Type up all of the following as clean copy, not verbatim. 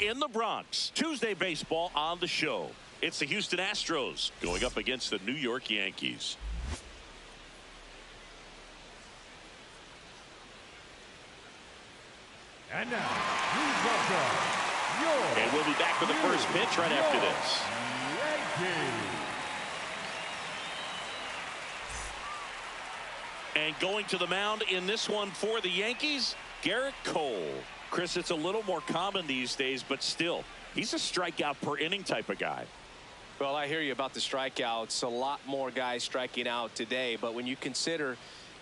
in the Bronx. Tuesday baseball on the show. It's the Houston Astros going up against the New York Yankees. And now, please welcome and we'll be back with the first pitch right after this. Yankees. And going to the mound in this one for the Yankees, Garrett Cole. Chris, it's a little more common these days, but still, he's a strikeout per inning type of guy. Well, I hear you about the strikeouts. A lot more guys striking out today, but when you consider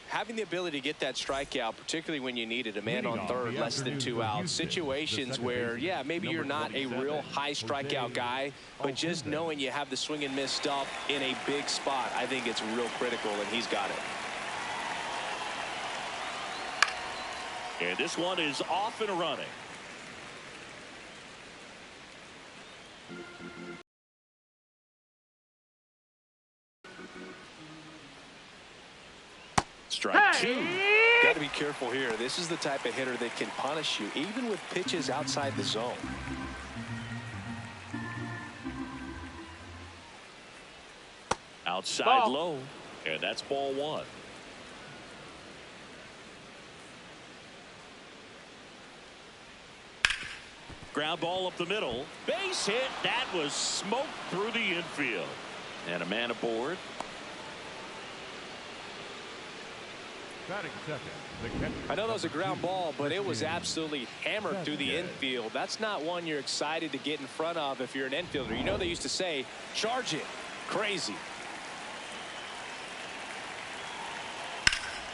having the ability to get that strikeout, particularly when you need it, a man on third, less than 2 outs, situations where, yeah, maybe you're not a real high strikeout guy, but just knowing you have the swing and miss stuff in a big spot, I think it's real critical, and he's got it. And this one is off and running. Strike two. Got to be careful here. This is the type of hitter that can punish you even with pitches outside the zone. Outside low, and that's ball one. Ground ball up the middle. Base hit. That was smoked through the infield. And a man aboard. I know that was a ground ball, but it was absolutely hammered through the infield. That's not one you're excited to get in front of if you're an infielder. You know they used to say, charge it. Crazy.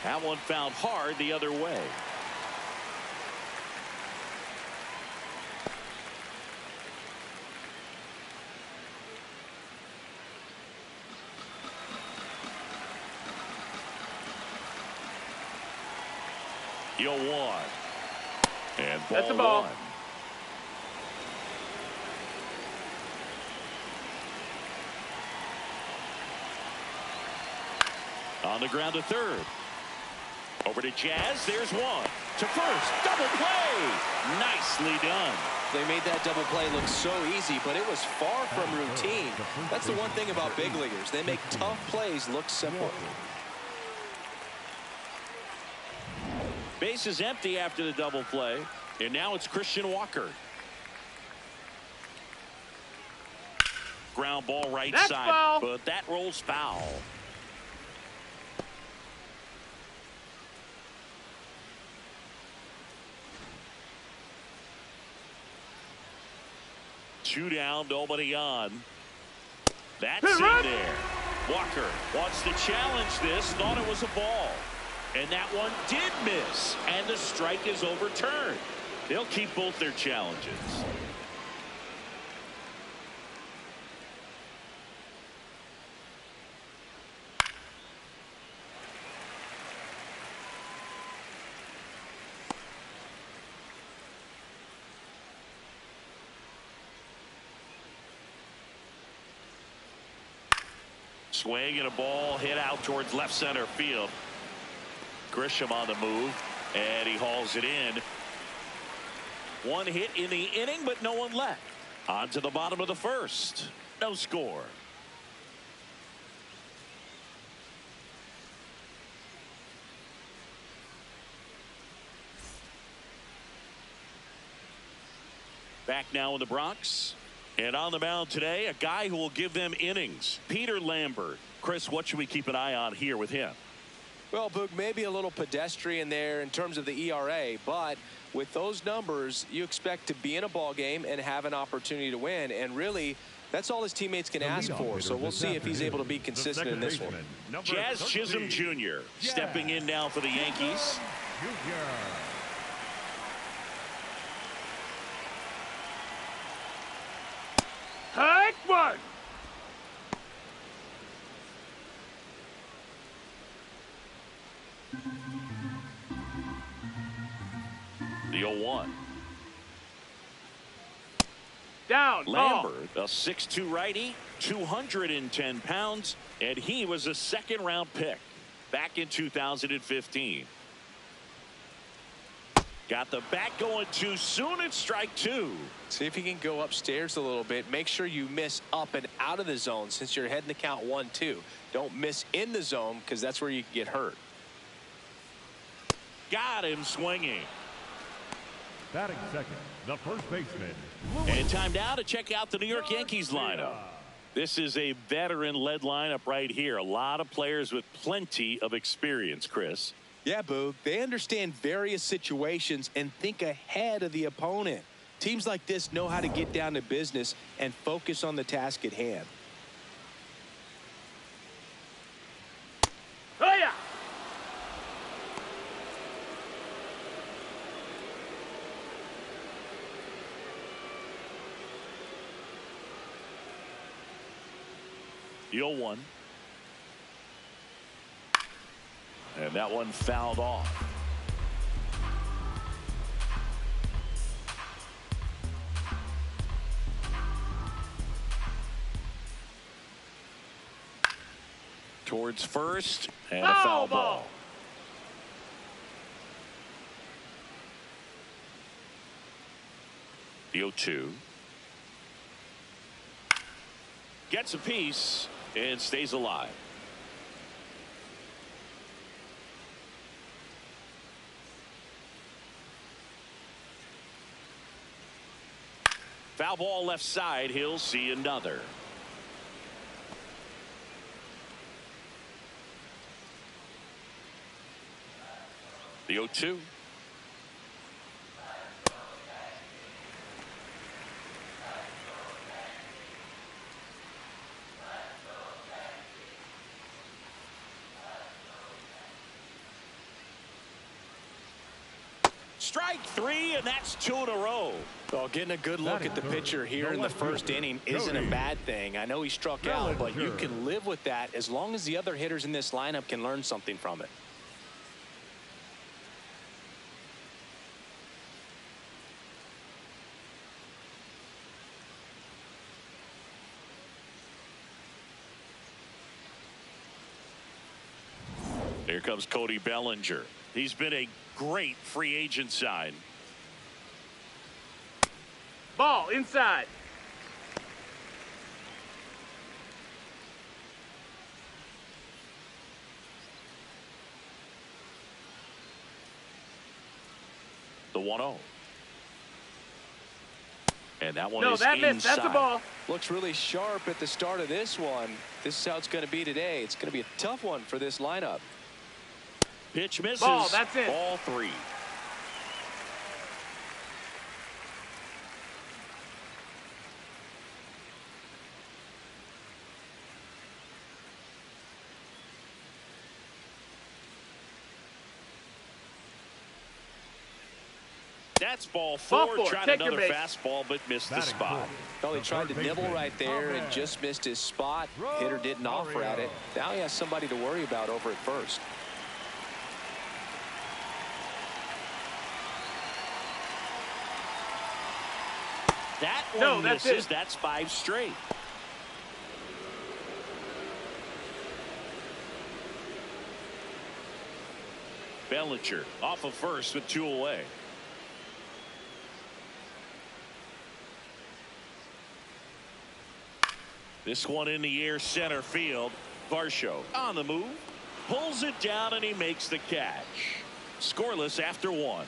That one found hard the other way. You'll one. And ball that's a ball. One. On the ground to third. Over to Jazz. There's one. To first. Double play. Nicely done. They made that double play look so easy, but it was far from routine. That's the one thing about big leaguers. They make tough plays look simple. Base is empty after the double play, and now it's Christian Walker. Ground ball right That's side, foul. but that rolls foul. Two down, nobody on. That's in there. Walker wants to challenge this, thought it was a ball. And that one did miss, and the strike is overturned. They'll keep both their challenges. Swing and a ball hit out towards left center field. Grisham on the move, and he hauls it in. One hit in the inning, but no one left. On to the bottom of the first. No score. Back now in the Bronx. And on the mound today, a guy who will give them innings. Peter Lambert. Chris, what should we keep an eye on here with him? Well, Boog, maybe a little pedestrian there in terms of the ERA, but with those numbers, you expect to be in a ball game and have an opportunity to win. And really, that's all his teammates can ask for. So we'll see if he's able to be consistent in this one. Jazz Chisholm Jr. stepping in now for the Yankees. Take one. The 0-1. Down. Lambert, a 6'2 righty, 210 pounds, and he was a second-round pick back in 2015. Got the bat going too soon. It's strike two. See if you can go upstairs a little bit. Make sure you miss up and out of the zone since you're heading to count 1-2. Don't miss in the zone because that's where you can get hurt. Got him swinging. Batting second, the first baseman. And time now to check out the New York Yankees lineup. This is a veteran-led lineup right here. A lot of players with plenty of experience, Chris. Yeah, Boo. They understand various situations and think ahead of the opponent. Teams like this know how to get down to business and focus on the task at hand. Hiya! The 0-1. And that one fouled off. Towards first and a foul ball. The 0-2. Gets a piece and stays alive. Foul ball left side. He'll see another. The 0-2. Strike three, and that's 2 in a row. Well, getting a good look at the pitcher here in the first inning isn't a bad thing. I know he struck out, but you can live with that as long as the other hitters in this lineup can learn something from it. Here comes Cody Bellinger. He's been a great free agent sign. Ball inside. The 1-0. And that one No, is that inside. missed. That's a ball. Looks really sharp at the start of this one. This is how it's going to be today. It's going to be a tough one for this lineup. Pitch misses. Ball, that's it. Ball three. That's ball four. Tried Take another your base. fastball, but missed the spot. Well, he tried to nibble right there and just missed his spot. Hitter didn't offer at it. Now he has somebody to worry about over at first. That No, one that's misses. it. That's 5 straight. Bellinger off of first with 2 away. This one in the air, center field. Varsho on the move, pulls it down, and he makes the catch. Scoreless after 1.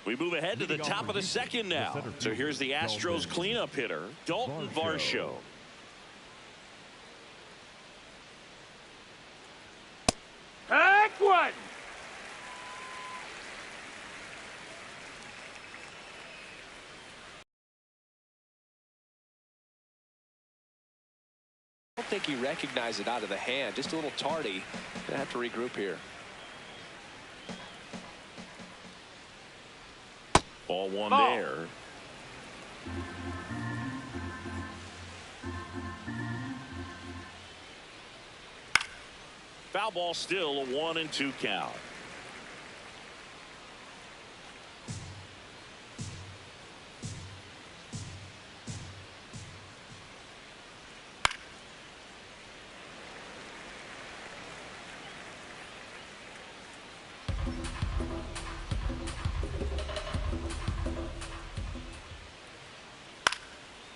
We move ahead to the top of the second now. So here's the Astros cleanup hitter, Dalton Varsho. Take one. I don't think he recognized it out of the hand. Just a little tardy. Gonna have to regroup here. Ball one Ball. there. Foul ball, still a 1-2 count.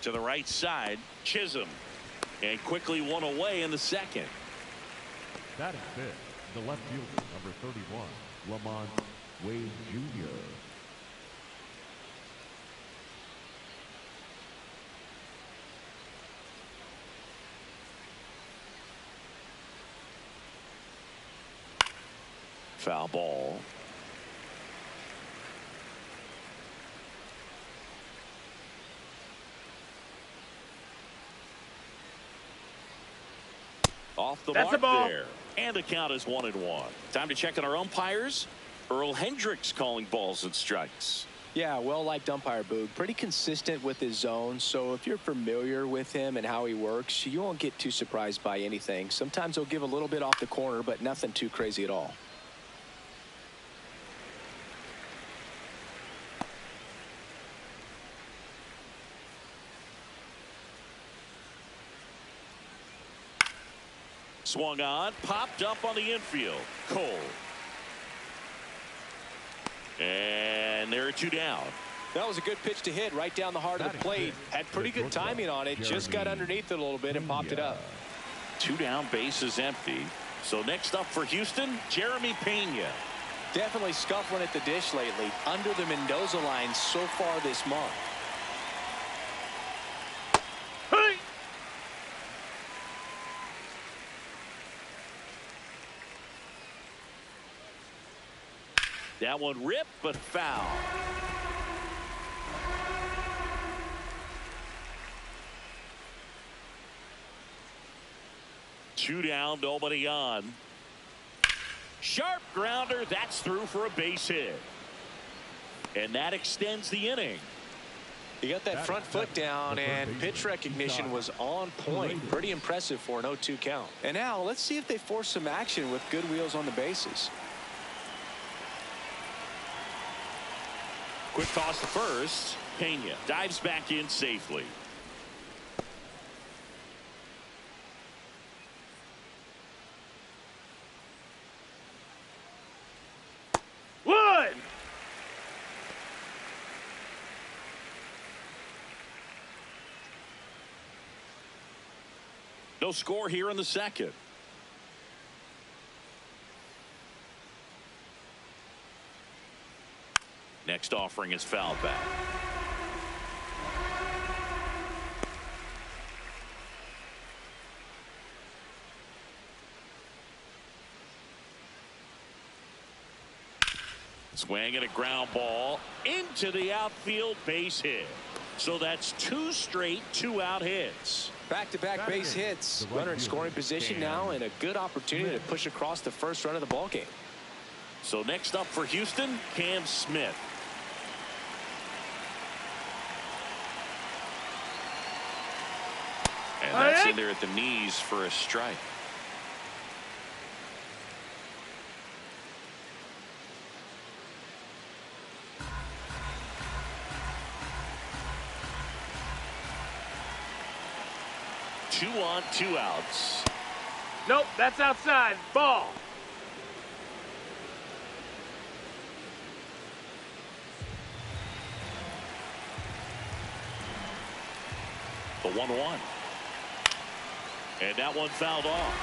To the right side, Chisholm. And quickly one away in the second. Batting fifth, the left fielder, number 31, Lamont Wade Jr. Foul ball. Off the mark there. And the count is 1-1. Time to check on our umpires. Earl Hendricks calling balls and strikes. Yeah, well-liked umpire, Boog. Pretty consistent with his zone, so if you're familiar with him and how he works, you won't get too surprised by anything. Sometimes he'll give a little bit off the corner, but nothing too crazy at all. Swung on, popped up on the infield. Cole. And there are 2 down. That was a good pitch to hit right down the heart of the plate. Had pretty good timing on it. Just got underneath it a little bit and popped it up. 2 down, bases empty. So next up for Houston, Jeremy Pena. Definitely scuffling at the dish lately. Under the Mendoza line so far this month. Hey! That one ripped, but foul. Two down, nobody on. Sharp grounder, that's through for a base hit. And that extends the inning. He got that front foot down, and pitch recognition was on point. Pretty impressive for an 0-2 count. And now let's see if they force some action with good wheels on the bases. Quick toss to first. Pena dives back in safely. One! No score here in the second. Next offering is fouled back. Swing and a ground ball into the outfield, base hit. So that's 2 straight 2-out hits. Back-to-back base hits. Runner in scoring position now, and a good opportunity to push across the first run of the ballgame. So next up for Houston, Cam Smith. And that's in there at the knees for a strike. Two on, 2 outs. Nope, that's outside. Ball. The 1-1. And that one fouled off.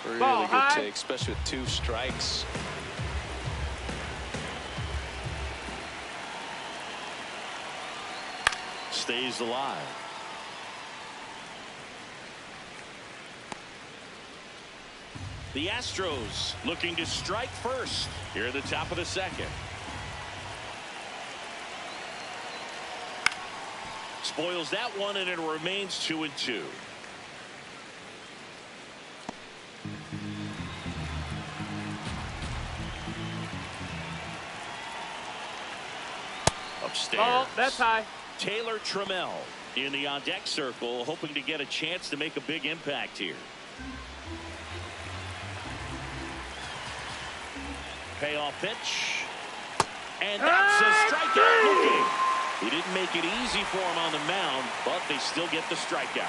Really Ball good high. take, especially with 2 strikes. Stays alive. The Astros looking to strike first here at the top of the second. Spoils that one, and it remains 2-2. Upstairs. Ball, that's high. Taylor Trammell in the on-deck circle, hoping to get a chance to make a big impact here. Payoff pitch. And that's a strikeout looking. He didn't make it easy for him on the mound, but they still get the strikeout.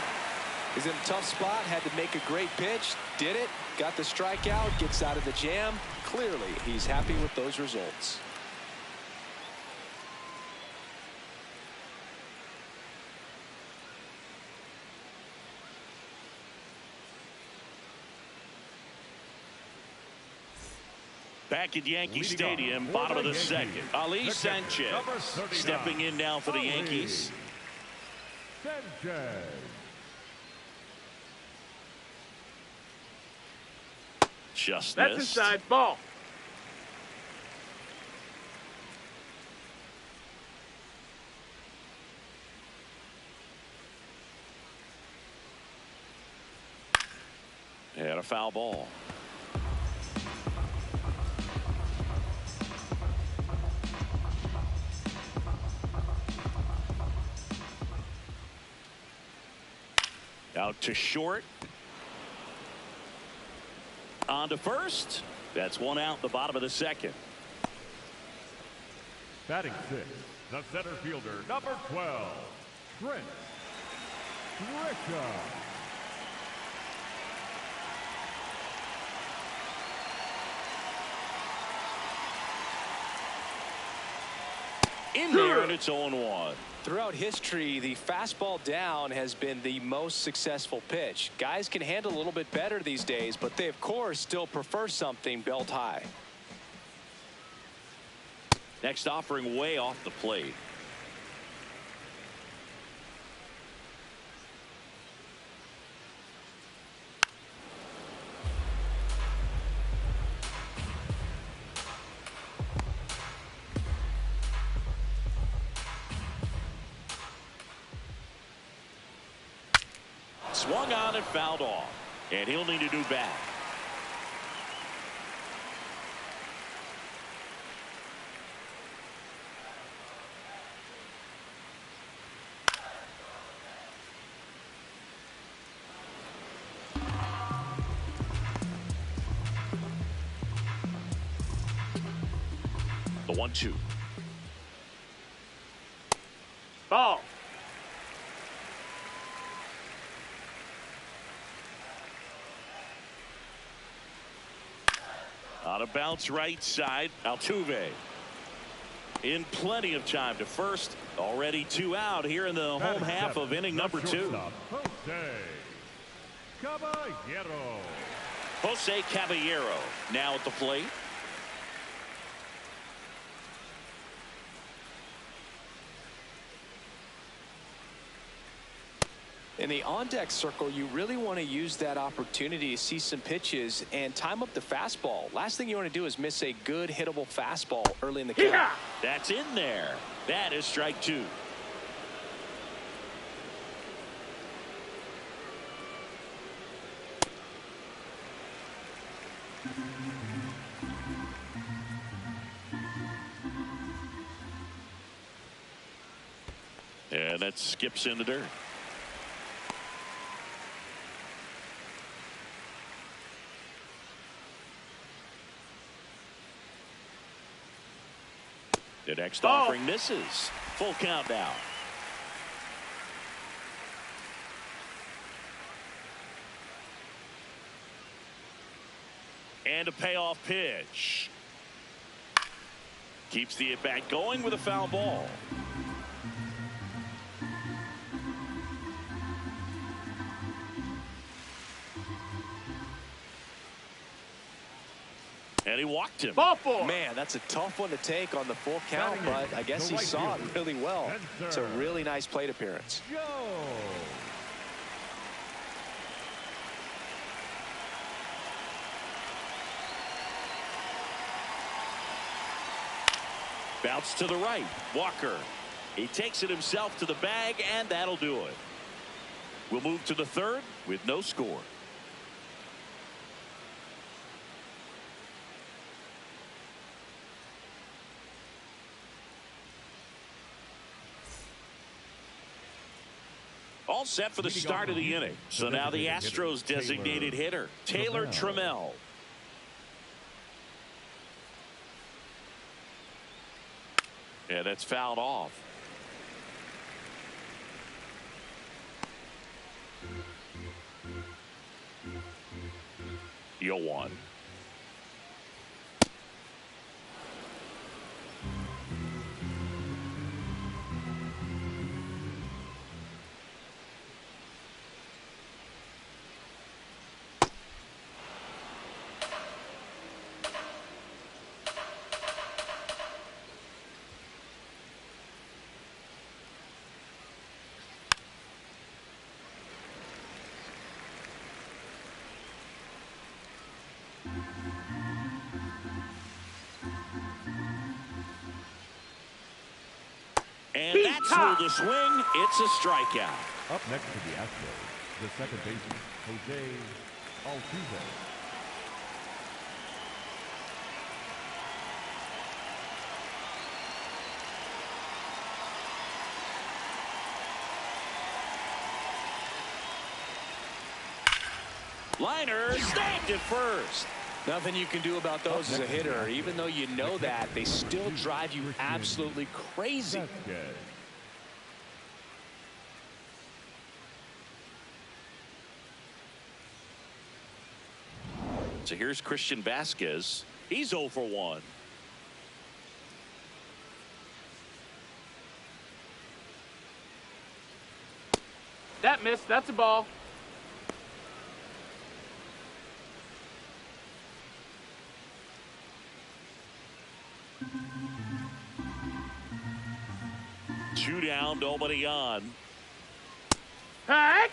He's in a tough spot, had to make a great pitch, did it, got the strikeout, gets out of the jam. Clearly, he's happy with those results. Back at Yankee Stadium, bottom of the second. Ali Sanchez stepping in now for the Yankees. Sanchez. Just That's missed. inside. Ball. And a foul ball. Out to short. On to first. That's one out, the bottom of the second. Batting six, the center fielder, number 12, Trent Grisham. In there, and it's 0-1. Throughout history, the fastball down has been the most successful pitch. Guys can handle a little bit better these days, but they, of course, still prefer something belt high. Next offering way off the plate. Swung on and fouled off. And he'll need a new bat. The 1-2. Ball. On a bounce right side, Altuve. In plenty of time to first. Already 2 out here in the home half of inning number 2. Jose Caballero now at the plate. In the on-deck circle, you really want to use that opportunity to see some pitches and time up the fastball. Last thing you want to do is miss a good hittable fastball early in the count. Yeah. That's in there. That is strike 2. And that skips in the dirt. The next offering misses. Full count now. And a payoff pitch. Keeps the at-bat going with a foul ball. And he walked him. Ball 4. Man, that's a tough one to take on the full count, but I guess he saw it really well. It's a really nice plate appearance. Bounce to the right. Walker. He takes it himself to the bag, and that'll do it. We'll move to the third with no score. All set for the start of the inning. So now the Astros designated hitter, Taylor Trammell. And that's fouled off. 0-1. And that's through the swing. It's a strikeout. Up next to the Astros, the second baseman, Jose Altuve. Liner snagged at first. Nothing you can do about those as a hitter. Even though you know that, they still drive you absolutely crazy. So here's Christian Vasquez. He's 0 for 1. That missed. That's a ball. Two down, nobody on. Hey!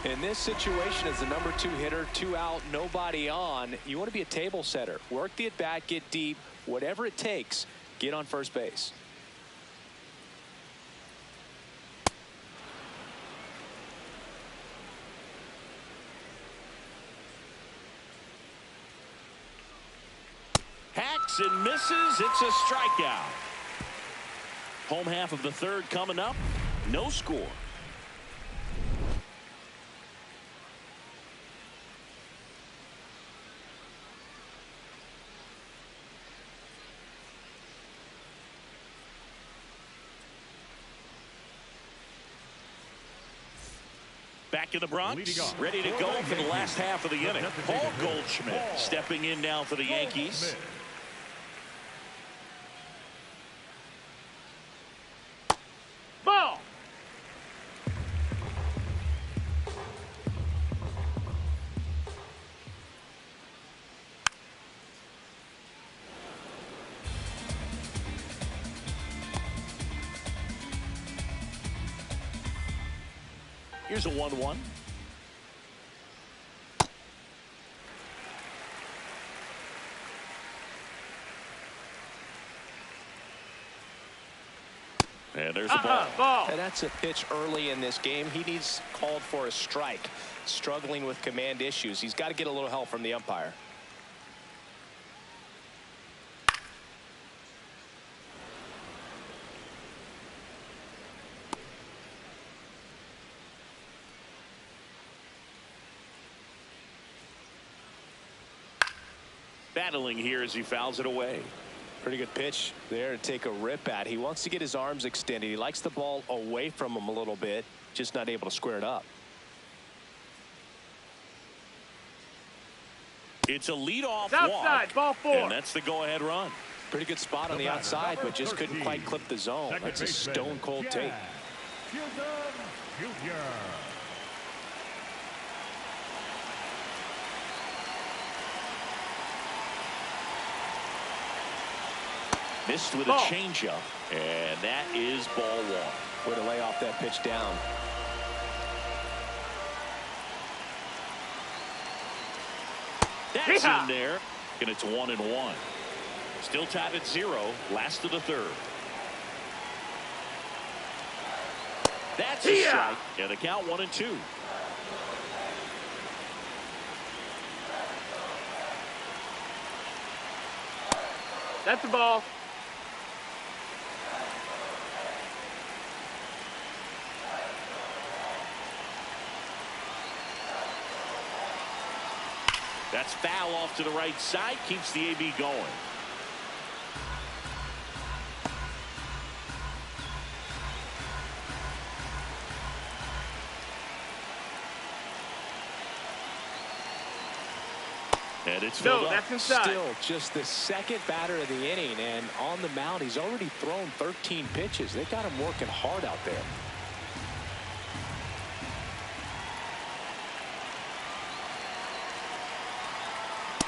In this situation, as the number 2 hitter, 2 out, nobody on, you want to be a table setter. Work the at bat, get deep, whatever it takes, get on first base. Hacks and misses. It's a strikeout. Home half of the third coming up. No score. Back in the Bronx, ready to go for the last half of the inning. Paul Goldschmidt stepping in now for the Yankees. Ball. Here's a 1-1. And there's a ball. And that's a pitch early in this game. He needs called for a strike. Struggling with command issues. He's got to get a little help from the umpire. Battling here as he fouls it away. Pretty good pitch there to take a rip at. He wants to get his arms extended. He likes the ball away from him a little bit, just not able to square it up. It's a leadoff walk. Outside, ball 4. And that's the go-ahead run. Pretty good spot on the outside, but just couldn't quite clip the zone. That's a stone-cold take. Missed with a changeup, and that is ball 1. Way to lay off that pitch down. That's in there, and it's 1-1. Still tied at 0, last of the third. That's a strike, and the count 1-2. That's a ball. That's foul off to the right side, keeps the AB going. And it's filled No, up. that's inside. Still just the second batter of the inning, and on the mound, he's already thrown 13 pitches. They got him working hard out there.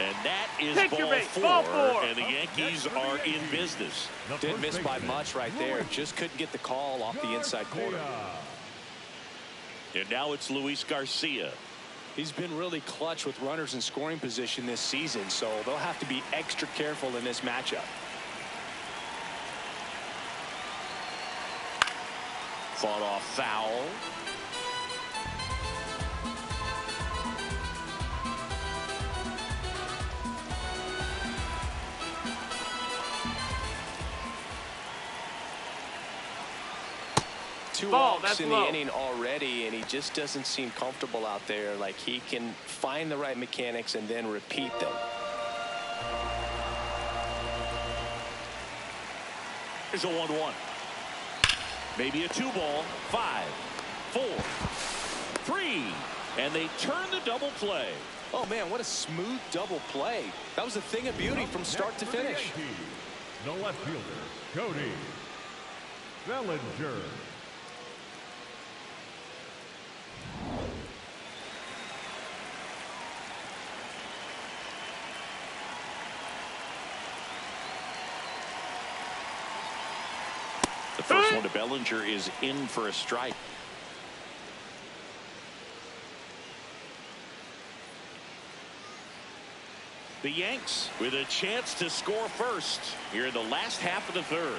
And that is Ball four, four. and the Yankees are in business. Didn't miss by much right there. Just couldn't get the call off the inside corner. And now it's Luis Garcia. He's been really clutch with runners in scoring position this season, so they'll have to be extra careful in this matchup. Fought off foul. Two Ball, outs that's in low. the inning already, and he just doesn't seem comfortable out there. Like he can find the right mechanics and then repeat them. Here's a 1-1. Maybe a 2-ball. 5, 4, 3. And they turn the double play. Oh, man, what a smooth double play. That was a thing of beauty from start to finish. The left fielder, Cody Bellinger. The first one to Bellinger is in for a strike. The Yanks with a chance to score first here in the last half of the third.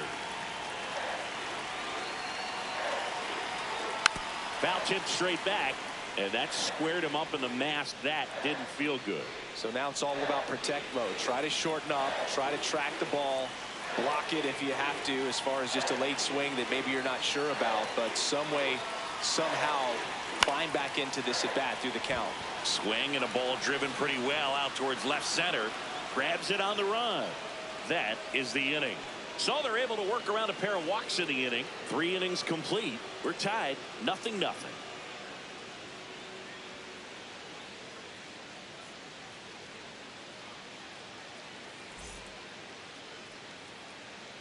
Foul tip straight back, and that squared him up in the mask. That didn't feel good. So now it's all about protect mode. Try to shorten up, try to track the ball, block it if you have to, as far as just a late swing that maybe you're not sure about, but some way, somehow climb back into this at bat through the count. Swing and a ball driven pretty well out towards left center. Grabs it on the run. That is the inning. So they're able to work around a pair of walks in the inning. 3 innings complete. We're tied 0-0.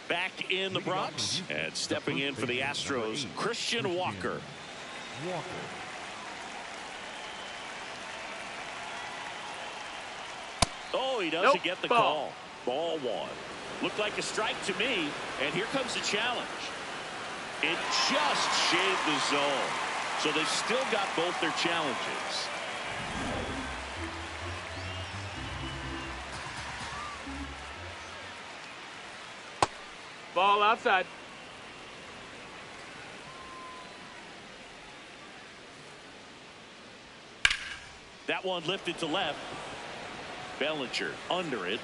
Back in the Bronx and stepping in for the Astros, Christian Walker. Oh, he doesn't get the call. Ball 1. Looked like a strike to me, and here comes the challenge. It just shaved the zone. So they've still got both their challenges. Ball outside. That one lifted to left. Bellinger under it.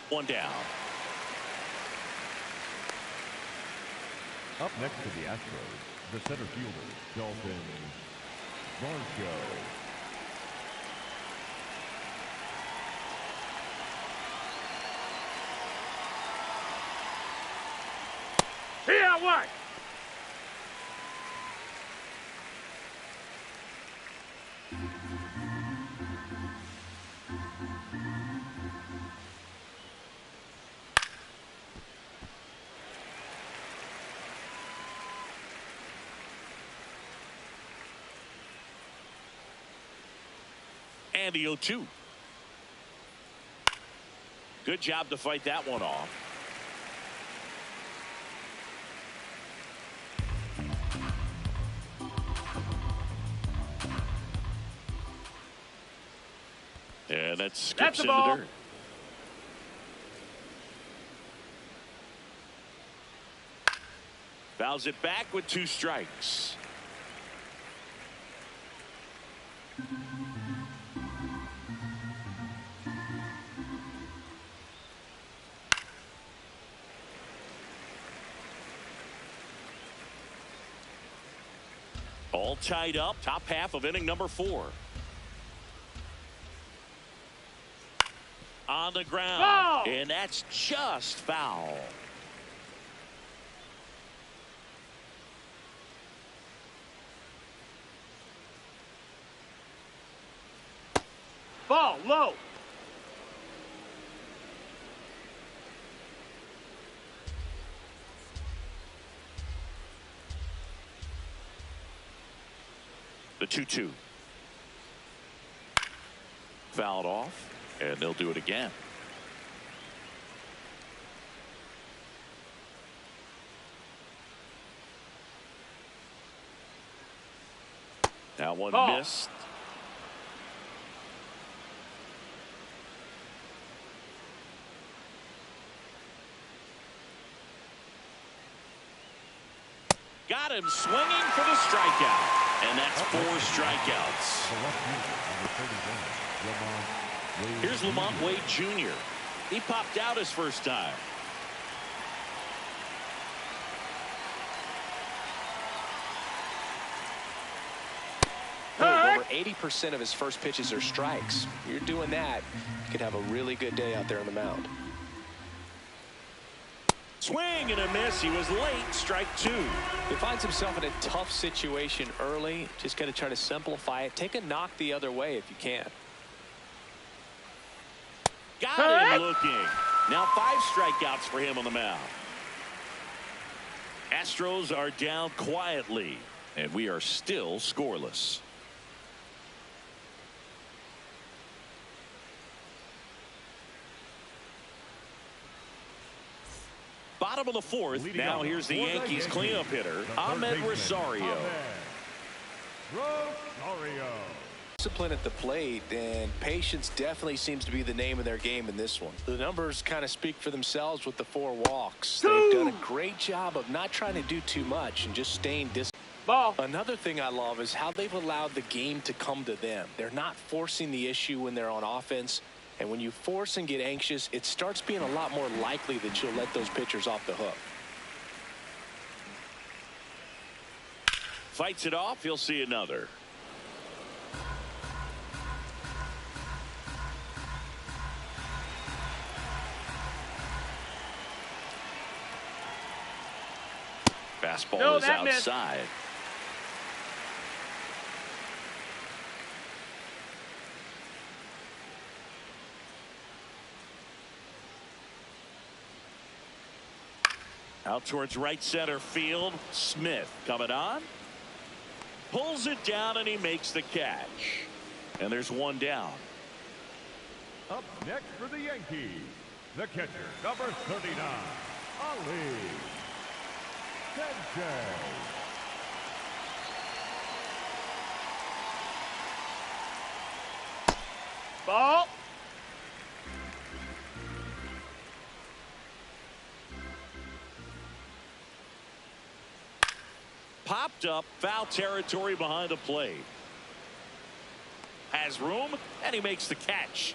1 down. Up next to the Astros, the center fielder, Dalton Varsho. Here, what? And the 0-2. Good job to fight that one off. And that skips into dirt. Fouls it back with 2 strikes. All tied up, top half of inning number 4. On the ground. Foul! And that's just foul. Ball low. The 2-2. Fouled off, and they'll do it again. That one missed. Got him swinging for the strikeout. And that's 4 strikeouts. Here's Lamont Wade Jr. He popped out his first time. Over 80% of his first pitches are strikes. You're doing that, you could have a really good day out there on the mound. Swing and a miss. He was late. Strike 2. He finds himself in a tough situation early. Just got to try to simplify it. Take a knock the other way if you can. Got him looking. Now 5 strikeouts for him on the mound. Astros are down quietly, and we are still scoreless. Bottom of the 4th. Now here's the Yankees cleanup hitter, Ahmed Rosario. Discipline at the plate, and patience definitely seems to be the name of their game in this one. The numbers kind of speak for themselves with the 4 walks. They've done a great job of not trying to do too much and just staying disciplined. Another thing I love is how they've allowed the game to come to them. They're not forcing the issue when they're on offense. And when you force and get anxious, it starts being a lot more likely that you'll let those pitchers off the hook. Fights it off. He'll see another. Fastball is outside. Out towards right center field. Smith coming on. Pulls it down and he makes the catch. And there's one down. Up next for the Yankees, the catcher, number 39, Ali Sanchez. Ball. Popped up, foul territory behind the plate. Has room, and he makes the catch.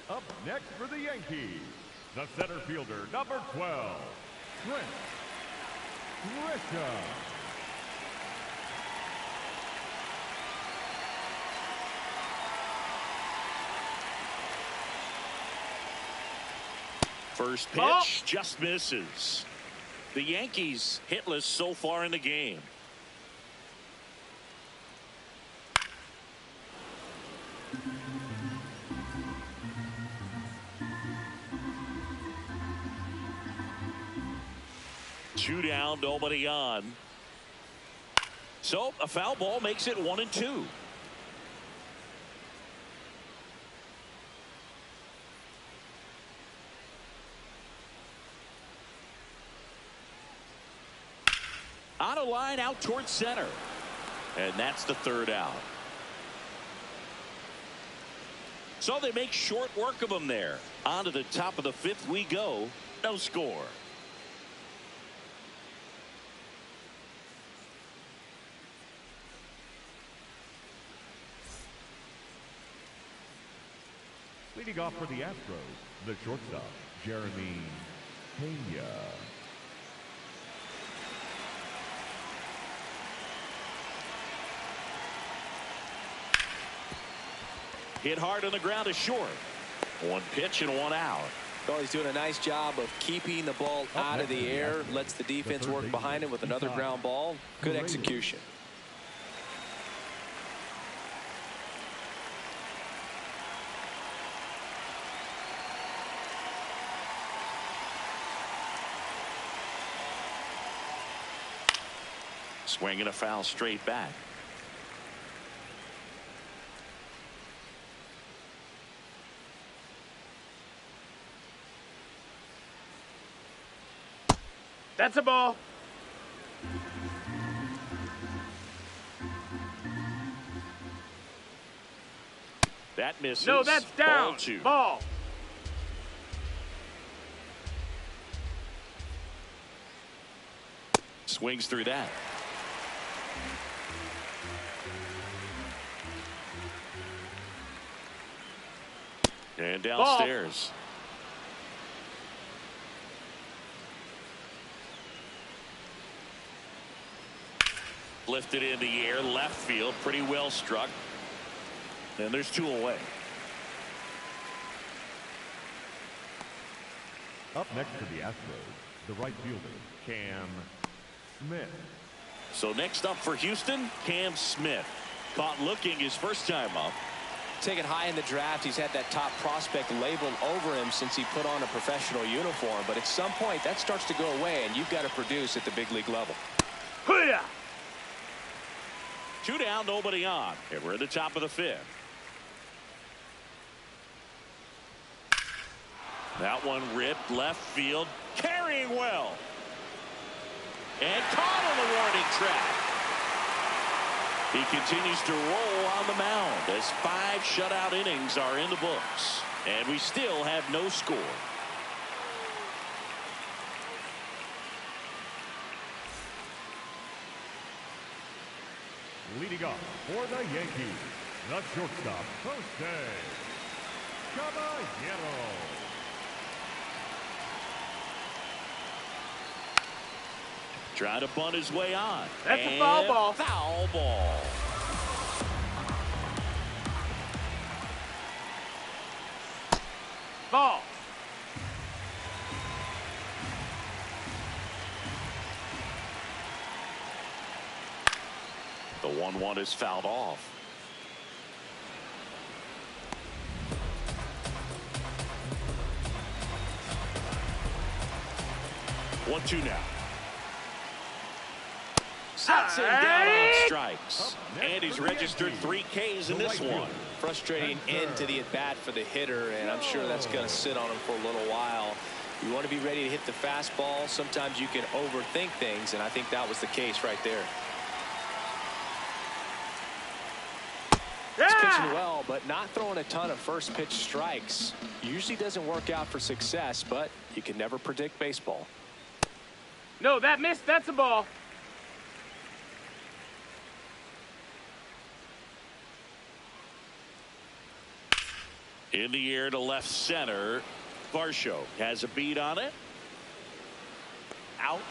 Up next for the Yankees, the center fielder, number 12, Trent Grisham. First pitch just misses. The Yankees hitless so far in the game. Two down, nobody on. So a foul ball makes it 1-2. On a line out towards center. And that's the 3rd out. So they make short work of him there. On to the top of the 5th we go. No score. Leading off for the Astros, the shortstop, Jeremy Pena. Hit hard on the ground is short. One pitch and one out. Well, he's doing a nice job of keeping the ball out of the air. Lets the defense work behind him with another ground ball. Good execution. Swing and a foul straight back. That's a ball. That misses. No, that's down. Ball 2. Ball. Swings through that. And downstairs. Ball. Lifted in the air, left field, pretty well struck. And there's 2 away. Up next for the Astros, the right fielder, Cam Smith. So next up for Houston, Cam Smith. Caught looking his first time up. Taken high in the draft, he's had that top prospect labeled over him since he put on a professional uniform. But at some point, that starts to go away, and you've got to produce at the big league level. Hoo-yah! 2 down, nobody on. And we're at the top of the 5th. That one ripped left field, carrying well. And caught on the warning track. He continues to roll on the mound as 5 shutout innings are in the books. And we still have no score. Leading up for the Yankees, the shortstop, Jose Caballero. Trying to bunt his way on. That's a foul ball. Foul ball. Ball. The 1-1 is fouled off. One, 2 now. Sets him down on strikes. And he's registered 3 Ks in this one. Frustrating end to the at-bat for the hitter, and I'm sure that's going to sit on him for a little while. You want to be ready to hit the fastball. Sometimes you can overthink things, and I think that was the case right there. He's pitching well, but not throwing a ton of first pitch strikes. Usually doesn't work out for success, but you can never predict baseball. No, that missed. That's a ball. In the air to left center. Varsho has a beat on it. Out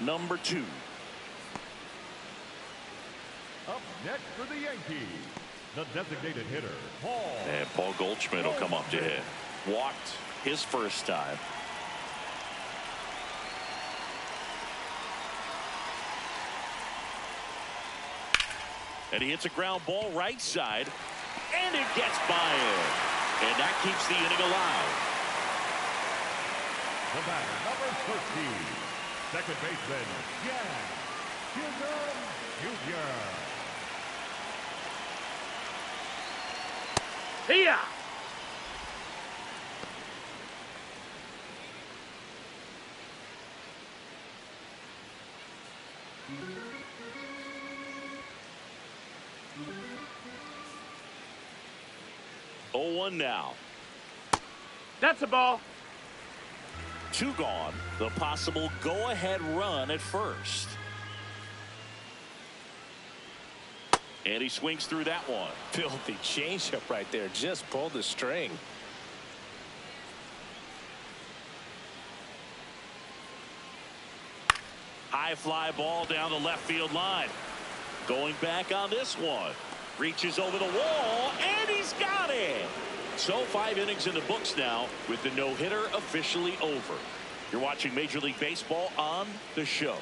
number 2. Up next for the Yankees, the designated hitter, Paul. And Paul Goldschmidt will come up to hit. Walked his first time. And he hits a ground ball right side. And it gets by him. And that keeps the inning alive. The batter, number 13, second baseman, Jack Jr. Here. Oh, 1 now. That's a ball. 2 gone. The possible go-ahead run at first. And he swings through that one. Filthy changeup right there. Just pulled the string. High fly ball down the left field line. Going back on this one. Reaches over the wall, and he's got it. So 5 innings in the books now with the no-hitter officially over. You're watching Major League Baseball on the show.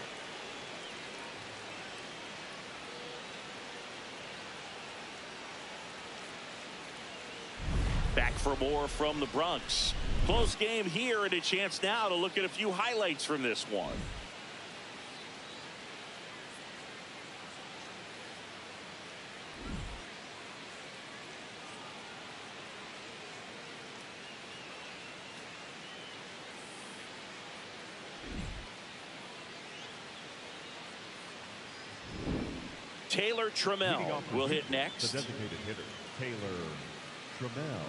Back for more from the Bronx. Close game here, and a chance now to look at a few highlights from this one. Taylor Trammell will hit next. The designated hitter, Taylor Trammell.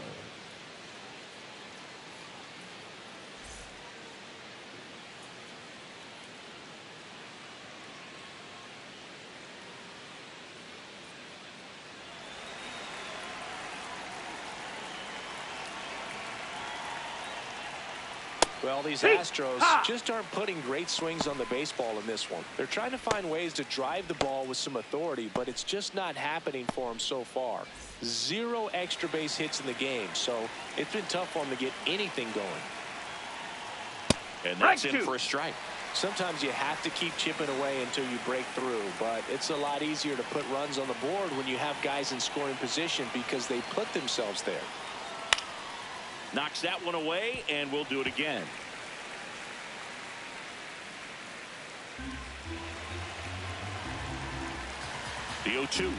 Well, these Astros just aren't putting great swings on the baseball in this one. They're trying to find ways to drive the ball with some authority, but it's just not happening for them so far. 0 extra base hits in the game, so it's been tough for them to get anything going. And that's in for a strike. Sometimes you have to keep chipping away until you break through, but it's a lot easier to put runs on the board when you have guys in scoring position because they put themselves there. Knocks that one away, and we'll do it again. The 0-2.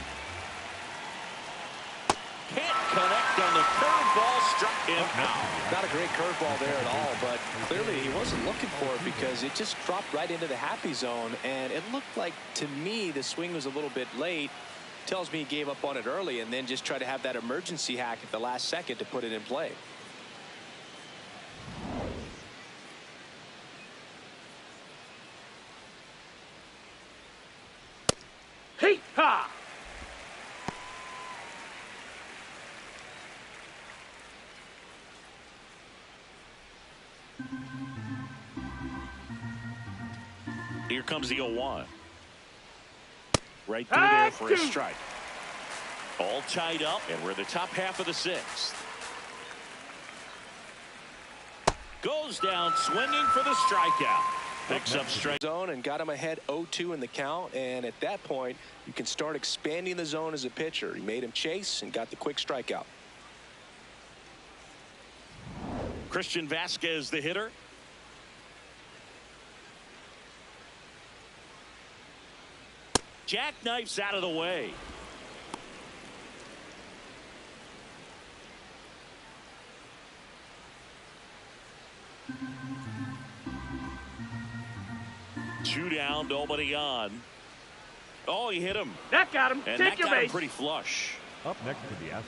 Can't connect on the curveball, struck him out. Not a great curveball there at all, but clearly he wasn't looking for it because it just dropped right into the happy zone, and it looked like, to me, the swing was a little bit late. Tells me he gave up on it early and then just tried to have that emergency hack at the last second to put it in play. Hey, ha! Here comes the 0-1. Right through there for a strike. All tied up, and we're in the top half of the 6th. Goes down swinging for the strikeout. Picks up strike Zone and got him ahead 0-2 in the count, and at that point you can start expanding the zone as a pitcher. He made him chase and got the quick strikeout. Christian Vasquez, the hitter. Jackknifes out of the way. Two down, nobody on. Oh, he hit him. That got him. And Take that your got him base. pretty flush. Up next to the Astros,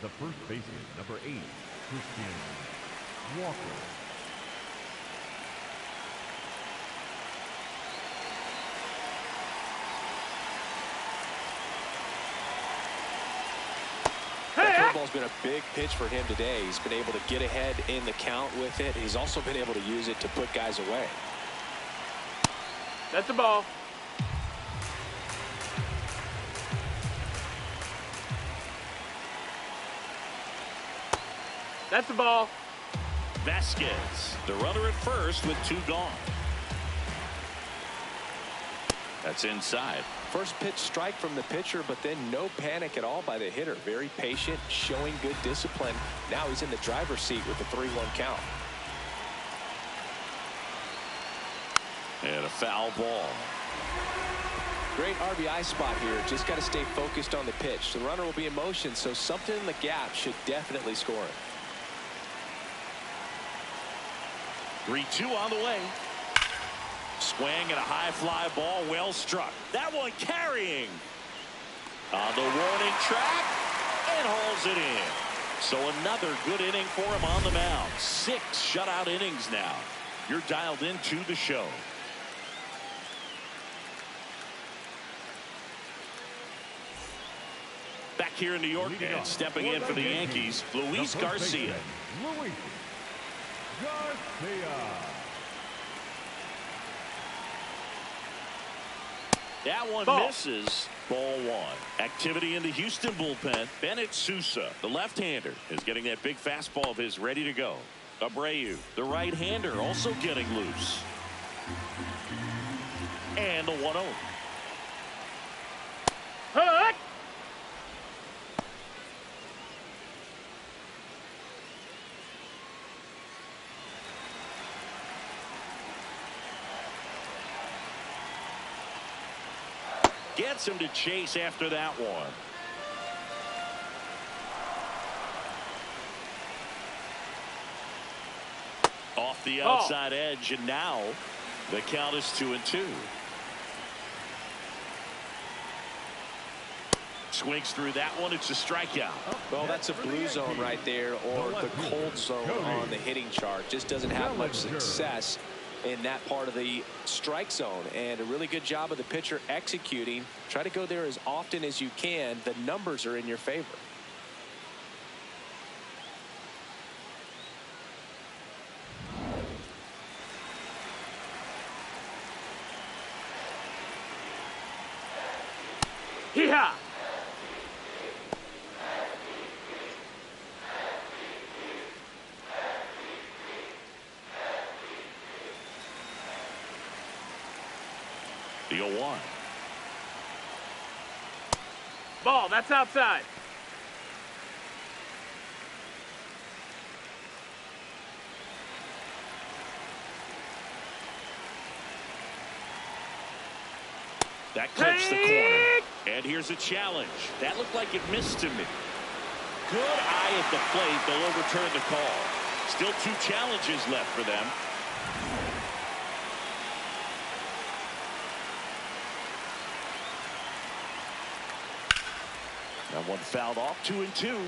the first baseman, number 8, Christian Walker. That curveball's been a big pitch for him today. He's been able to get ahead in the count with it. He's also been able to use it to put guys away. That's a ball. That's a ball. Vasquez, the runner at first with 2 gone. That's inside. First pitch strike from the pitcher, but then no panic at all by the hitter. Very patient, showing good discipline. Now he's in the driver's seat with the 3-1 count. And a foul ball. Great RBI spot here. Just got to stay focused on the pitch. The runner will be in motion, so something in the gap should definitely score him. 3-2 on the way. Swing and a high fly ball, well struck. That one carrying on the warning track and hauls it in. So another good inning for him on the mound. 6 shutout innings now. You're dialed into the show. Back here in New York and stepping in for the Yankees, Luis Garcia. Luis Garcia. That one misses. Ball 1. Activity in the Houston bullpen. Bennett Sousa, the left-hander, is getting that big fastball of his ready to go. Abreu, the right-hander, also getting loose. And the 1-0. Hut! Gets him to chase after that one. Off the outside edge, and now the count is 2-2. Swings through that one. It's a strikeout. Well, that's a blue zone right there, or the cold zone on the hitting chart. Just doesn't have much success in that part of the strike zone, and a really good job of the pitcher executing. Try to go there as often as you can. The numbers are in your favor. Hee-haw! The 0-1. Ball, that's outside. That clips the corner. And here's a challenge. That looked like it missed to me. Good eye at the plate. They'll overturn the call. Still 2 challenges left for them. That one fouled off. 2-2.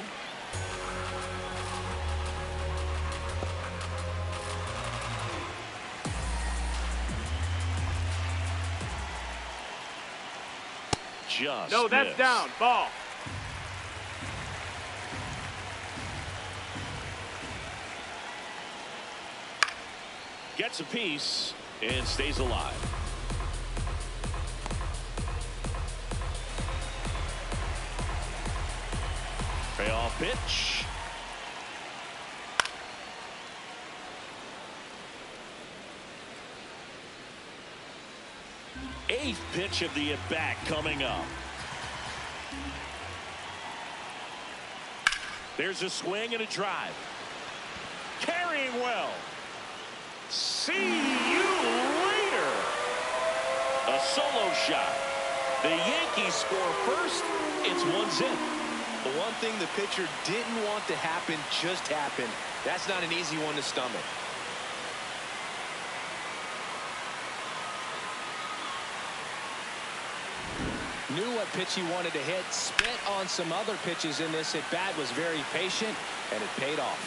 Just No, that's missed. down. Ball. Gets a piece and stays alive. Payoff pitch. Eighth pitch of the at-bat coming up. There's a swing and a drive. Carrying well. See you later. A solo shot. The Yankees score first. It's 1-0. The one thing the pitcher didn't want to happen just happened. That's not an easy one to stomach. Knew what pitch he wanted to hit. Spent on some other pitches in this at bat. Was very patient, and it paid off.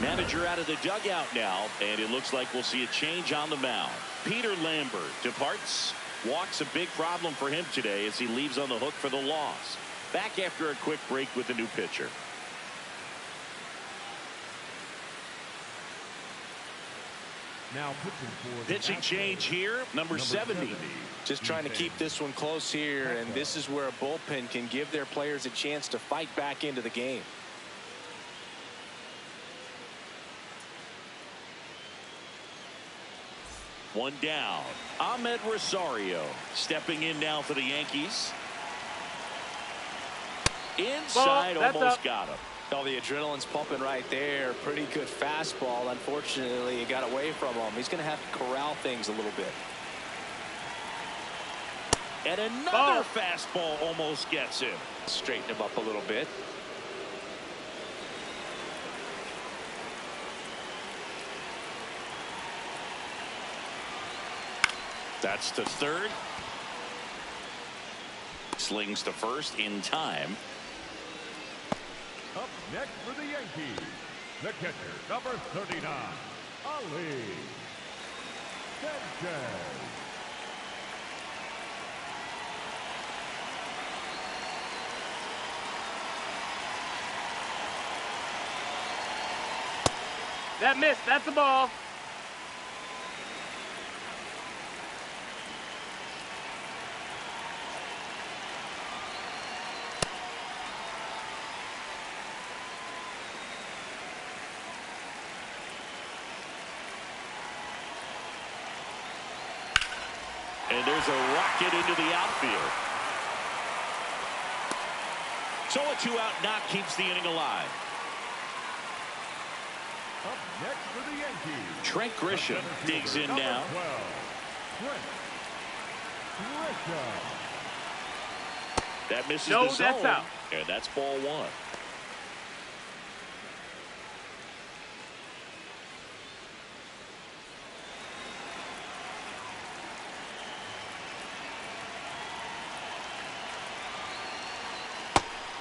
Manager out of the dugout now, and it looks like we'll see a change on the mound. Peter Lambert departs. Walk's a big problem for him today as he leaves on the hook for the loss. Back after a quick break with the new pitcher. Now pitching change here, number 70. Just trying to keep this one close here, and this is where a bullpen can give their players a chance to fight back into the game. One down. Ahmed Rosario stepping in now for the Yankees. Inside, almost got him. Oh, the adrenaline's pumping right there. Pretty good fastball. Unfortunately, it got away from him. He's going to have to corral things a little bit. And another fastball almost gets him. Straighten him up a little bit. That's to third. Slings to first in time. Up next for the Yankees, the catcher, number 39, Ali Sanchez. That missed. That's a ball. And there's a rocket into the outfield. So a 2-out knock keeps the inning alive. Up next for the Yankees, Trent Grisham digs in now. 12, Trent Grisham. That misses No, the zone. that's out. And that's ball 1.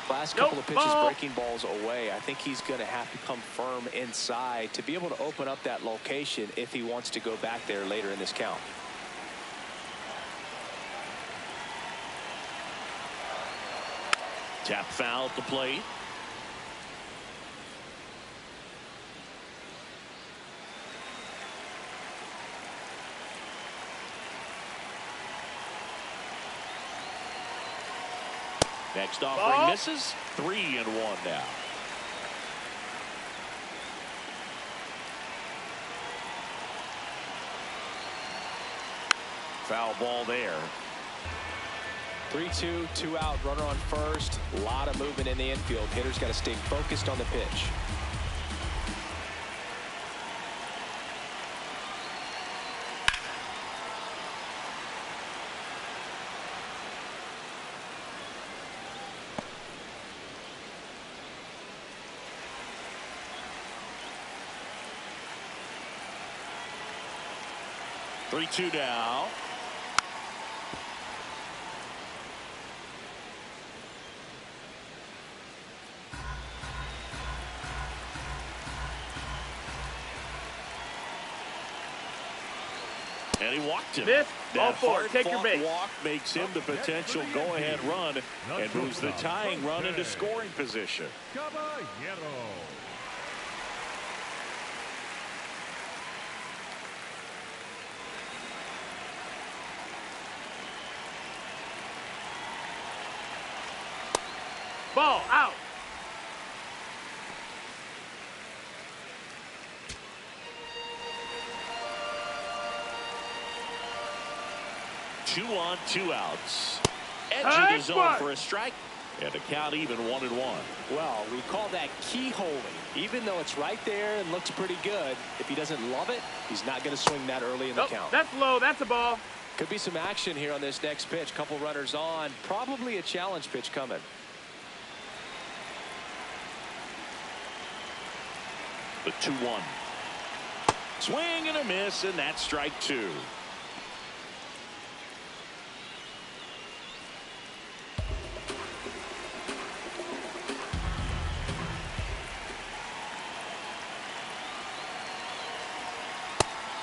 Last Nope, couple of pitches ball. breaking balls away. I think he's going to have to come firm inside to be able to open up that location if he wants to go back there later in this count. Tap foul at the plate. Next offering misses. 3-1 now. Foul ball there. 3-2, 2 out, runner on first. A lot of movement in the infield. Hitter's got to stay focused on the pitch. Three-two now. And he walked him. This, ball That 4, take your hard-fought base. walk makes him the potential go-ahead run and moves the tying run into scoring position. Caballero. Ball out. Two on, 2 outs. Edge of Hey, the zone what? for a strike. And the count even 1-1. Well, we call that keyholing. Even though it's right there and looks pretty good, if he doesn't love it, he's not going to swing that early in the count. That's low. That's a ball. Could be some action here on this next pitch. Couple runners on. Probably a challenge pitch coming. The 2-1. Swing and a miss, and that's strike 2.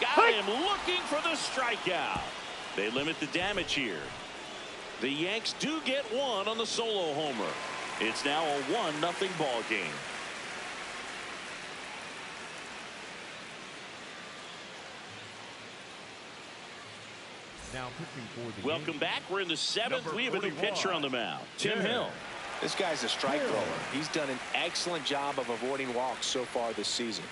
Got him looking for the strikeout. They limit the damage here. The Yanks do get one on the solo homer. It's now a 1-0 ball game. Now pitching for the Welcome Yankees. back. We're in the 7th. Number We have a new 41. pitcher on the mound. Tim Hill. This guy's a strike thrower. He's done an excellent job of avoiding walks so far this season.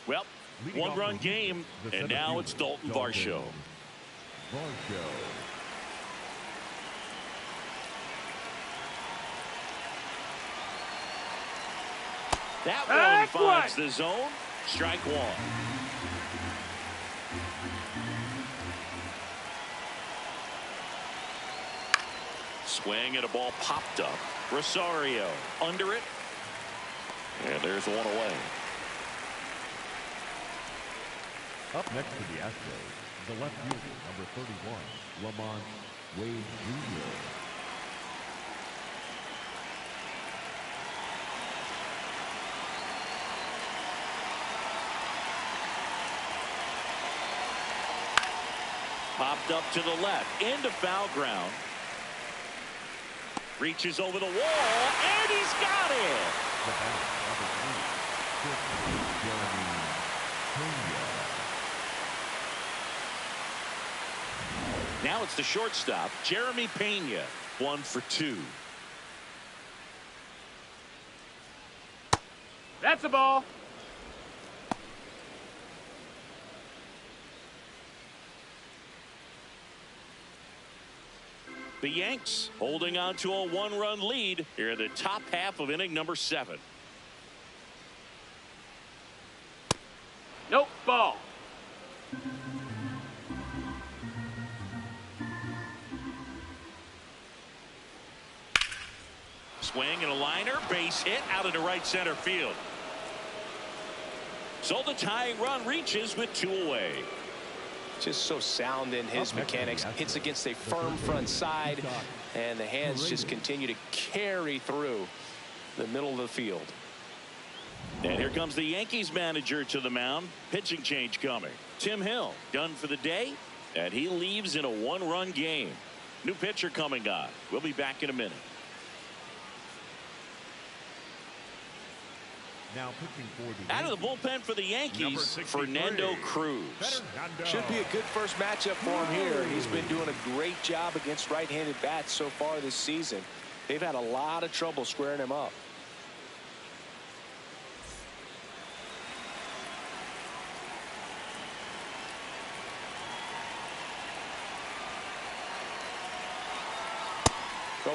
Well, Leading off one-run the game, the and center now fielder, it's Dalton Varsho. Varsho. That one finds the zone. Strike 1. Swing and a ball popped up. Rosario under it. And there's one away. Up next to the Astros, the left fielder, number 31, Lamont Wade Jr. Popped up to the left. Into foul ground. Reaches over the wall. And he's got it. The batter, number 3, Jeremy Pena. Now it's the shortstop, Jeremy Pena. 1 for 2. That's a ball. The Yanks holding on to a 1-run lead here in the top half of inning number 7. Nope, ball. Swing and a liner, base hit out into right center field. So the tying run reaches with 2 away. Just so sound in his mechanics. Hits against a firm front side, and the hands just continue to carry through the middle of the field. And here comes the Yankees manager to the mound. Pitching change coming. Tim Hill done for the day, and he leaves in a one-run game. New pitcher coming on. We'll be back in a minute. Now pitching for the Out of the bullpen for the Yankees, Fernando Cruz. Should be a good first matchup for him here. He's been doing a great job against right-handed bats so far this season. They've had a lot of trouble squaring him up.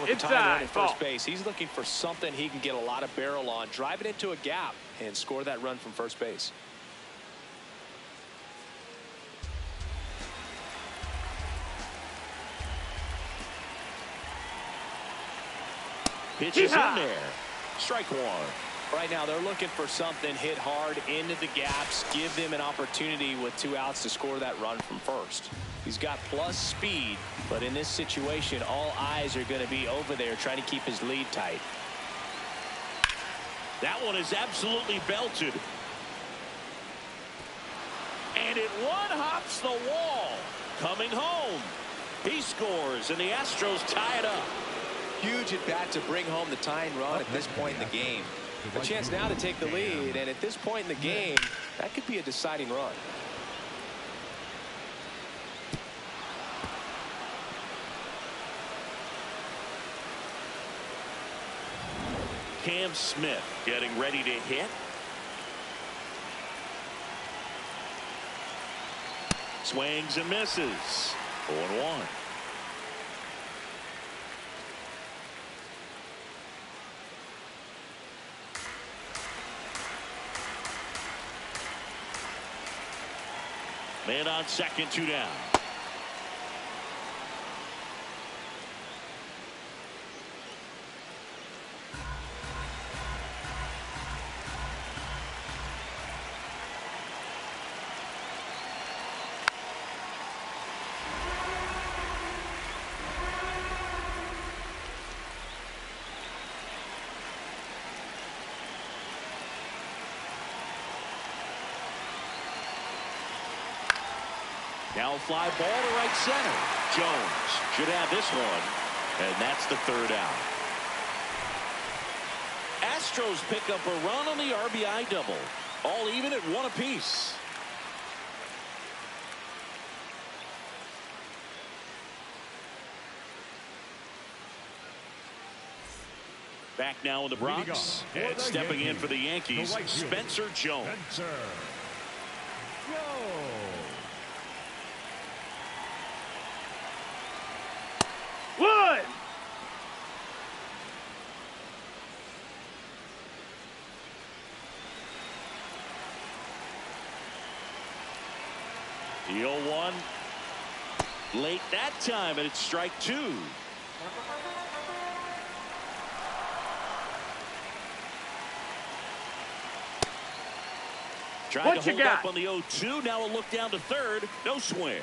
With the time at first base, he's looking for something he can get a lot of barrel on, drive it into a gap, and score that run from first base. Pitch is in there. Strike one. Right now, they're looking for something hit hard into the gaps, give them an opportunity with 2 outs to score that run from first. He's got plus speed, but in this situation, all eyes are going to be over there trying to keep his lead tight. That one is absolutely belted. And it one-hops the wall. Coming home. He scores, and the Astros tie it up. Huge at bat to bring home the tying run at this point in the game. A chance now to take the lead, and at this point in the game, that could be a deciding run. Cam Smith getting ready to hit. Swings and misses. 0-1. Man on second, 2 down. Now fly ball to right center. Jones should have this one, and that's the 3rd out. Astros pick up a run on the RBI double. All even at 1 apiece. Back now in the Bronx, and stepping in for the Yankees, Spencer Jones. Wood! The 0-1 late that time, and it's strike 2. Trying to hold up on the 0-2. Now a look down to third. No swing.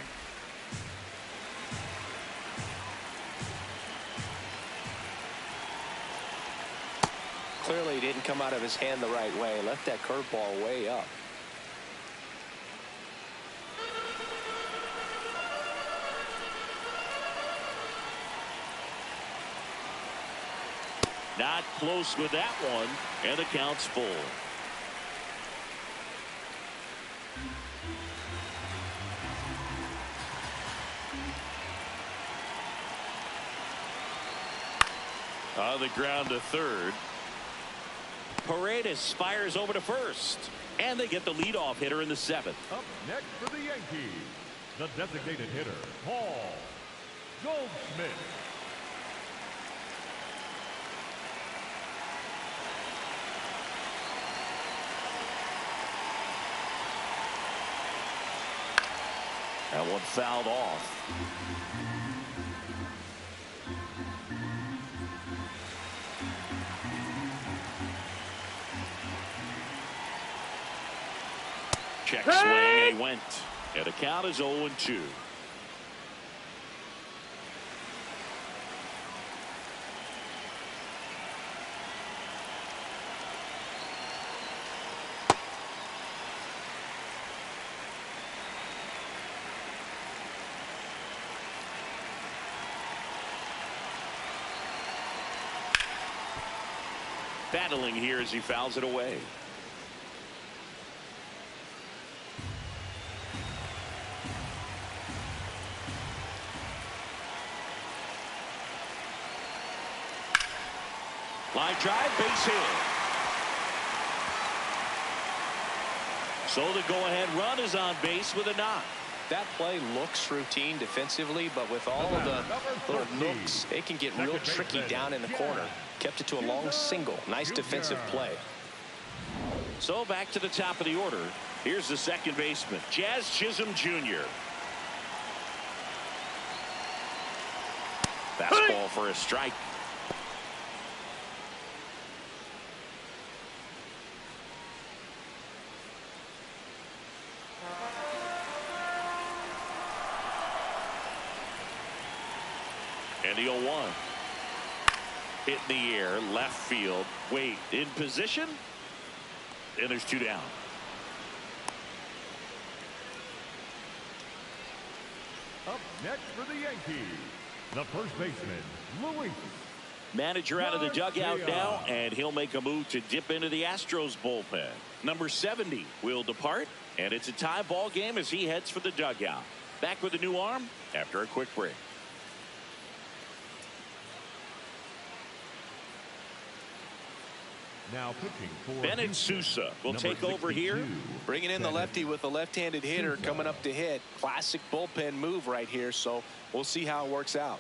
Clearly he didn't come out of his hand the right way. Left that curveball way up. Not close with that one, and the count's full. On the ground to third. Paredes fires over to first, and they get the leadoff hitter in the 7th. Up next for the Yankees, the designated hitter, Paul Goldschmidt. That one fouled off. Check swing, and he went. And the count is 0-2. Battling here as he fouls it away. Line drive, base hit. So the go-ahead run is on base with a knock. That play looks routine defensively, but with all of the little nooks, it can get real tricky down in the corner. Kept it to a long single. Nice defensive play. So back to the top of the order. Here's the second baseman, Jazz Chisholm Jr. Fastball for a strike. And the 0-1. Hit in the air, left field. Wait, in position? And there's 2 down. Up next for the Yankees, the first baseman, Luis. Manager out of the dugout now, and he'll make a move to dip into the Astros bullpen. Number 70 will depart, and it's a tie ball game as he heads for the dugout. Back with a new arm after a quick break. Now pitching for Bennett Sousa will take over here. Bringing in the lefty with a left-handed hitter coming up to hit. Classic bullpen move right here, so we'll see how it works out.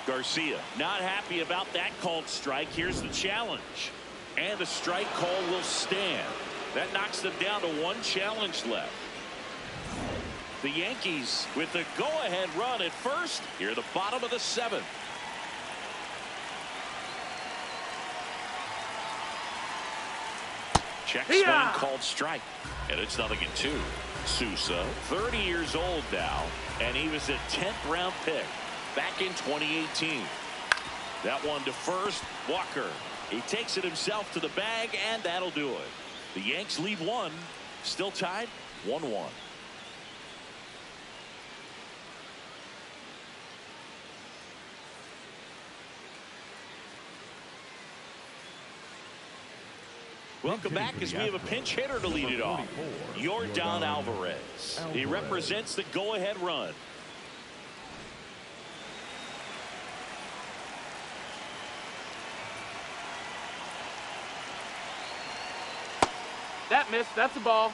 Garcia not happy about that called strike. Here's the challenge, and the strike call will stand. That knocks them down to 1 challenge left. The Yankees with the go-ahead run at first here at the bottom of the 7th. Check swing called strike, and it's 0-2. Sousa, 30 years old now, and he was a 10th round pick back in 2018. That one to first. Walker, he takes it himself to the bag, and that'll do it. The Yanks lead 1, still tied 1-1. Welcome back as we have a pinch hitter to lead it off. Yordan Alvarez. He represents the go-ahead run. That missed. That's a ball.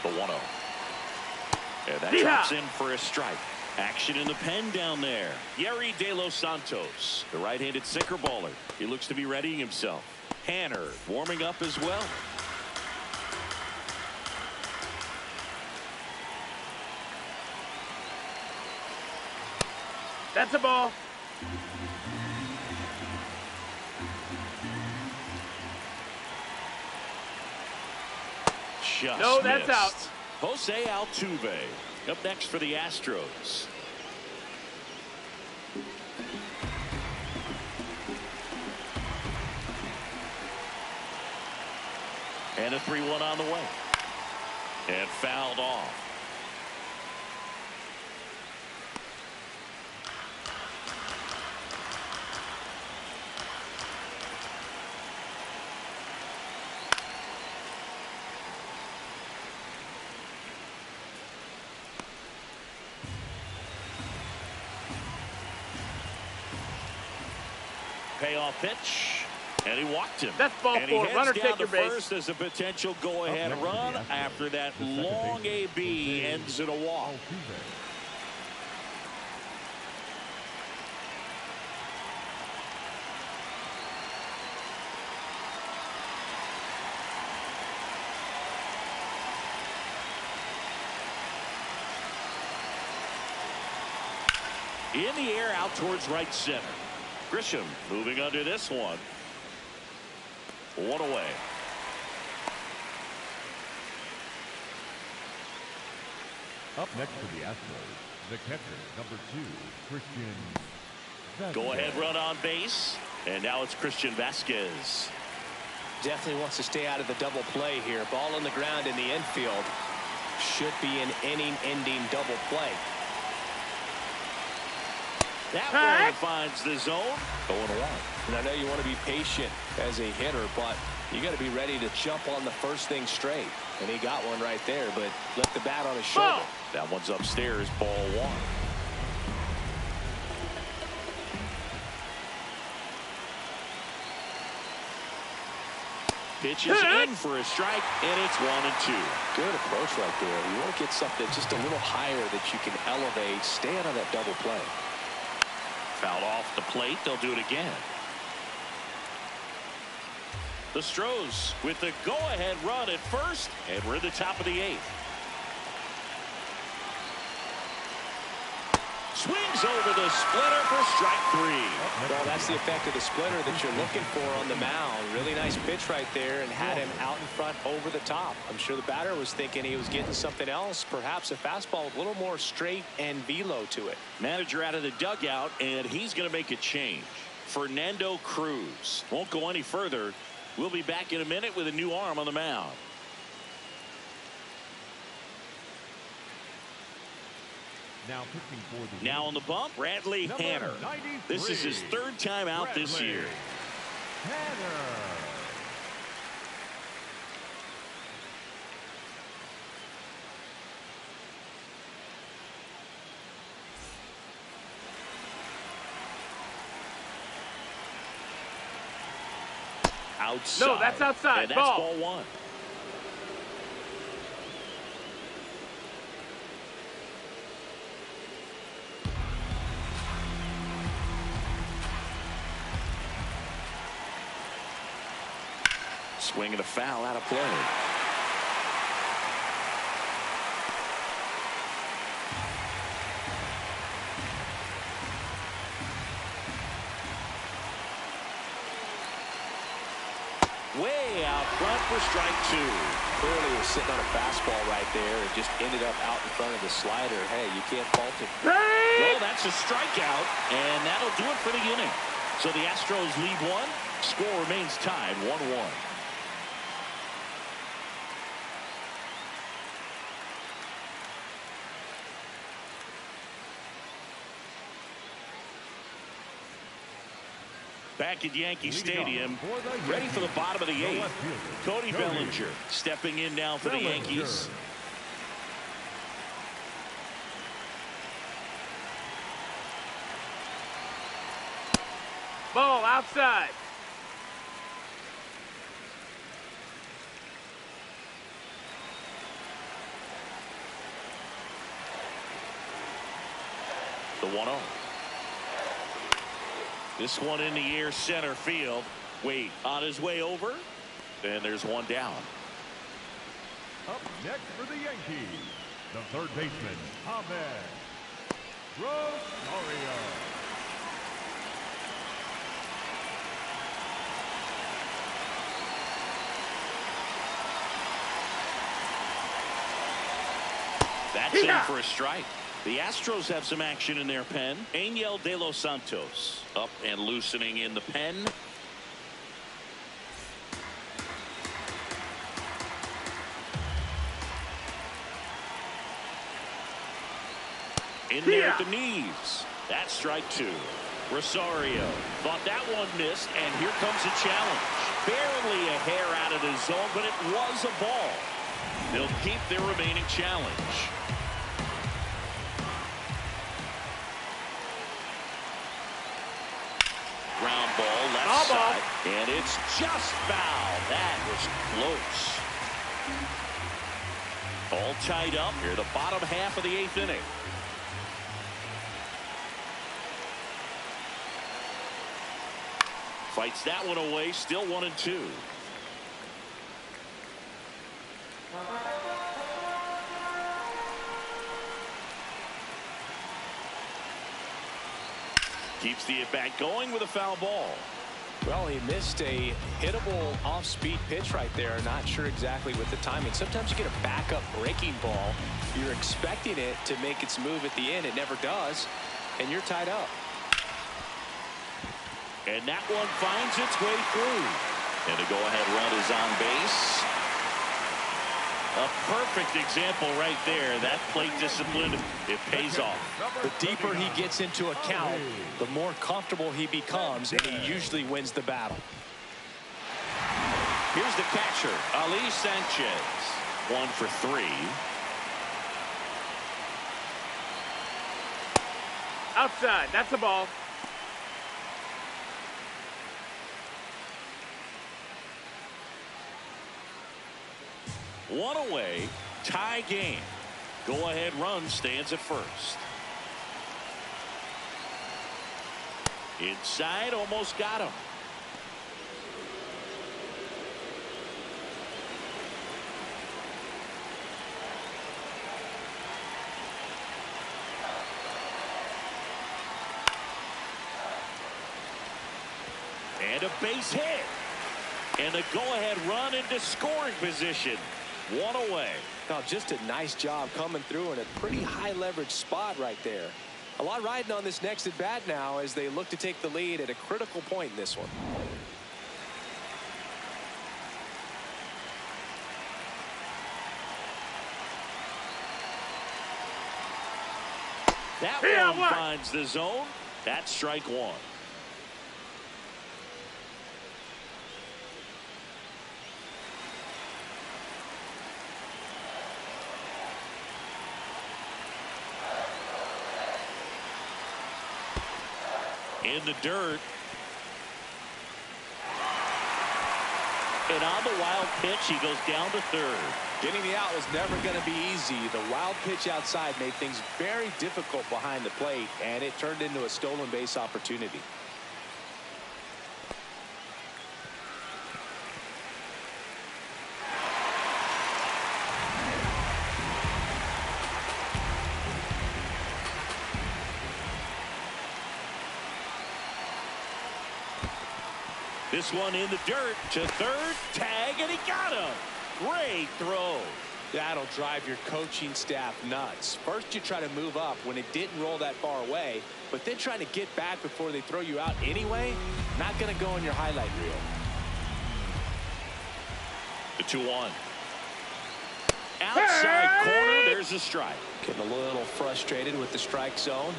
The 1-0. And that drops in for a strike. Action in the pen down there. Yerry De Los Santos, the right-handed sinker baller. He looks to be readying himself. Hanner warming up as well. That's a ball. Just no, that's missed. out. Jose Altuve up next for the Astros. And a 3-1 on the way. And fouled off. Payoff pitch. And he walked him. That's ball and he four. heads Runner, down take your to base. first as a potential go-ahead run after that long AB ends in a walk. In the air out towards right center. Grisham moving under this one. One away. Up next for the Astros, the catcher, number 2, Christian Vasquez. Go ahead run on base. And now it's Christian Vasquez. Definitely wants to stay out of the double play here. Ball on the ground in the infield. Should be an inning-ending double play. That one finds the zone. Going one. And I know you want to be patient as a hitter, but you got to be ready to jump on the first thing straight. And he got one right there, but left the bat on his shoulder. That one's upstairs, ball one. Pitches in for a strike, and it's 1-2. Good approach right there. You want to get something just a little higher that you can elevate. Stay out of that double play. Fouled off the plate. They'll do it again. The Astros with the go-ahead run at first, and we're at the top of the 8th. Swings over the splitter for strike 3. Well, that's the effect of the splitter that you're looking for on the mound. Really nice pitch right there and had him out in front over the top. I'm sure the batter was thinking he was getting something else, perhaps a fastball with a little more straight and velo to it. Manager out of the dugout, and he's going to make a change. Fernando Cruz won't go any further. We'll be back in a minute with a new arm on the mound. Now on the bump, Bradley Hanner. This is his 3rd time out this year. Outside. No, that's outside. And that's ball 1. Swing and a foul out of play. Way out front for strike 2. Clearly he was sitting on a fastball right there and just ended up out in front of the slider. Hey, you can't fault him. Well, that's a strikeout, and that'll do it for the inning. So the Astros lead 1. Score remains tied 1-1. Back at Yankee Stadium, ready for the bottom of the 8th. Cody Bellinger stepping in now for the Yankees. Ball outside. The 1-0. This one in the air center field. Wade on his way over. And there's one down. Up next for the Yankees, the 3rd baseman, Ahmed Rosario. That's in for a strike. The Astros have some action in their pen. Angel De Los Santos up and loosening in the pen. In there at the knees. That's strike 2. Rosario thought that one missed, and here comes a challenge. Barely a hair out of the zone, but it was a ball. They'll keep their remaining challenge. Ground ball left Ball. side. And it's just foul. That was close. All tied up here, the bottom half of the 8th inning. Fights that one away, still 1-2. Keeps the at-bat going with a foul ball. Well, he missed a hittable off-speed pitch right there. Not sure exactly with the timing. Sometimes you get a backup breaking ball. You're expecting it to make its move at the end. It never does, and you're tied up. And that one finds its way through. And a go-ahead run is on base. A perfect example right there. That plate discipline, it pays off. The deeper he gets into a count, the more comfortable he becomes, and he usually wins the battle. Here's the catcher, Ali Sanchez. 1 for 3. Outside. That's the ball. One away, tie game. Go-ahead run stands at first. Inside, almost got him. And a base hit. And a go-ahead run into scoring position. One away. Now, just a nice job coming through in a pretty high leverage spot right there. A lot riding on this next at bat now as they look to take the lead at a critical point in this one. That one finds the zone. That's strike 1. In the dirt. And on the wild pitch, he goes down to third. Getting the out was never going to be easy. The wild pitch outside made things very difficult behind the plate, and it turned into a stolen base opportunity. This one in the dirt to third, tag, and he got him. Great throw. That'll drive your coaching staff nuts. First, you try to move up when it didn't roll that far away, but then trying to get back before they throw you out anyway, not going to go in your highlight reel. The 2-1. Outside corner, there's a strike. Getting a little frustrated with the strike zone.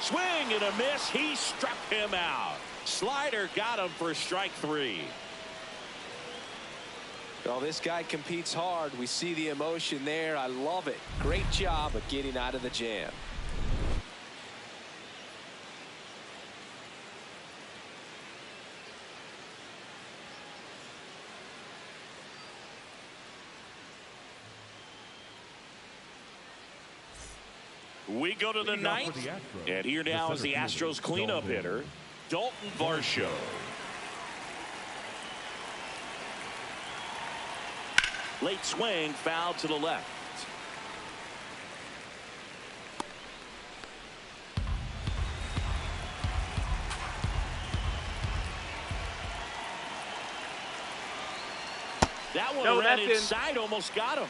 Swing and a miss. He struck him out. Slider got him for strike 3. Well, this guy competes hard. We see the emotion there. I love it. Great job of getting out of the jam. We go to the 9th, and here now is the Astros cleanup hitter, Dalton Varsho. Late swing, foul to the left. That one ran inside, almost got him.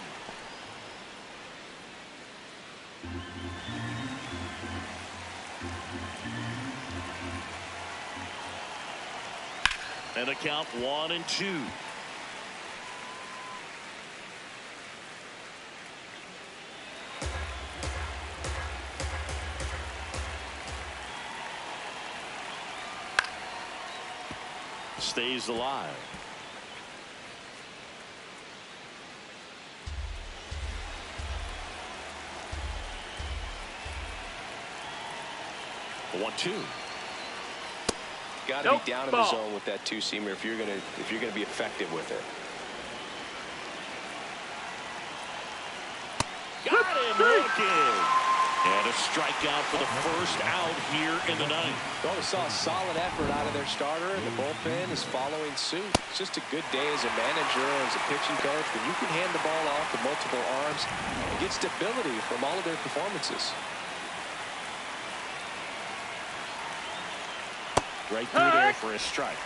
And a count 1-2. Stays alive. 1-2. Got to be down in the zone with that two-seamer if you're gonna be effective with it. Got him looking. And a strikeout for the first out here in the ninth. Well, we saw a solid effort out of their starter, and the bullpen is following suit. It's just a good day as a manager, as a pitching coach, when you can hand the ball off to multiple arms and get stability from all of their performances. Right through there for a strike.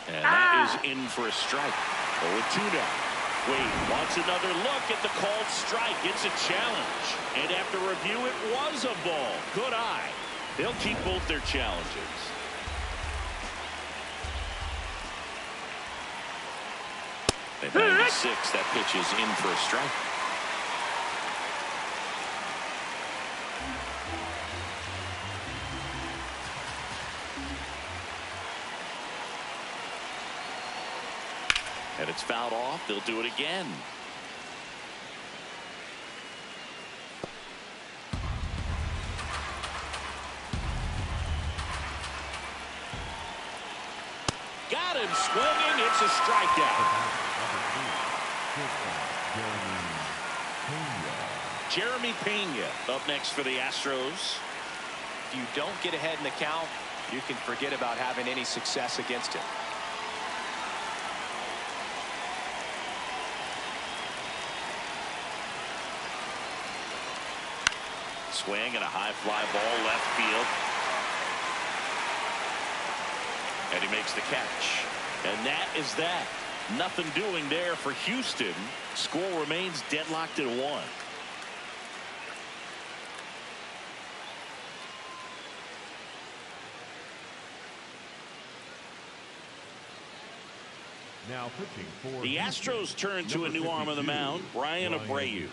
And that is in for a strike. 0-2 now. Wade wants another look at the called strike. It's a challenge. And after review, it was a ball. Good eye. They'll keep both their challenges. At 96, that pitch is in for a strike. And it's fouled off. They'll do it again. Got him swinging. It's a strikeout. Jeremy Pena up next for the Astros. If you don't get ahead in the count, you can forget about having any success against him. Swing and a high fly ball left field. And he makes the catch. And that is that. Nothing doing there for Houston. Score remains deadlocked at 1. Now pitching for the Astros turn to a new arm on the mound, Brian Abreu.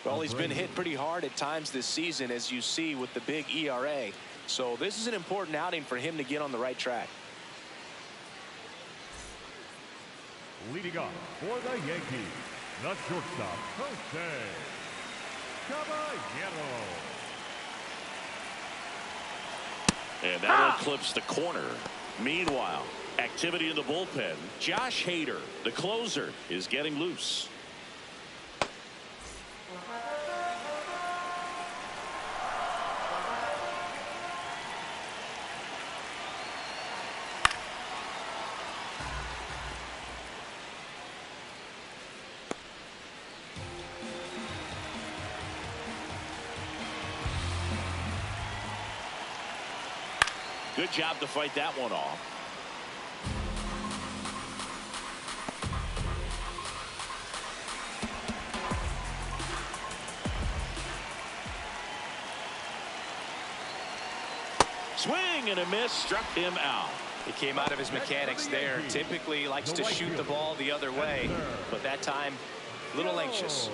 Well, he's been hit pretty hard at times this season, as you see with the big ERA. So this is an important outing for him to get on the right track. Leading off for the Yankees, the shortstop, Jose Caballero. And that one clips the corner. Meanwhile, activity in the bullpen. Josh Hader, the closer, is getting loose. Good job to fight that one off. Swing and a miss, struck him out. He came out of his mechanics there. Typically likes to shoot the ball the other way, but that time a little anxious.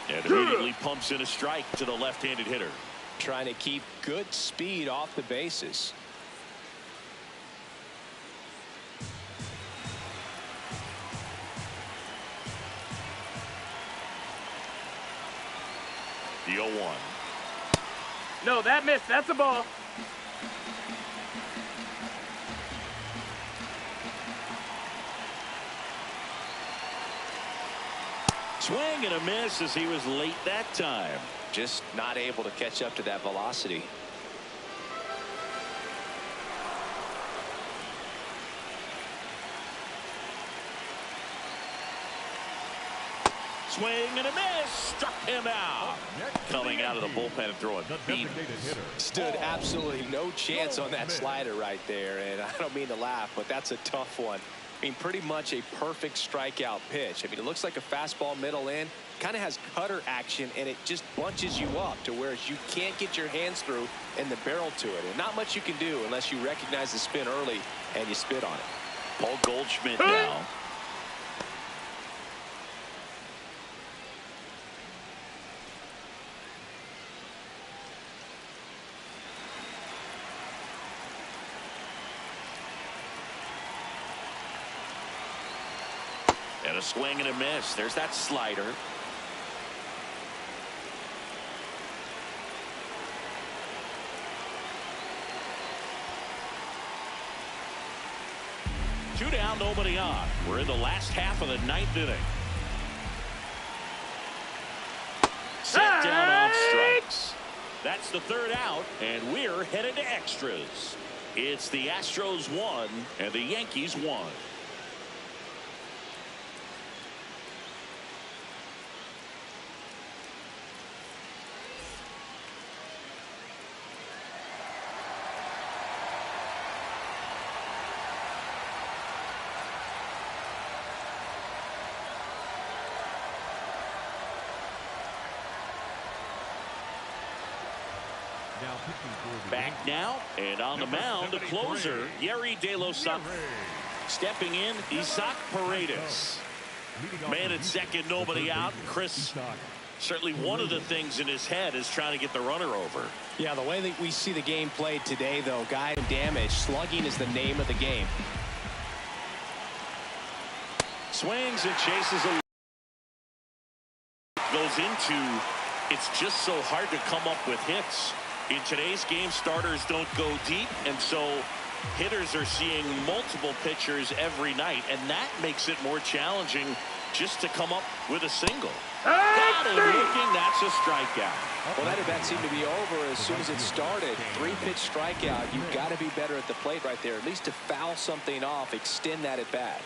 And immediately pumps in a strike to the left-handed hitter. Trying to keep good speed off the bases. The 0-1. No, that missed. That's a ball. Swing and a miss as he was late that time. Just not able to catch up to that velocity. Swing and a miss, struck him out. Coming out of the bullpen and throwing beat. Stood absolutely no chance on that slider right there, and I don't mean to laugh, but that's a tough one. I mean, pretty much a perfect strikeout pitch. I mean, it looks like a fastball middle in, kind of has cutter action, and it just bunches you up to where you can't get your hands through and the barrel to it. And not much you can do unless you recognize the spin early and you spit on it. Paul Goldschmidt now. And a swing and a miss. There's that slider. Two down, nobody on. We're in the last half of the ninth inning. Set down on strikes. That's the third out, and we're headed to extras. It's the Astros 1 and the Yankees 1. Back now, and on the mound, the closer, Yeri De Los Santos. Stepping in, Isaac Paredes. Man at second, nobody out. Chris, certainly one of the things in his head is trying to get the runner over. Yeah, the way that we see the game played today, though, guy damage, slugging is the name of the game. Swings and chases a goes into. It's just so hard to come up with hits. In today's game, starters don't go deep, and so hitters are seeing multiple pitchers every night, and that makes it more challenging just to come up with a single. Got him looking. That's a strikeout. Well, that at-bat seemed to be over as soon as it started. Three-pitch strikeout. You've got to be better at the plate right there, at least to foul something off, extend that at-bat.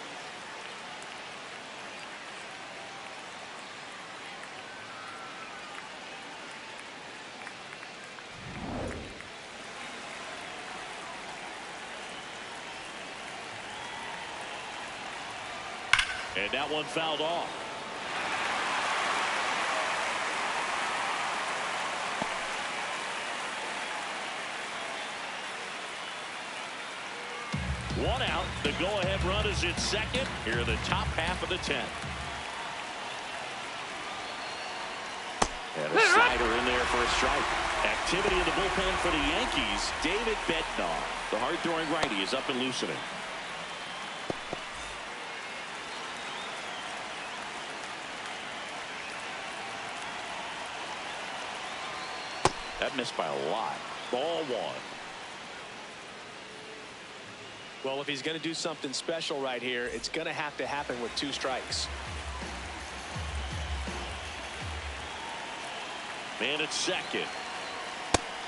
And that one fouled off. One out. The go-ahead run is at second. Here in the top half of the 10th. And a slider in there for a strike. Activity in the bullpen for the Yankees. David Bednar, the hard-throwing righty, is up and loosening. That missed by a lot. Ball one. Well, if he's going to do something special right here, it's going to have to happen with 2 strikes. Man at second.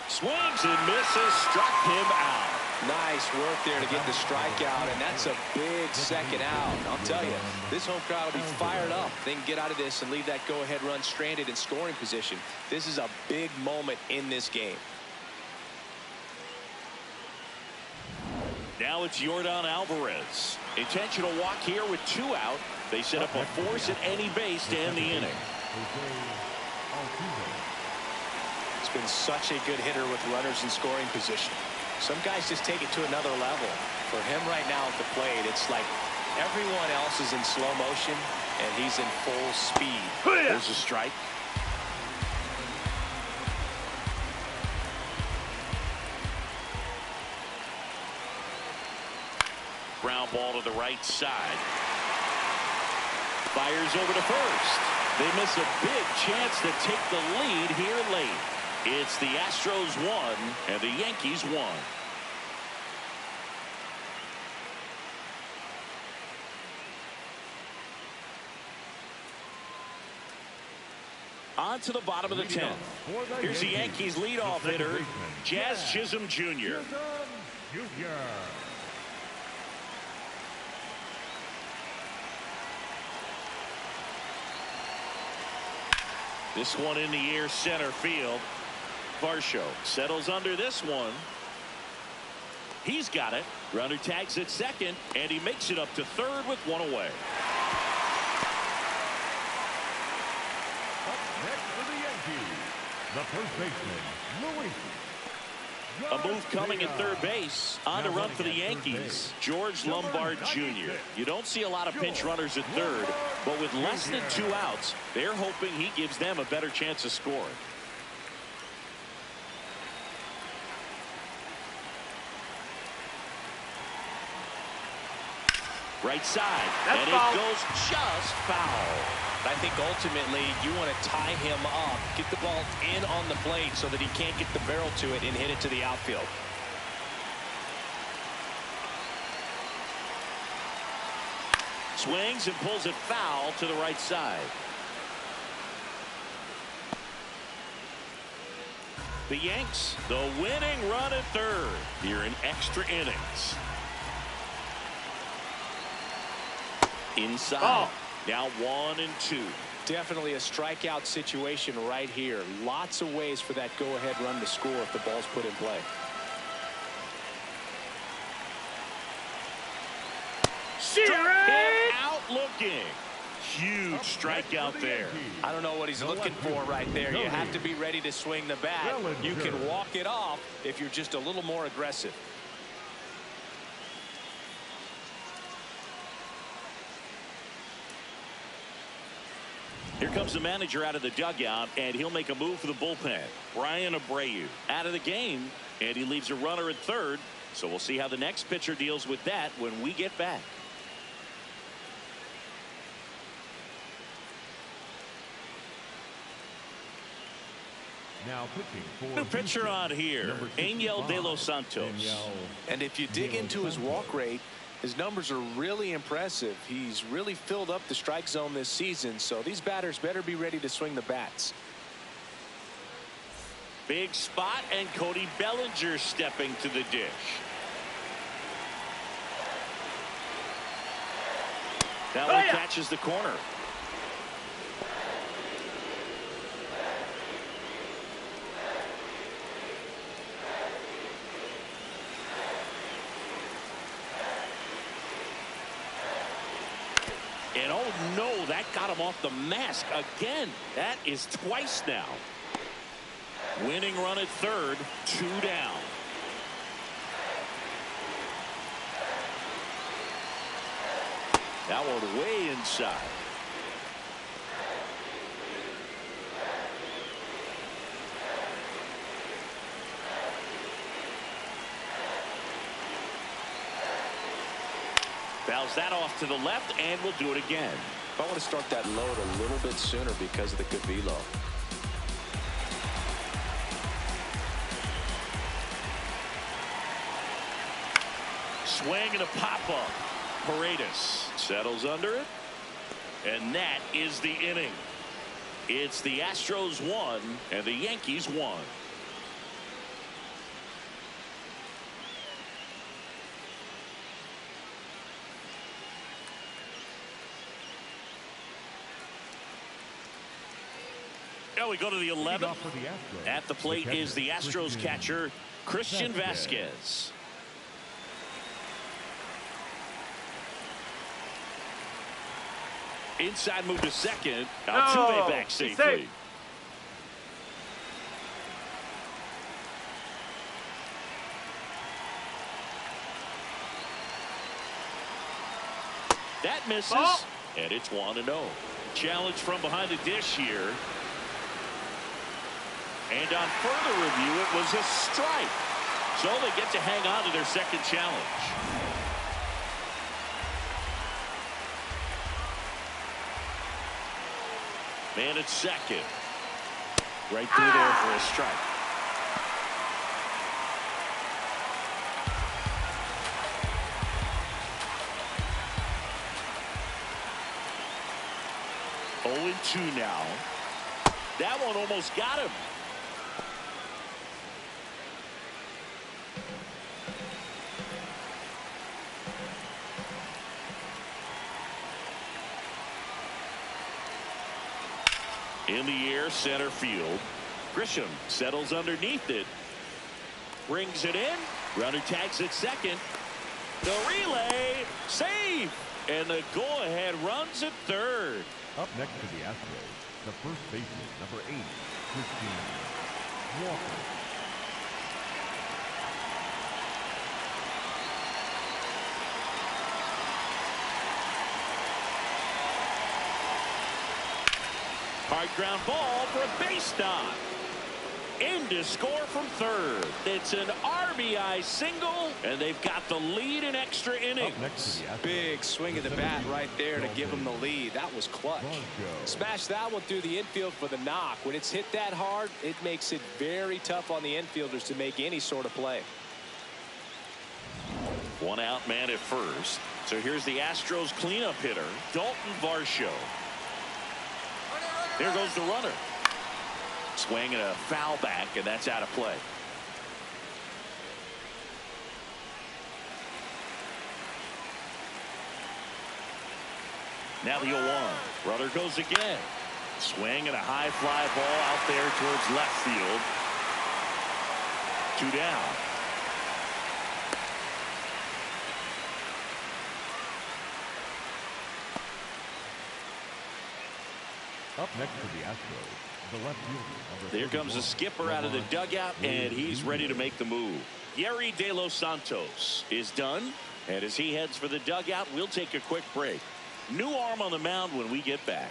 Swings and misses. Struck him out. Nice work there to get the strikeout, and that's a big second out. I'll tell you, this home crowd will be fired up. They can get out of this and leave that go-ahead run stranded in scoring position. This is a big moment in this game. Now it's Yordan Alvarez. Intentional walk here with 2 out. They set up a force at any base to end the inning. It's been such a good hitter with runners in scoring position. Some guys just take it to another level. For him right now at the plate, it's like everyone else is in slow motion and he's in full speed. There's a strike. Ground ball to the right side. Fires over to first. They miss a big chance to take the lead here late. It's the Astros 1 and the Yankees 1. On to the bottom of the 10th. Here's the Yankees leadoff hitter, Jazz Chisholm Jr. This one in the air, center field. Varsho settles under this one. He's got it. Runner tags at second, and he makes it up to third with one away. Up next for the Yankees, the first baseman, Luis. A move coming at third base. On to run for the Yankees, George Lombard Jr. You don't see a lot of pinch runners at third, but with less than 2 outs, they're hoping he gives them a better chance of scoring. Right side, That's and foul. it goes just foul. I think ultimately you want to tie him up, get the ball in on the plate so that he can't get the barrel to it and hit it to the outfield. Swings and pulls it foul to the right side. The Yanks, the winning run at third here in extra innings. Inside. Oh. Now 1-2. Definitely a strikeout situation right here. Lots of ways for that go-ahead run to score if the ball's put in play. Struck him out looking. Huge strikeout there. I don't know what he's looking for right there. You have to be ready to swing the bat. You can walk it off if you're just a little more aggressive. Here comes the manager out of the dugout, and he'll make a move for the bullpen. Brian Abreu out of the game, and he leaves a runner at third. So we'll see how the next pitcher deals with that when we get back. Now pitching for New pitcher on here, Angel De Los Santos. And if you dig into his walk rate, his numbers are really impressive. He's really filled up the strike zone this season, so these batters better be ready to swing the bats. Big spot, and Cody Bellinger stepping to the dish. That one catches the corner. And oh no, that got him off the mask again. That is twice now. Winning run at third, 2 down. That one way inside. Fouls that off to the left, and we'll do it again. I want to start that load a little bit sooner because of the good velo. Swing and a pop-up. Paredes settles under it, and that is the inning. It's the Astros 1 and the Yankees 1. Now we go to the 11th. At the plate is the Astros catcher, Christian Vasquez. Inside move to second. Altuve back safely. That misses, and it's 1-0. Challenge from behind the dish here. And on further review, it was a strike. So they get to hang on to their second challenge. Man at second. Right through there for a strike. Oh, 2 now. That one almost got him. In the air, center field. Grisham settles underneath it. Brings it in, Runner tags at second. The relay, save, and the go-ahead runs at third. Up next to the Astros, the first baseman, number 8, Christian Walker. Hard ground ball for a base stop. In to score from third. It's an RBI single, and they've got the lead in extra innings. Big swing of the bat right there to give them the lead. That was clutch. Smash that one through the infield for the knock. When it's hit that hard, it makes it very tough on the infielders to make any sort of play. One out man at first. So here's the Astros cleanup hitter, Dalton Varsho. There goes the runner. Swing and a foul back, and that's out of play. Now the 0-1. Runner goes again. Swing and a high fly ball out there towards left field. 2 down. Up next to the Astros, the left fielder. There comes the skipper out of the dugout, and he's ready to make the move. Yerry De Los Santos is done, and as he heads for the dugout, we'll take a quick break. New arm on the mound when we get back.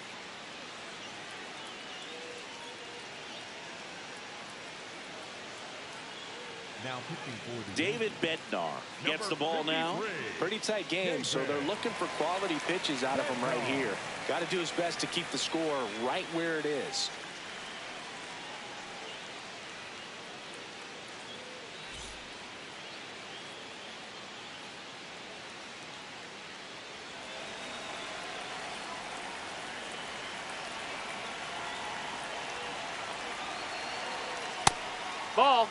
Now pitching for the David Bednar gets the ball now. Pretty tight game, so they're looking for quality pitches out of him right here. Got to do his best to keep the score right where it is. Ball.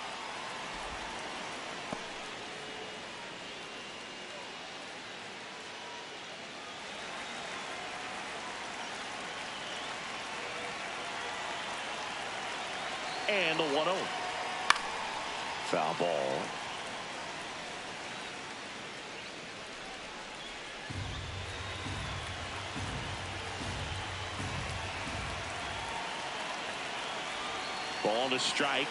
And the 1-0. Foul ball. Ball to strike.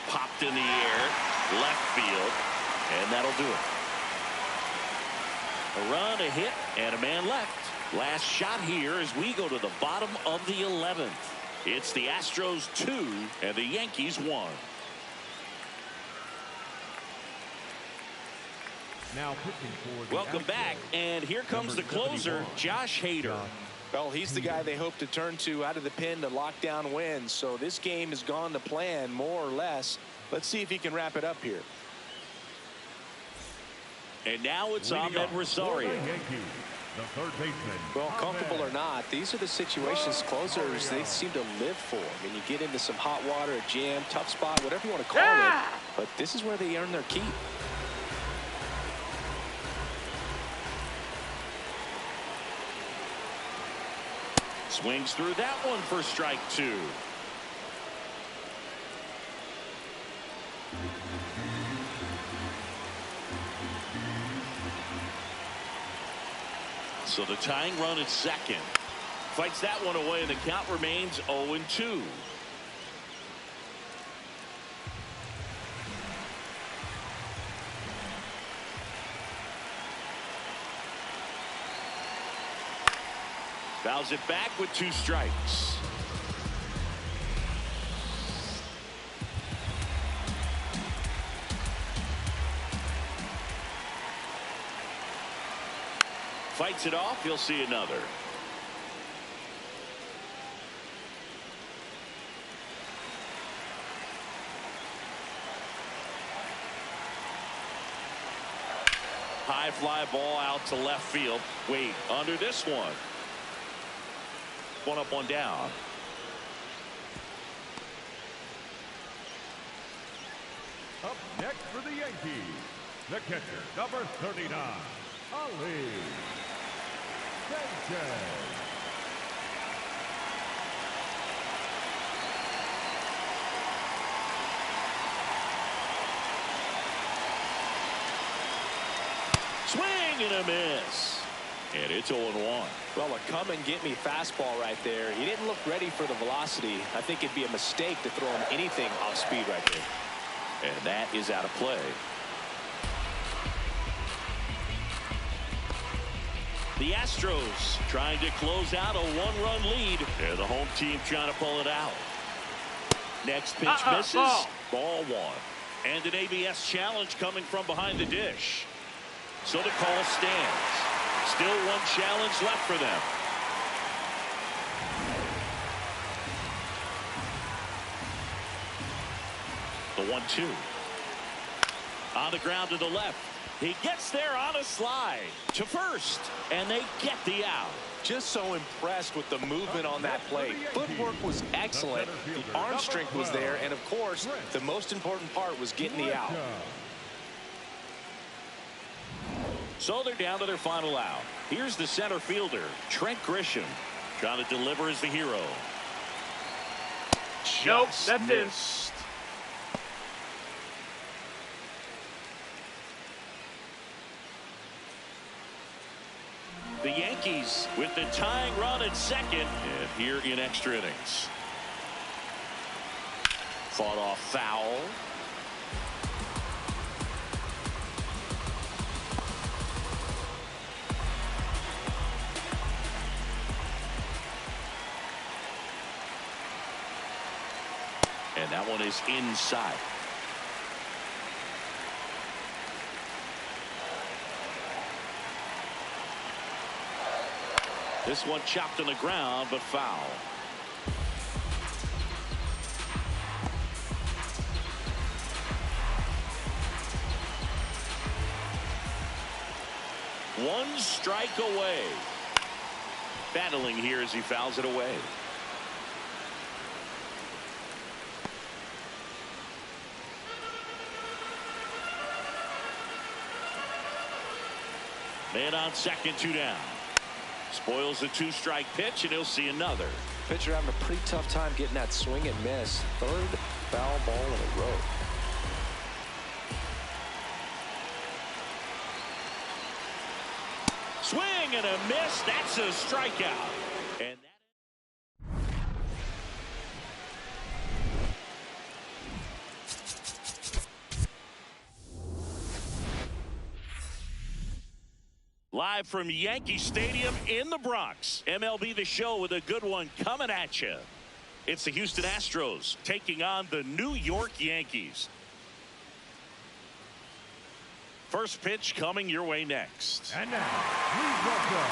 Popped in the air. Left field. And that'll do it. A run, a hit, and a man left. Last shot here as we go to the bottom of the 11th. It's the Astros 2 and the Yankees 1. Now pitching for the Welcome back, and here comes the closer, Josh Hader. Well, he's the guy they hope to turn to out of the pen to lock down wins. So this game has gone to plan more or less. Let's see if he can wrap it up here. And now it's Ahmed Rosario. The third baseman. Well, comfortable or not, these are the situations closers they seem to live for. I mean, you get into some hot water, a jam, tough spot, whatever you want to call it. But this is where they earn their keep. Swings through that one for strike 2. So the tying run at second. Fights that one away, and the count remains 0-2. Fouls it back with 2 strikes. Fights it off. He'll see another. High fly ball out to left field. Wait, under this one. One up, one down. Up next for the Yankees, the catcher, number 39, Ali Sanchez. and a miss. And it's 0-1. Well, a come-and-get-me fastball right there. He didn't look ready for the velocity. I think it'd be a mistake to throw him anything off speed right there. And that is out of play. The Astros trying to close out a 1-run lead. They're the home team trying to pull it out. Next pitch misses. Ball 1. And an ABS challenge coming from behind the dish. So the call stands. Still one challenge left for them. The 1-2. On the ground to the left. He gets there on a slide to first, and they get the out. Just so impressed with the movement on that play. Footwork was excellent. The arm strength was there, and of course, the most important part was getting the out. So they're down to their final out. Here's the center fielder, Trent Grisham, trying to deliver as the hero. Nope, that's missed. The Yankees with the tying run at second, and here in extra innings. Fought off foul. And that one is inside. This one chopped on the ground, but foul. One strike away. Battling here as he fouls it away. Man on second, 2 down. Spoils the 2-strike pitch, and he'll see another. Pitcher having a pretty tough time getting that swing and miss. Third foul ball in a row. Swing and a miss. That's a strikeout. And live from Yankee Stadium in the Bronx, MLB The Show with a good one coming at you. It's the Houston Astros taking on the New York Yankees. First pitch coming your way next. And now, please welcome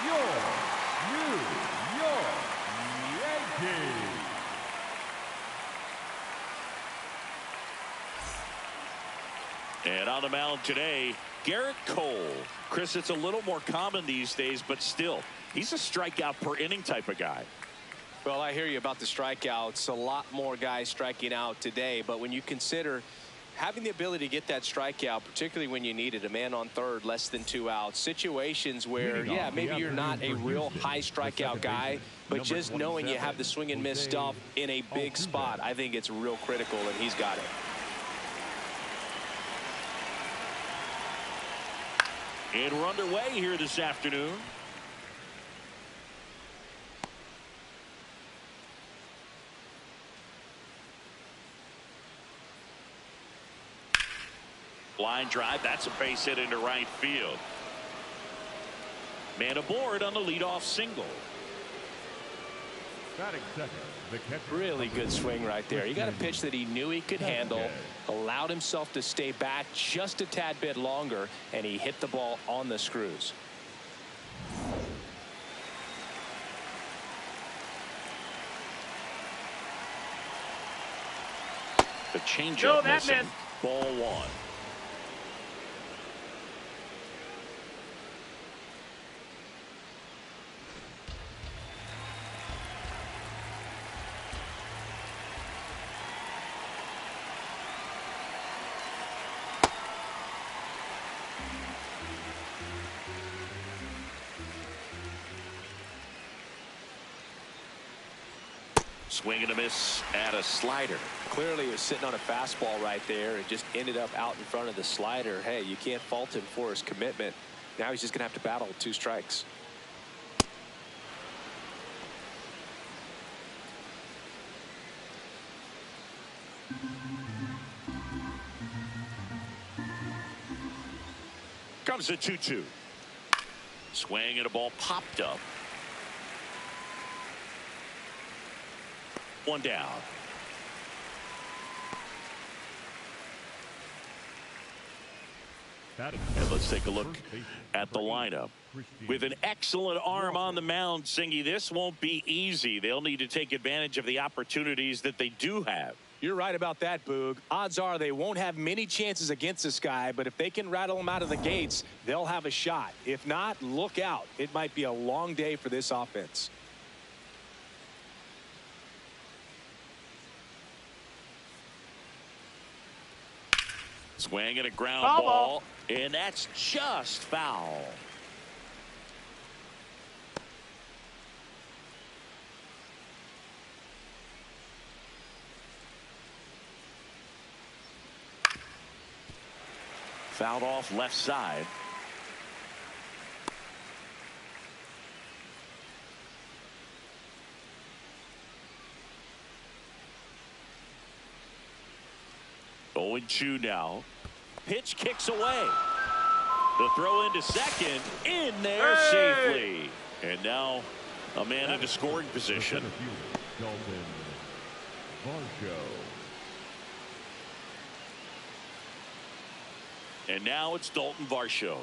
your New York Yankees. And on the mound today, Garrett Cole. Chris, it's a little more common these days, but still, he's a strikeout per inning type of guy. Well, I hear you about the strikeouts. A lot more guys striking out today, but when you consider having the ability to get that strikeout, particularly when you need it, a man on third, less than 2 outs, situations where, yeah, maybe you're not a real high strikeout guy, but just knowing you have the swing and miss stuff in a big spot, I think it's real critical, and he's got it. And we're underway here this afternoon. Line drive, that's a base hit into right field. Man aboard on the leadoff single. Really good swing right there. He got a pitch that he knew he could handle, allowed himself to stay back just a tad bit longer, and he hit the ball on the screws. The changeup missing. Ball 1. Swing and a miss at a slider. Clearly, he was sitting on a fastball right there and just ended up out in front of the slider. Hey, you can't fault him for his commitment. Now he's just going to have to battle with 2 strikes. Comes the 2-2. Swing and a ball popped up. 1 down. And let's take a look at the lineup. With an excellent arm on the mound, Singy, this won't be easy. They'll need to take advantage of the opportunities that they do have. You're right about that, Boog. Odds are they won't have many chances against this guy, but if they can rattle him out of the gates, they'll have a shot. If not, look out. It might be a long day for this offense. Swing and a ground ball, and that's just foul. Fouled off left side. Oh, and 2 now. Pitch kicks away. The throw into second, in there safely. And now a man into scoring position. And now it's Dalton Varsho.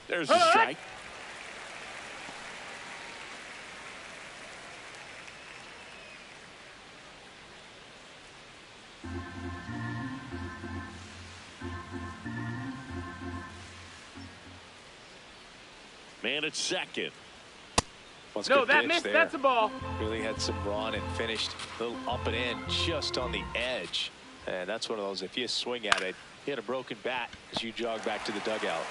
There's a strike. Man at second. No, that missed. That's a ball. Really had some run and finished a little up and in just on the edge. And that's one of those, if you swing at it, hit a broken bat as you jog back to the dugout.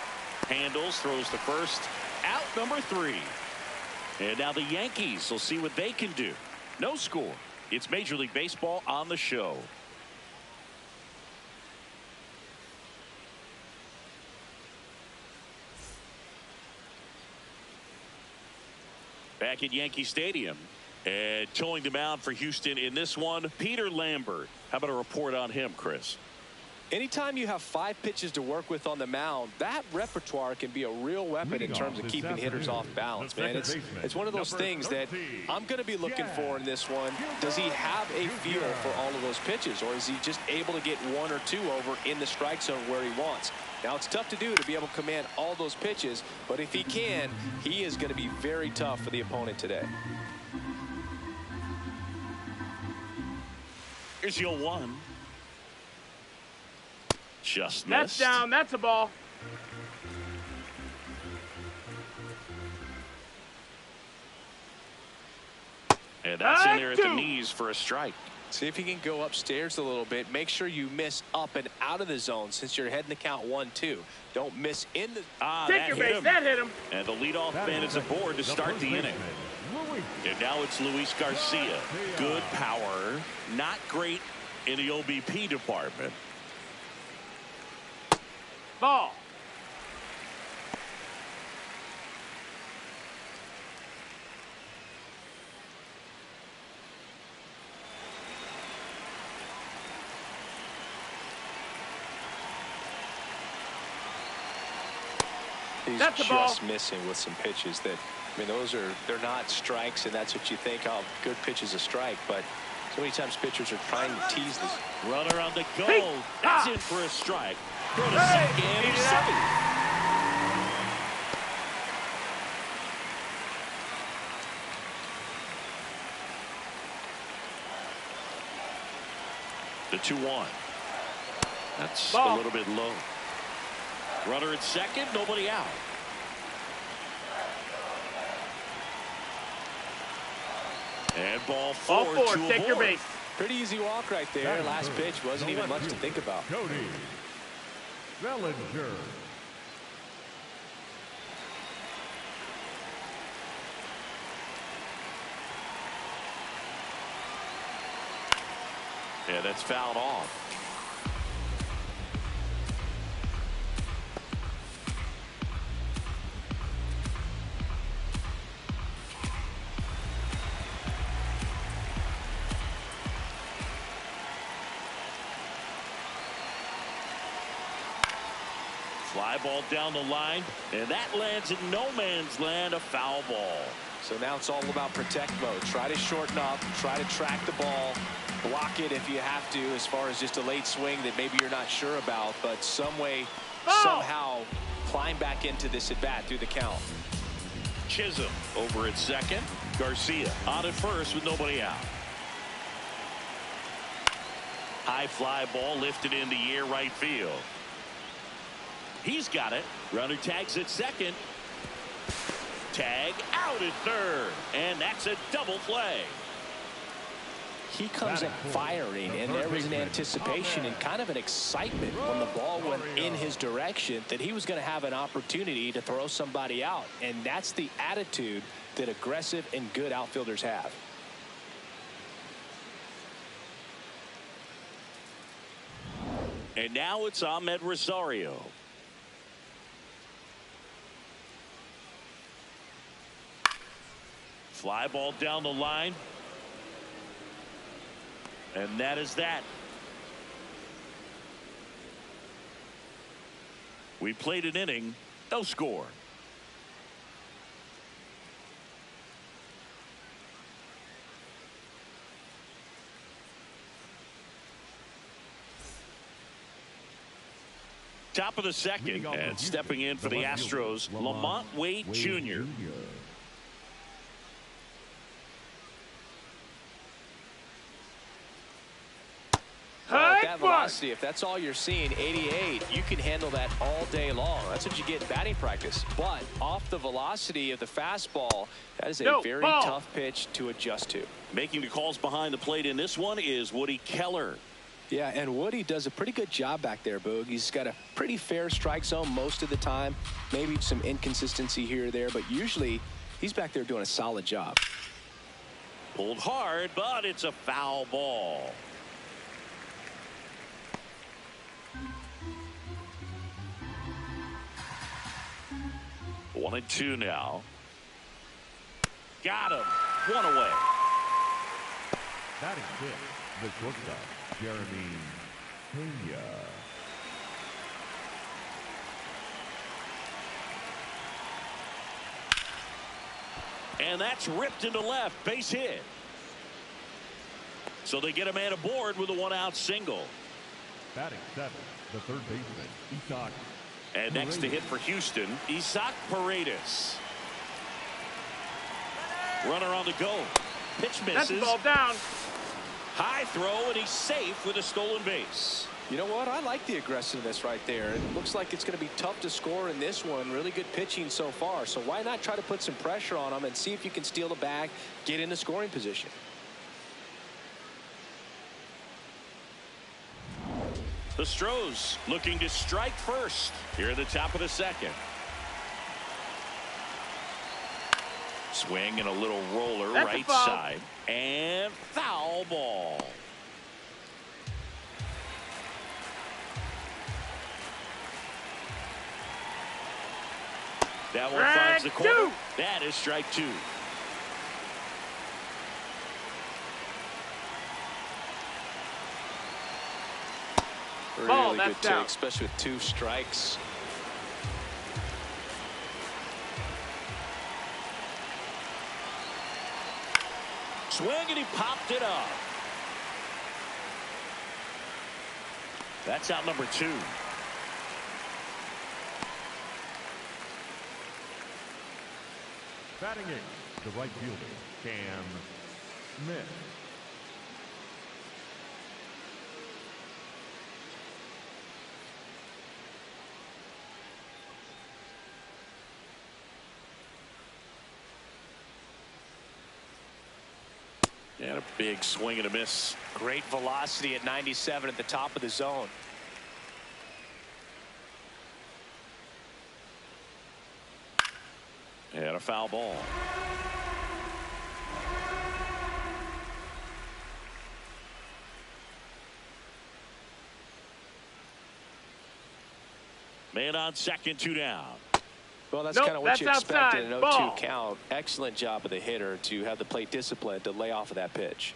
Handles, throws the first, out number 3. And now the Yankees will see what they can do. No score. It's Major League Baseball on the show. Back at Yankee Stadium, and towing the mound for Houston in this one, Peter Lambert. How about a report on him, Chris? Anytime you have 5 pitches to work with on the mound, that repertoire can be a real weapon in terms of keeping hitters off balance, man. It's one of those things that I'm going to be looking for in this one. Does he have a feel for all of those pitches, or is he just able to get 1 or 2 over in the strike zone where he wants? Now, it's tough to do to be able to command all those pitches, but if he can, he is going to be very tough for the opponent today. Here's your 1. Just That's missed. down. That's a ball. And that's in there at the knees for a strike. See if you can go upstairs a little bit. Make sure you miss up and out of the zone since you're heading to count 1-2. Don't miss in the. Take your base. That hit him. And the leadoff man is aboard to start the inning. And now it's Luis Garcia. Good power. Not great in the OBP department. Ball. He's that's just missing with some pitches that, I mean, they're not strikes, and that's what you think, oh, good pitch is a strike, but so many times pitchers are trying to tease this. Runner on the go. That's in for a strike. Go to second. He's safe. The 2-1. That's a little bit low. Runner at second, nobody out. And ball 4 to take your base. Pretty easy walk right there. Last pitch wasn't even much to think about. Cody Bellinger. Yeah, that's fouled off. Fly ball down the line, and that lands in no man's land, a foul ball. So now it's all about protect mode. Try to shorten up, try to track the ball, block it if you have to, as far as just a late swing that maybe you're not sure about, but some way, somehow climb back into this at bat through the count. Chisholm over at second. Garcia on at first with nobody out. High fly ball lifted in the air right field. He's got it. Runner tags at second. Tag out at third. And that's a double play. He comes up firing, and there was an anticipation and kind of an excitement when the ball went in his direction that he was going to have an opportunity to throw somebody out. And that's the attitude that aggressive and good outfielders have. And now it's Ahmed Rosario. Fly ball down the line. And that is that. We played an inning, no score. Top of the second, and stepping in for the Astros, Lamont Wade Jr. That velocity, if that's all you're seeing, 88, you can handle that all day long. That's what you get in batting practice. But off the velocity of the fastball, that is a very tough pitch to adjust to. Making the calls behind the plate in this one is Woody Keller. Yeah, and Woody does a pretty good job back there, Boog. He's got a pretty fair strike zone most of the time. Maybe some inconsistency here or there, but usually he's back there doing a solid job. Pulled hard, but it's a foul ball. 1-2 now. Got him. One away. Batting fifth, the shortstop, Jeremy Pena. And that's ripped into left. Base hit. So they get a man aboard with a one-out single. Batting seventh, the third baseman, Isaac. And next to hit for Houston, Isaac Paredes. Runner on the go. Pitch misses. That's ball down. High throw, and he's safe with a stolen base. You know what? I like the aggressiveness right there. It looks like it's going to be tough to score in this one. Really good pitching so far. So why not try to put some pressure on him and see if you can steal the bag, get in the scoring position. The Astros looking to strike first here at the top of the second. Swing and a little roller. That's right foul. side. And foul ball. That one finds the corner. That is strike two. Really good take, especially with two strikes. Swing, and he popped it up. That's out number two. Batting eighth, the right fielder, Cam Smith. And a big swing and a miss. Great velocity at 97 at the top of the zone. And a foul ball. Man on second, two down. Well, that's kind of what you expected in an 0-2 Ball. count. Excellent job of the hitter to have the plate discipline to lay off of that pitch.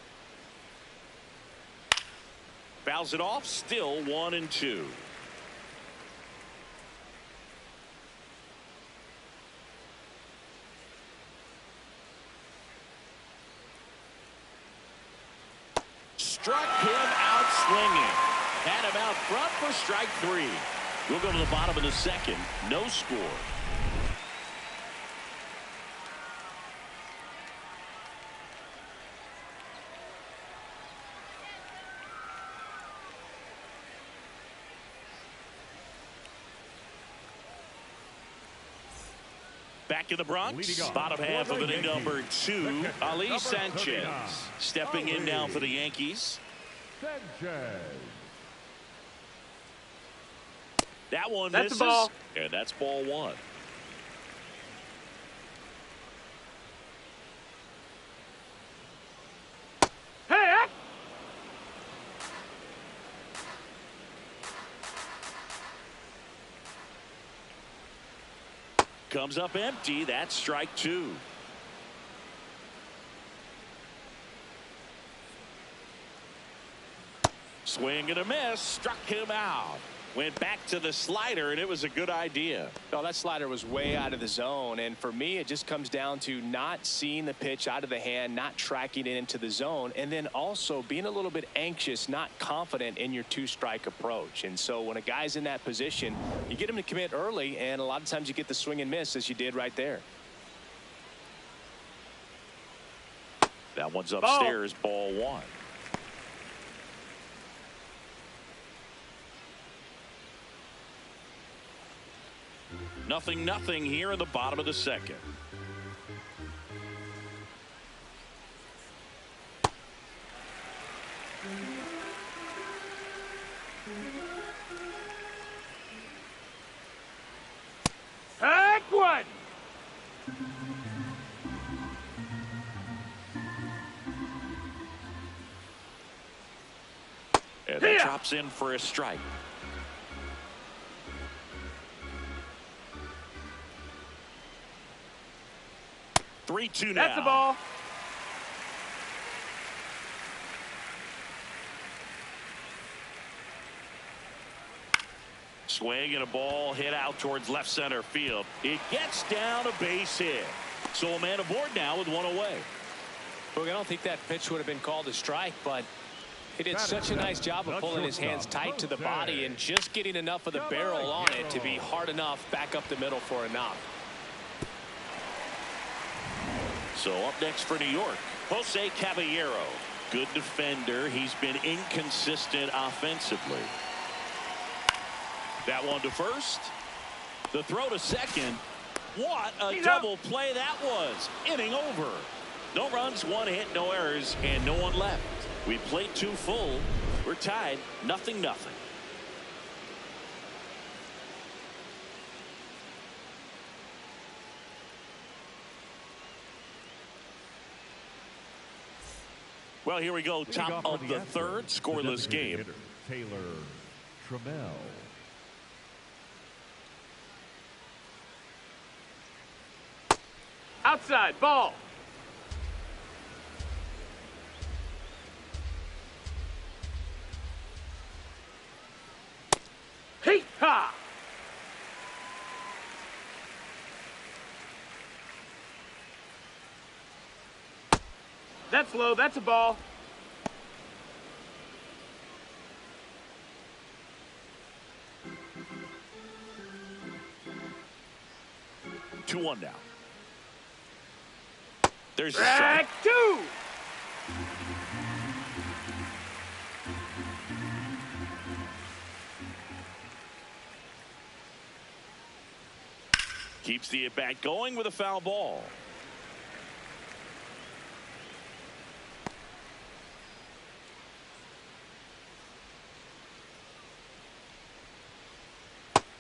Fouls it off. Still 1-2. struck him out swinging. Had him out front for strike 3. We'll go to the bottom of the second. No score. Back in the Bronx, bottom half of inning number 2, Ali Sanchez stepping in now for the Yankees. That one misses, ball. And that's ball 1. Hey! Comes up empty. That's strike 2. Swing and a miss. Struck him out. Went back to the slider, and it was a good idea. No, that slider was way out of the zone, and for me, it just comes down to not seeing the pitch out of the hand, not tracking it into the zone, and then also being a little bit anxious, not confident in your 2-strike approach. And so when a guy's in that position, you get him to commit early, and a lot of times you get the swing and miss, as you did right there. That one's upstairs, ball 1. Nothing here in the bottom of the second. Heck one! And that drops in for a strike. Three-two now. That's the ball. Swing and a ball hit out towards left center field. It gets down a base hit. So a man aboard now with 1 away. Look, I don't think that pitch would have been called a strike, but he did such a nice job of pulling his hands tight to the body and just getting enough of the barrel on it to be hard enough back up the middle for a knock. So up next for New York, Jose Caballero. Good defender. He's been inconsistent offensively. That one to first. The throw to second. What a double play that was. Inning over. No runs, 1 hit, no errors, and no one left. We played 2 full. We're tied, 0-0. Well, here we go. Top of the third, scoreless game. Taylor Trammell. Outside, ball. Hey, ha! That's low. That's a ball. Two one now. There's a strike. strike. 2. Keeps the at-bat going with a foul ball.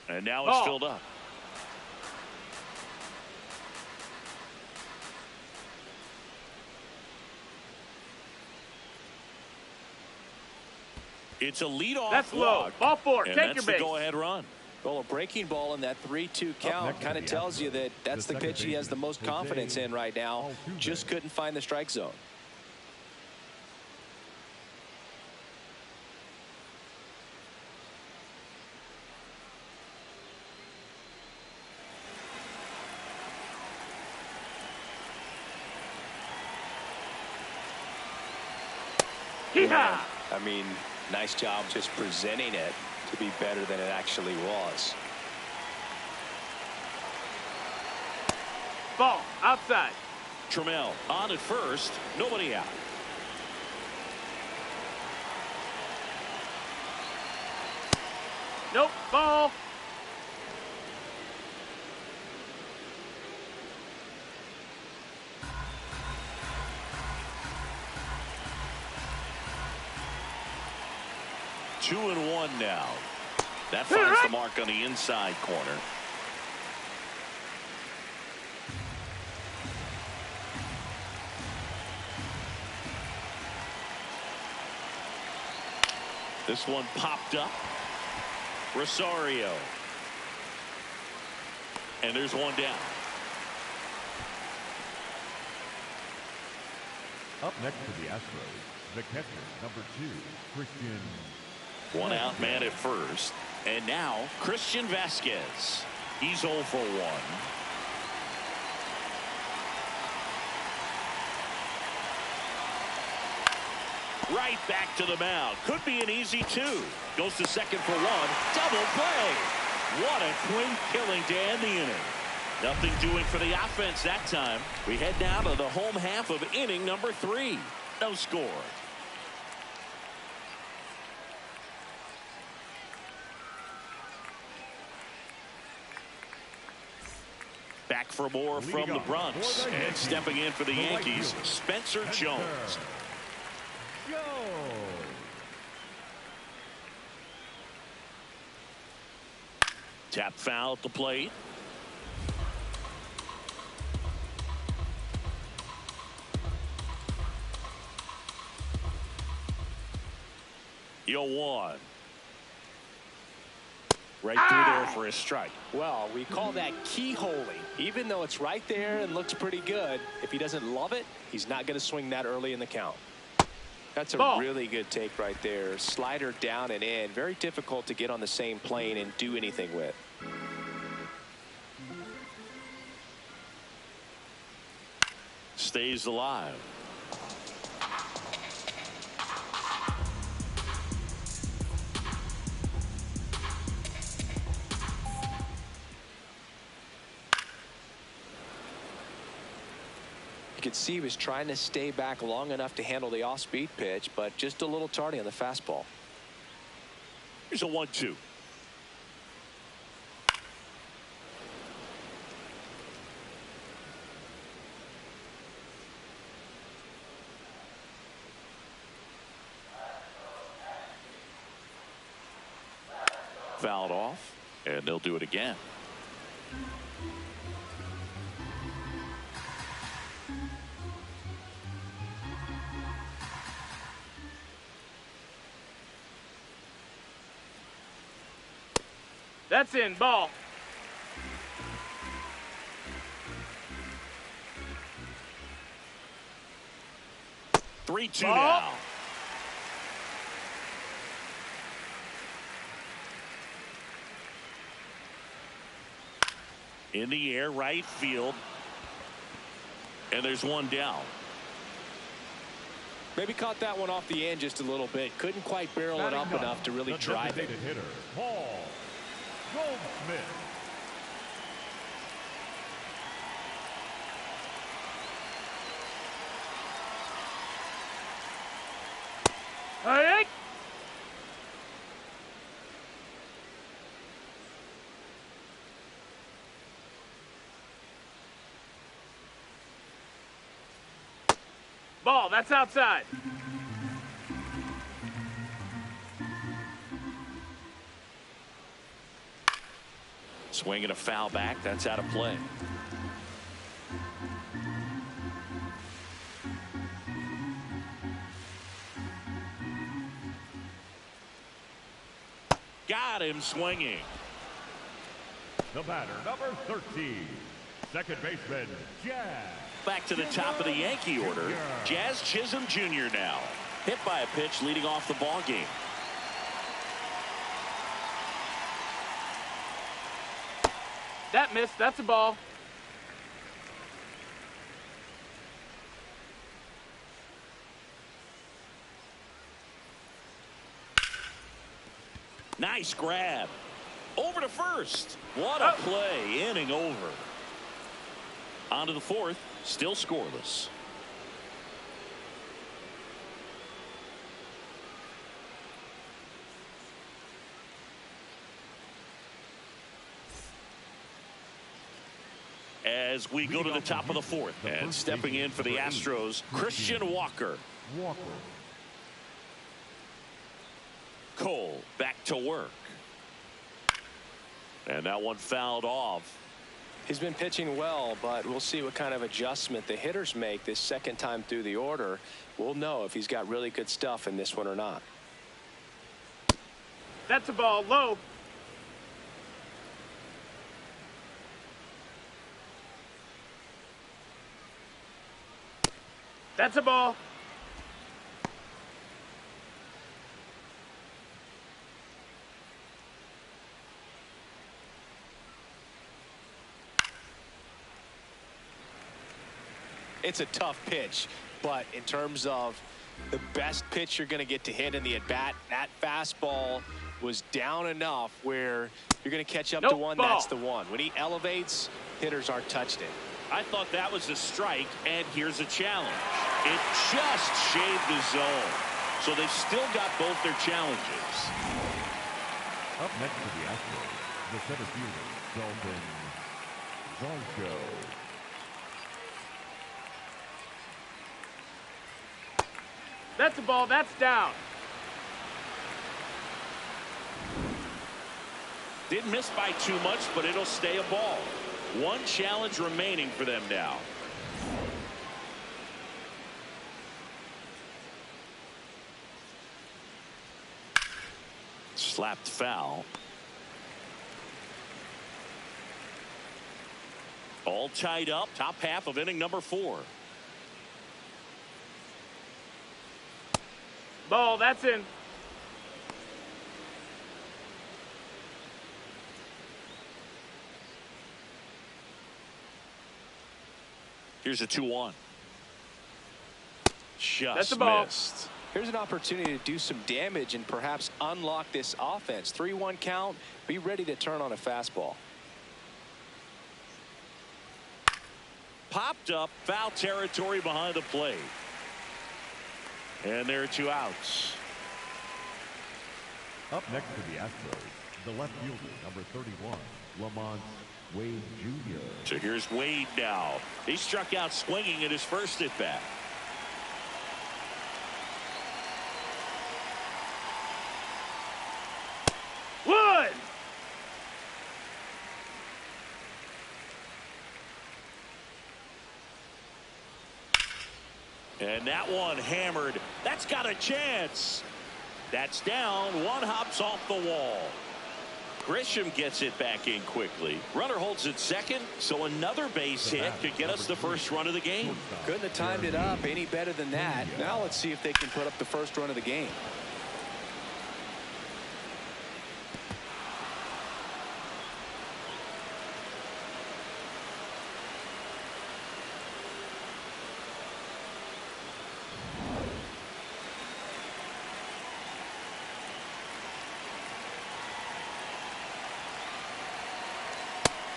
And now it's filled up. It's a leadoff That's low. walk. Ball 4. And Take that's your the base. go-ahead run. Well, a breaking ball in that 3-2 count kind of tells you that that's the pitch he has the most confidence in right now. Just couldn't find the strike zone. Hee-haw! I mean, nice job just presenting it to be better than it actually was. Ball, outside. Trammell on at first, nobody out. Nope, ball. Two and one now. That finds the mark on the inside corner. This one popped up. Rosario. And there's one down. Up next to the Astros, the catcher, number 2, Christian. One out man at first. And now Christian Vasquez. He's 0 for 1. Right back to the mound. Could be an easy 2. Goes to second for 1. Double play. What a quick killing to end the inning. Nothing doing for the offense that time. We head down to the home half of inning number 3. No score. Back for more from the Bronx. And stepping in for the Yankees, Spencer Jones. Tap foul at the plate. Yo, 1. Right through there for a strike. Well, we call that keyholing. Even though it's right there and looks pretty good, if he doesn't love it, he's not going to swing that early in the count. That's a really good take right there. Slider down and in. Very difficult to get on the same plane and do anything with. Stays alive. You could see he was trying to stay back long enough to handle the off-speed pitch, but just a little tardy on the fastball. Here's a 1-2. Fouled off, and they'll do it again. That's in, ball. Three, 2 now. In the air, right field. And there's one down. Maybe caught that one off the end just a little bit. Couldn't quite barrel it up enough to really drive it. Hitter, Paul Goldschmidt. Hey! Ball, that's outside. Swinging a foul back. That's out of play. Got him swinging. The batter, number 13, second baseman, Jazz. Back to the top of the Yankee order. Jazz Chisholm Jr. now. Hit by a pitch leading off the ball game. That missed. That's a ball. Nice grab. Over to first. What a play. Inning over. On to the fourth. Still scoreless. As we go to the top of the fourth. And stepping in for the Astros, Christian Walker. Cole back to work. And that one fouled off. He's been pitching well, but we'll see what kind of adjustment the hitters make this second time through the order. We'll know if he's got really good stuff in this one or not. That's a ball. Low. That's a ball. It's a tough pitch, but in terms of the best pitch you're going to get to hit in the at-bat, that fastball was down enough where you're going to catch up to one. Ball. That's the one. When he elevates, hitters aren't touched it. I thought that was a strike, and here's a challenge. It just shaved the zone. So they've still got both their challenges. Up next for the Astros, the center fielder, Dalton Varsho. That's a ball. That's down. Didn't miss by too much, but it'll stay a ball. One challenge remaining for them now. Slapped foul. All tied up. Top half of inning number 4. Ball. That's in. Here's a 2-1. That's the ball. Missed. Here's an opportunity to do some damage and perhaps unlock this offense. 3-1 count. Be ready to turn on a fastball. Popped up. Foul territory behind the plate. And there are 2 outs. Up next for the Astros, the left fielder, number 31, Lamont Wade Jr. So here's Wade now. He struck out swinging at his first at bat. Wood. And that one hammered. That's got a chance. That's down. One hops off the wall. Grisham gets it back in quickly. Runner holds it second, so another base hit could get us the first run of the game. Couldn't have timed it up any better than that. Now let's see if they can put up the first run of the game.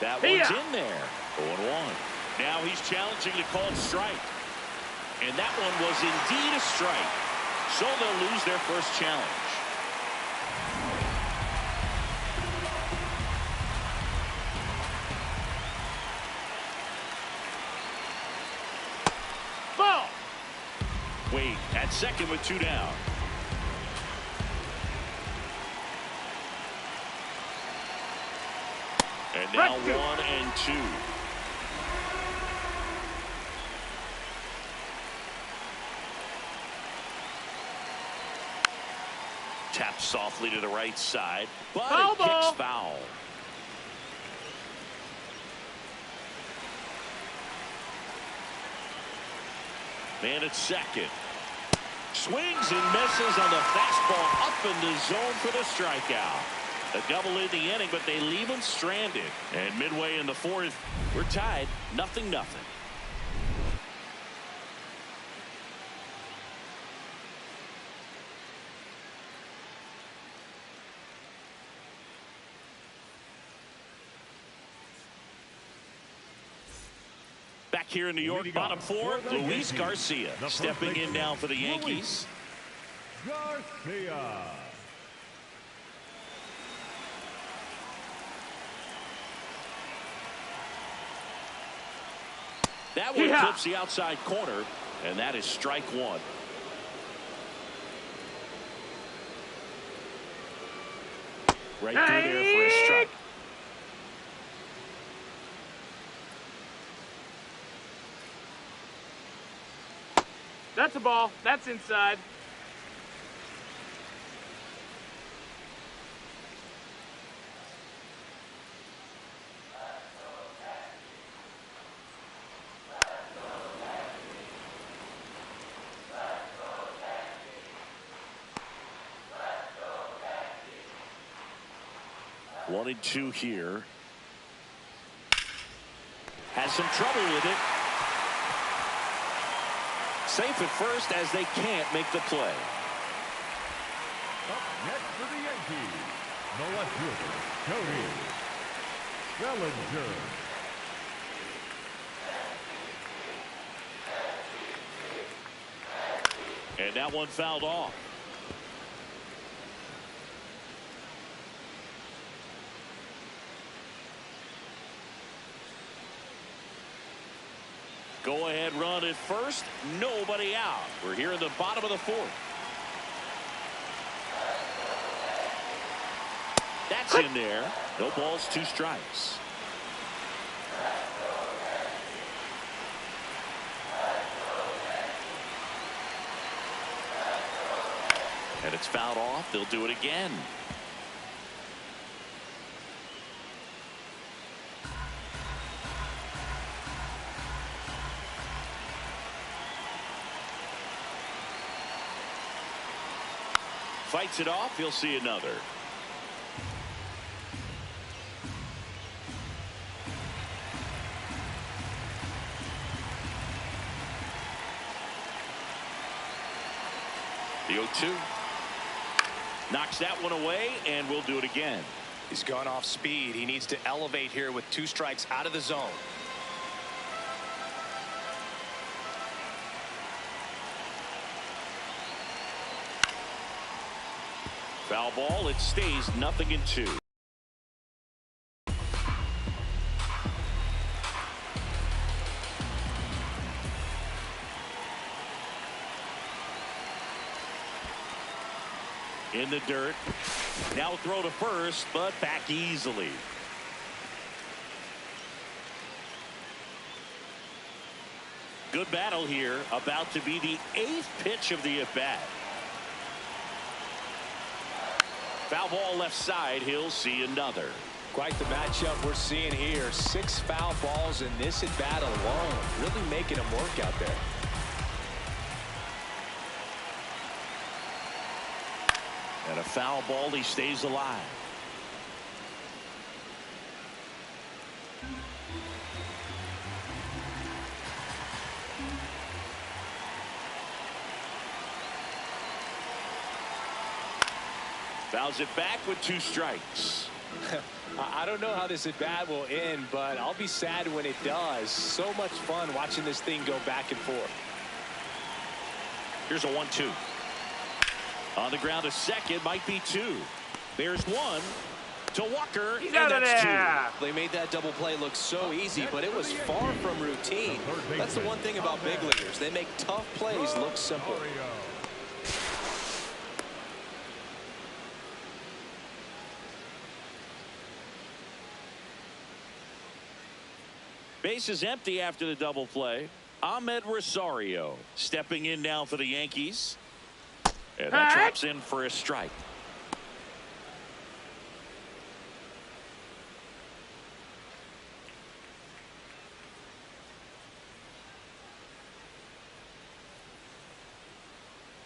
That one's in there. 0-1. Now he's challenging the called strike. And that one was indeed a strike. So they'll lose their first challenge. Ball. Wade at second with 2 down. And now 1 and 2. Tapped softly to the right side, but Foul it kicks ball. foul. Man at second. Swings and misses on the fastball up in the zone for the strikeout. A double in the inning, but they leave him stranded. And midway in the fourth, we're tied 0-0. Back here in New York, bottom four, Luis Garcia stepping in now for the Yankees. Garcia. That one clips the outside corner, and that is strike one. Right through there for a strike. That's a ball. That's inside. One and two here. Has some trouble with it. Safe at first as they can't make the play. Up next for the Yankees, the left fielder, Cody Bellinger. And that one fouled off. Go ahead run at first. Nobody out. We're here in the bottom of the fourth. That's in there. No balls, two strikes. And it's fouled off. They'll do it again. Fights it off. He'll see another. The 0-2. Knocks that one away, and we'll do it again. He's gone off speed. He needs to elevate here with two strikes out of the zone. Foul ball. It stays 0-2. In the dirt. Now throw to first, but back easily. Good battle here. About to be the 8th pitch of the at-bat. Foul ball left side. He'll see another. Quite the matchup we're seeing here. 6 foul balls in this at-bat alone. Really making him work out there. And a foul ball. He stays alive. Fouls it back with 2 strikes. I don't know how this at-bat will end, but I'll be sad when it does. So much fun watching this thing go back and forth. Here's a 1-2. On the ground, a second, might be 2. There's 1 to Walker, He's and out of that's there. 2. They made that double play look so easy, but it was far from routine. That's the one thing about big leaguers. They make tough plays look simple. Base is empty after the double play. Ahmed Rosario stepping in now for the Yankees. And that drops in for a strike.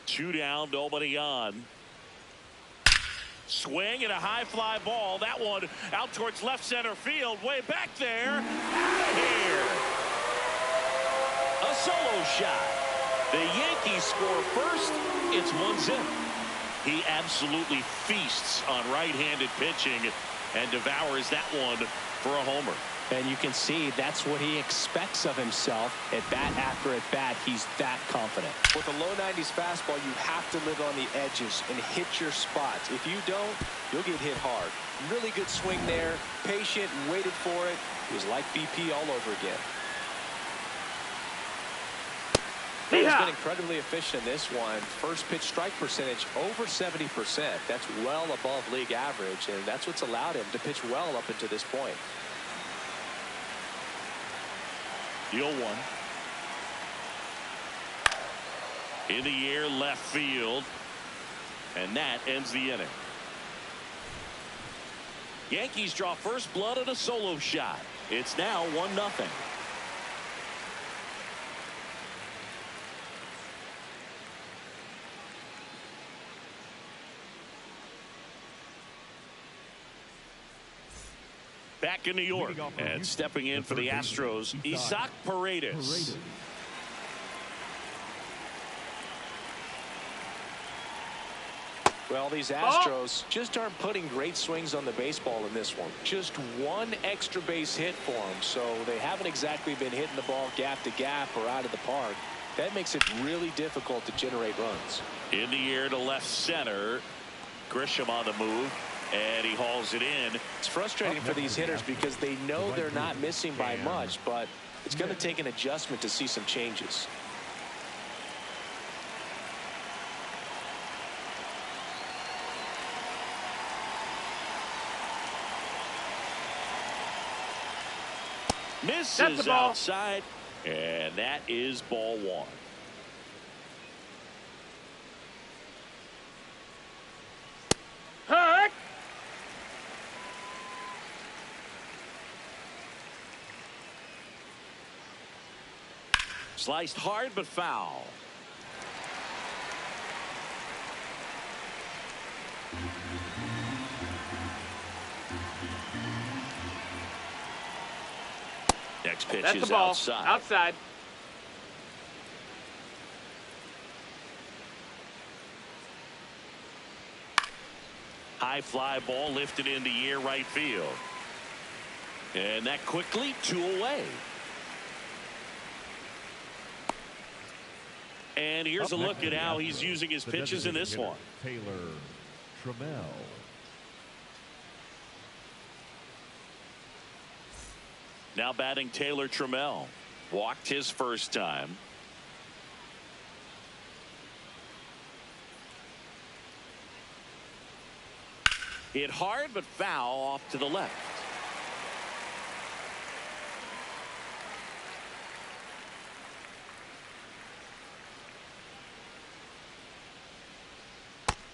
Two down, nobody on. Swing and a high fly ball. That one out towards left center field. Way back there. Out of here. A solo shot. The Yankees score first. It's 1-0. He absolutely feasts on right-handed pitching and devours that one for a homer. And you can see that's what he expects of himself at bat after at bat. He's that confident. With a low 90s fastball, you have to live on the edges and hit your spots. If you don't, you'll get hit hard. Really good swing there. Patient and waited for it. It was like BP all over again. He's been incredibly efficient in this one. First pitch strike percentage over 70%. That's well above league average, and that's what's allowed him to pitch well up until this point. The 0-1. In the air, left field. And that ends the inning. Yankees draw first blood on a solo shot. It's now 1-0. Back in New York, and stepping in for the Astros, Isaac Paredes. Well, these Astros just aren't putting great swings on the baseball in this one. Just one extra base hit for them, so they haven't exactly been hitting the ball gap to gap or out of the park. That makes it really difficult to generate runs. In the air to left center. Grisham on the move. And he hauls it in. It's frustrating for these hitters because they know they're not missing by much, but it's going to take an adjustment to see some changes. Misses outside, and that is ball 1. Sliced hard but foul. Next pitch That's is the ball. outside. Outside. High fly ball lifted in the air, right field. And that quickly 2 away. And here's a look at how he's using his pitches in this one. Taylor Trammell. Now batting Taylor Trammell. Walked his first time. Hit hard but foul off to the left.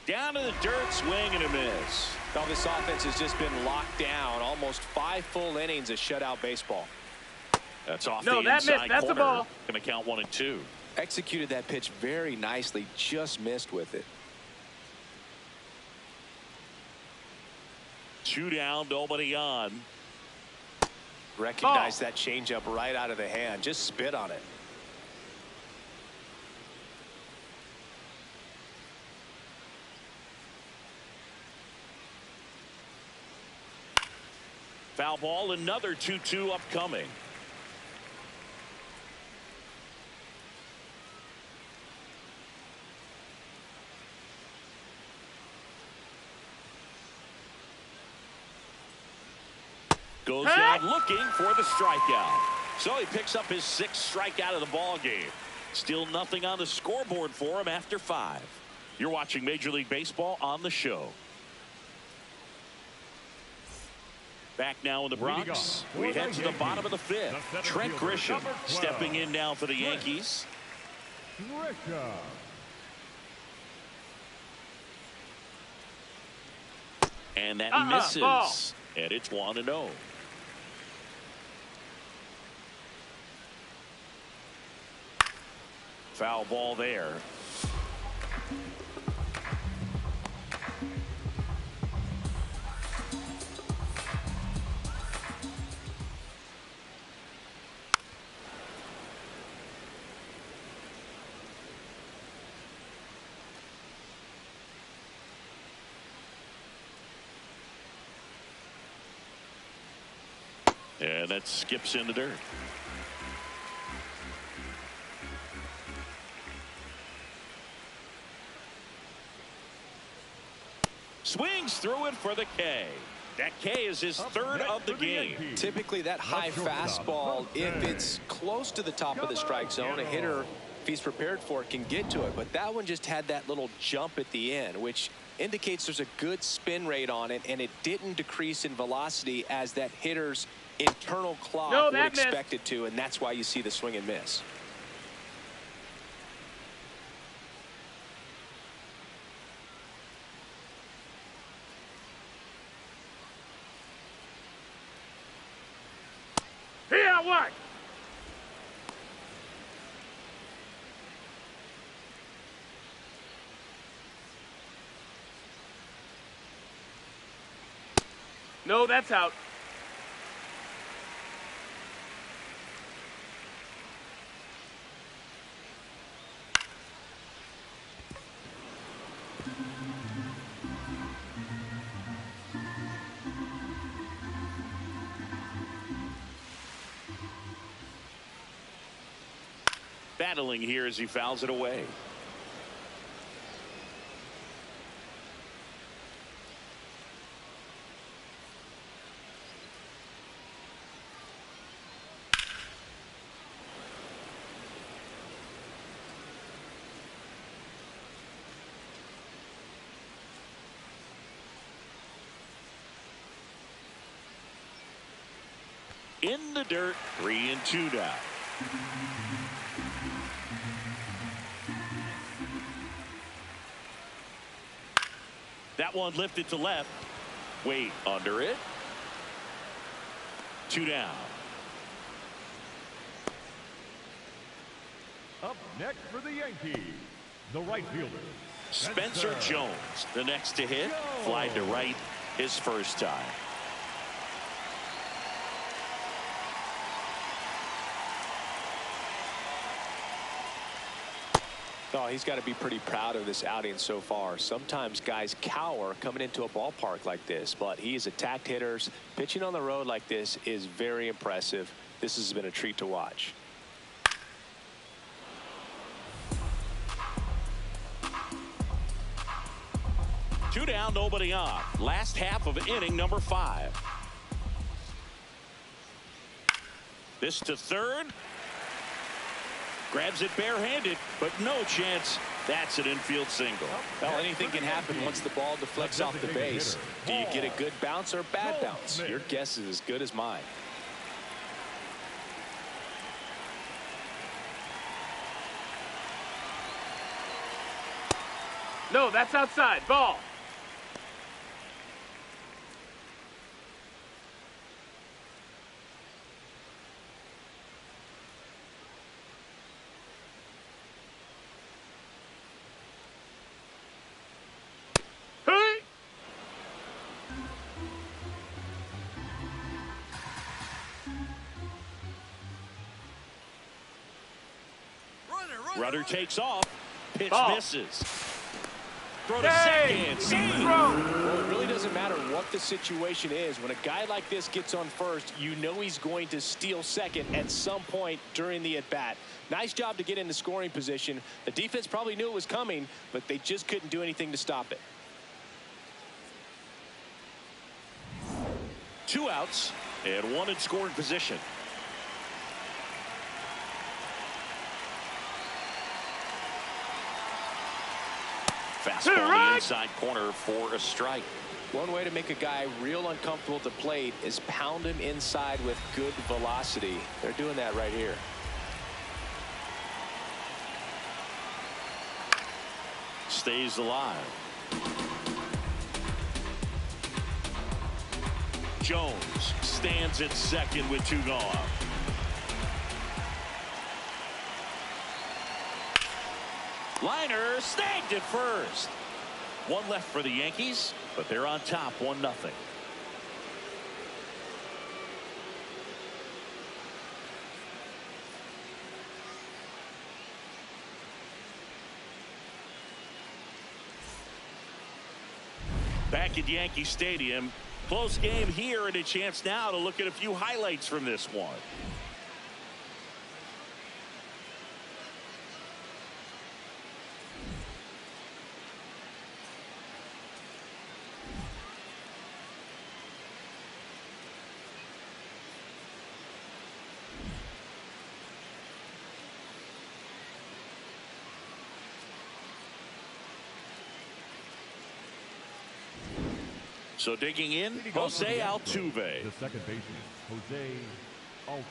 Down to the dirt, swing and a miss. Now this offense has just been locked down. Almost 5 full innings of shutout baseball. That's off the inside missed. That's corner. a ball. Going to count 1 and 2. Executed that pitch very nicely. Just missed with it. 2 down, nobody on. Recognize that changeup right out of the hand. Just spit on it. Foul ball, another 2-2 upcoming. Goes down looking for the strikeout. So he picks up his 6th strikeout of the ball game. Still nothing on the scoreboard for him after 5. You're watching Major League Baseball on the show. Back now in the Bronx. We head to the bottom of the 5th. Trent Grisham stepping in now for the Yankees. And that misses. Ball. And it's 1-0. Foul ball there. And that skips in the dirt. Swings through it for the K. That K is his third of the game. Typically that high fastball, if it's close to the top of the strike zone, a hitter, if he's prepared for it, can get to it. But that one just had that little jump at the end, which indicates there's a good spin rate on it, and it didn't decrease in velocity as that hitter's internal clock would expect it to, and that's why you see the swing and miss. Yeah, what? No, that's out. Battling here as he fouls it away. In the dirt, 3-2 now. That one lifted to left. Wait under it. 2 down. Up next for the Yankees, the right fielder, Spencer Jones, the next to hit. Fly to right his first time. Oh, he's got to be pretty proud of this outing so far. Sometimes guys cower coming into a ballpark like this, but he's attacked hitters. Pitching on the road like this is very impressive. This has been a treat to watch. Two down, nobody on. Last half of inning number 5. This to third. Grabs it barehanded, but no chance. That's an infield single. Well, anything can happen once the ball deflects off the base. Do you get a good bounce or a bad bounce? Your guess is as good as mine. No, that's outside. Ball. Runner takes off. Pitch misses. Throw to Hey, second. Well, it really doesn't matter what the situation is. When a guy like this gets on first, you know he's going to steal second at some point during the at-bat. Nice job to get into scoring position. The defense probably knew it was coming, but they just couldn't do anything to stop it. 2 outs and 1 in scoring position. Fastball in the inside corner for a strike. One way to make a guy real uncomfortable at the plate is pound him inside with good velocity. They're doing that right here. Stays alive. Jones stands at second with 2 gone. Liner snagged at first. 1 left for the Yankees, but they're on top 1-0. Back at Yankee Stadium, Close game here, and a chance now to look at a few highlights from this one. So digging in, Jose Altuve. The second baseman, Jose Altuve.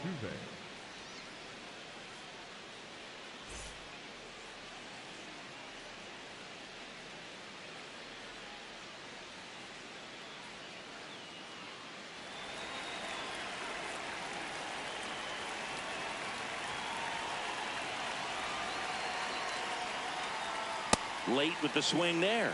Late with the swing there.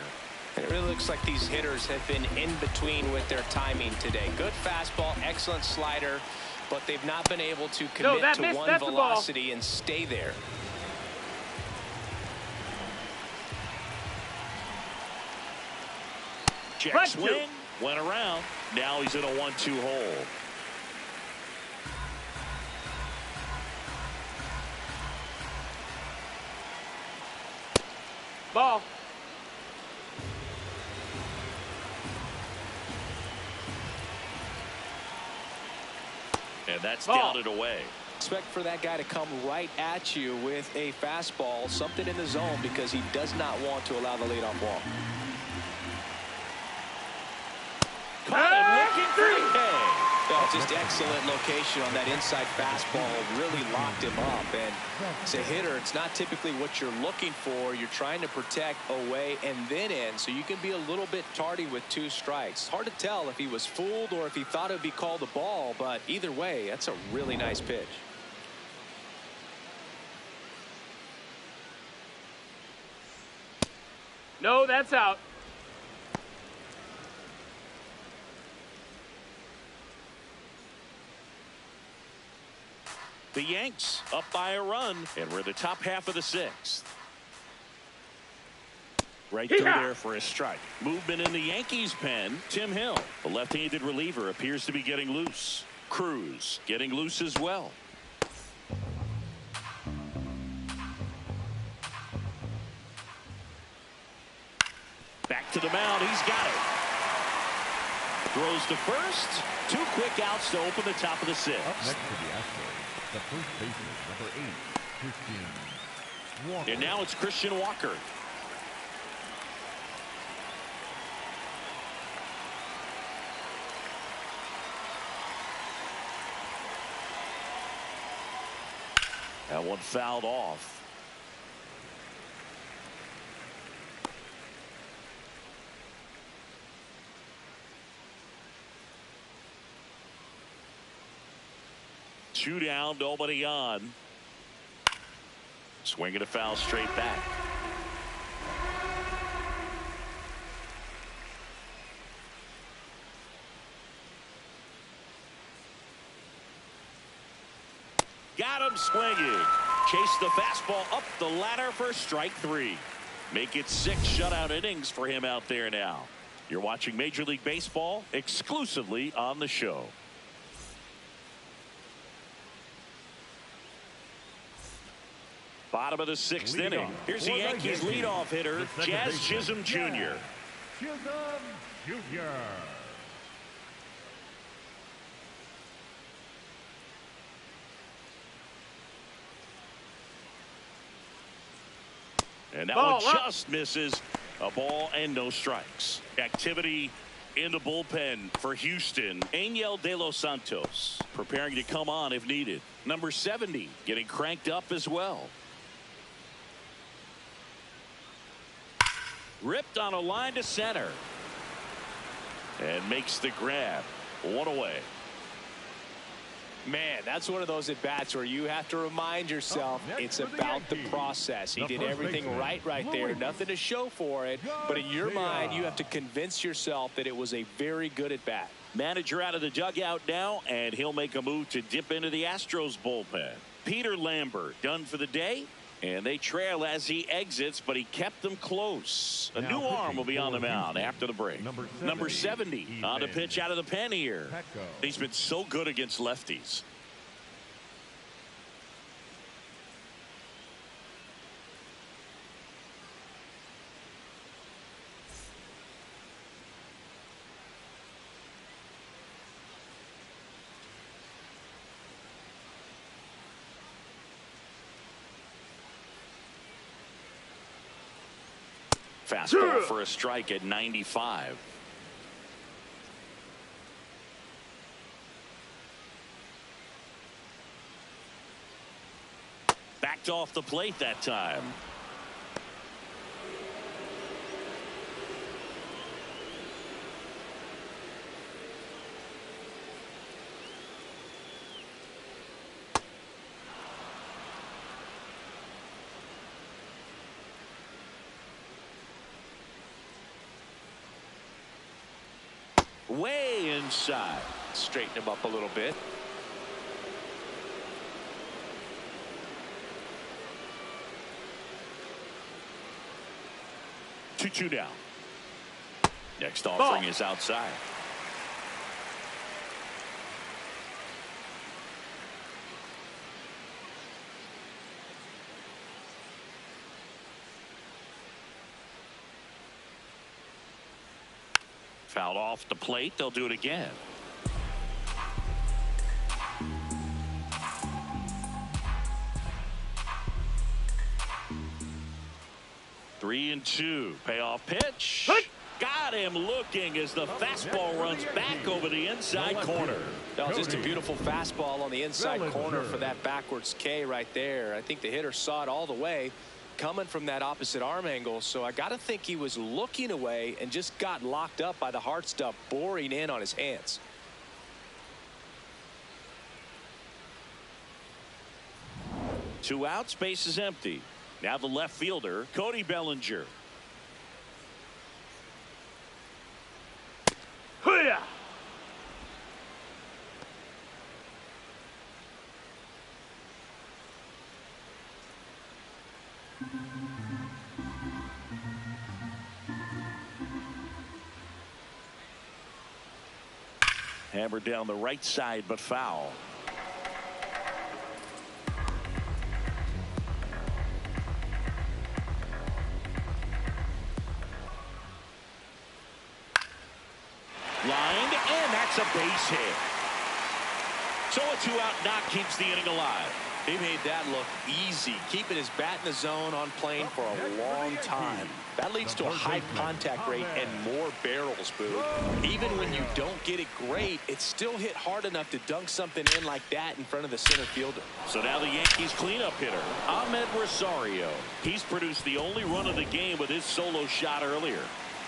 It really looks like these hitters have been in between with their timing today. Good fastball, excellent slider, but they've not been able to commit to one velocity and stay there. Check swing, went around. Now he's in a 1-2 hole. Ball. And that's down and away. Expect for that guy to come right at you with a fastball, something in the zone, because he does not want to allow the leadoff walk. Caught him looking for the K. Oh, just excellent location on that inside fastball. Really locked him up. And as a hitter, it's not typically what you're looking for. You're trying to protect away and then in, so you can be a little bit tardy with 2 strikes. It's hard to tell if he was fooled or if he thought it would be called a ball, but either way, that's a really nice pitch. No, that's out. The Yanks up by a run, and we're the top half of the 6th. Right through there for a strike. Movement in the Yankees pen. Tim Hill, the left-handed reliever, appears to be getting loose. Cruz getting loose as well. Back to the mound. He's got it. Throws to first. 2 quick outs to open the top of the 6th. Up next to the Astros, the first baseman, number 8, Christian Walker. And now it's Christian Walker. That one fouled off. Two down, nobody on. Swinging a foul straight back. Got him swinging. Chase the fastball up the ladder for strike 3. Make it 6 shutout innings for him out there now. You're watching Major League Baseball exclusively on the show. Bottom of the 6th inning. Here's the Yankees leadoff hitter, Jazz Chisholm Jr. Chisholm Jr. And that one just misses. A ball and no strikes. Activity in the bullpen for Houston. Angel De Los Santos preparing to come on if needed. Number 70 getting cranked up as well. Ripped on a line to center. And makes the grab. 1 away. Man, that's one of those at-bats where you have to remind yourself it's about the process. He did everything right there. Nothing to show for it. But in your mind, you have to convince yourself that it was a very good at-bat. Manager out of the dugout now, and he'll make a move to dip into the Astros bullpen. Peter Lambert done for the day, And they trail as he exits, but he kept them close. A new arm will be on the mound after the break. Number 70 on the pitch out of the pen here. He's been so good against lefties. Fastball for a strike at 95. Backed off the plate that time. Way inside. Straighten him up a little bit. Two down. Next offering is outside. Fouled off the plate. They'll do it again. Three and two. Payoff pitch. Got him looking as the fastball runs back over the inside corner. That was just a beautiful fastball on the inside corner for that backwards K right there. I think the hitter saw it all the way coming from that opposite arm angle, so I got to think he was looking away and just got locked up by the hard stuff boring in on his hands. Two outs, base is empty. Now the left fielder, Cody Bellinger. Hoo-yah! Hammered down the right side, but foul. Lined, and that's a base hit. So a two-out knock keeps the inning alive. He made that look easy, keeping his bat in the zone on plane for a long time. That leads to a high contact rate and more barrels, Boo. Even when you don't get it great, it's still hit hard enough to dunk something in like that in front of the center fielder. So now the Yankees cleanup hitter, Ahmed Rosario. He's produced the only run of the game with his solo shot earlier.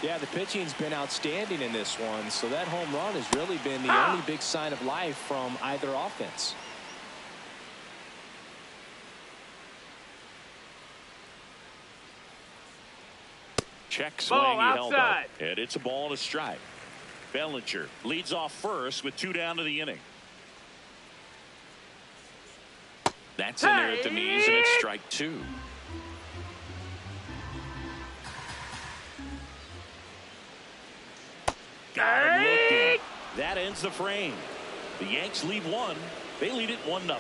Yeah, the pitching's been outstanding in this one, so that home run has really been the only big sign of life from either offense. Check swing, he held up, and it's a ball and a strike. Bellinger leads off first with two down to the inning. That's in there at the knees, and it's strike two. Got him looking. That ends the frame. The Yanks lead one. They lead it 1-0.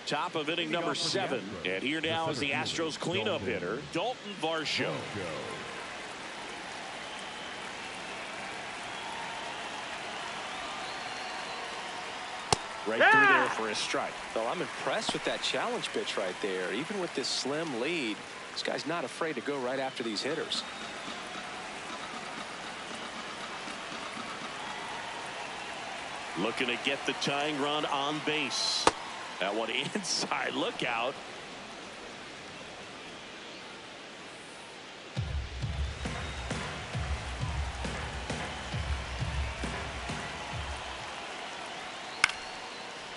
Top of inning number 7. And here now is the Astros cleanup hitter, Dalton Varsho. Right through there for a strike. Well, I'm impressed with that challenge pitch right there. Even with this slim lead, this guy's not afraid to go right after these hitters. Looking to get the tying run on base. That one inside. Look out.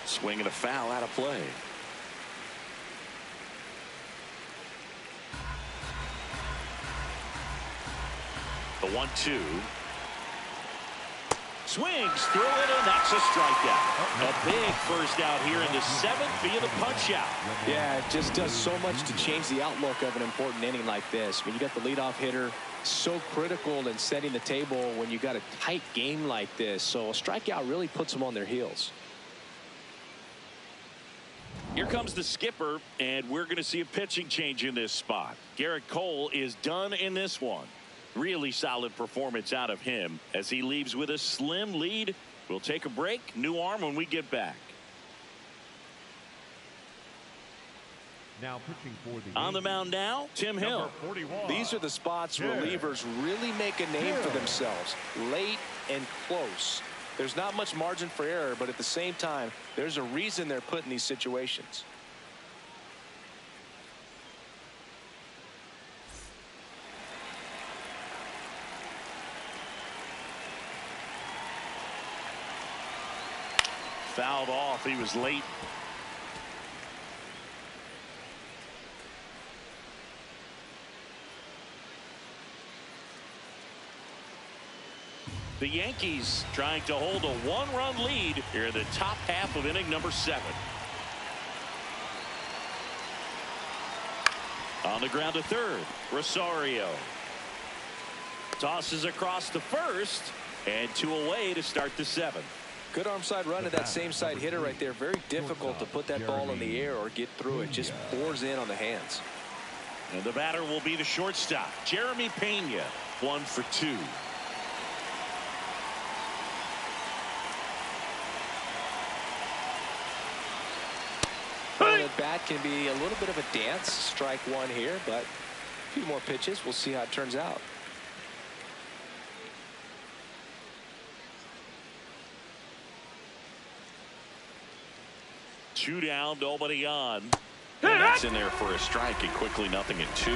Swing and a foul out of play. The 1-2. Swings through it, and that's a strikeout. A big first out here in the 7th via the punch out. Yeah, it just does so much to change the outlook of an important inning like this. When you got the leadoff hitter, so critical in setting the table when you got a tight game like this. So a strikeout really puts them on their heels. Here comes the skipper, and we're going to see a pitching change in this spot. Garrett Cole is done in this one. Really solid performance out of him as he leaves with a slim lead. We'll take a break. New arm when we get back. Now pitching for the on the mound now, Tim Hill. These are the spots relievers really make a name for themselves. Late and close. There's not much margin for error, but at the same time, there's a reason they're put in these situations. Fouled off. He was late. The Yankees trying to hold a one-run lead here in the top half of inning number 7. On the ground to third, Rosario tosses across to first, and 2 away to start the 7th. Good arm side run to that same side hitter right there. Very difficult to put that ball in the air or get through it. Just pours in on the hands. And the batter will be the shortstop, Jeremy Pena. 1 for 2. Well, the bat can be a little bit of a dance. Strike 1 here, but a few more pitches. We'll see how it turns out. Two down, nobody on. And that's in there for a strike, and quickly 0-2.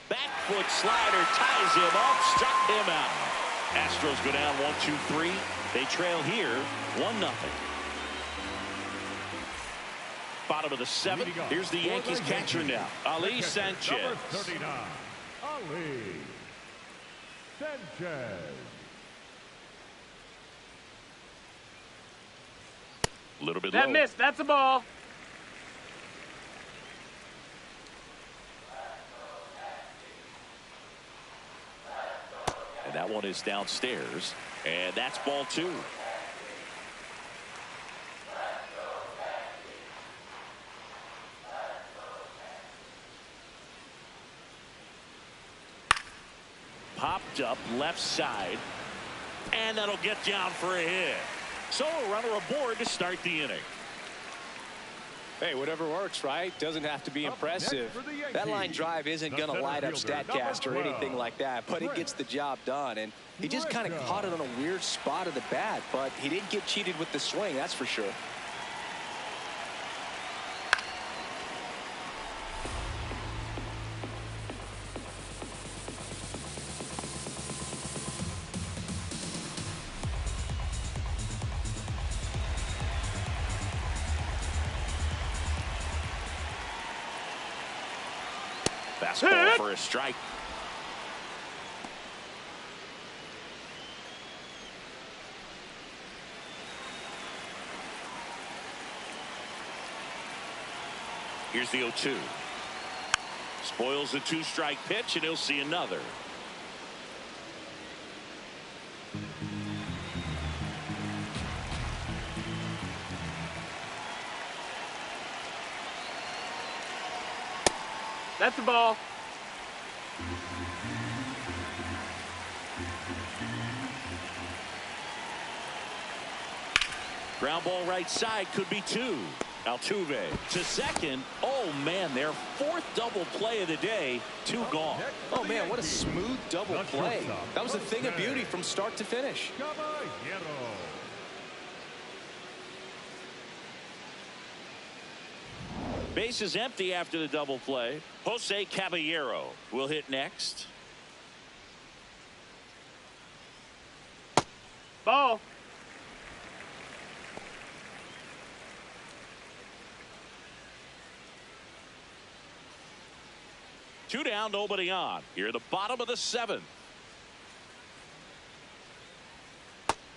Back foot slider ties him up, struck him out. Astros go down 1-2-3. They trail here 1-0. Bottom of the 7th. Here's the Yankees catcher now, Ali Sanchez. Number 39, Ali Sanchez. A little bit That low. missed. That's a ball. And that one is downstairs. And that's ball 2. Popped up left side. And that'll get down for a hit. So a runner aboard to start the inning. Hey, whatever works, right? Doesn't have to be impressive. That line drive isn't going to light up StatCast or anything like that, but it gets the job done. And he just kind of caught it on a weird spot of the bat, but he didn't get cheated with the swing, that's for sure. Fastball for a strike. Here's the 0-2. Spoils the 2-strike pitch, and he'll see another. That's the ball. Ground ball right side, could be 2. Altuve to second. Oh man, their 4th double play of the day. 2 gone. Oh man, what a smooth double play. That was a thing of beauty from start to finish. Base is empty after the double play. Jose Caballero will hit next. Ball. Two down, nobody on. Here at the bottom of the seventh.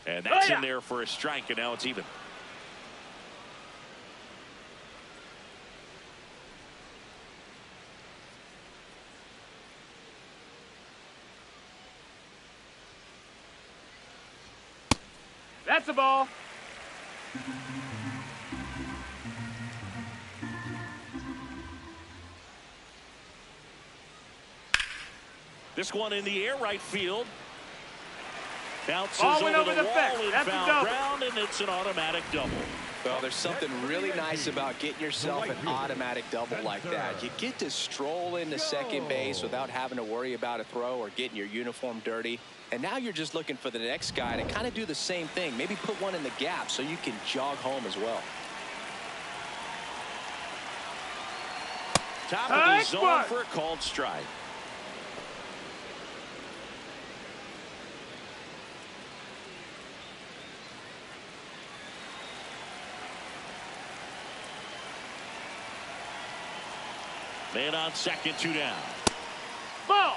And that's in there for a strike, and now it's even. That's a ball. This one in the air, right field. Bounces Ball went over the the wall fence. and That's a found double. ground, and it's an automatic double. Well, there's something really nice about getting yourself an automatic double like that. You get to stroll into second base without having to worry about a throw or getting your uniform dirty. And now you're just looking for the next guy to kind of do the same thing. Maybe put one in the gap so you can jog home as well. Top of the zone for a called strike. Man on second, two down. Ball.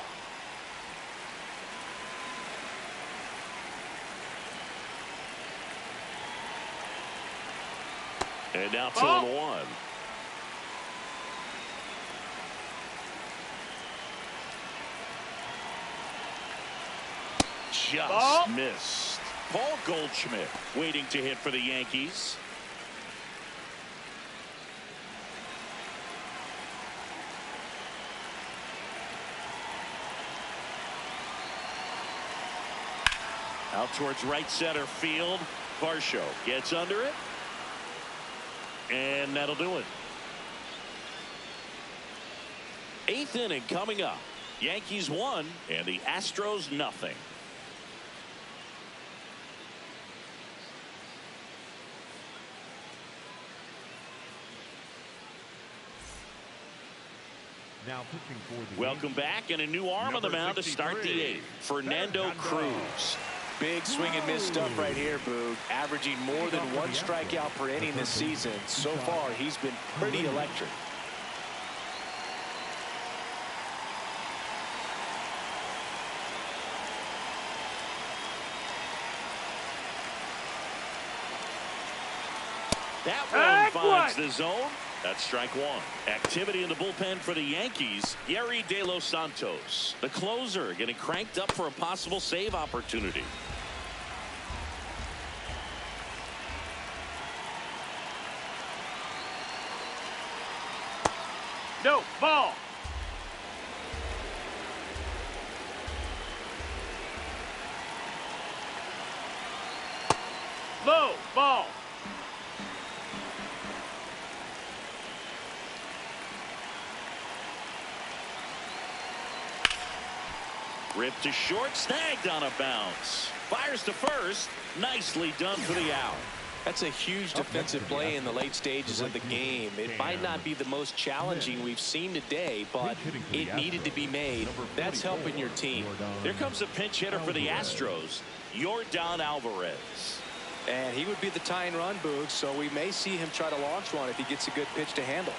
And now 2-1. Just missed. Paul Goldschmidt waiting to hit for the Yankees. Out towards right center field. Varsho gets under it. And that'll do it. Eighth inning coming up. Yankees 1 and the Astros nothing. Now pitching for the Welcome back, and a new arm on the mound to start the eighth. Fernando Cruz. Big swing and miss stuff right here, Boog. Averaging more than one strikeout per inning this season. So far, he's been pretty electric. That one finds the zone. That's strike one. Activity in the bullpen for the Yankees. Yeri De Los Santos, the closer, getting cranked up for a possible save opportunity. No, ball. Low, ball. Ripped to short, snagged on a bounce. Fires to first. Nicely done for the out. That's a huge defensive play in the late stages of the game. It might not be the most challenging we've seen today, but it needed to be made. That's helping your team. Here comes a pinch hitter for the Astros, Yordan Alvarez. And he would be the tying run, Boog, so we may see him try to launch one if he gets a good pitch to handle.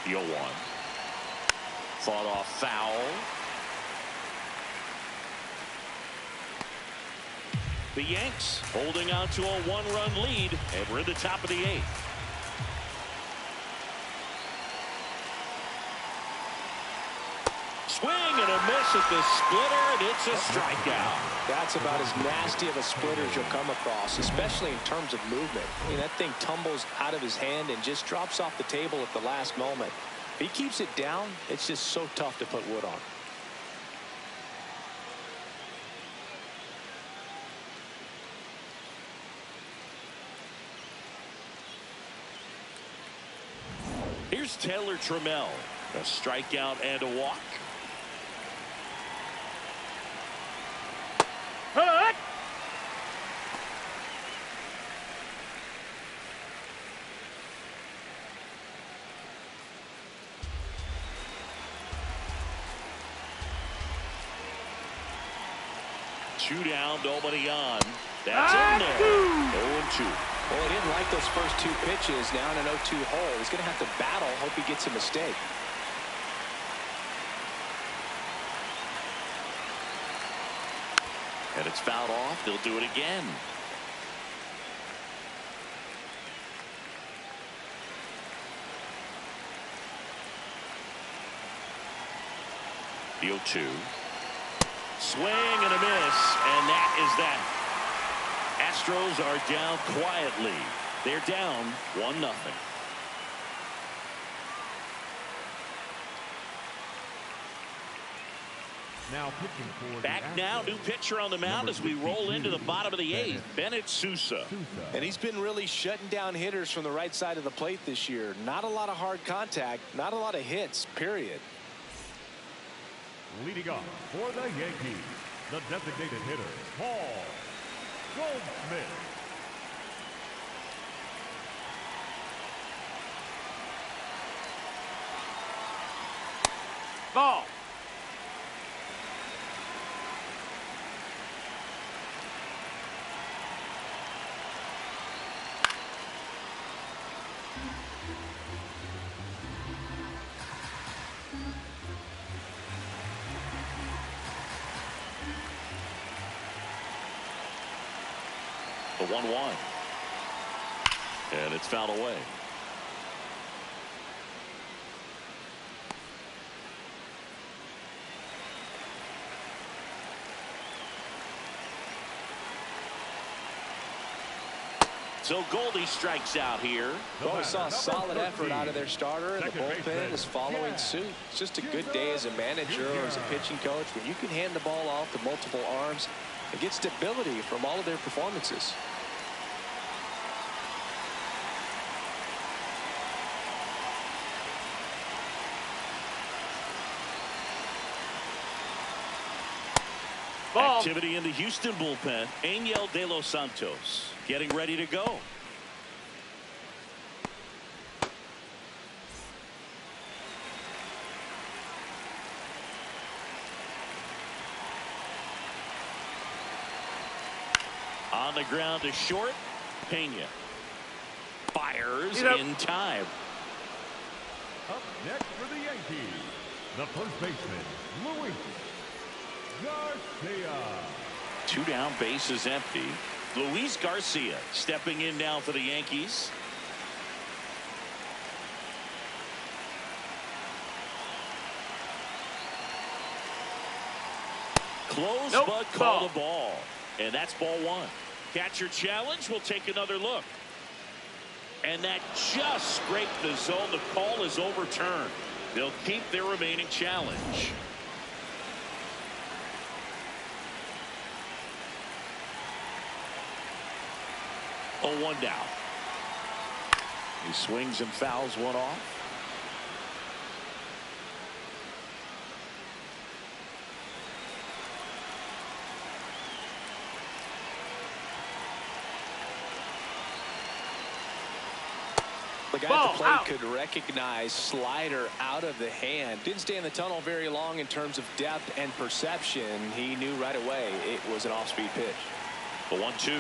The 0-1. Fought off foul. The Yanks holding on to a one-run lead, and we're in the top of the eighth. Swing and a miss at the splitter, and it's a strikeout. That's about as nasty of a splitter as you'll come across, especially in terms of movement. I mean, that thing tumbles out of his hand and just drops off the table at the last moment. If he keeps it down, it's just so tough to put wood on. Here's Taylor Trammell. A strikeout and a walk. Hut. 2 down, nobody on. That's in there. 0-2. Well, he didn't like those first 2 pitches. Now in an 0-2 hole, he's going to have to battle. Hope he gets a mistake. And it's fouled off. They'll do it again. The 0-2. Swing and a miss, and that is that. Astros are down quietly. They're down 1-0. Now pitching for back now, new pitcher on the mound as we roll into the bottom of the 8th. Bennett Sousa. And he's been really shutting down hitters from the right side of the plate this year. Not a lot of hard contact, not a lot of hits, period. Leading off for the Yankees, the designated hitter, Paul Goldschmidt. Ball. The 1-1. And it's fouled away. So Goldie strikes out here. Well, we saw a solid effort out of their starter, and the bullpen is following suit. It's just a good day as a manager or as a pitching coach when you can hand the ball off to multiple arms and get stability from all of their performances. Ball. Activity in the Houston bullpen. Angel De Los Santos getting ready to go. On the ground to short. Pena fires in time. Up next for the Yankees, the first baseman, Luis Garcia. 2 down, base is empty. Luis Garcia stepping in now for the Yankees. Close, but called a ball. And that's ball 1. Catcher challenge. We'll take another look. And that just scraped the zone. The call is overturned. They'll keep their remaining challenge. Oh, 1 down. He swings and fouls one off. The guy at the plate could recognize slider out of the hand. Didn't stay in the tunnel very long in terms of depth and perception. He knew right away it was an off-speed pitch. The 1-2.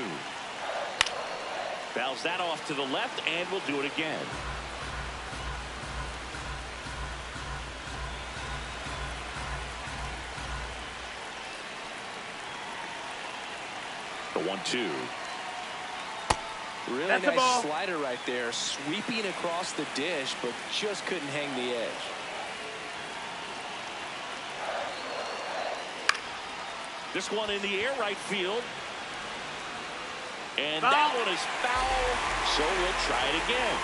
Fouls that off to the left, and we'll do it again. The 1-2. Really nice slider right there, sweeping across the dish, but just couldn't hang the edge. This one in the air, right field. And that one is foul, so we'll try it again.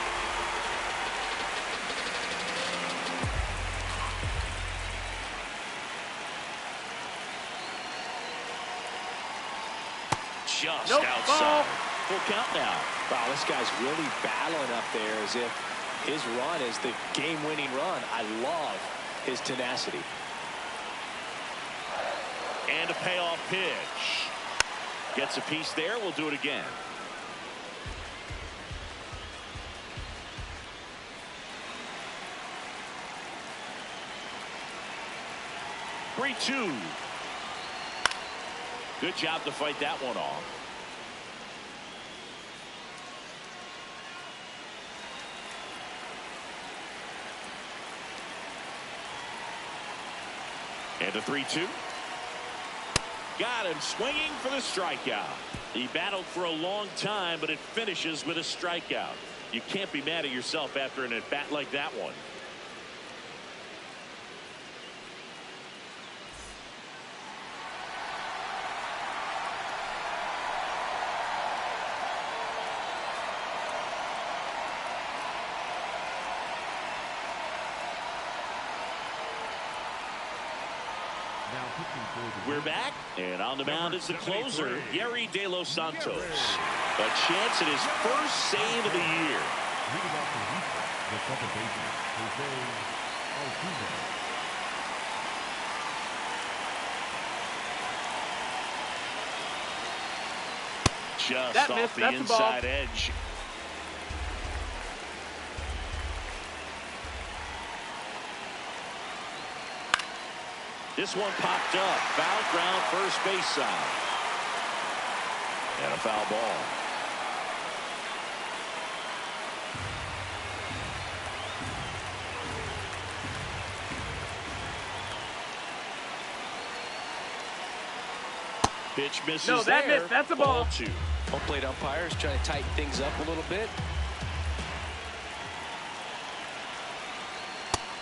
Just outside. Full count now. Wow, this guy's really battling up there as if his run is the game-winning run. I love his tenacity. And a payoff pitch. Gets a piece there. We'll do it again. Good job to fight that one off. And a 3-2. Got him swinging for the strikeout. He battled for a long time, but it finishes with a strikeout. You can't be mad at yourself after an at-bat like that one. We're back, and on the mound is the closer, Gary De Los Santos. A chance at his first save of the year. Just off the inside edge. This one popped up. Foul ground, first base side. And a foul ball. Pitch misses. No, that there. missed. That's a ball. 2. Home plate umpires trying to tighten things up a little bit.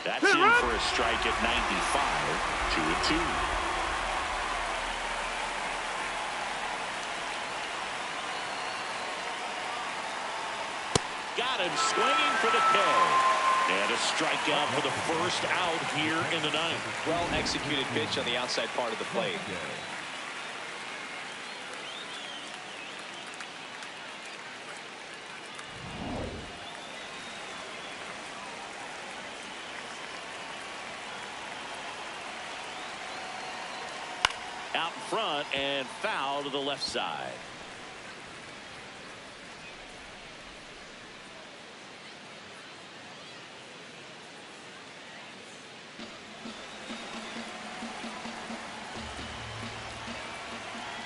That's in for a strike at 95. 2-2. Got him swinging for the K. And a strikeout for the first out here in the ninth. Well executed pitch on the outside part of the plate. Out in front and foul to the left side.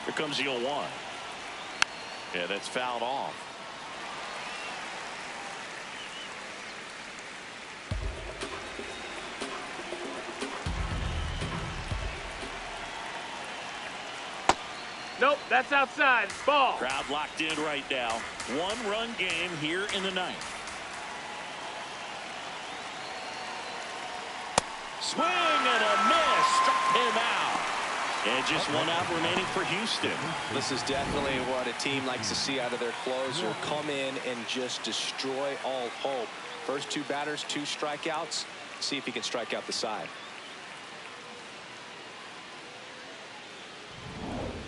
Here comes the 0-1. Yeah, that's fouled off. Nope, that's outside. Ball. Crowd locked in right now. 1-run game here in the ninth. Swing and a miss. Struck him out. And just one out remaining for Houston. This is definitely what a team likes to see out of their closer. Come in and just destroy all hope. First 2 batters, 2 strikeouts. See if he can strike out the side.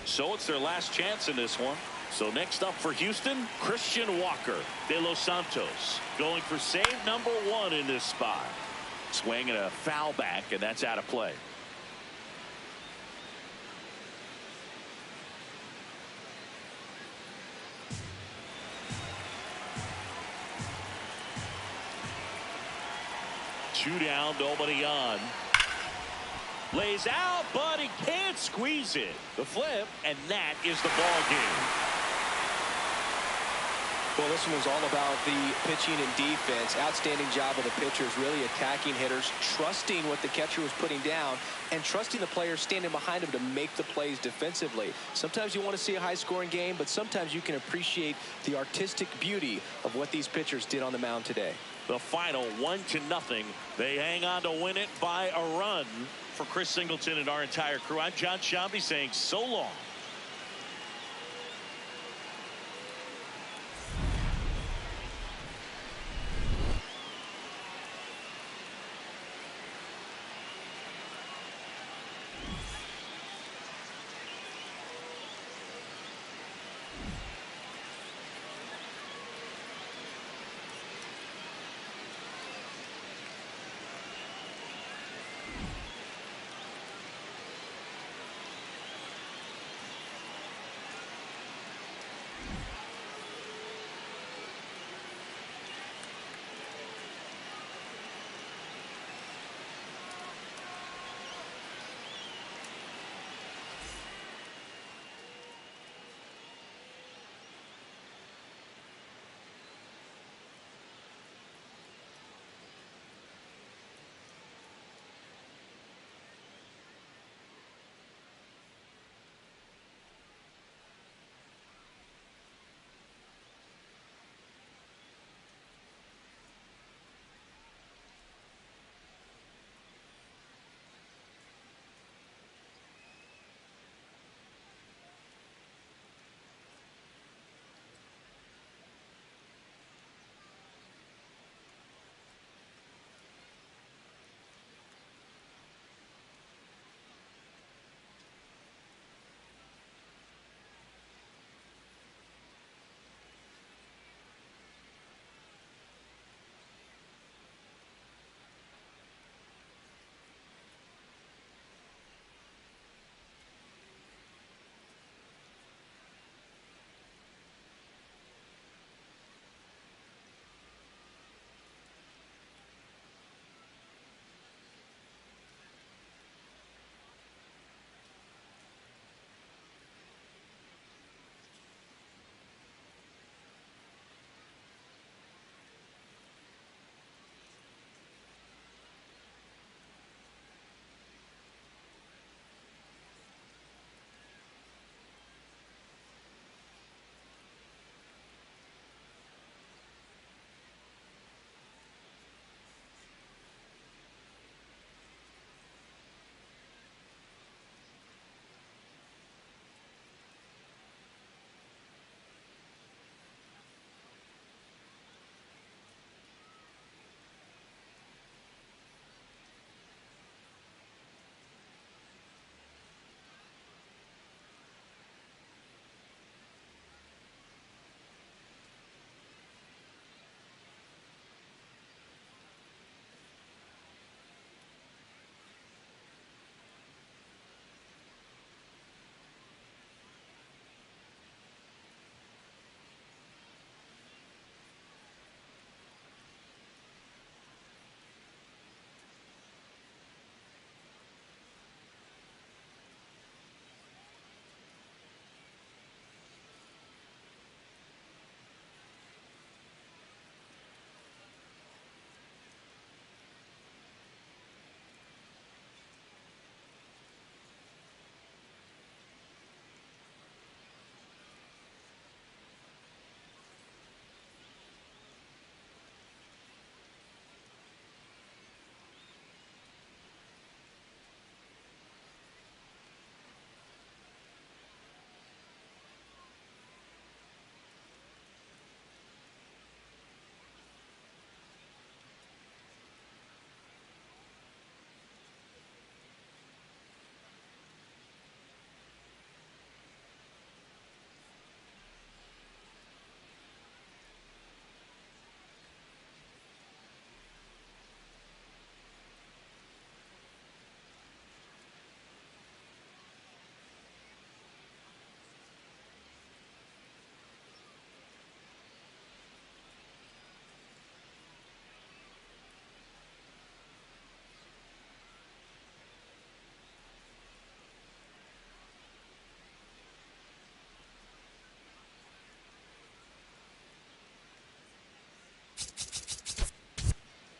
So it's their last chance in this one. So next up for Houston, Christian Walker. De Los Santos going for save number 1 in this spot. Swing and a foul back, and that's out of play. Two down, nobody on. Lays out, but he can't squeeze it. The flip, and that is the ball game. Well, this one was all about the pitching and defense. Outstanding job of the pitchers, really attacking hitters, trusting what the catcher was putting down, and trusting the players standing behind him to make the plays defensively. Sometimes you want to see a high-scoring game, but sometimes you can appreciate the artistic beauty of what these pitchers did on the mound today. The final 1-0. They hang on to win it by a run. For Chris Singleton and our entire crew, I'm John Shambi saying so long.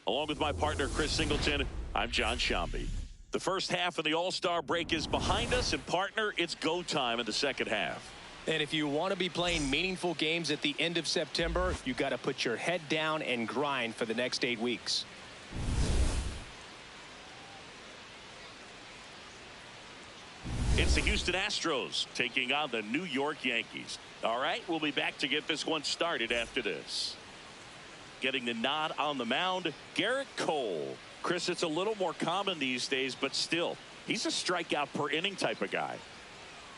Along with my partner, Chris Singleton, I'm John Shambi. The first half of the All-Star break is behind us, and partner, it's go time in the second half. And if you want to be playing meaningful games at the end of September, you got to put your head down and grind for the next 8 weeks. It's the Houston Astros taking on the New York Yankees. All right, we'll be back to get this one started after this. Getting the nod on the mound, Garrett Cole. Chris, it's a little more common these days, but still, he's a strikeout per inning type of guy.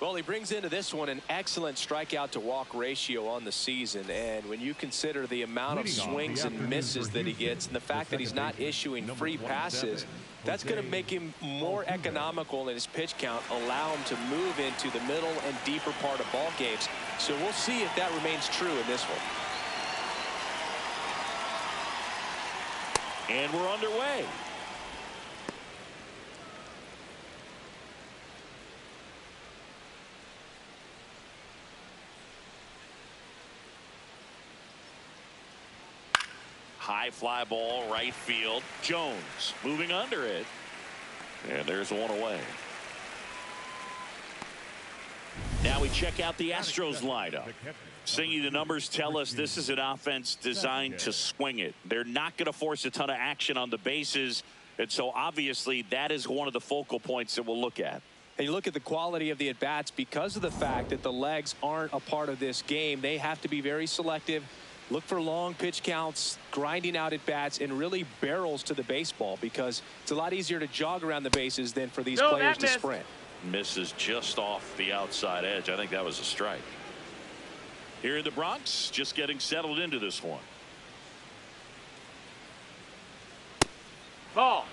Well, he brings into this one an excellent strikeout to walk ratio on the season. And when you consider the amount of swings and misses that he gets and the fact that he's not issuing free passes, that's going to make him more economical in his pitch count, allow him to move into the middle and deeper part of ball games. So we'll see if that remains true in this one. And we're underway. High fly ball, right field. Jones moving under it. And there's one away. Now we check out the Astros lineup. Singy, the numbers tell us this is an offense designed to swing it. They're not going to force a ton of action on the bases. And so obviously that is one of the focal points that we'll look at. And you look at the quality of the at-bats because of the fact that the legs aren't a part of this game. They have to be very selective. Look for long pitch counts, grinding out at bats, and really barrels to the baseball because it's a lot easier to jog around the bases than for these players to sprint. Misses just off the outside edge. I think that was a strike. Here in the Bronx, just getting settled into this one. Ball.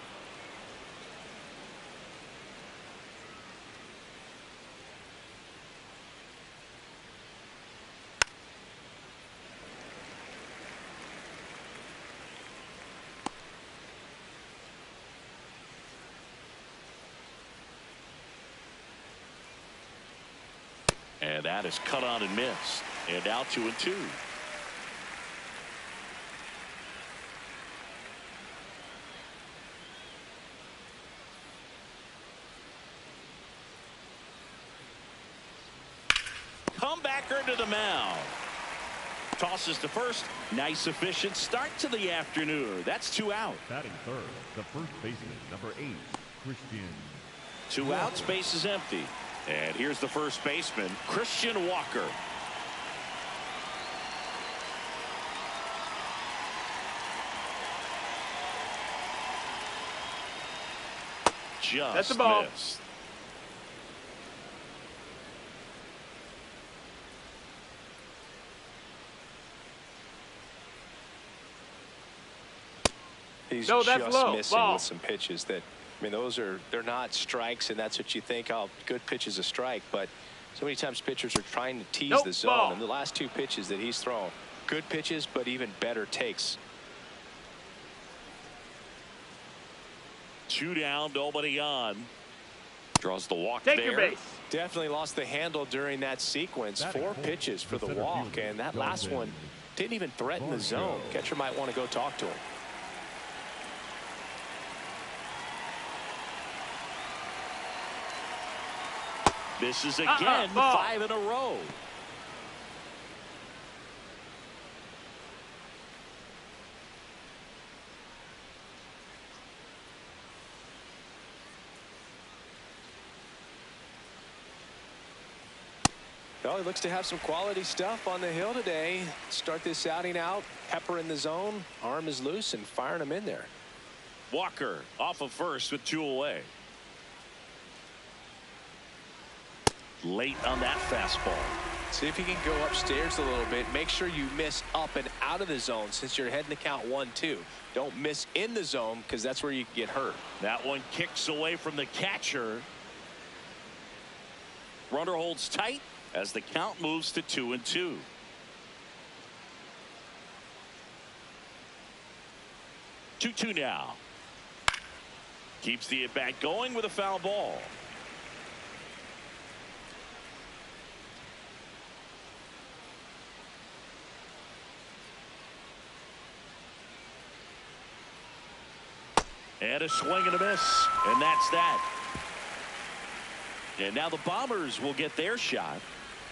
And that is cut on and missed. And now 2-2. Comebacker to the mound. Tosses to first. Nice efficient start to the afternoon. That's 2 out. Batting third, the first baseman, number 8, Christian. 2 outs, base is empty. And here's the first baseman, Christian Walker. Just That's a ball. missed. He's no, that's just low. missing Ball. with some pitches that, I mean, they're not strikes, and that's what you think, oh, good pitch is a strike. But so many times pitchers are trying to tease the zone. Ball. And the last 2 pitches that he's thrown, good pitches, but even better takes. 2 down, nobody on. Draws the walk Take there. your base. Definitely lost the handle during that sequence. 4 pitches for the walk, and that last one didn't even threaten the zone. Catcher might want to go talk to him. This is again 5 in a row. Well, he looks to have some quality stuff on the hill today. Start this outing out. Pepper in the zone. Arm is loose and firing him in there. Walker off of first with 2 away. Late on that fastball. See if you can go upstairs a little bit. Make sure you miss up and out of the zone since you're heading to count 1-2. Don't miss in the zone because that's where you can get hurt. That one kicks away from the catcher. Runner holds tight as the count moves to 2-2. Two now. Keeps the at bat going with a foul ball. And a swing and a miss. And that's that. And now the Bombers will get their shot.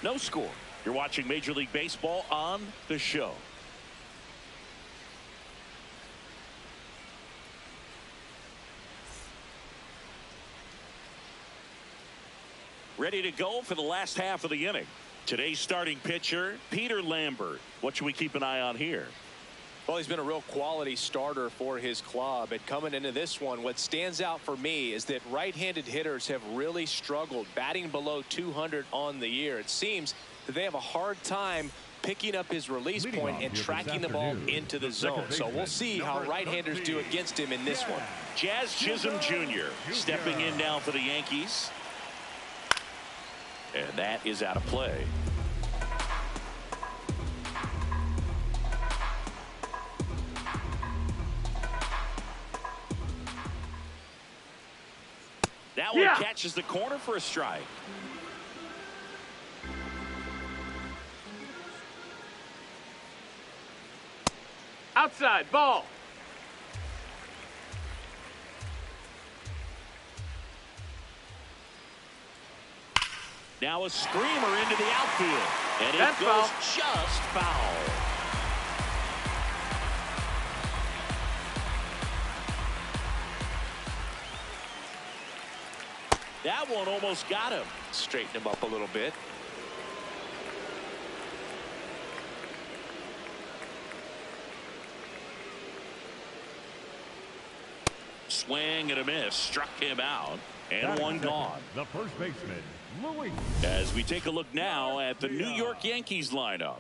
No score. You're watching Major League Baseball on the show. Ready to go for the last half of the inning. Today's starting pitcher, Peter Lambert. What should we keep an eye on here? Well, he's been a real quality starter for his club. And coming into this one, what stands out for me is that right-handed hitters have really struggled, batting below 200 on the year. It seems that they have a hard time picking up his release point and tracking the ball into the zone. So we'll see how right-handers do against him in this one. Jazz Chisholm Jr. stepping in now for the Yankees. And that is out of play. That one catches the corner for a strike. Outside, ball. Now a screamer into the outfield. And it goes just foul. That one almost got him. Straighten him up a little bit. Swing and a miss. Struck him out. And one gone. The first baseman, Louis. As we take a look now at the New York Yankees lineup.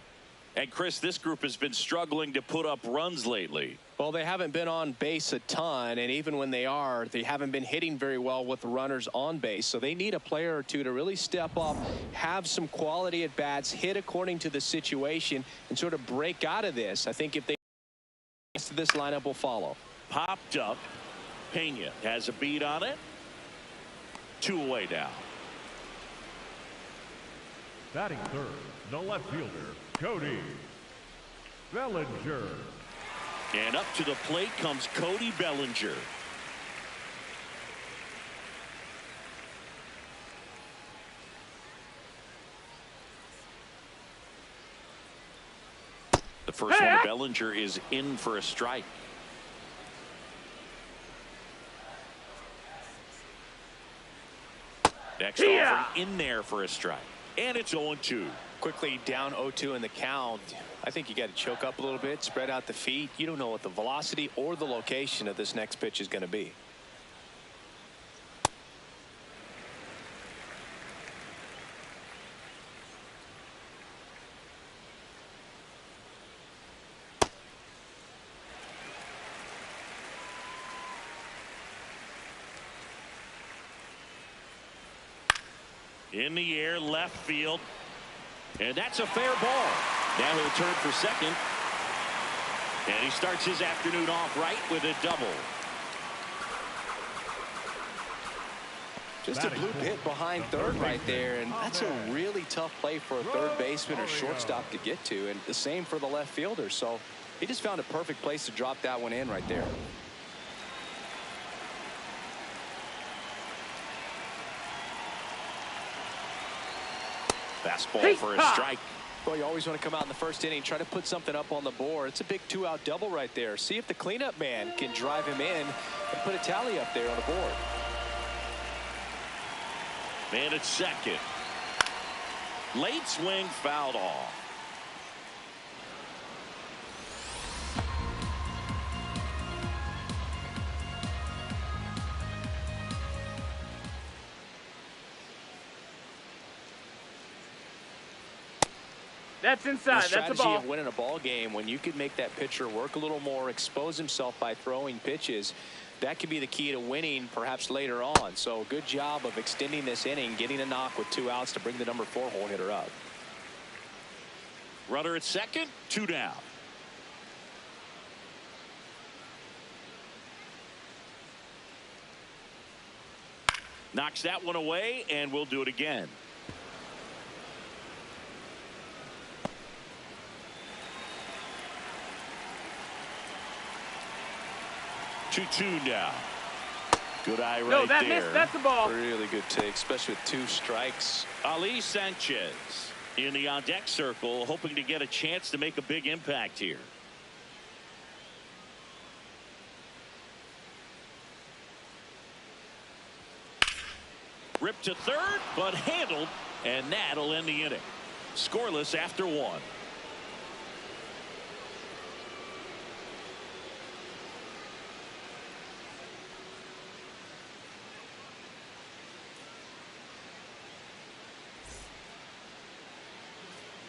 And Chris, this group has been struggling to put up runs lately. Well, they haven't been on base a ton, and even when they are, they haven't been hitting very well with runners on base. So they need a player or two to really step up, have some quality at bats, hit according to the situation, and sort of break out of this. I think if they this lineup will follow. Popped up. Pena has a beat on it. 2 away now. Batting third, the left fielder, Cody Bellinger. And up to the plate comes Cody Bellinger. The first one, Bellinger, is in for a strike. Next offering in there for a strike. And it's 0-2. Quickly down 0-2 in the count. I think you got to choke up a little bit, spread out the feet. You don't know what the velocity or the location of this next pitch is going to be. In the air, left field. And that's a fair ball. Now he'll turn for second. And he starts his afternoon off right with a double. Just a blue hit behind third right there, and that's a really tough play for a third baseman or shortstop to get to, and the same for the left fielder. So he just found a perfect place to drop that one in right there. Fastball for a strike. Well, you always want to come out in the first inning, try to put something up on the board. It's a big 2-out double right there. See if the cleanup man can drive him in and put a tally up there on the board. Man at second. Late swing, fouled off. That's inside. The That's a ball. strategy of winning a ball game, when you can make that pitcher work a little more, expose himself by throwing pitches, that could be the key to winning perhaps later on. So good job of extending this inning, getting a knock with 2 outs to bring the number 4 hole hitter up. Runner at second, 2 down. Knocks that one away, and we'll do it again. 2-2 now. Good eye right No, that there. missed. That's a ball. Really good take, especially with 2 strikes. Ali Sanchez in the on-deck circle, hoping to get a chance to make a big impact here. Ripped to third, but handled, and that'll end the inning. Scoreless after 1.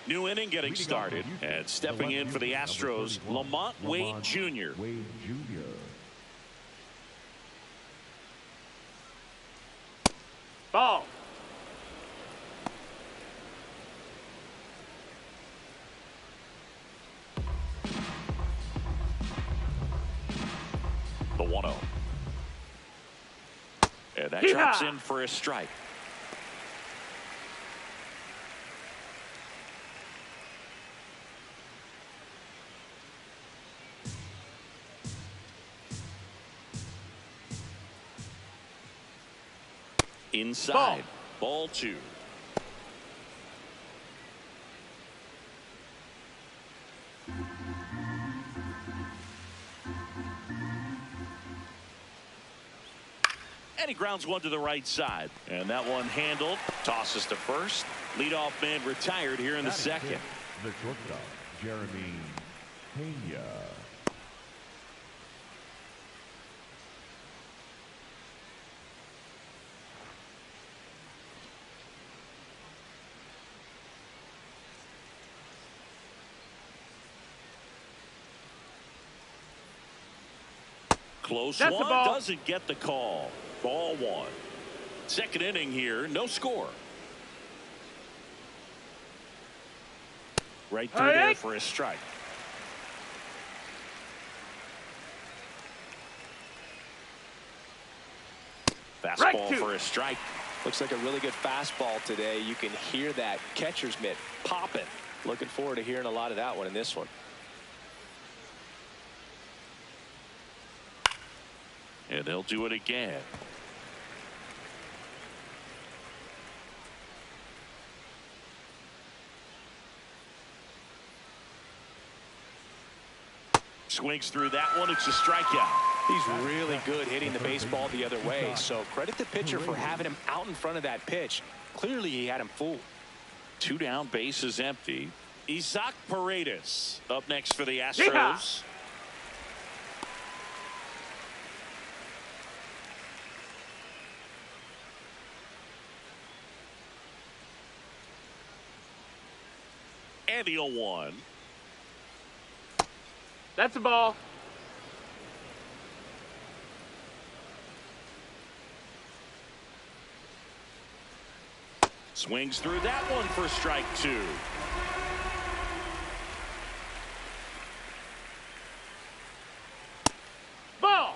New inning getting started, and stepping in for the Astros, Lamont Wade Jr. Wade Jr. Ball. The 1-0. And that drops in for a strike. Inside. Ball 2. And he grounds one to the right side. And that one handled. Tosses to first. Leadoff man retired here in the second. The shortstop, Jeremy Pena. Close That's one, the ball. doesn't get the call. Ball 1. Second inning here, no score. Right through there for a strike. Fastball for a strike. Looks like a really good fastball today. You can hear that catcher's mitt popping. Looking forward to hearing a lot of that one in this one. And they'll do it again. Swings through that one. It's a strikeout. He's really good hitting the baseball the other way. So credit the pitcher for having him out in front of that pitch. Clearly he had him fooled. 2 down, bases empty. Isaac Paredes up next for the Astros. Yeah. And the 0-1. That's a ball. Swings through that one for strike 2. Ball.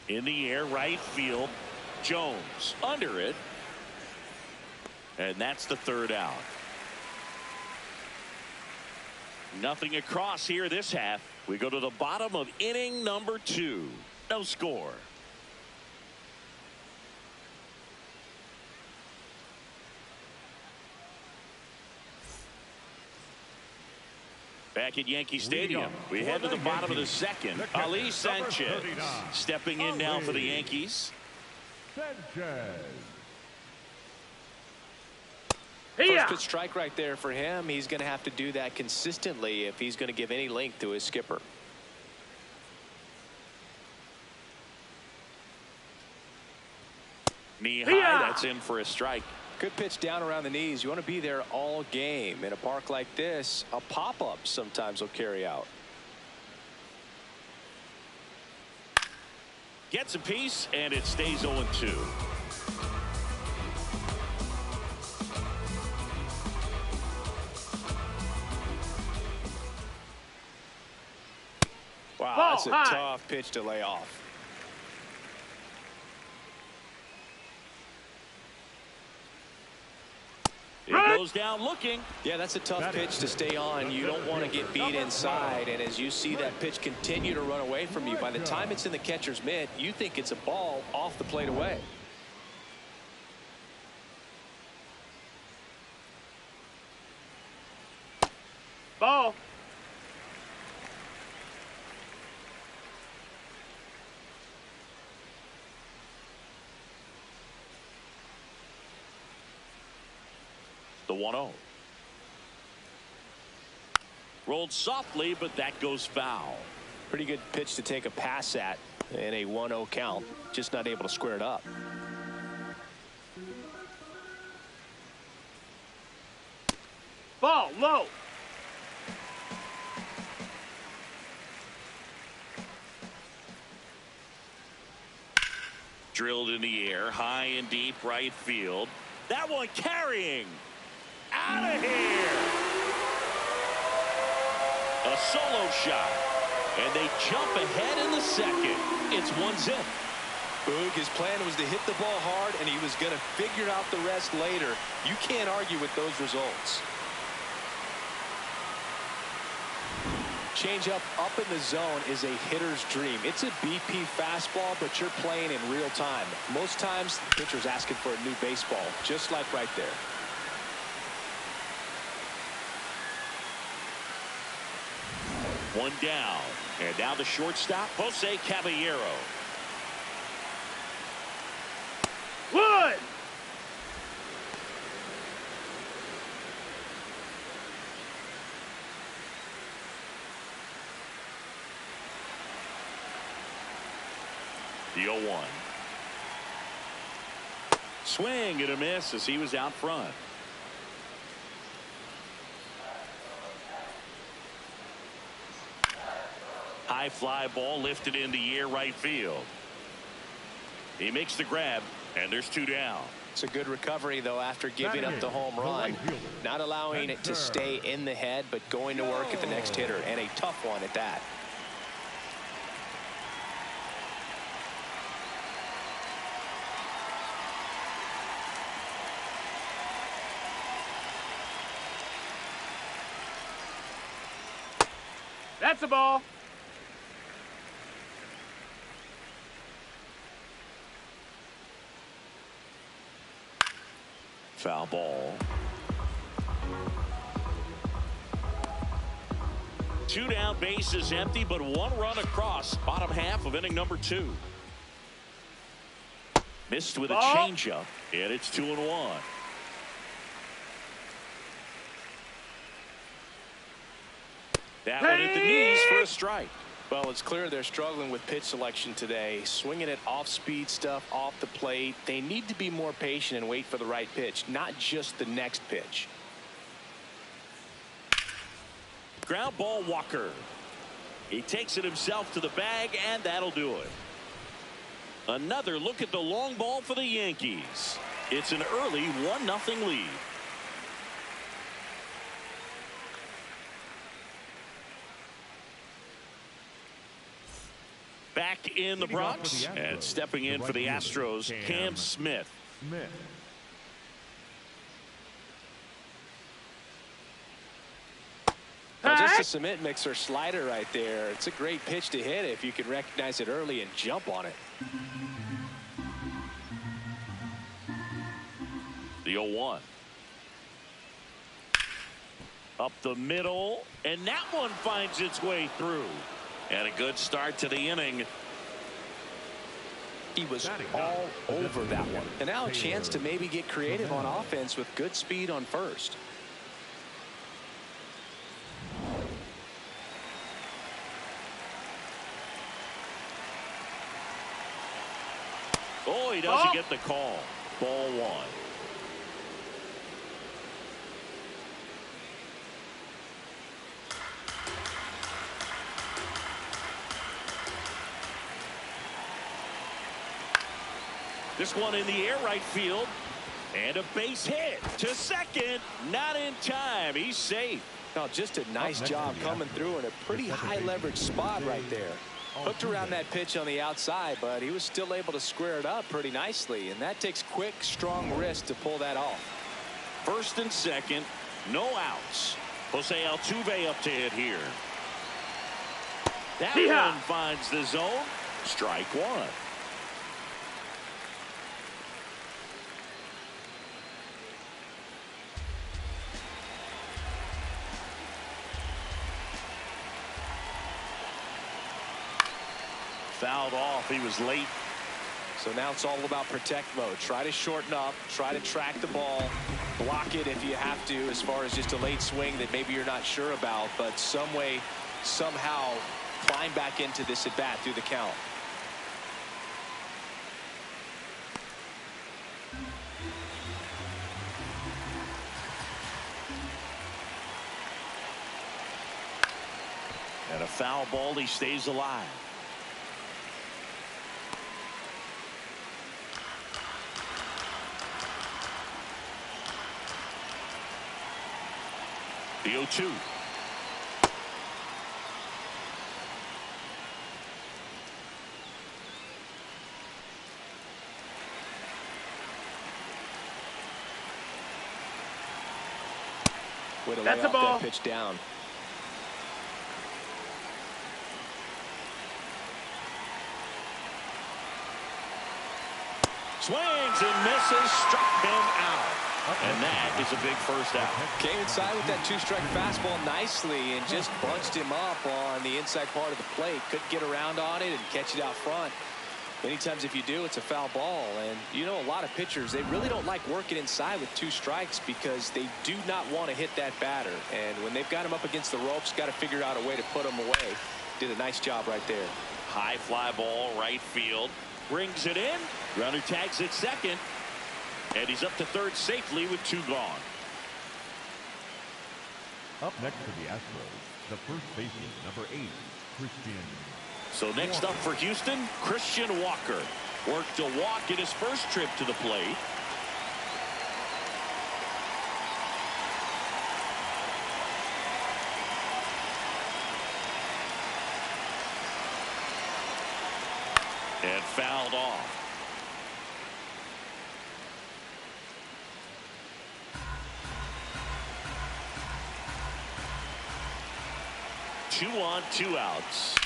In the air, right field. Jones under it. And that's the 3rd out. Nothing across here this half. We go to the bottom of inning number 2. No score. Back at Yankee Stadium, we head to the bottom of the second. Ali Sanchez stepping in now for the Yankees. Sanchez. First pitch strike right there for him. He's going to have to do that consistently if he's going to give any length to his skipper. Knee high, that's in for a strike. Good pitch down around the knees. You want to be there all game. In a park like this, a pop-up sometimes will carry out. Gets a piece, and it stays 0-2. Wow, that's a tough pitch to lay off. It goes goes down looking. Yeah, that's a tough pitch to stay on. You don't want to get beat inside, and as you see that pitch continue to run away from you, by the time it's in the catcher's mitt, you think it's a ball off the plate away. Ball. The 1-0. Rolled softly, but that goes foul. Pretty good pitch to take a pass at in a 1-0 count. Just not able to square it up. Ball low. Drilled in the air, high and deep right field. That one carrying. Out of here. A solo shot. And they jump ahead in the second. It's 1-0. Boog, his plan was to hit the ball hard, and he was going to figure out the rest later. You can't argue with those results. Changeup up in the zone is a hitter's dream. It's a BP fastball, but you're playing in real time. Most times, the pitcher's asking for a new baseball, just like right there. One down. And now the shortstop, Jose Caballero. Wood. The 0-1. Swing and a miss as he was out front. High fly ball lifted in the air right field. He makes the grab, and there's 2 down. It's a good recovery, though, after giving up the home run. Not allowing it to stay in the head, but going to work at the next hitter, and a tough one at that. That's a ball. Foul ball. 2 down, base is empty, but 1 run across. Bottom half of inning number 2. Missed with a changeup, and it's 2-1. That one hit the knees for a strike. Well, it's clear they're struggling with pitch selection today. Swinging it off-speed stuff off the plate. They need to be more patient and wait for the right pitch, not just the next pitch. Ground ball, Walker. He takes it himself to the bag, and that'll do it. Another look at the long ball for the Yankees. It's an early 1-0 lead. Back in the Bronx and stepping in for the Astros, Cam Smith. Well, just a cement mixer slider right there. It's a great pitch to hit if you can recognize it early and jump on it. The 0-1. Up the middle, and that one finds its way through. And a good start to the inning. He was all over that one. And now a chance to maybe get creative on offense with good speed on first. Oh, he doesn't get the call. Ball 1. This one in the air right field. And a base hit to second. Not in time. He's safe. Now, just a nice job coming through in a pretty high leverage spot right there. Hooked around that pitch on the outside, but he was still able to square it up pretty nicely. And that takes quick, strong wrist to pull that off. First and second, no outs. Jose Altuve up to hit here. That one finds the zone. Strike one. Fouled off. He was late. So now it's all about protect mode. Try to shorten up. Try to track the ball. Block it if you have to, as far as just a late swing that maybe you're not sure about. But some way, somehow, climb back into this at bat through the count. And a foul ball. He stays alive. The 0-2. Way to lay off that pitch down. Swings and misses. Struck him out. And that is a big first out. Came inside with that two-strike fastball nicely and just bunched him up on the inside part of the plate. Couldn't get around on it and catch it out front. Many times if you do, it's a foul ball. And you know, a lot of pitchers, they really don't like working inside with two strikes because they do not want to hit that batter. And when they've got him up against the ropes, got to figure out a way to put him away. Did a nice job right there. High fly ball, right field. Brings it in. Runner tags at second. And he's up to third safely with two gone. Up next for the Astros, the first baseman, number 8, Christian. So next up for Houston, Christian Walker. Worked a walk in his first trip to the plate. And fouled off. Two on, two outs.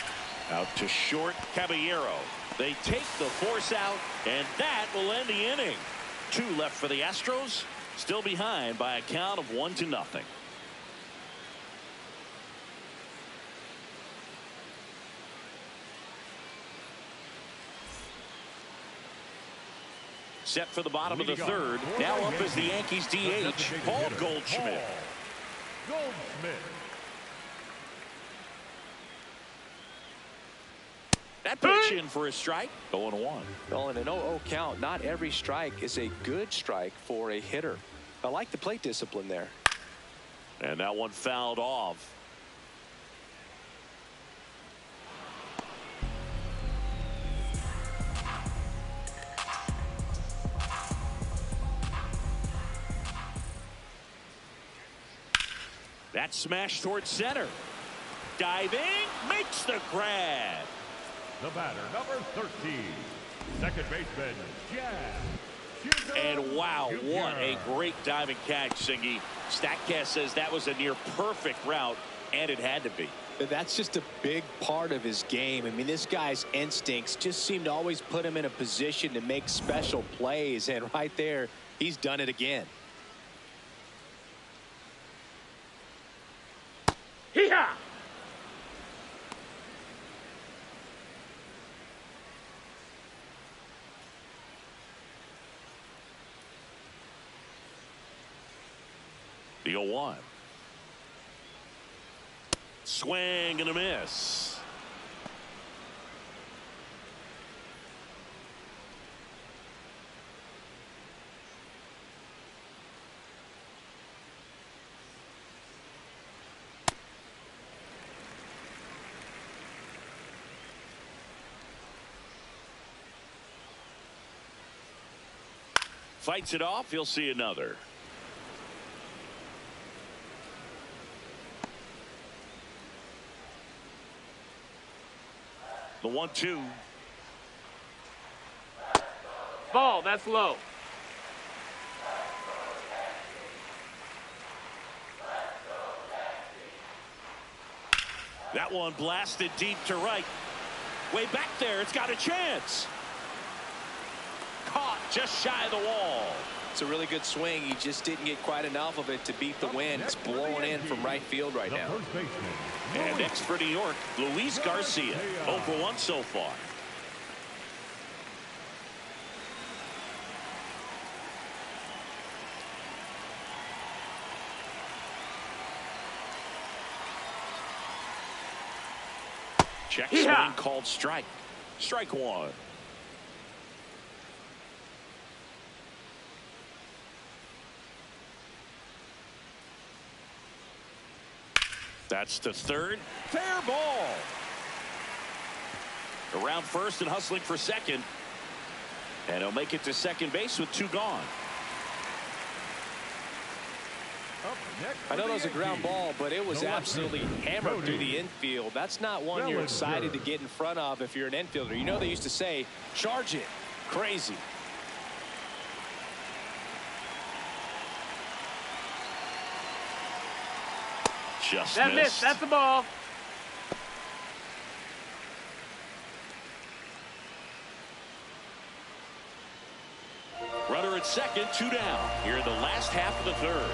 Out to short, Caballero. They take the force out, and that will end the inning. 2 left for the Astros. Still behind by a count of 1-0. Set for the bottom of the third. Now up is the Yankees DH, Paul Goldschmidt. That pitch in for a strike. 0-1. Well, in an 0-0 count, not every strike is a good strike for a hitter. I like the plate discipline there. And that one fouled off. That smash towards center. Diving, makes the grab. The batter, number 13, second baseman, Jack. And wow, what a great diving catch, Singy. StatCast says that was a near perfect route, and it had to be. That's just a big part of his game. I mean, this guy's instincts just seem to always put him in a position to make special plays, and right there, he's done it again. Hee-haw! The 0-1. Swing and a miss. Fights it off. He'll see another. The 1-2. Ball, that's low. That one blasted deep to right. Way back there. It's got a chance. Caught just shy of the wall. It's a really good swing. He just didn't get quite enough of it to beat the wind. It's blowing in from right field right now. And next for New York, Luis Garcia. 0 for 1 so far. Check swing called strike. Strike one. That's to third. Fair ball. Around first and hustling for second. And he'll make it to second base with 2 gone. I know that was a ground ball, but it was absolutely hammered through the infield. That's not one you're excited to get in front of if you're an infielder. You know they used to say, charge it. Crazy. Just that missed. That's the ball. Runner at second, 2 down. Here in the last half of the third.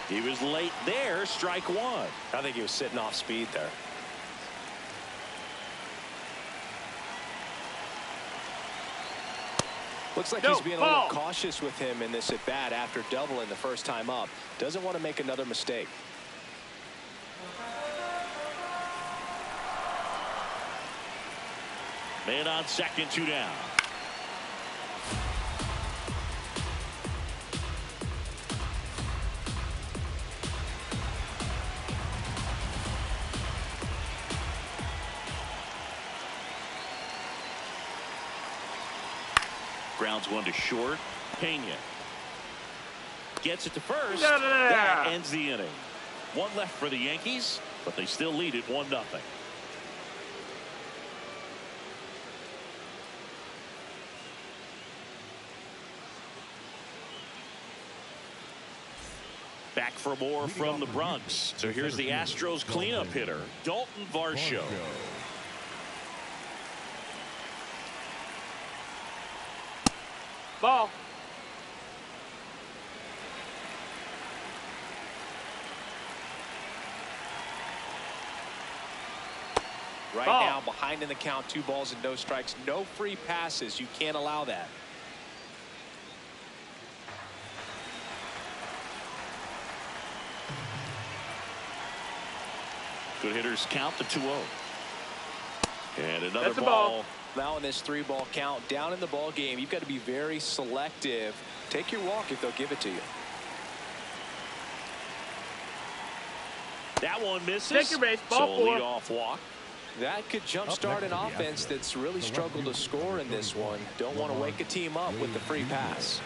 He was late there. Strike one. I think he was sitting off speed there. Looks like he's being a little cautious with him in this at bat after doubling the first time up. Doesn't want to make another mistake. Man on second, 2 down. Grounds one to short. Pena gets it to first. That ends the inning. 1 left for the Yankees, but they still lead it 1-0. Back for more from the Bronx. So here's the Astros cleanup hitter, Dalton Varsho. Ball. Right now, behind in the count, 2 balls and no strikes, no free passes. You can't allow that. Good hitters count the 2-0. And another ball. Now in this 3-ball count, down in the ball game, you've got to be very selective. Take your walk if they'll give it to you. That one misses. Take your base. Ball 4. Lead off walk. That could jumpstart an offense that's really struggled to score in this one. Don't want to wake a team up with the free pass.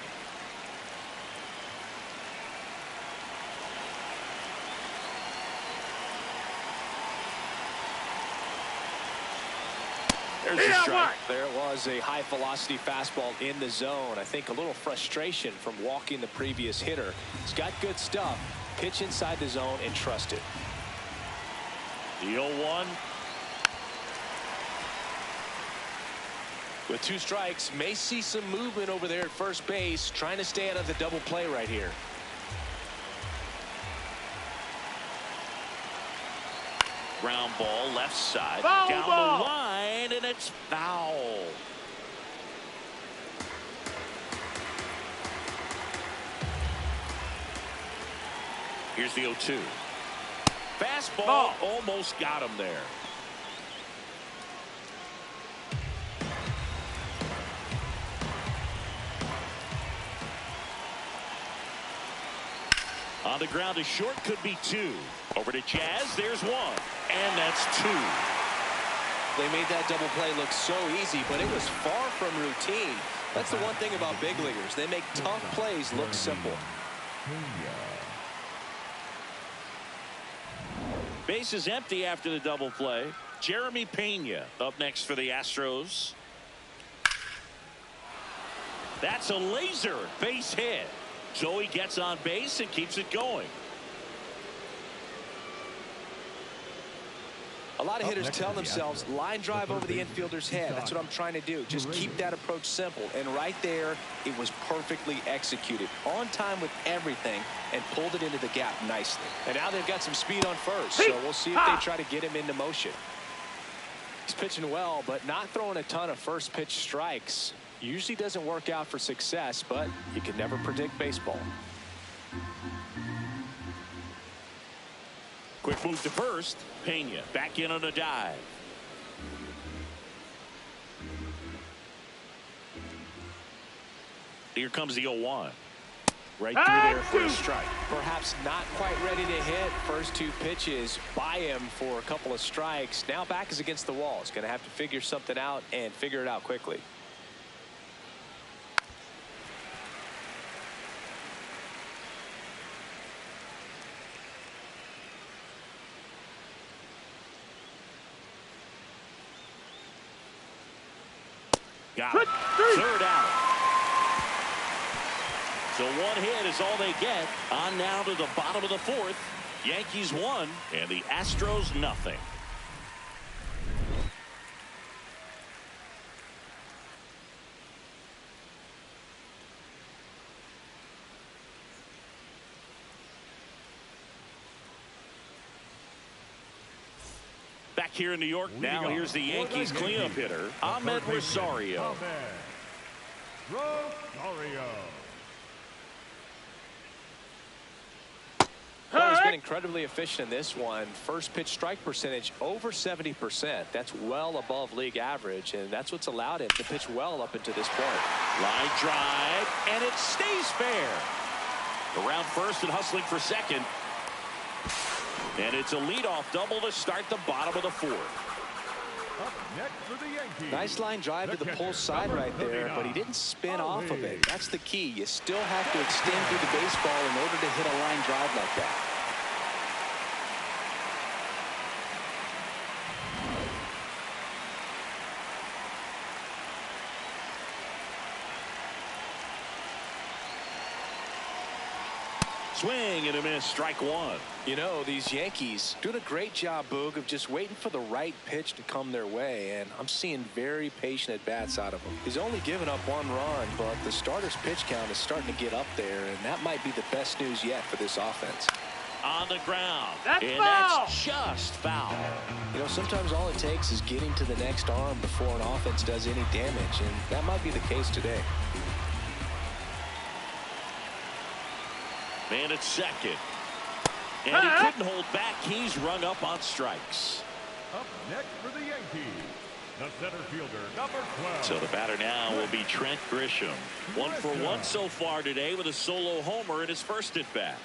There's a strike. There it was, a high velocity fastball in the zone. I think a little frustration from walking the previous hitter. He's got good stuff. Pitch inside the zone and trust it. The 0-1. With 2 strikes, may see some movement over there at first base, trying to stay out of the double play right here. Ground ball left side. Foul down ball. the line, and it's foul. Here's the 0-2. Fastball almost got him there. On the ground to short, could be 2. Over to Jazz, there's 1. And that's 2. They made that double play look so easy, but it was far from routine. That's the one thing about big leaguers. They make tough plays look simple. Base is empty after the double play. Jeremy Pena up next for the Astros. That's a laser base hit. Joey gets on base and keeps it going. lot of hitters tell themselves, line drive over the infielder's head. That's what I'm trying to do. Just keep that approach simple. And right there, it was perfectly executed. On time with everything, and pulled it into the gap nicely. And now they've got some speed on first, so we'll see if they try to get him into motion. He's pitching well, but not throwing a ton of first pitch strikes. Usually doesn't work out for success, but you can never predict baseball. Quick move to first. Pena back in on a dive. Here comes the 0-1. Right through there for a strike. Perhaps not quite ready to hit. First two pitches by him for a couple of strikes. Now back is against the wall. He's going to have to figure something out and figure it out quickly. Got it. Third out. So one hit is all they get. On now to the bottom of the fourth. Yankees 1 and the Astros nothing. Back here in New York now, here's the Yankees cleanup hitter, Ahmed Rosario. Well, he's been incredibly efficient in this one. First pitch strike percentage over 70%. That's well above league average, and that's what's allowed him to pitch well up until this point. Line drive, and it stays fair. Around first and hustling for second. And it's a leadoff double to start the bottom of the fourth. Up next for the Yankees. Nice line drive to the pull side right there, but he didn't spin off of it. That's the key. You still have to extend through the baseball in order to hit a line drive like that. Swing and a miss, strike one. You know, these Yankees doing a great job, Boog, of just waiting for the right pitch to come their way, and I'm seeing very patient at-bats out of him. He's only given up one run, but the starter's pitch count is starting to get up there, and that might be the best news yet for this offense. On the ground, that's just foul. You know, sometimes all it takes is getting to the next arm before an offense does any damage, and that might be the case today. Man at second. And he couldn't hold back. He's rung up on strikes. Up next for the Yankees, the center fielder, number 12. So the batter now will be Trent Grisham. 1 for 1 so far today with a solo homer in his first at bat.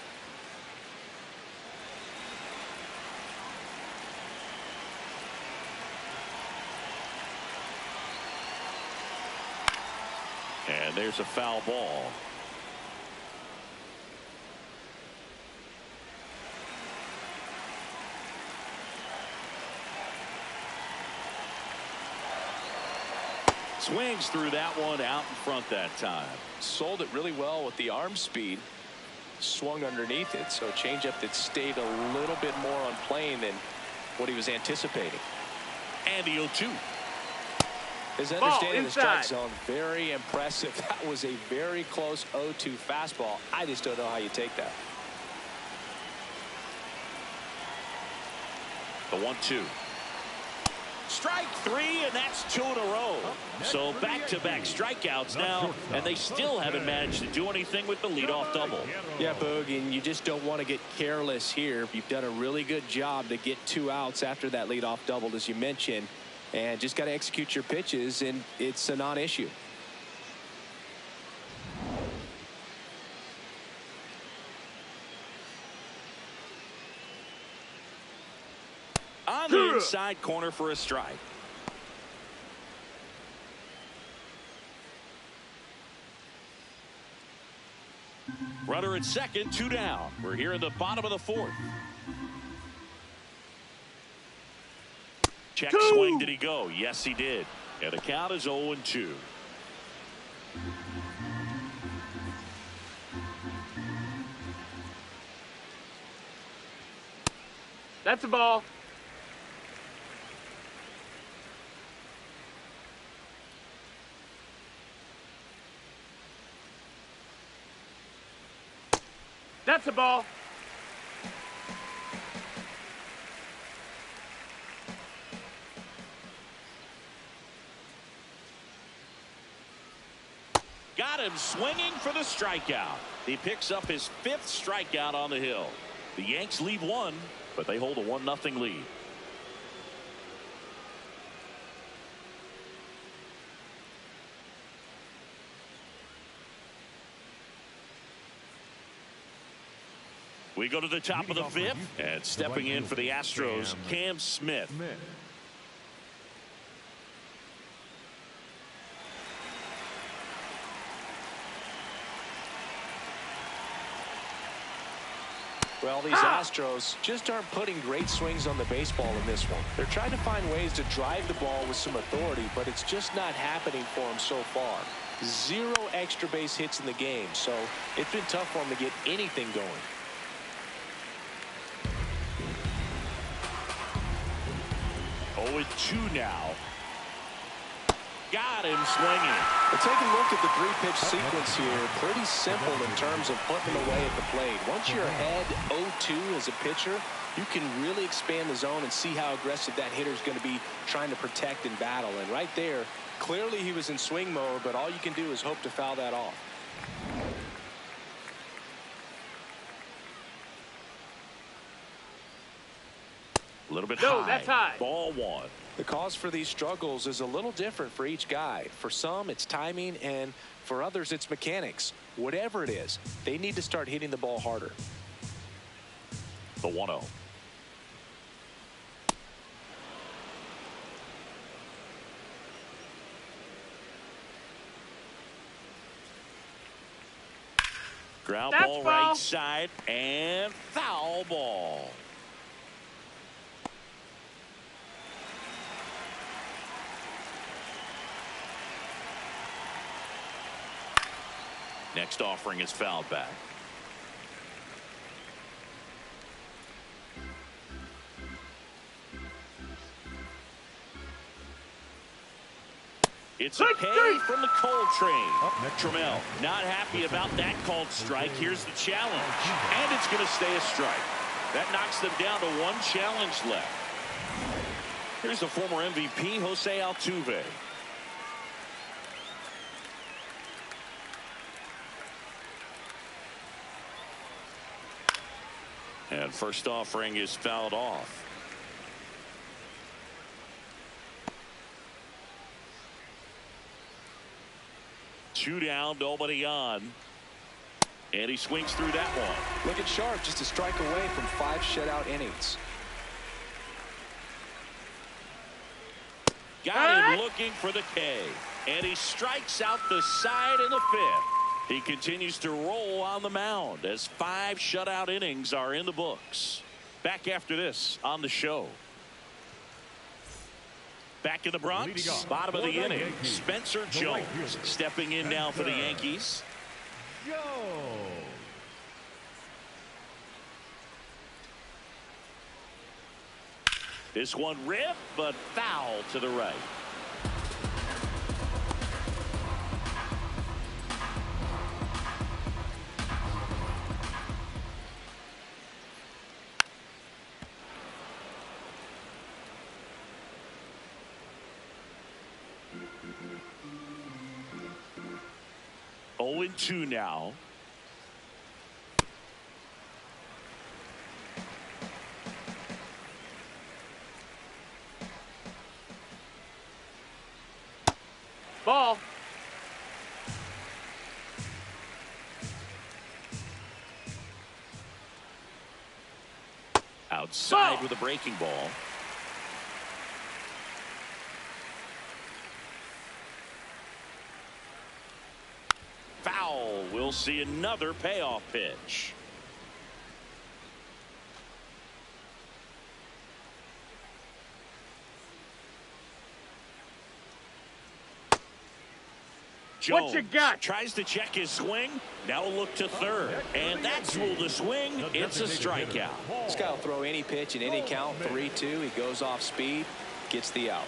And there's a foul ball. Swings through that one out in front that time. Sold it really well with the arm speed. Swung underneath it, so a changeup that stayed a little bit more on plane than what he was anticipating. And the 0-2. His understanding of the strike zone, very impressive. That was a very close 0-2 fastball. I just don't know how you take that. The 1-2. Strike 3, and that's 2 in a row. So back-to-back strikeouts now, and they still haven't managed to do anything with the leadoff double. Yeah, Boog, and you just don't want to get careless here. You've done a really good job to get 2 outs after that leadoff double, as you mentioned, and just got to execute your pitches, and it's a non-issue. On the inside corner for a strike. Runner at second, 2 down. We're here in the bottom of the fourth. Check swing, did he go? Yes, he did. And the count is 0-2. That's a ball. That's a ball. Got him swinging for the strikeout. He picks up his 5th strikeout on the hill. The Yanks leave one, but they hold a 1-0 lead. We go to the top of the 5th, and stepping in for the Astros, Cam Smith. Well, these Astros just aren't putting great swings on the baseball in this one. They're trying to find ways to drive the ball with some authority, but it's just not happening for them so far. 0 extra base hits in the game, so it's been tough for them to get anything going. Oh, 2 now. Got him swinging. But take a look at the 3-pitch sequence here. Pretty simple in terms of putting away at the plate. Once you're ahead 0-2 as a pitcher, you can really expand the zone and see how aggressive that hitter is going to be trying to protect and battle. And right there, clearly he was in swing mode, but all you can do is hope to foul that off. A little bit No, high. that's high. Ball 1. The cause for these struggles is a little different for each guy. For some, it's timing, and for others, it's mechanics. Whatever it is, they need to start hitting the ball harder. The 1-0. Ground That's ball foul. right side and foul ball. Next offering is fouled back. It's a K from the Cole train. Trammell not happy about that called strike. Here's the challenge, and it's going to stay a strike. That knocks them down to 1 challenge left. Here's the former MVP, Jose Altuve. And first offering is fouled off. Two down, nobody on. And he swings through that one. Look at Sharp, just a strike away from 5 shutout innings. Got him looking for the K. And he strikes out the side in the 5th. He continues to roll on the mound as 5 shutout innings are in the books. Back after this on the show. Back in the Bronx, bottom of the inning, Spencer Jones stepping in now for the Yankees. This one ripped, but foul to the right. Oh, 2 now. Ball. Outside with a breaking ball. Foul. We'll see another payoff pitch. Jones What you got? tries to check his swing. Now look to third. And that's ruled a swing. It's a strikeout. This guy will throw any pitch in any count. 3-2. He goes off speed, gets the out.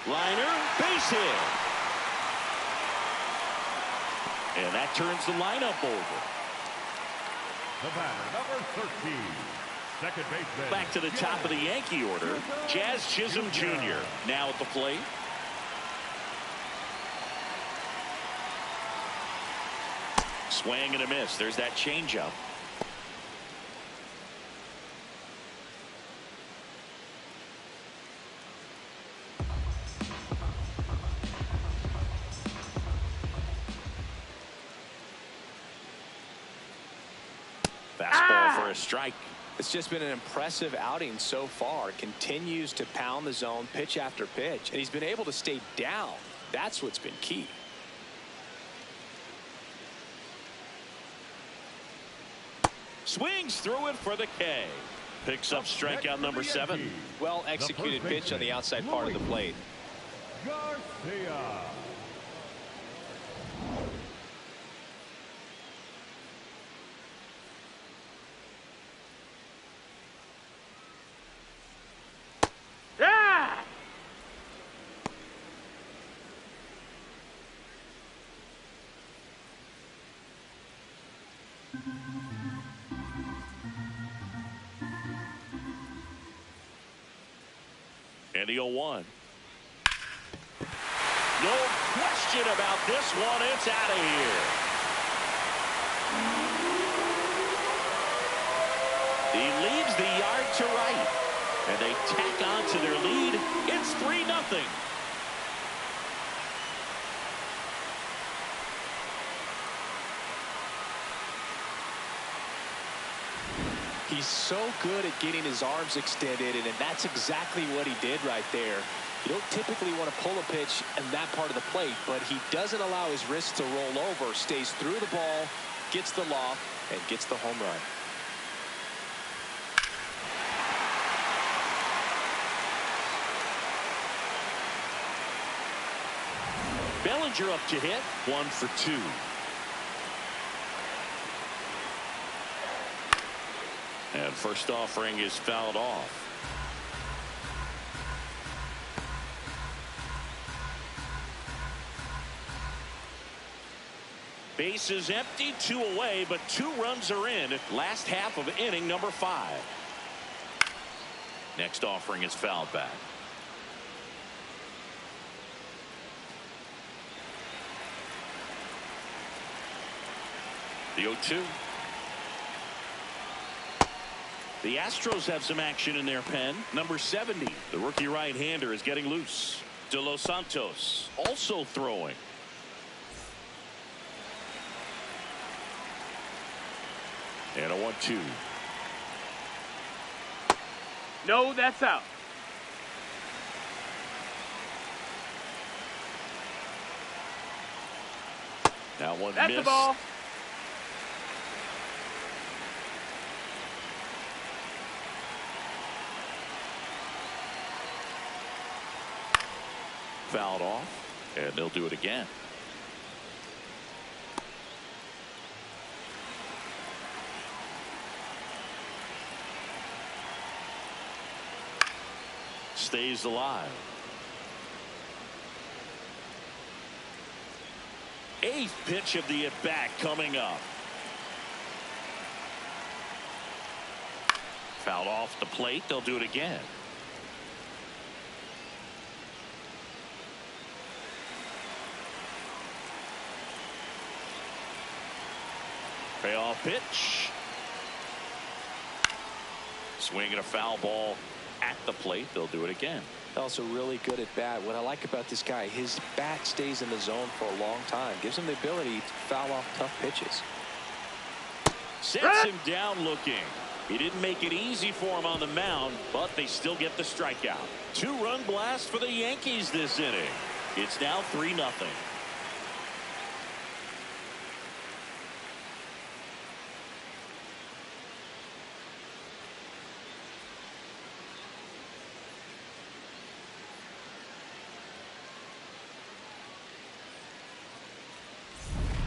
Liner, base hit. And that turns the lineup over. The batter, number 13, second baseman. Back to the top of the Yankee order, Jazz Chisholm Jr. now at the plate. Swing and a miss. There's that changeup. Fastball for a strike. It's just been an impressive outing so far. Continues to pound the zone pitch after pitch, and he's been able to stay down. That's what's been key. Swings through it for the K. Picks up strikeout number 7. Well executed pitch on the outside part of the plate. Garcia. Ah! And the 0-1. No question about this one. It's out of here. He leaves the yard to right. And they tack on to their lead. It's 3-0. He's so good at getting his arms extended, and that's exactly what he did right there. You don't typically want to pull a pitch in that part of the plate, but he doesn't allow his wrist to roll over, stays through the ball, gets the loft, and gets the home run. Bellinger up to hit. 1 for 2. And first offering is fouled off. Base is empty, 2 away, but 2 runs are in. Last half of inning number 5. Next offering is fouled back. The 0-2. The Astros have some action in their pen. Number 70, the rookie right-hander, is getting loose. De Los Santos also throwing. And a 1-2. No, that's out. That one That's missed. the ball. Fouled off, and they'll do it again. Stays alive. 8th pitch of the at-bat coming up. Fouled off the plate. They'll do it again. Payoff pitch. Swinging a foul ball at the plate. They'll do it again. Also really good at bat. What I like about this guy, his bat stays in the zone for a long time. Gives him the ability to foul off tough pitches. Sets him down looking. He didn't make it easy for him on the mound, but they still get the strikeout. 2-run blast for the Yankees this inning. It's now 3-0.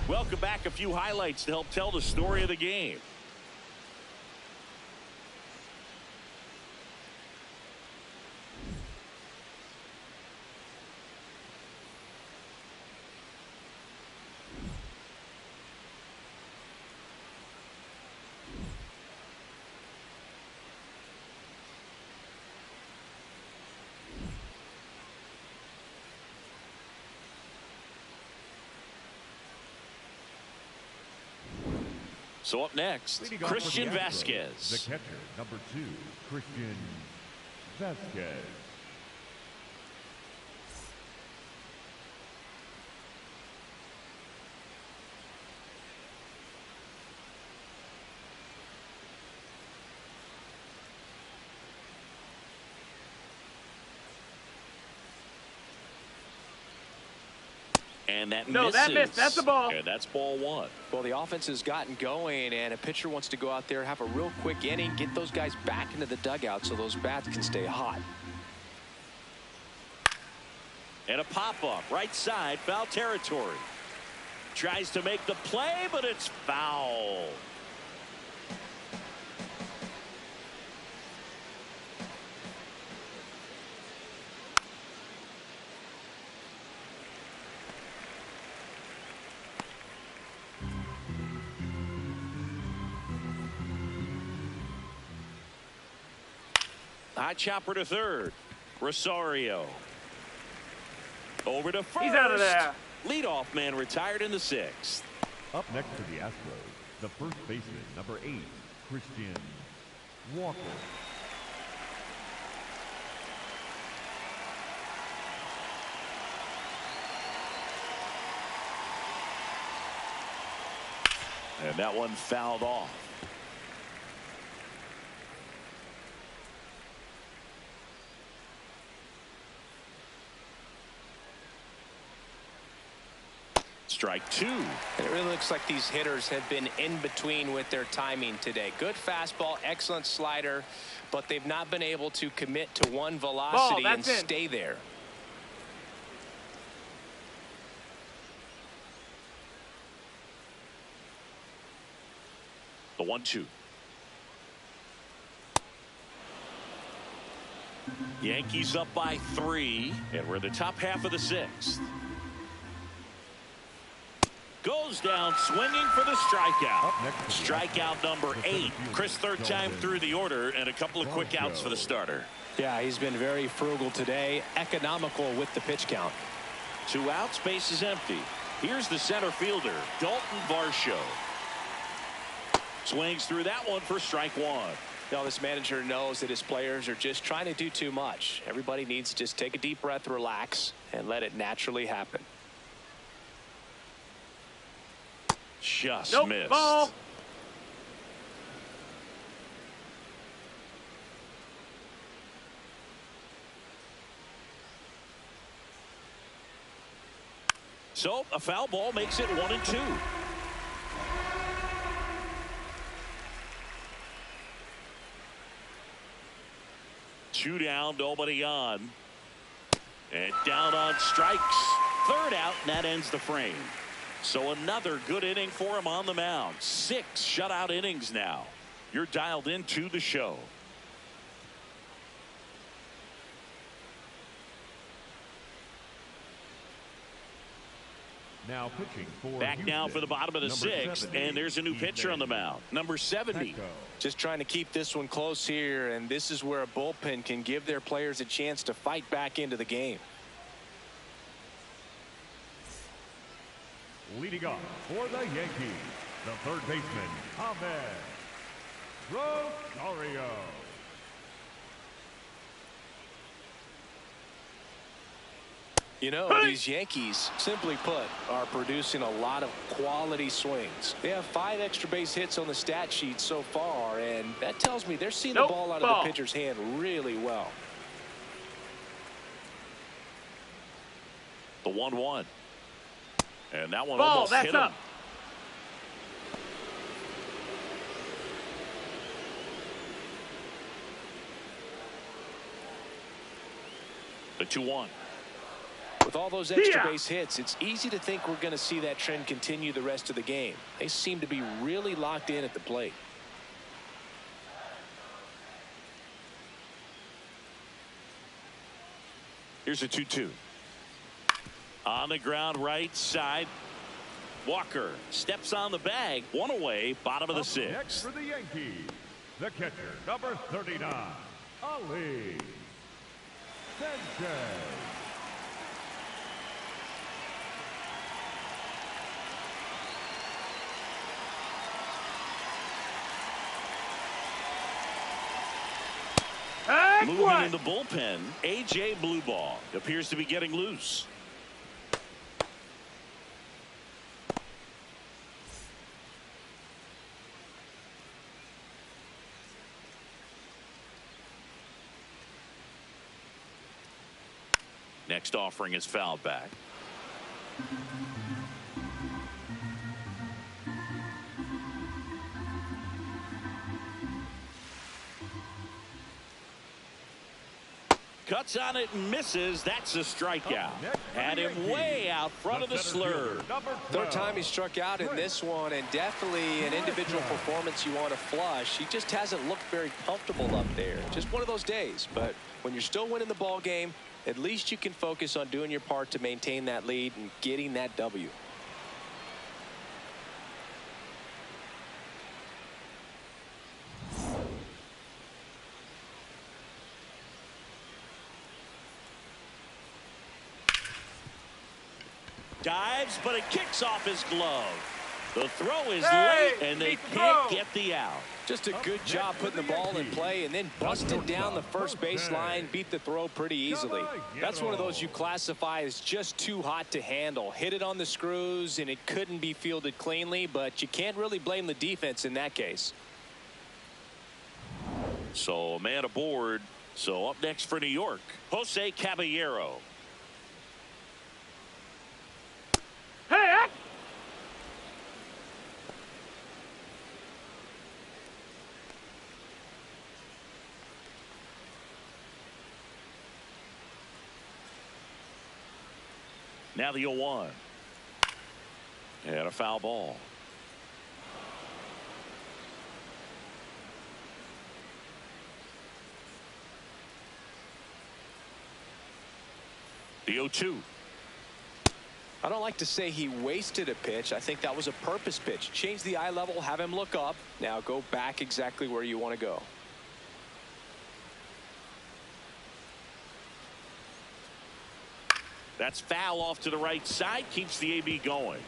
Welcome back. A few highlights to help tell the story of the game. So up next, Leading off for the Christian Astros, Vasquez. The catcher, number 2, Christian Vasquez. And that No, misses. that missed. That's the ball. And that's ball 1. Well, the offense has gotten going, and a pitcher wants to go out there, have a real quick inning, get those guys back into the dugout so those bats can stay hot. And a pop-up, right side, foul territory. Tries to make the play, but it's foul. High chopper to third. Rosario. Over to first. He's out of there. Leadoff man retired in the 6th. Up next for the Astros, the first baseman, number 8, Christian Walker. And that one fouled off. Strike 2. And it really looks like these hitters have been in between with their timing today. Good fastball, excellent slider, but they've not been able to commit to one velocity and stay there. The 1-2. Yankees up by 3, and we're in the top half of the 6th. Goes down swinging for the strikeout. Strikeout number 8. Chris, third time through the order, and a couple of quick outs for the starter. Yeah, he's been very frugal today, economical with the pitch count. 2 outs, base is empty. Here's the center fielder, Dalton Varsho. Swings through that one for strike 1. Now, this manager knows that his players are just trying to do too much. Everybody needs to just take a deep breath, relax, and let it naturally happen. Just nope, missed. Ball. So a foul ball makes it 1-2. Two down, nobody on. And down on strikes. Third out, and that ends the frame. So another good inning for him on the mound. 6 shutout innings now. You're dialed into the show. Now pitching for Back Houston, now for the bottom of the number 6th, 70, and there's a new pitcher on the mound. Number 70. Just trying to keep this one close here, and this is where a bullpen can give their players a chance to fight back into the game. Leading off for the Yankees, the third baseman, Ahmed Rosario. You know, these Yankees, simply put, are producing a lot of quality swings. They have 5 extra base hits on the stat sheet so far, and that tells me they're seeing the ball out of the pitcher's hand really well. The 1-1. And that one Ball, almost that's hit him. up. The 2-1. With all those extra base hits, it's easy to think we're going to see that trend continue the rest of the game. They seem to be really locked in at the plate. Here's a 2-2. On the ground right side. Walker steps on the bag. One away, bottom of the 6th. Next for the Yankees, the catcher, number 39, Ali Sanchez. Next Moving one. in the bullpen, A.J. Blueball appears to be getting loose. Next offering is fouled back. Cuts on it and misses. That's a strikeout. Had him way out front of the slur. Third time he struck out in this one, and definitely an individual performance you want to flush. He just hasn't looked very comfortable up there. Just one of those days. But when you're still winning the ball game, at least you can focus on doing your part to maintain that lead and getting that W. Dives, but it kicks off his glove. The throw is late, and they can't get the out. Just a good job putting the ball in play and then busted down the first baseline, beat the throw pretty easily. That's one of those you classify as just too hot to handle. Hit it on the screws, and it couldn't be fielded cleanly, but you can't really blame the defense in that case. So a man aboard. So up next for New York, Jose Caballero. Hey, Now the 0-1. And a foul ball. The 0-2. I don't like to say he wasted a pitch. I think that was a purpose pitch. Change the eye level, have him look up. Now go back exactly where you want to go. That's foul off to the right side. Keeps the AB going.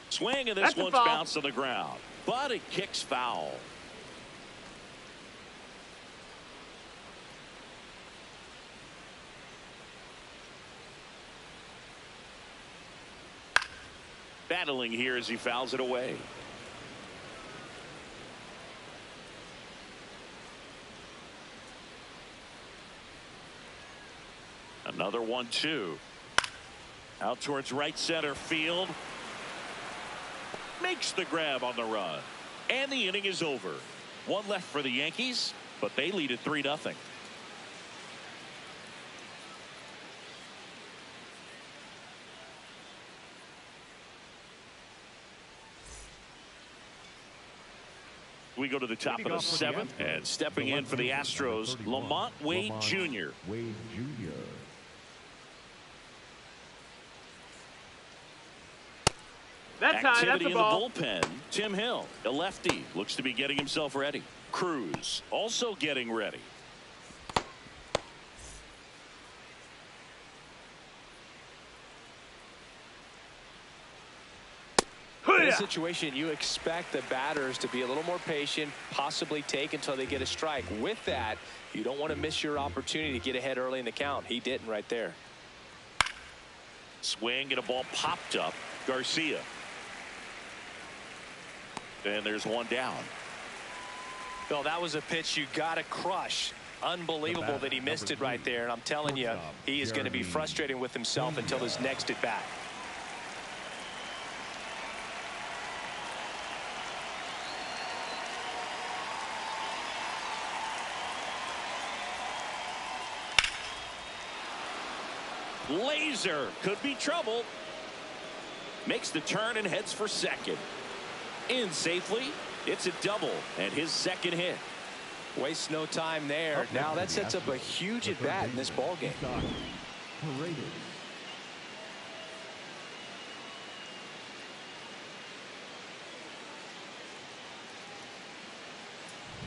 Swing, and this one's bounced to the ground, but it kicks foul. Battling here as he fouls it away. Another 1-2. Out towards right center field. Makes the grab on the run. And the inning is over. One left for the Yankees, but they lead at 3-0. We go to the top of the 7th, and stepping in for the Astros, Lamont Wade Jr. Wade Jr. that's high. That's Activity a in the ball. bullpen. Tim Hill, a lefty, looks to be getting himself ready. Cruz also getting ready. In a situation, you expect the batters to be a little more patient, possibly take until they get a strike. With that, you don't want to miss your opportunity to get ahead early in the count. He didn't right there. Swing, and a ball popped up. Garcia. And there's one down. Bill, that was a pitch you got to crush. Unbelievable that he missed it right there. And I'm telling you, he is going to be frustrated with himself until his next at bat. Laser could be trouble. Makes the turn and heads for second. In safely. It's a double and his second hit. Wastes no time there. Now that sets up a huge at bat in this ball game.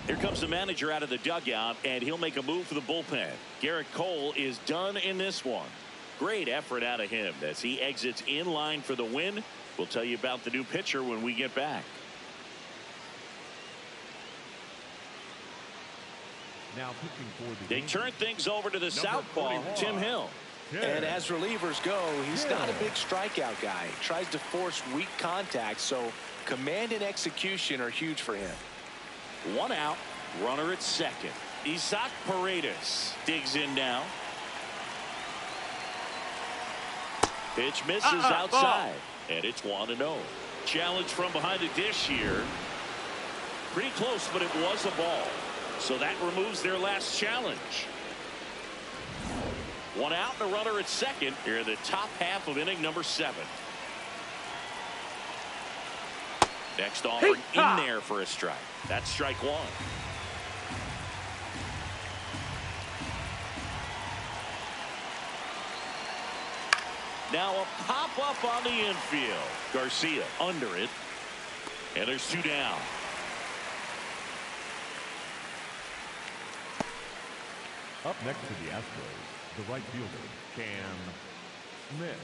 Here comes the manager out of the dugout, and he'll make a move for the bullpen. Garrett Cole is done in this one. Great effort out of him as he exits in line for the win. We'll tell you about the new pitcher when we get back. Now pitching for the They Yankees, turn things over to the southpaw, Tim Hill. And as relievers go, he's not a big strikeout guy. He tries to force weak contact, so command and execution are huge for him. 1 out, runner at second. Isaac Paredes digs in now. Pitch misses outside, and it's 1-0. Challenge from behind the dish here. Pretty close, but it was a ball. So that removes their last challenge. 1 out and a runner at second here in the top half of inning number 7. Next offering in there for a strike. That's strike 1. Now a pop-up on the infield. Garcia under it. And there's 2 down. Up next to the Astros, the right fielder, Cam Smith.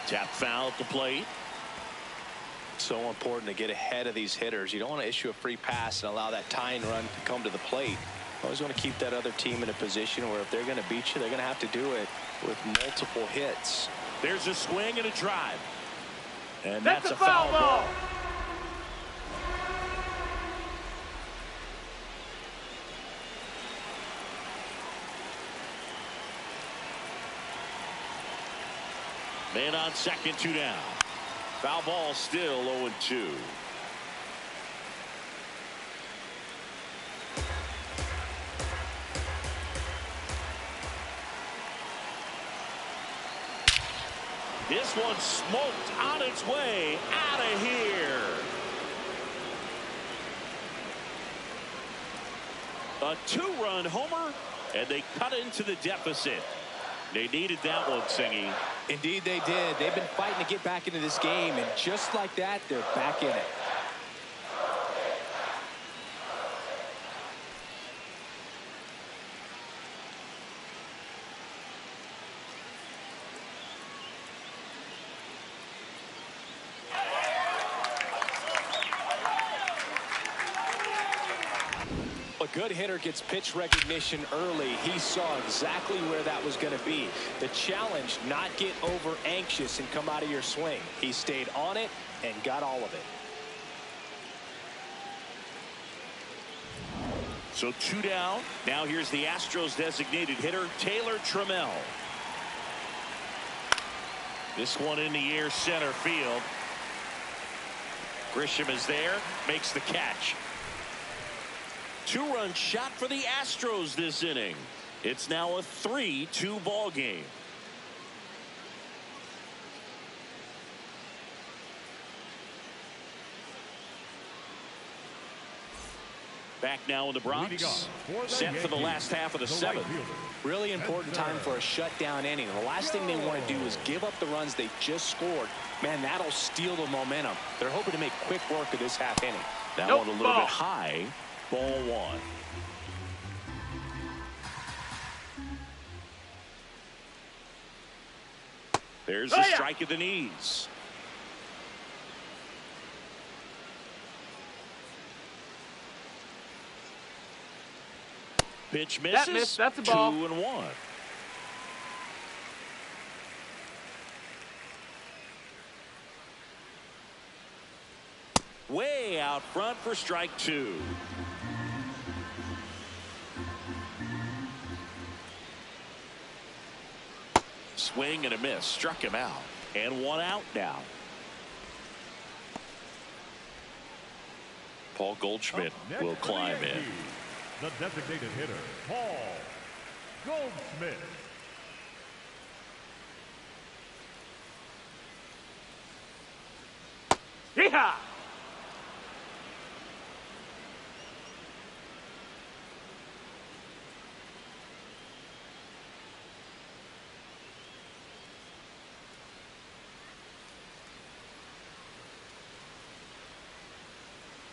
Tap foul at the plate. So important to get ahead of these hitters. You don't want to issue a free pass and allow that tying run to come to the plate. Always want to keep that other team in a position where if they're going to beat you, they're going to have to do it with multiple hits. There's a swing and a drive. And that's a foul ball. Man on second, 2 down. Foul ball, still 0-2. This one smoked on its way out of here. A 2-run homer, and they cut into the deficit. They needed that one, Singy. Indeed they did. They've been fighting to get back into this game, and just like that, they're back in it. A good hitter gets pitch recognition early. He saw exactly where that was going to be. The challenge, not get over anxious and come out of your swing. He stayed on it and got all of it. So 2 down. Now here's the Astros designated hitter, Taylor Trammell. This one in the air, center field. Grisham is there, makes the catch. 2-run shot for the Astros this inning. It's now a 3-2 ball game. Back now in the Bronx, set for the last half of the 7th. Really important time for a shutdown inning. The last thing they want to do is give up the runs they just scored. Man, that'll steal the momentum. They're hoping to make quick work of this half inning. That one a little bit high. Ball 1. There's a strike at the knees. Pitch misses. That's a ball. 2-1. Way out front for strike 2. Swing and a miss. Struck him out. And 1 out now. Paul Goldschmidt will climb in. The designated hitter, Paul Goldschmidt. Yeehaw!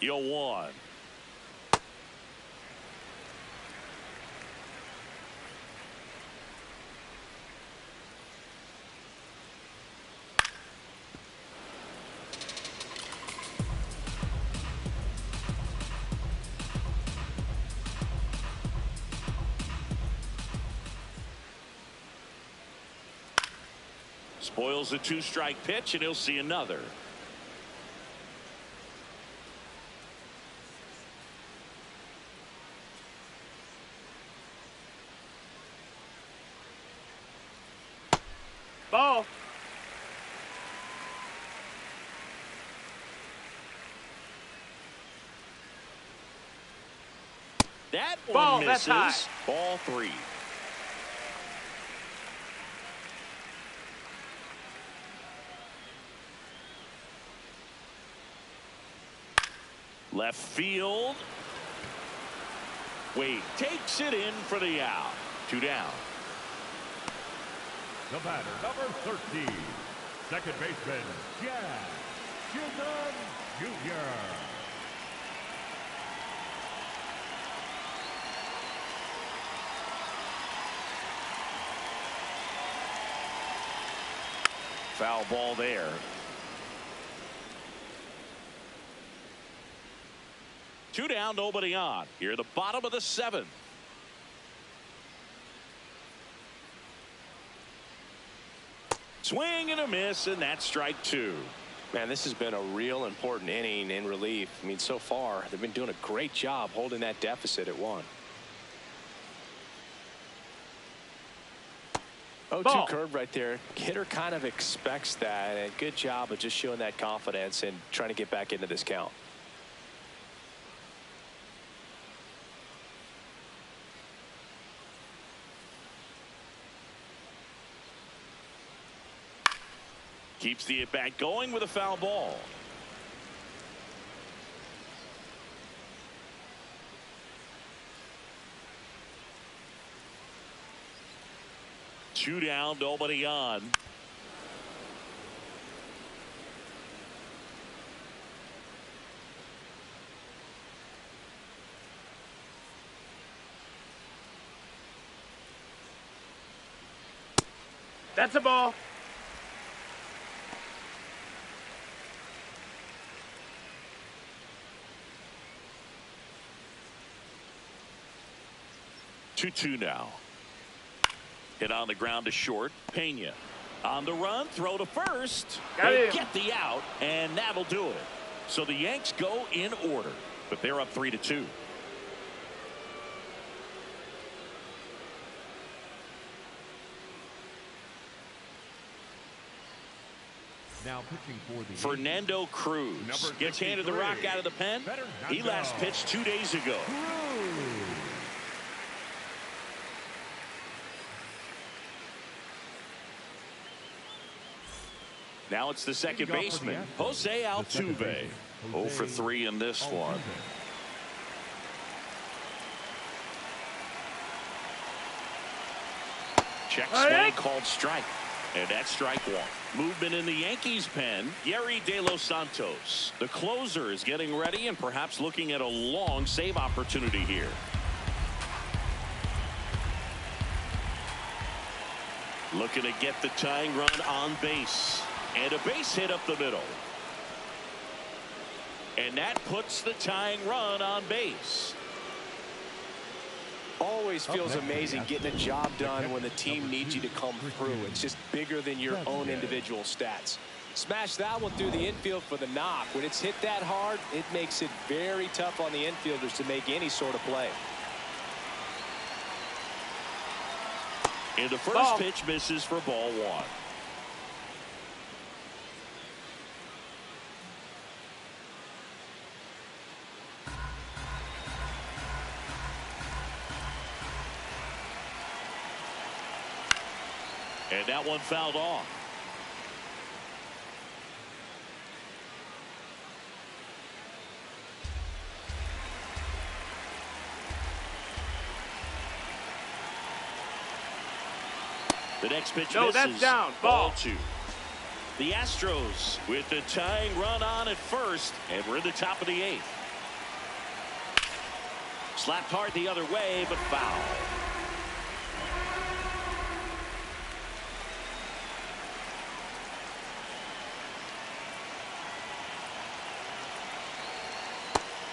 0-1. Spoils the 2-strike pitch, and he'll see another. Ball. That Ball, one that's misses. high. Ball 3. Left field. Wade takes it in for the out. 2 down. The batter, number 13, second baseman, Jack Chisholm Jr. Foul ball there. 2 down, nobody on. Here at the bottom of the 7th. Swing and a miss, and that's strike 2. Man, this has been a real important inning in relief. I mean, so far, they've been doing a great job holding that deficit at 1. 0-2 curve right there. Hitter kind of expects that, and good job of just showing that confidence and trying to get back into this count. Keeps the at-bat going with a foul ball. Two down, nobody on. That's a ball. Two now. Hit on the ground to short. Pena on the run, throw to first. They get the out, and that'll do it. So the Yanks go in order, but they're up 3-2. Now pitching for the Fernando Cruz gets handed the rock out of the pen. He last pitched 2 days ago. Now it's the second baseman, Jose Altuve. 0 for 3 in this one. Check swing called strike. And that's strike 1. Movement in the Yankees pen. Gary De Los Santos. The closer is getting ready and perhaps looking at a long save opportunity here. Looking to get the tying run on base. And a base hit up the middle. And that puts the tying run on base. Always feels amazing getting a job done when the team needs you to come through. It's just bigger than your own individual stats. Smash that one through the infield for the knock. When it's hit that hard, it makes it very tough on the infielders to make any sort of play. And the first pitch misses for ball 1. And that one fouled off. The next pitch misses. That's down. Ball 2. The Astros with the tying run on at first, and we're in the top of the 8th. Slapped hard the other way, but foul.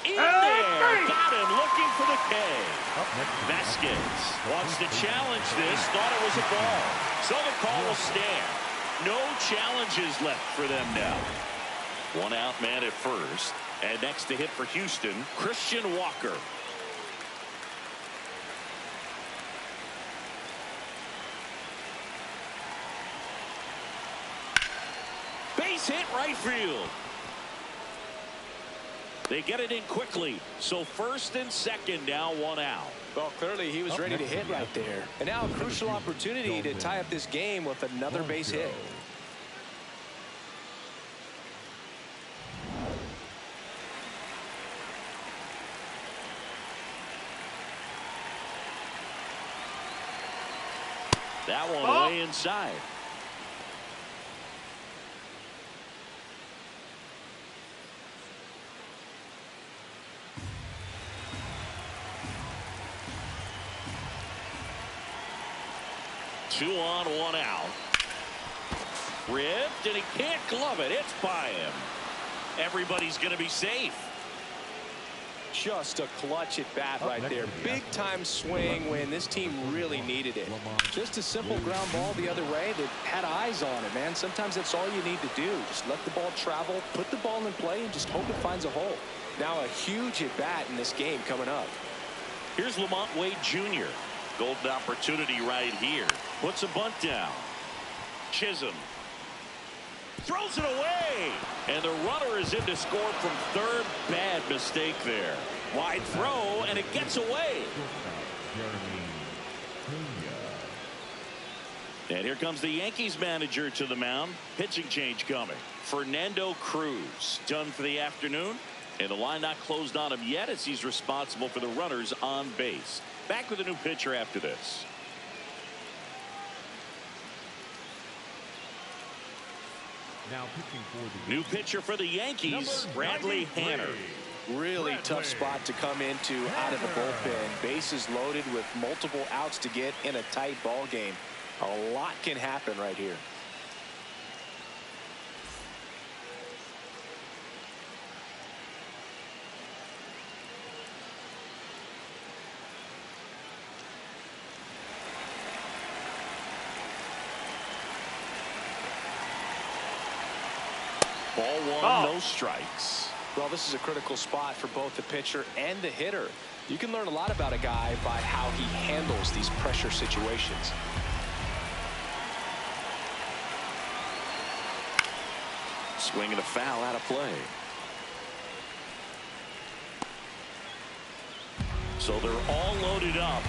In there, got him looking for the K. Vasquez wants to challenge this, thought it was a ball. So the call will stand. No challenges left for them now. One out man at first. And next to hit for Houston, Christian Walker. Base hit right field. They get it in quickly. So first and second, now one out. Well, clearly he was ready to hit right there. And now a crucial opportunity to tie up this game with another base hit. That one way inside. Two on, one out. Ripped, and he can't glove it. It's by him. Everybody's going to be safe. Just a clutch at bat right there. Big time swing when this team really needed it. Just a simple ground ball the other way that had eyes on it, man. Sometimes that's all you need to do. Just let the ball travel, put the ball in play, and just hope it finds a hole. Now a huge at bat in this game coming up. Here's Lamont Wade Jr. Golden opportunity right here. Puts a bunt down. Chisholm throws it away, and the runner is in to score from third. Bad mistake there. Wide throw, and it gets away. And here comes the Yankees manager to the mound. Pitching change coming. Fernando Cruz done for the afternoon, and the line not closed on him yet as he's responsible for the runners on base. Back with a new pitcher after this. Now pitching for the New pitcher for the Yankees, Bradley Hanner. Really tough spot to come into out of the bullpen. Bases loaded with multiple outs to get in a tight ball game. A lot can happen right here. Ball one, no strikes. Well, this is a critical spot for both the pitcher and the hitter. You can learn a lot about a guy by how he handles these pressure situations. Swing and a foul out of play. So they're all loaded up.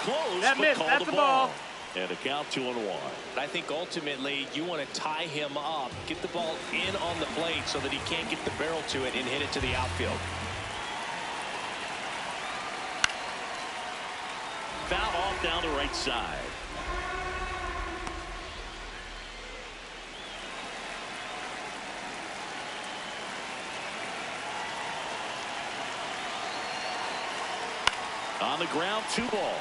Close, that but missed. called That's the a ball. ball. And a count 2-1. I think ultimately you want to tie him up, get the ball in on the plate so that he can't get the barrel to it and hit it to the outfield. Foul off down the right side. On the ground, 2 ball.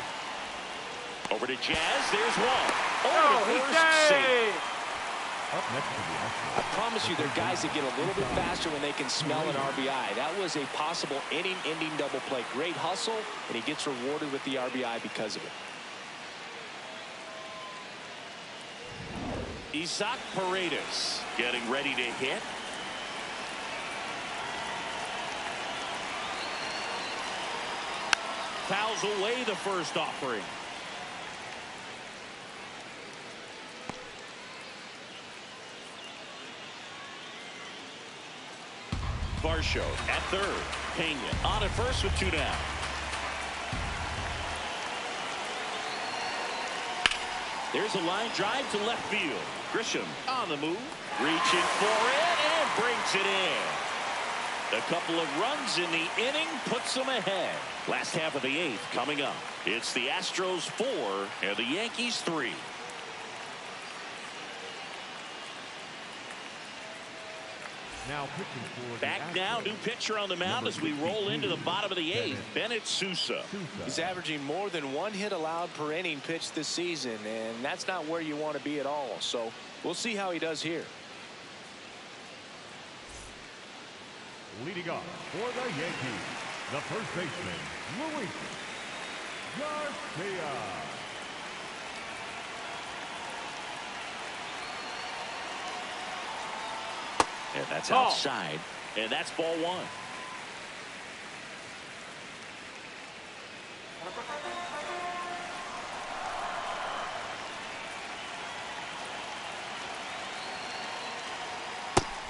Over to Jazz. There's one. Over to first, safe. up next to the Astros. I promise you, there are guys that get a little bit faster when they can smell an RBI. That was a possible inning-ending double play. Great hustle, and he gets rewarded with the RBI because of it. Isaac Paredes getting ready to hit. Fouls away the first offering. Varsho at third. Pena on at first with 2 down. There's a line drive to left field. Grisham on the move, reaching for it, and brings it in. A couple of runs in the inning puts them ahead. Last half of the 8th coming up. It's the Astros 4 and the Yankees 3. Now pitching for the Back now, Astros, new pitcher on the mound as we roll into the bottom of the eighth. Bennett Sousa. He's averaging more than 1 hit allowed per inning pitched this season, and that's not where you want to be at all. So we'll see how he does here. Leading off for the Yankees, the first baseman, Luis Garcia. And that's outside. And that's ball 1.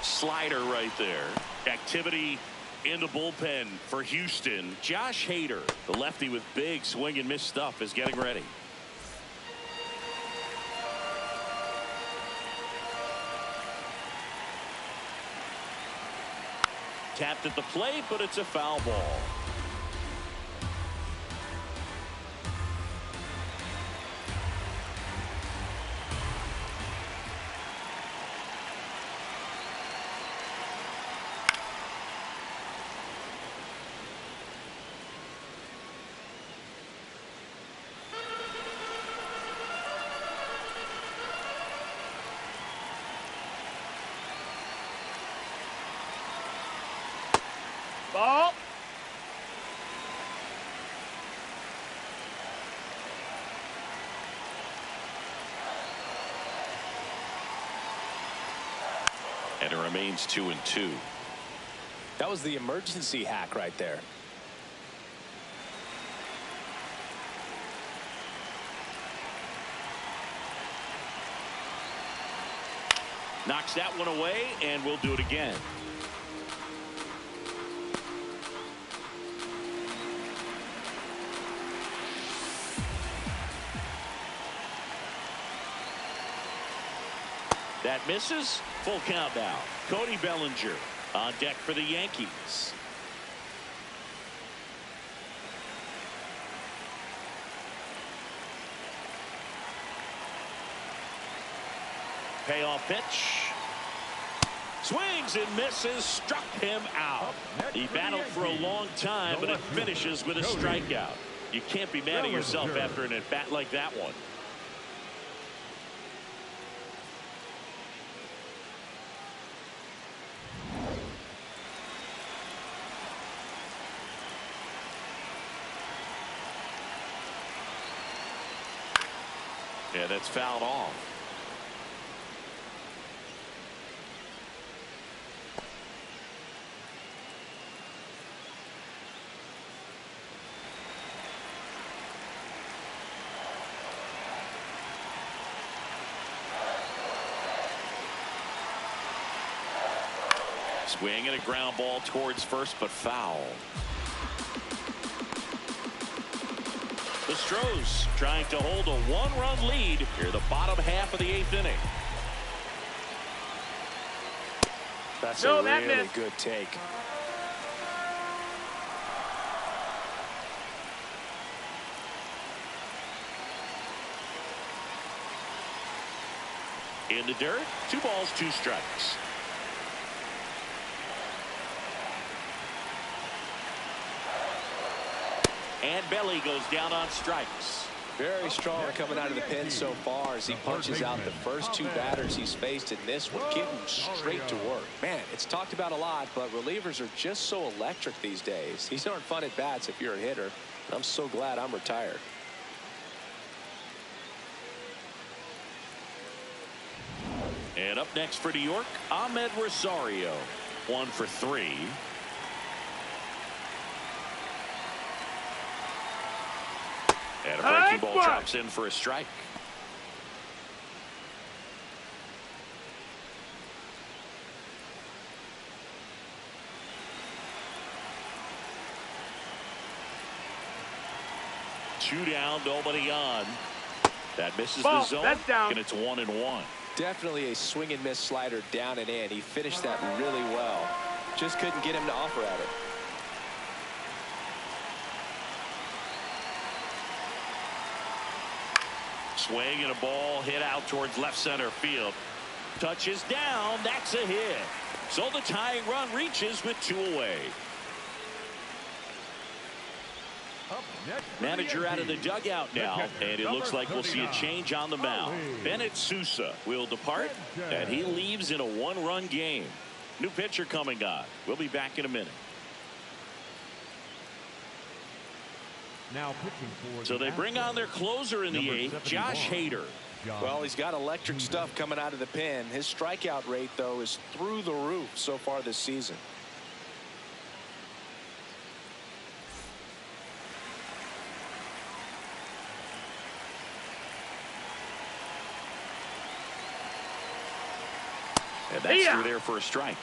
Slider right there. Activity in the bullpen for Houston. Josh Hader, the lefty with big swing and miss stuff, is getting ready. Tapped at the plate, but it's a foul ball. Ball. And it remains 2-2. That was the emergency hack right there. Knocks that one away, and we'll do it again. That misses. Full count now. Cody Bellinger on deck for the Yankees. Payoff pitch. Swings and misses. Struck him out. He battled for a long time, but it finishes with a strikeout. You can't be mad at yourself after an at-bat like that one. Yeah, that's fouled off. Swing and a ground ball towards first, but foul. The Astros trying to hold a 1-run lead here the bottom half of the 8th inning. That's a really good take. In the dirt, 2 balls, 2 strikes. And Belly goes down on strikes. Very strong coming out of the pen so far as he punches out the first 2 batters he's faced in this one, getting straight to work. Man, it's talked about a lot, but relievers are just so electric these days. These aren't fun at bats if you're a hitter. I'm so glad I'm retired. And up next for New York, Ahmed Rosario. 1 for 3. And a breaking ball drops in for a strike. Two down, nobody on. That misses the zone. That's down. And it's 1-1. Definitely a swing and miss slider down and in. He finished that really well. Just couldn't get him to offer at it. Swing and a ball hit out towards left center field. Touches down. That's a hit. So the tying run reaches with 2 away. Up next, Manager out of the dugout now, and it looks like we'll see a change on the mound. Bennett Sousa will depart, and he leaves in a 1-run game. New pitcher coming on. We'll be back in a minute. Now pitching for So they bring on their closer in the 8th, Josh Hader. Well, he's got electric stuff coming out of the pen. His strikeout rate, though, is through the roof so far this season. And that's through there for a strike.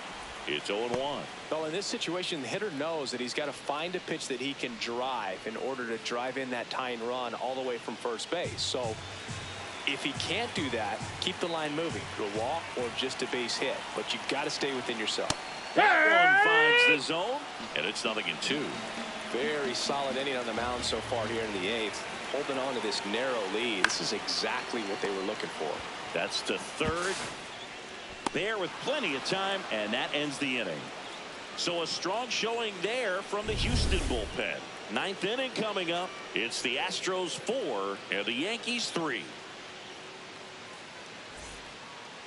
It's 0-1. Well, in this situation, the hitter knows that he's got to find a pitch that he can drive in order to drive in that tying run all the way from first base. So if he can't do that, keep the line moving to a walk or just a base hit. But you've got to stay within yourself. That one finds the zone, and it's 0-2. Very solid inning on the mound so far here in the 8th. Holding on to this narrow lead. This is exactly what they were looking for. That's the 3rd. There with plenty of time, and that ends the inning. So a strong showing there from the Houston bullpen. 9th inning coming up. It's the Astros 4 and the Yankees 3.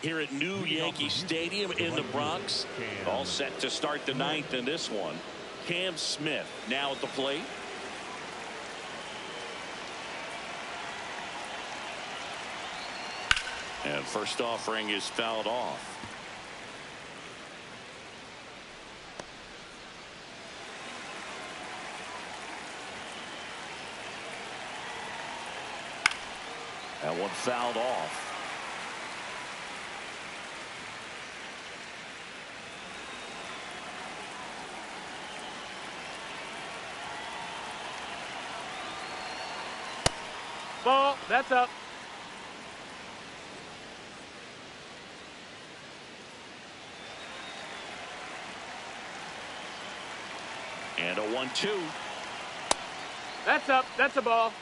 Here at new Yankee Stadium in the Bronx. All set to start the 9th in this one. Cam Smith now at the plate. And first offering is fouled off. That one fouled off. Ball. That's up. And a 1-2. That's up. That's a ball.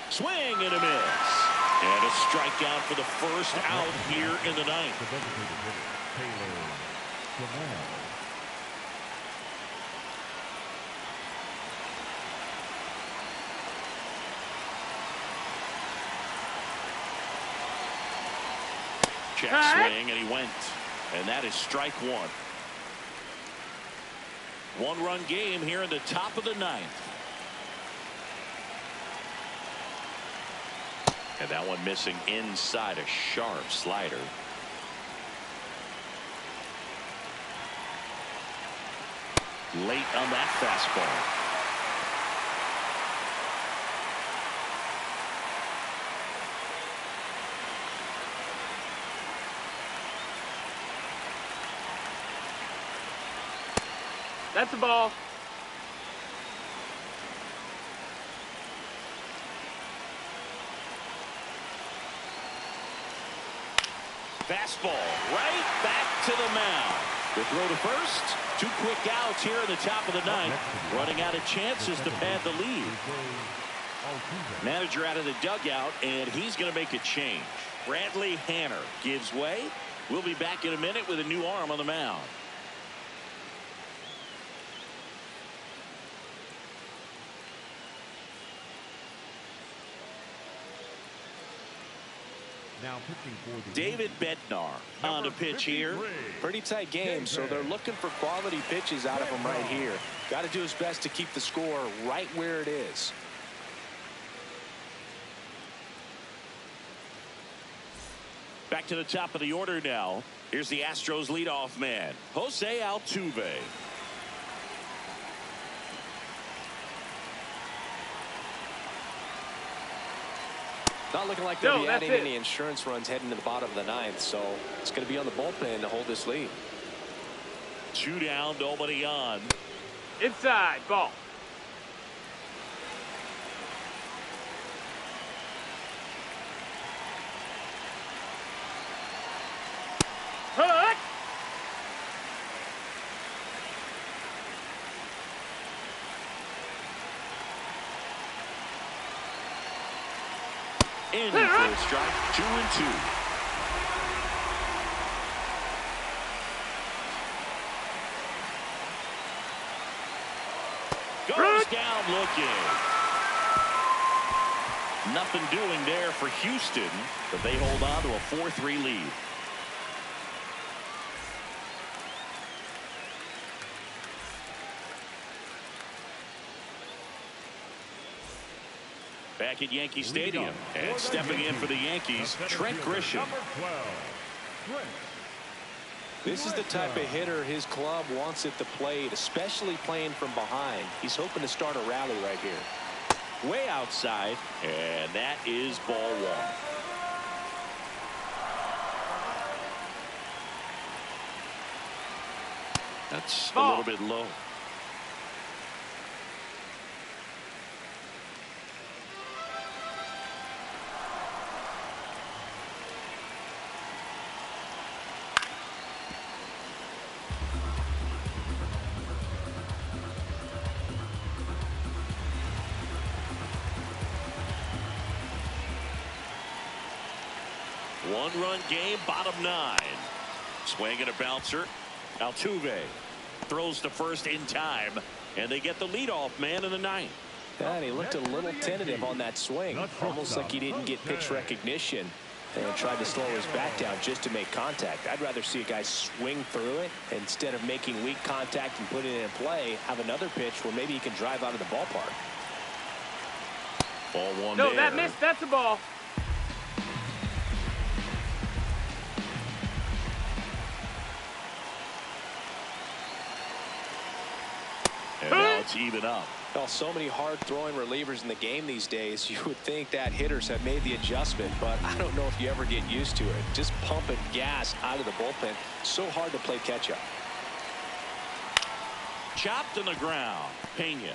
Swing and a miss. And a strikeout for the first out here in the 9th. the designated hitter, Taylor Jamal. Check swing, and he went. And that is strike 1. 1-run game here in the top of the 9th. And that one missing inside, a sharp slider. Late on that fastball. That's a ball. Fastball right back to the mound. The throw to first. 2 quick outs here in the top of the 9th. Running out of chances to pad the lead. Manager out of the dugout, and he's going to make a change. Bradley Hanner gives way. We'll be back in a minute with a new arm on the mound. Now pitching for the David Bednar on a pitch here. Pretty tight game, so they're looking for quality pitches out of him right here. Got to do his best to keep the score right where it is. Back to the top of the order now. Here's the Astros leadoff man, Jose Altuve. Not looking like they'll be adding any insurance runs heading to the bottom of the 9th, so it's going to be on the bullpen to hold this lead. 2 down, nobody on. Inside. Ball. Hook. In for a strike, 2-2. Goes down looking. Nothing doing there for Houston, but they hold on to a 4-3 lead. Back at Yankee Stadium, and stepping in for the Yankees, Trent Grisham. This is the type of hitter his club wants at the plate, especially playing from behind. He's hoping to start a rally right here. Way outside, and that is ball one. That's a little bit low. One-run game, bottom 9. Swing and a bouncer. Altuve throws to first in time, and they get the leadoff man in the 9th. And he looked a little tentative on that swing, almost like he didn't get pitch recognition and tried to slow his bat down just to make contact. I'd rather see a guy swing through it instead of making weak contact and putting it in play, have another pitch where maybe he can drive out of the ballpark. Ball one No, there. that missed. That's a ball. And now it's even up. Well, so many hard-throwing relievers in the game these days, you would think that hitters have made the adjustment, but I don't know if you ever get used to it. Just pumping gas out of the bullpen. So hard to play catch-up. Chopped on the ground. Pena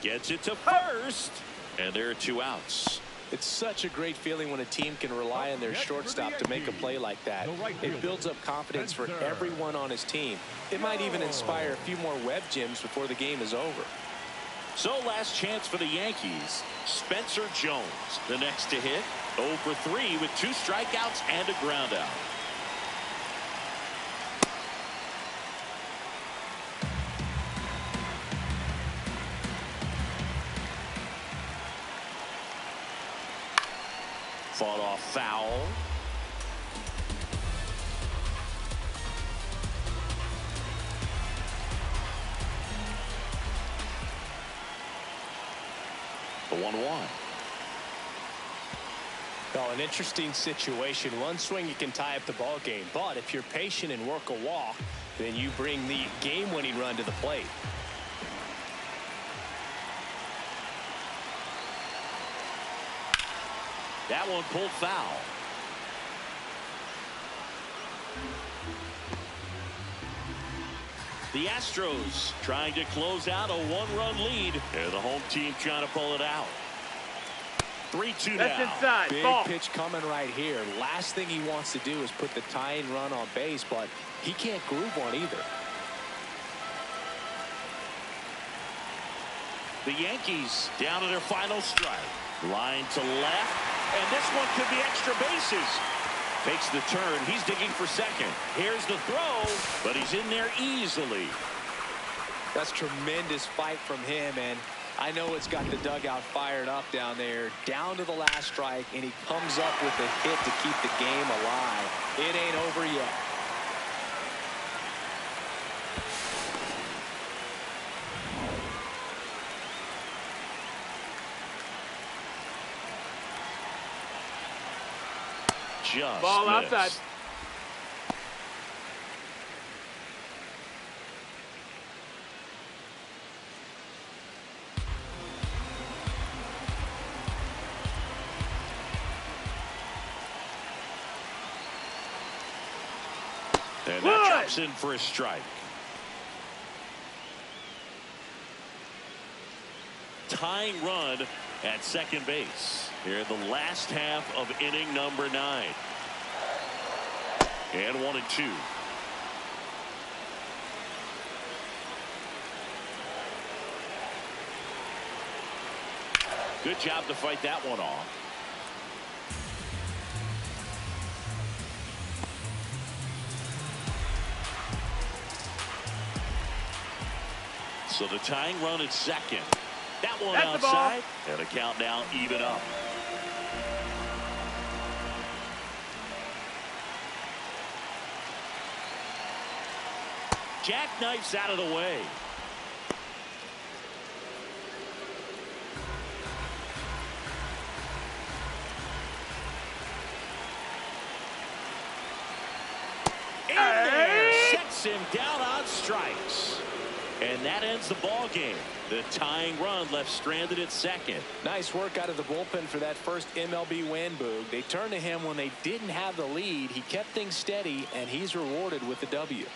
gets it to first, and there are 2 outs. It's such a great feeling when a team can rely on their shortstop to make a play like that. It builds up confidence for everyone on his team. It might even inspire a few more web gems before the game is over. So last chance for the Yankees. Spencer Jones, the next to hit. 0 for 3 with 2 strikeouts and a ground out. Fought off foul. The 1-1. Well, an interesting situation. One swing you can tie up the ball game, but if you're patient and work a walk, then you bring the game-winning run to the plate. That one pulled foul. The Astros trying to close out a 1-run lead, and the home team trying to pull it out. 3-2 That's now. inside. Big Ball. pitch coming right here. Last thing he wants to do is put the tying run on base, but he can't groove one either. The Yankees down to their final strike. Line to left, and this one could be extra bases. Takes the turn. He's digging for second. Here's the throw, but he's in there easily. That's tremendous fight from him, and I know it's got the dugout fired up down there. Down to the last strike, and he comes up with a hit to keep the game alive. It ain't over yet. Just Ball missed. outside. And that drops in for a strike. Tying run at second base here in the last half of inning number 9. And 1-2. Good job to fight that one off. So the tying run at second. That one That's the ball. outside. And the count now even up. Jackknifes out of the way. In there, sets him down on strikes. And that ends the ball game. The tying run left stranded at second. Nice work out of the bullpen for that first MLB win, Boog. They turned to him when they didn't have the lead. He kept things steady, and he's rewarded with the W.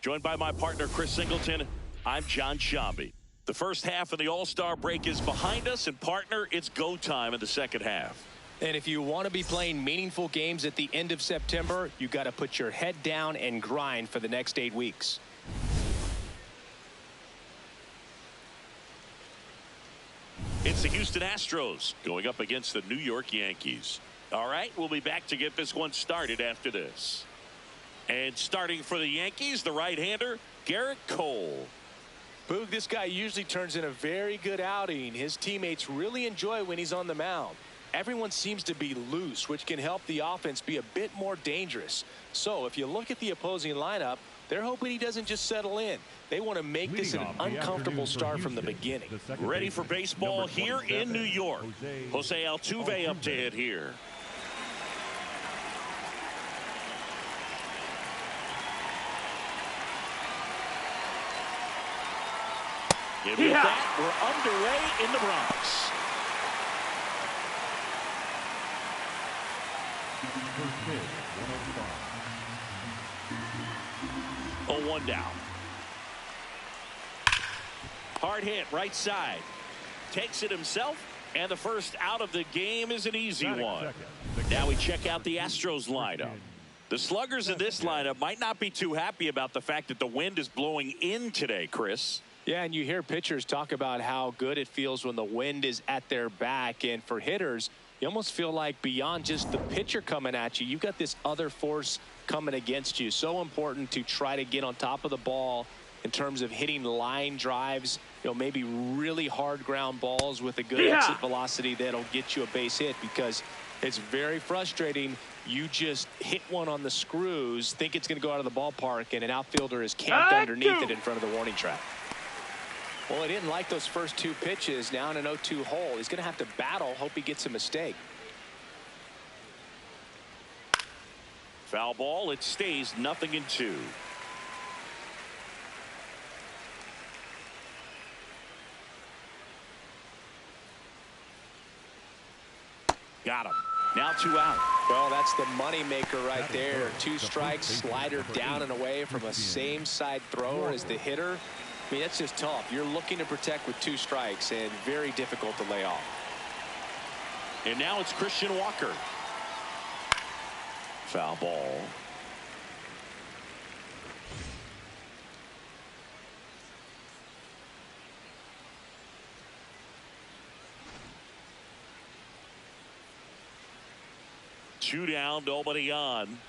Joined by my partner, Chris Singleton, I'm John Shambi. The first half of the All-Star break is behind us, and partner, it's go time in the second half. And if you want to be playing meaningful games at the end of September, you got to put your head down and grind for the next 8 weeks. It's the Houston Astros going up against the New York Yankees. All right, we'll be back to get this one started after this. And starting for the Yankees, the right-hander, Garrett Cole. Boog, this guy usually turns in a very good outing. His teammates really enjoy when he's on the mound. Everyone seems to be loose, which can help the offense be a bit more dangerous. So if you look at the opposing lineup, they're hoping he doesn't just settle in. They want to make this an uncomfortable start from the beginning. Ready for baseball here in New York. Jose Altuve up to hit here. And with that, we're underway in the Bronx. Oh, 1 down. Hard hit, right side. Takes it himself, and the first out of the game is an easy one. Now we check out the Astros lineup. The sluggers in this lineup might not be too happy about the fact that the wind is blowing in today, Chris. Yeah, and you hear pitchers talk about how good it feels when the wind is at their back. And for hitters, you almost feel like beyond just the pitcher coming at you, you've got this other force coming against you. So important to try to get on top of the ball in terms of hitting line drives, maybe really hard ground balls with a good exit velocity that'll get you a base hit, because it's very frustrating. You just hit one on the screws, think it's going to go out of the ballpark, and an outfielder is camped underneath it in front of the warning track. Well, he didn't like those first 2 pitches. Now in an 0-2 hole, he's going to have to battle, hope he gets a mistake. Foul ball. It stays 0-2. Got him. Now 2 out. Well, that's the money maker right there. 2 strikes, slider down and away from a same side thrower as the hitter. I mean, that's just tough. You're looking to protect with 2 strikes, and very difficult to lay off. And now it's Christian Walker. Foul ball. Two down, nobody on.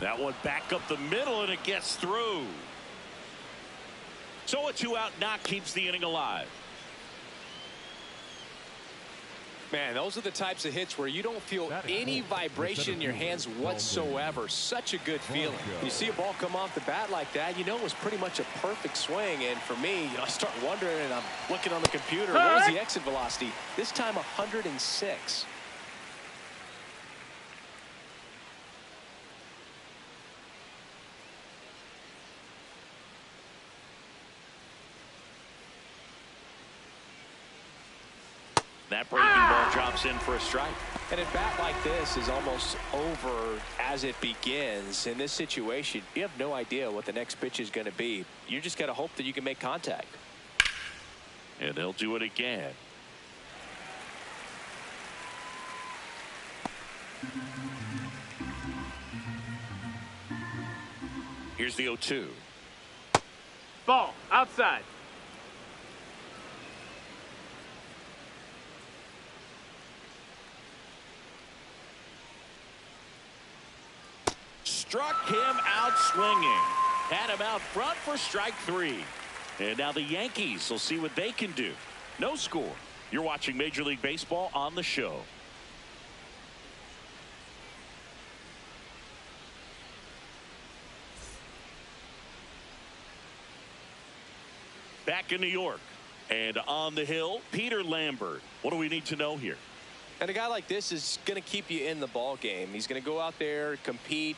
That one back up the middle, and it gets through. So a 2-out knock keeps the inning alive. Man, those are the types of hits where you don't feel any vibration in your hands whatsoever. Such a good feeling. You see a ball come off the bat like that, it was pretty much a perfect swing. And for me, I start wondering, and I'm looking on the computer, what was the exit velocity? This time 106. That breaking ball drops in for a strike. And a bat like this is almost over as it begins. In this situation, you have no idea what the next pitch is going to be. You just got to hope that you can make contact. And they'll do it again. Here's the 0-2. Ball outside. Struck him out swinging. Had him out front for strike 3. And now the Yankees will see what they can do. No score. You're watching Major League Baseball on the show. Back in New York. And on the hill, Peter Lambert. What do we need to know here? And a guy like this is going to keep you in the ball game. He's going to go out there, compete.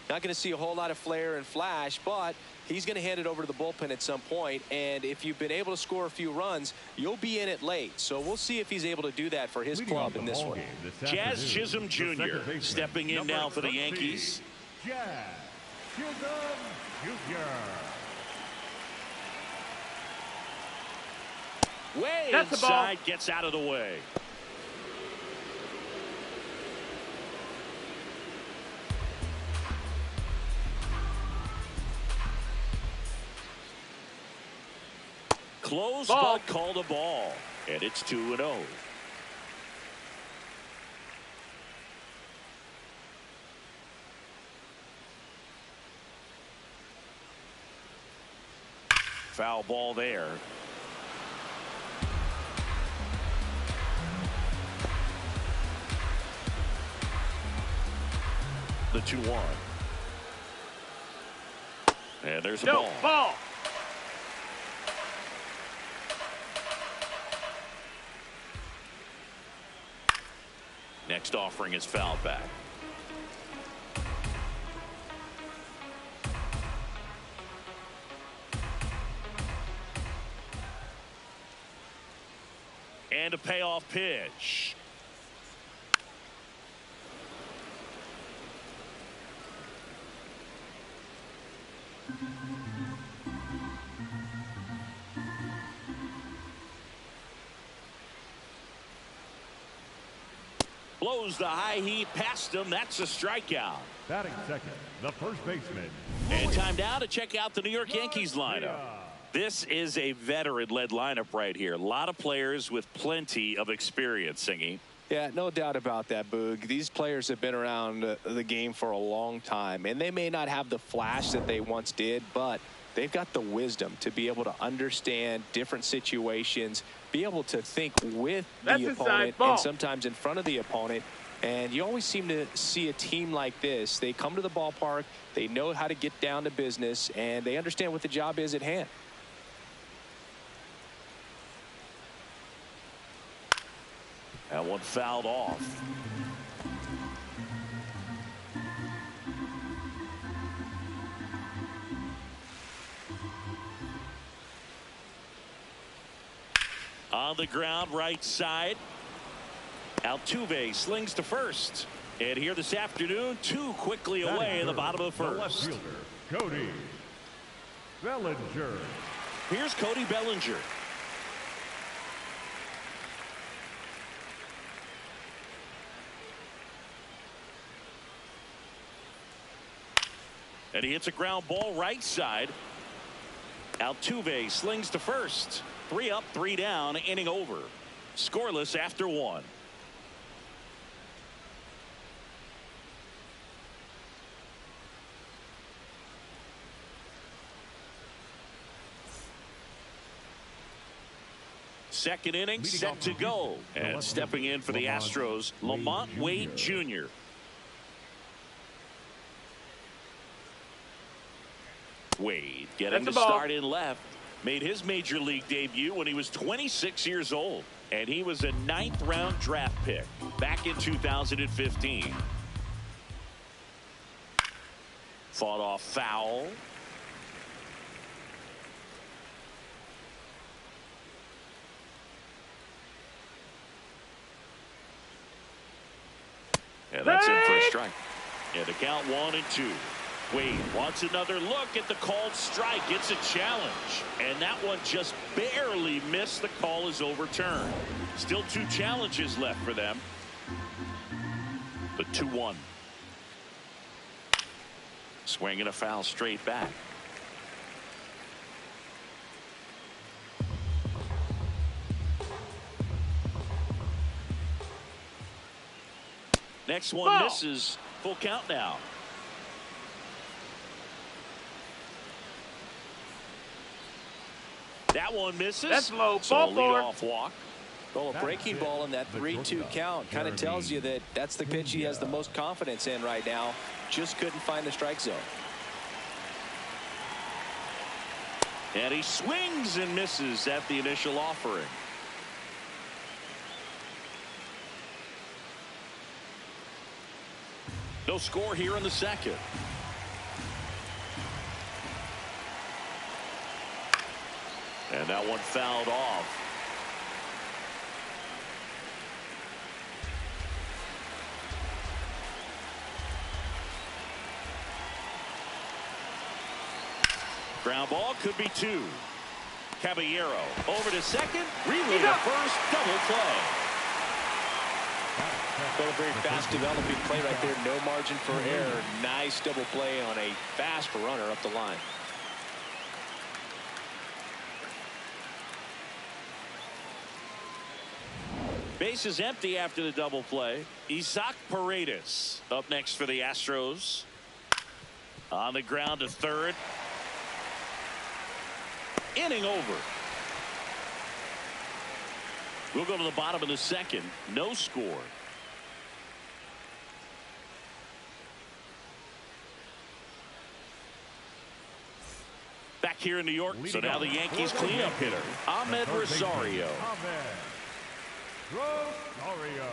Not going to see a whole lot of flair and flash, but he's going to hand it over to the bullpen at some point. And if you've been able to score a few runs, you'll be in it late. So we'll see if he's able to do that for his club in this one. Jazz Chisholm Jr. stepping in now for the Yankees. Chisholm Jr. Way That's the ball. inside, gets out of the way. Close, Ball. but called a ball. And it's 2-0. Foul ball there. The 2-1. And there's a No, ball. Next offering is fouled back. And a payoff pitch. Blows the high heat past him. That's a strikeout. Batting second, the first baseman. And time now to check out the New York Yankees lineup. This is a veteran-led lineup right here. A lot of players with plenty of experience, Singy. Yeah, no doubt about that, Boog. These players have been around the game for a long time, and they may not have the flash that they once did, but they've got the wisdom to be able to understand different situations, be able to think with the opponent and sometimes in front of the opponent. And you always seem to see a team like this. They come to the ballpark, they know how to get down to business, and they understand what the job is at hand. That one fouled off. On the ground, right side. Altuve slings to first. And here this afternoon, two quickly away in the bottom of the first. Left fielder, Cody Bellinger. Here's Cody Bellinger. And he hits a ground ball right side. Altuve slings to first. 3 up, 3 down, inning over. Scoreless after 1. Second inning set to go. And stepping in for the Astros, Lamont Wade Jr. Wade getting the start in left. Made his major league debut when he was 26 years old. And he was a 9th round draft pick back in 2015. Fought off foul. And that's in for a strike. And the count 1-2. Wade wants another look at the called strike. It's a challenge. And that one just barely missed. The call is overturned. Still 2 challenges left for them. The 2-1. Swinging a foul straight back. Next one misses. Full count now. That one misses. That's low. So Ball a four. leadoff walk. Well, a breaking ball in that 3-2 count kind of tells you that that's the pitch he has the most confidence in right now. Just couldn't find the strike zone. And he swings and misses at the initial offering. No score here in the second. And that one fouled off. Ground ball could be 2. Caballero over to second. Relay to first. Double play. Well, a very fast developing play right there. No margin for error. Nice double play on a fast runner up the line. Base is empty after the double play. Isaac Paredes up next for the Astros. On the ground to third. Inning over. We'll go to the bottom of the second. No score. Back here in New York. So now the Yankees cleanup hitter, Ahmed Rosario. Rosario.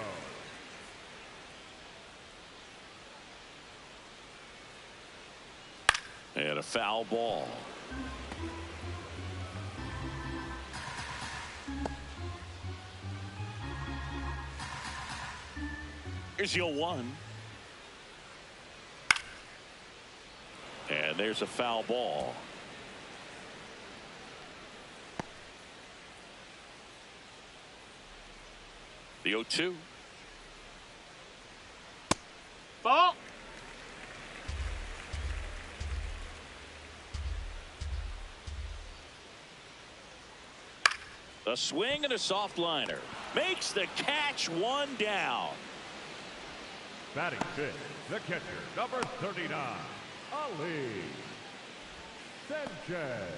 And a foul ball. Here's your 1. And there's a foul ball. The 0-2. Ball. A swing and a soft liner. Makes the catch. 1 down. Batting fifth, the catcher, number 39, Ali Sanchez.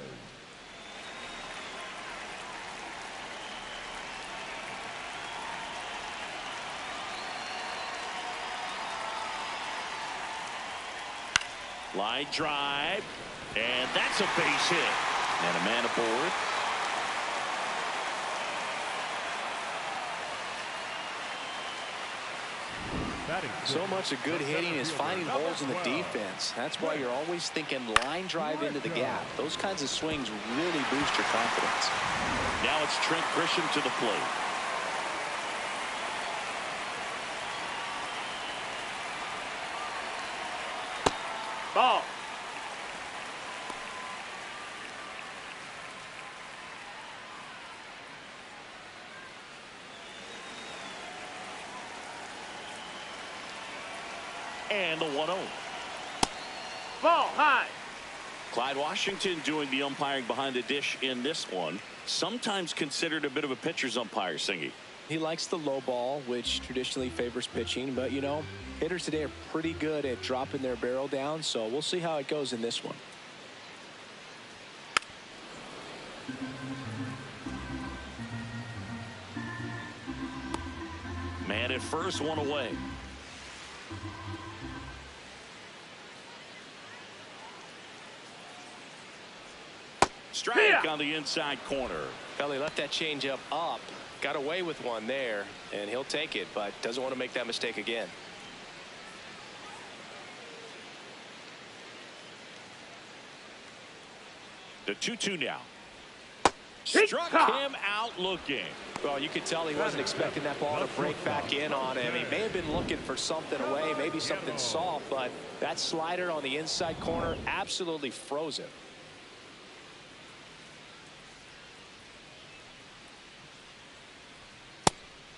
Line drive, and that's a base hit. And a man aboard. So much of good hitting is finding holes in the defense. That's why you're always thinking line drive into the gap. Those kinds of swings really boost your confidence. Now it's Trent Grisham to the plate. Ball. And the 1-0. Ball high. Clyde Washington doing the umpiring behind the dish in this one. Sometimes considered a bit of a pitcher's umpire, Singy. He likes the low ball, which traditionally favors pitching. But, you know, hitters today are pretty good at dropping their barrel down. So we'll see how it goes in this one. Man at first, 1 away. Strike on the inside corner. Well, he left that changeup up. Got away with one there, and he'll take it, but doesn't want to make that mistake again. The 2-2 now. Struck him out looking. Well, you could tell he wasn't expecting that ball to break back in on him. He may have been looking for something away, maybe something soft, but that slider on the inside corner absolutely froze him.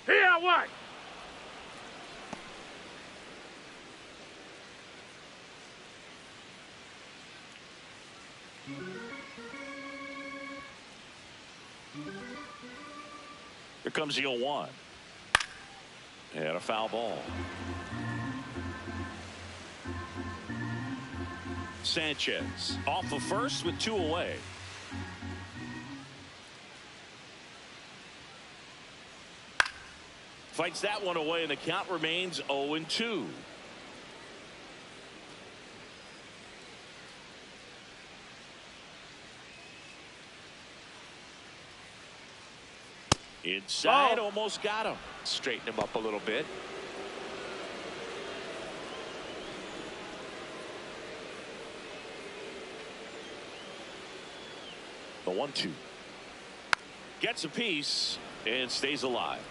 Here, what? Here comes the 0-1. And a foul ball. Sanchez off of first with 2 away. Fights that one away, and the count remains 0-2. Inside, almost got him. Straighten him up a little bit. The 1-2. Gets a piece and stays alive.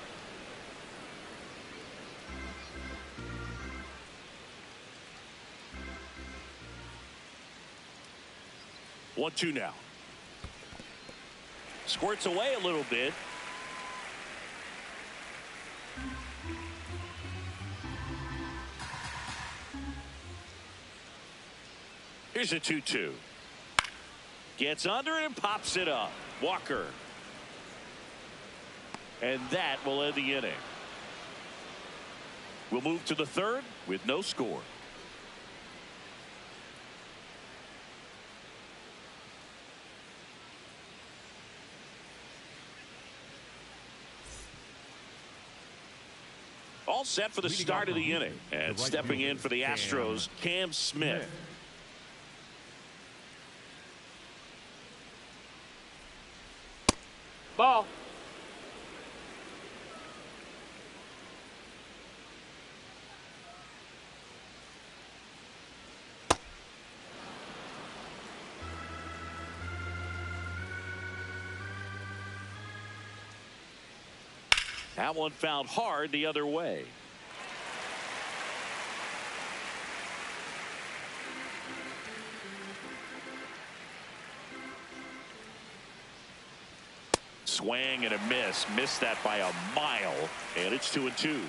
1-2 now. Squirts away a little bit. Here's a 2-2. Gets under it and pops it up. Walker. And that will end the inning. We'll move to the third with no score. All set for the start of the inning. And stepping in for the Astros, Cam Smith. Ball. That one fouled hard the other way. Swing and a miss. Missed that by a mile. And it's 2-2.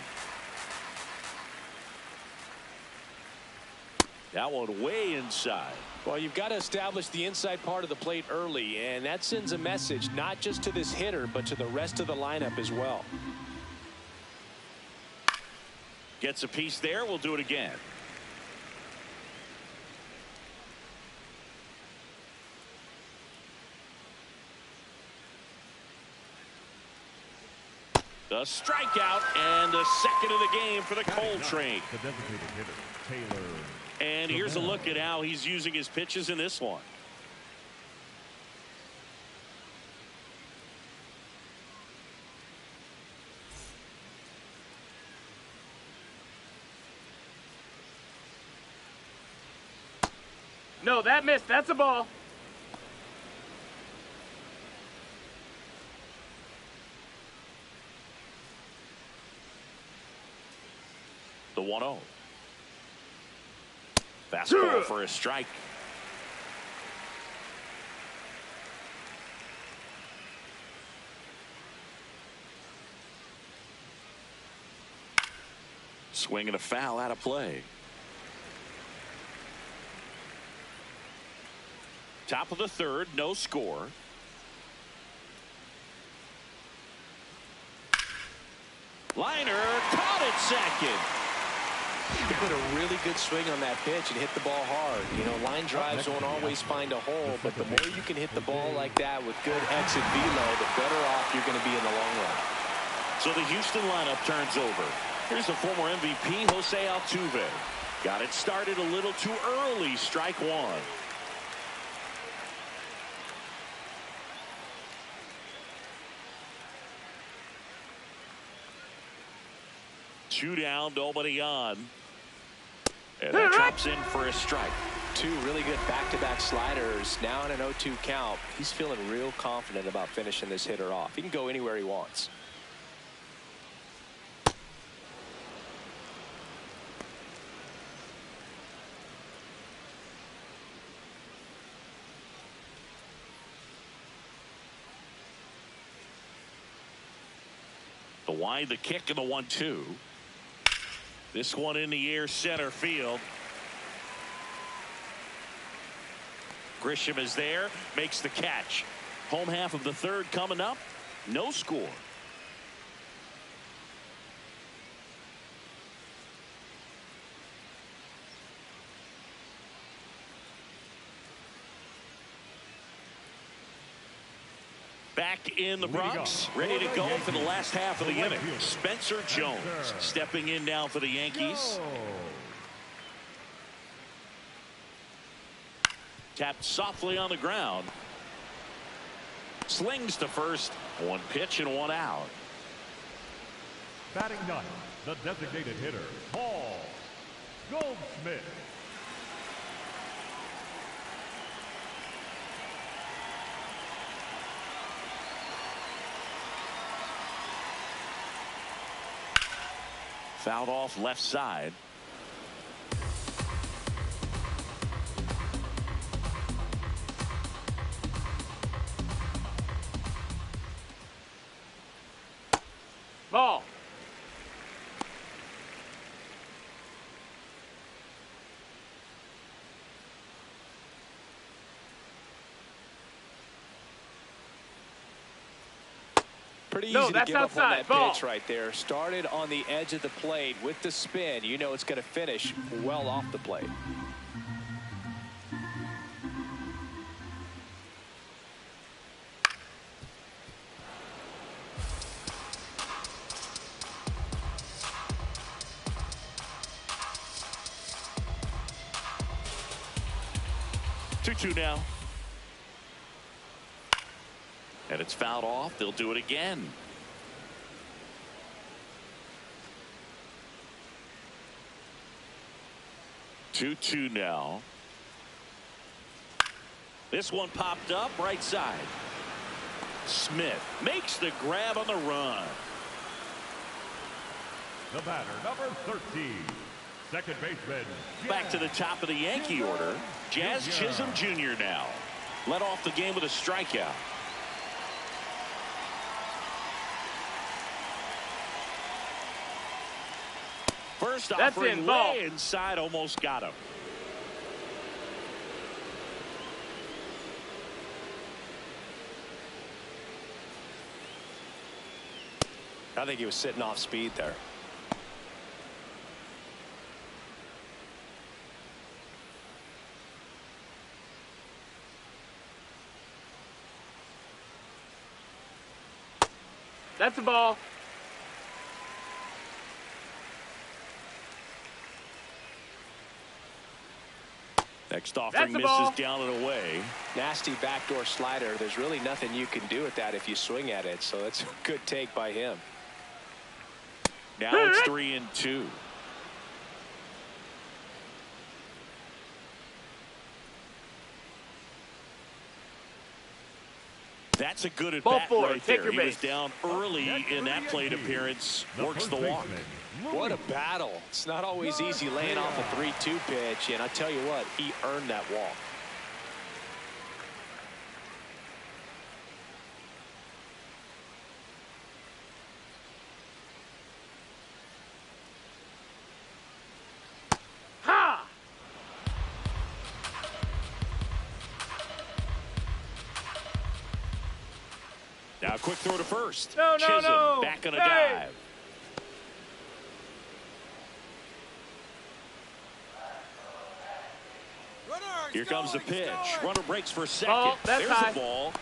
That one way inside. Well, you've got to establish the inside part of the plate early, and that sends a message not just to this hitter, but to the rest of the lineup as well. Gets a piece there. We'll do it again. The strikeout and the second of the game for the Coltrane. The designated hitter, Taylor. And here's a look at how he's using his pitches in this one. No, that missed. That's a ball. The 1-0. Fastball for a strike. Swing and a foul out of play. Top of the third, no score. Liner caught at second. He put a really good swing on that pitch and hit the ball hard. You know, line drives won't always find a hole, but the more you can hit the ball like that with good exit velo, the better off you're going to be in the long run. So the Houston lineup turns over. Here's the former MVP, Jose Altuve. Got it started a little too early, strike one. Two down, nobody on. And that drops in for a strike. Two really good back-to-back sliders. Now in an 0-2 count. He's feeling real confident about finishing this hitter off. He can go anywhere he wants. The wide, the kick, and the 1-2. This one in the air, center field. Grisham is there, makes the catch. Home half of the third coming up. No score. Back in the Bronx, ready to go for the last half of the inning. Spencer Jones stepping in now for the Yankees. Tapped softly on the ground. Slings to first. One pitch and one out. Batting ninth, the designated hitter, Paul Goldschmidt. Fouled off left side. Pretty easy No, to that's give up on outside. that Ball. pitch right there. Started on the edge of the plate with the spin. You know it's going to finish well off the plate. Two now. And it's fouled off. They'll do it again. Two now. This one popped up right side. Smith makes the grab on the run. The batter, number 13, second baseman. Back to the top of the Yankee order. Jazz Chisholm Jr. now. Led off the game with a strikeout. First offering way inside, almost got him. I think he was sitting off speed there. That's a ball. Next offering misses down and away. Nasty backdoor slider. There's really nothing you can do with that if you swing at it. So that's a good take by him. Now it's 3-2. That's a good at bat right there. He was down early in that plate appearance. Works the walk. What a battle. It's not always easy laying off a 3-2 pitch, and I tell you what, he earned that walk. Now quick throw to first. No, Chisholm back on a dive. Here comes the pitch. Runner breaks for second. There's a ball.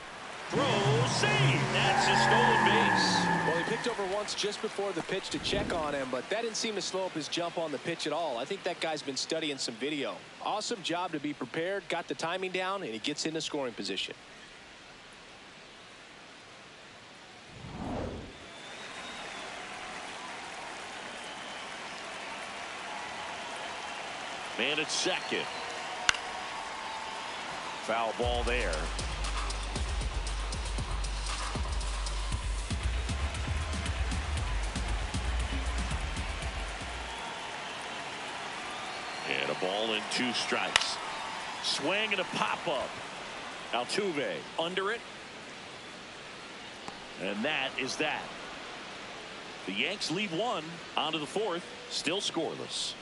Throw, save. That's a stolen base. Well, he picked over once just before the pitch to check on him, but that didn't seem to slow up his jump on the pitch at all. I think that guy's been studying some video. Awesome job to be prepared, got the timing down, and he gets into scoring position. Man at second. Foul ball there. And a ball and 2 strikes. Swing and a pop-up. Altuve under it. And that is that. The Yanks lead 1 onto the 4th. Still scoreless.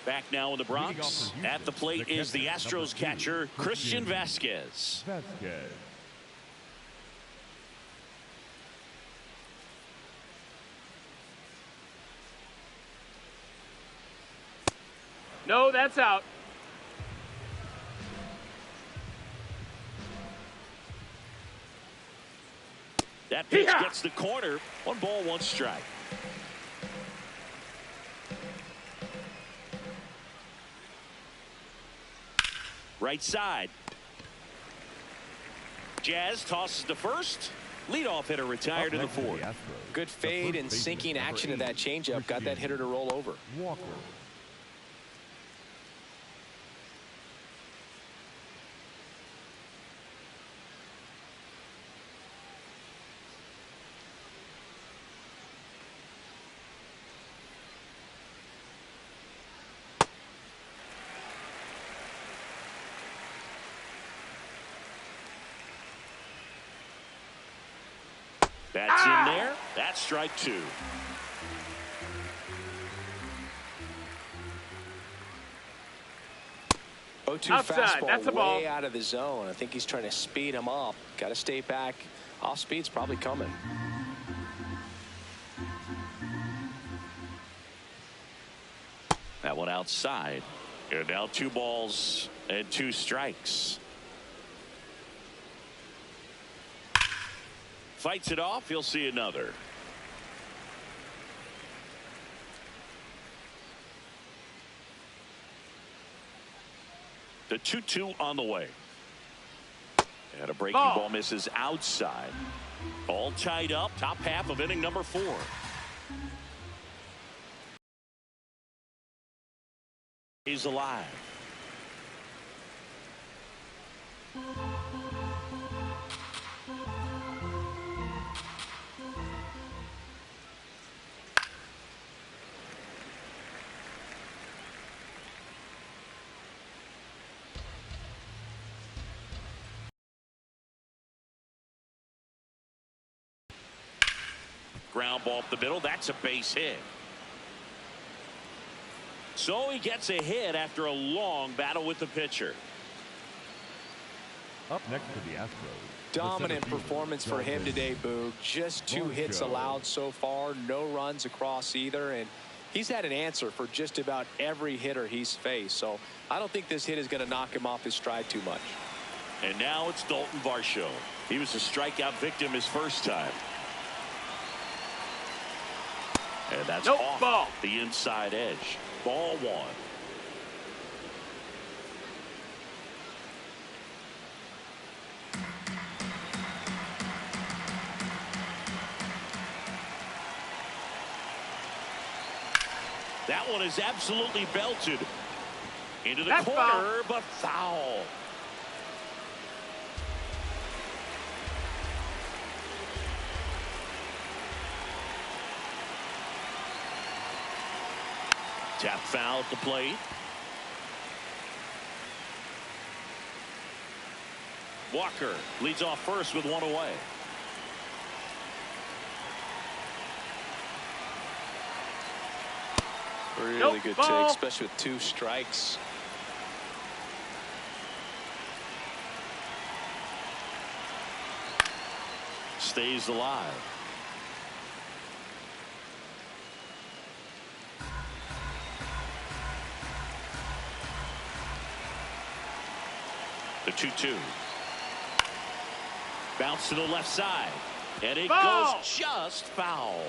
Back now in the Bronx. At the plate is the Astros catcher, Christian Vasquez. No, that's out. That pitch gets the corner. 1 ball, 1 strike. Right side. Jazz tosses to first. Leadoff hitter retired in the 4th. Good fade and sinking action of that changeup. Got that hitter to roll over. Walker. That's in there. That's strike 2. 0-2 Outside. fastball, That's a ball. way out of the zone. I think he's trying to speed him up. Got to stay back. Off speed's probably coming. That one outside. And now 2 balls and 2 strikes. Fights it off. He'll see another. The 2-2 on the way. And a breaking ball misses outside. All tied up. Top half of inning number 4. He's alive. Ground ball up the middle. That's a base hit. So he gets a hit after a long battle with the pitcher. Up next to the Astros. Dominant performance for him today, Boog. Just 2 hits allowed so far. No runs across either. And he's had an answer for just about every hitter he's faced. So I don't think this hit is going to knock him off his stride too much. And now it's Dalton Varsho. He was a strikeout victim his first time. And that's off ball. The inside edge. Ball 1. That one is absolutely belted into the corner, foul. but foul. Tap foul at the plate. Walker leads off first with 1 away. Really good take, especially with 2 strikes. Stays alive. The 2-2. Bounce to the left side. And it goes just foul.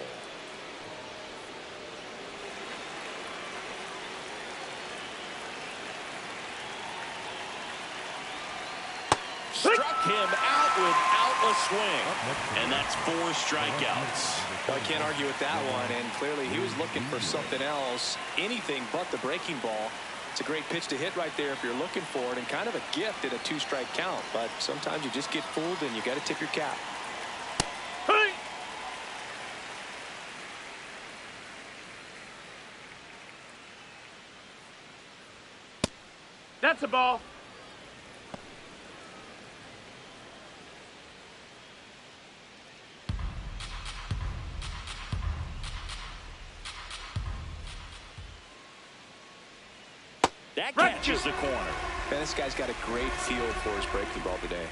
Struck him out without a swing. And that's 4 strikeouts. Well, I can't argue with that one. And clearly he was looking for something else. Anything but the breaking ball. It's a great pitch to hit right there if you're looking for it, and kind of a gift at a 2-strike count. But sometimes you just get fooled and you got to tip your cap. Hey! That's a ball. That catches the corner. Man, this guy's got a great feel for his breaking ball today.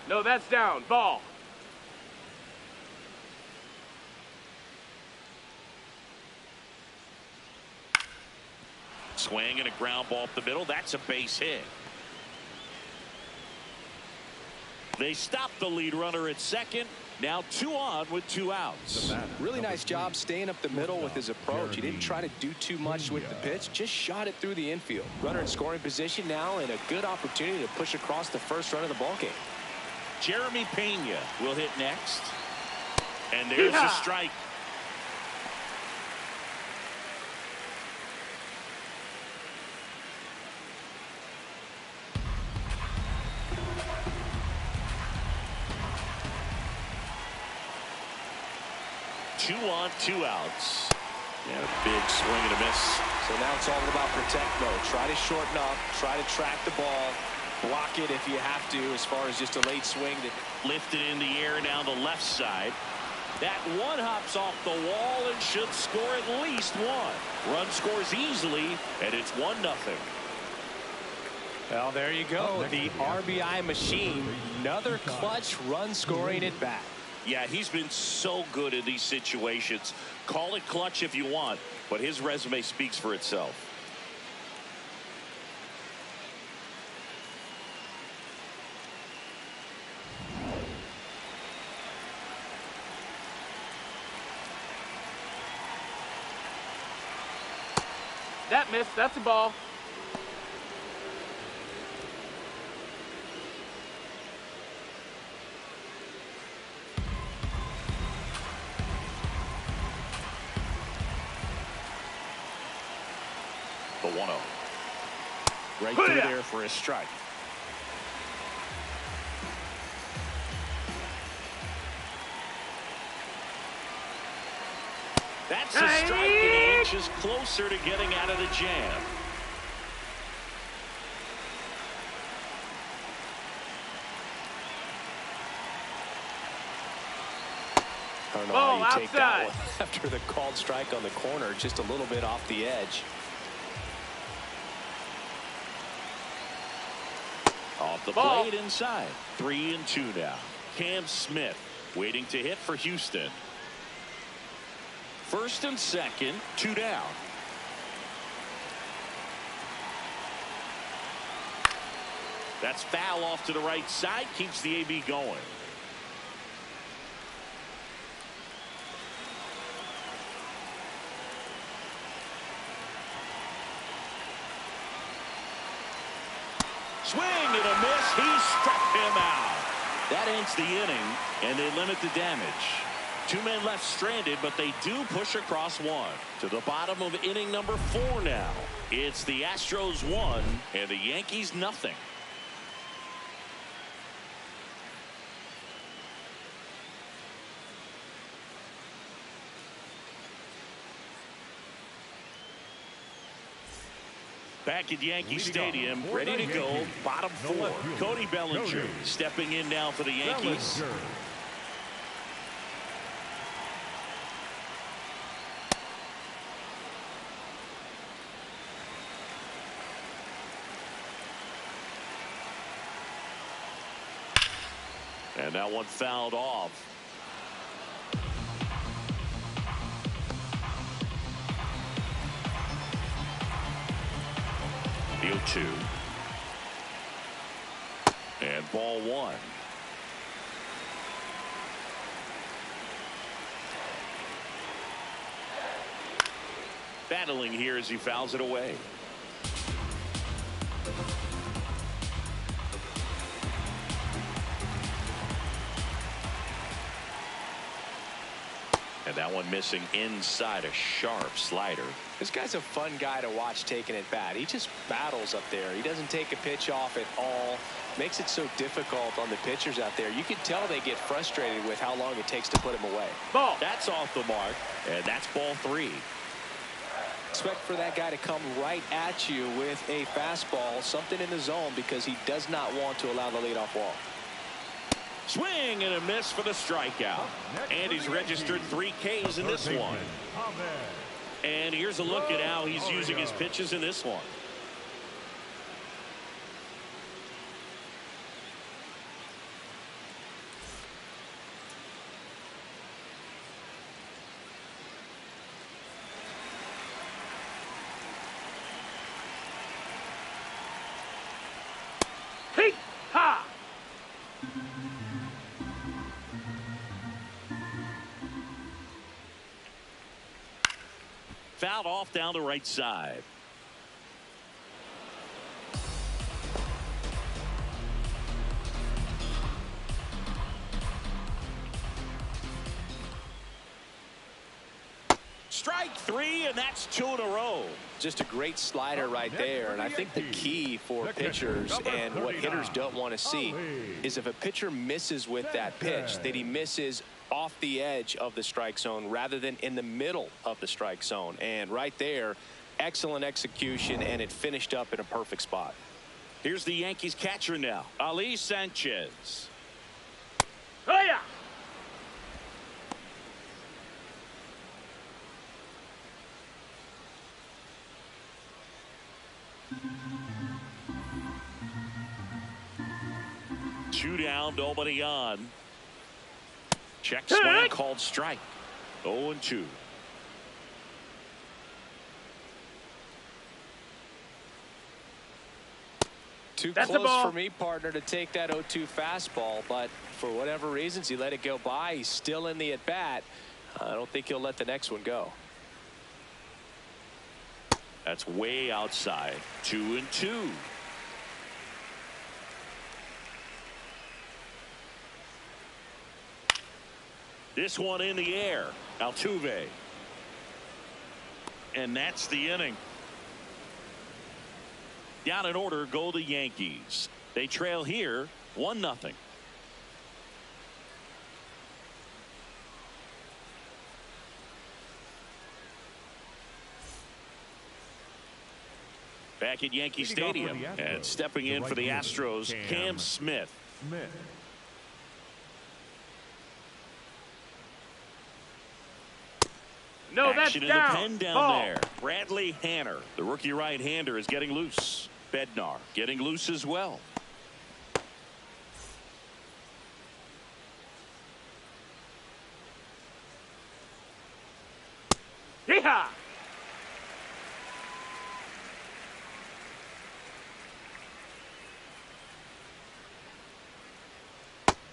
No, that's down. Ball. Swing and a ground ball up the middle. That's a base hit. They stop the lead runner at second. Now 2 on with 2 outs. Really nice job staying up the middle with his approach. He didn't try to do too much with the pitch, just shot it through the infield. Runner in scoring position now, and a good opportunity to push across the first run of the ballgame. Jeremy Pena will hit next. And there's the strike. Two on, 2 outs. And a big swing and a miss. So now it's all about protect mode. Try to shorten up, try to track the ball, block it if you have to, as far as just a late swing that Lifted in the air down the left side. That one hops off the wall and should score at least one. Run scores easily, and it's 1-0. Well, there you go. The RBI machine. Another clutch run scoring at bat. Yeah, he's been so good in these situations. Call it clutch if you want, but his resume speaks for itself. That missed. That's a ball. The 1-0. Right through there for a strike. That's a strike, and he inches closer to getting out of the jam. I don't know how you take that one after the called strike on the corner, just a little bit off the edge. Off the plate inside. 3-2 now. Cam Smith waiting to hit for Houston. First and second, 2 down. That's foul off to the right side, keeps the AB going. Swing and a miss. He struck him out. That ends the inning, and they limit the damage. 2 men left stranded, but they do push across one. To the bottom of inning number 4 now. It's the Astros 1 and the Yankees nothing. Back at Yankee Stadium, ready to go, bottom 4. Cody Bellinger stepping in now for the Yankees. And that one fouled off. The 0-2. And ball 1. Battling here as he fouls it away. And that one missing inside, a sharp slider. This guy's a fun guy to watch taking at bat. He just battles up there. He doesn't take a pitch off at all. Makes it so difficult on the pitchers out there. You can tell they get frustrated with how long it takes to put him away. Ball. That's off the mark, and that's ball 3. Expect for that guy to come right at you with a fastball, something in the zone, because he does not want to allow the leadoff walk. Swing and a miss for the strikeout. And he's registered 3 Ks in this one. And here's a look at how he's using his pitches in this one. Hey, ha! Fouled off down the right side. Strike 3, and that's 2 in a row. Just a great slider right there, and I think the key for pitchers and what hitters don't want to see is if a pitcher misses with that pitch, that he misses off the edge of the strike zone rather than in the middle of the strike zone. And right there, excellent execution, and it finished up in a perfect spot. Here's the Yankees catcher now, Ali Sanchez. Oh, yeah. 2 down, nobody on. Check swing called strike. 0-2. Too close for me, partner, to take that 0-2 fastball, but for whatever reasons, he let it go by. He's still in the at-bat. I don't think he'll let the next one go. That's way outside. 2-2. This one in the air. Altuve. And that's the inning. Down in order go the Yankees. They trail here 1-0. Back at Yankee Stadium and stepping in for the Astros, Cam Smith. No, that's Action in down. the pen down there. Bradley Hanner, the rookie right-hander, is getting loose. Bednar getting loose as well. Yeehaw!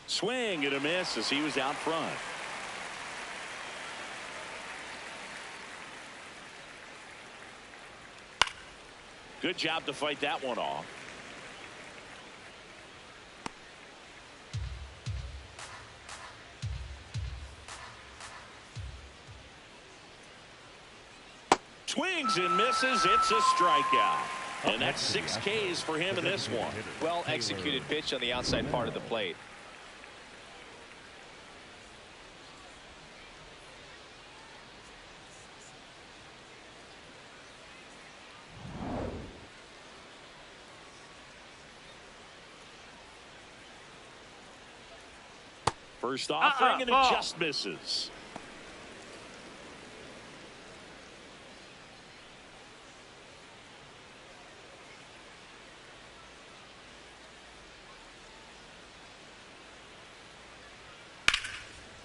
Swing and a miss as he was out front. Good job to fight that one off. Swings and misses. It's a strikeout. And that's 6 Ks for him in this one. Well executed pitch on the outside part of the plate. First offering and it just misses.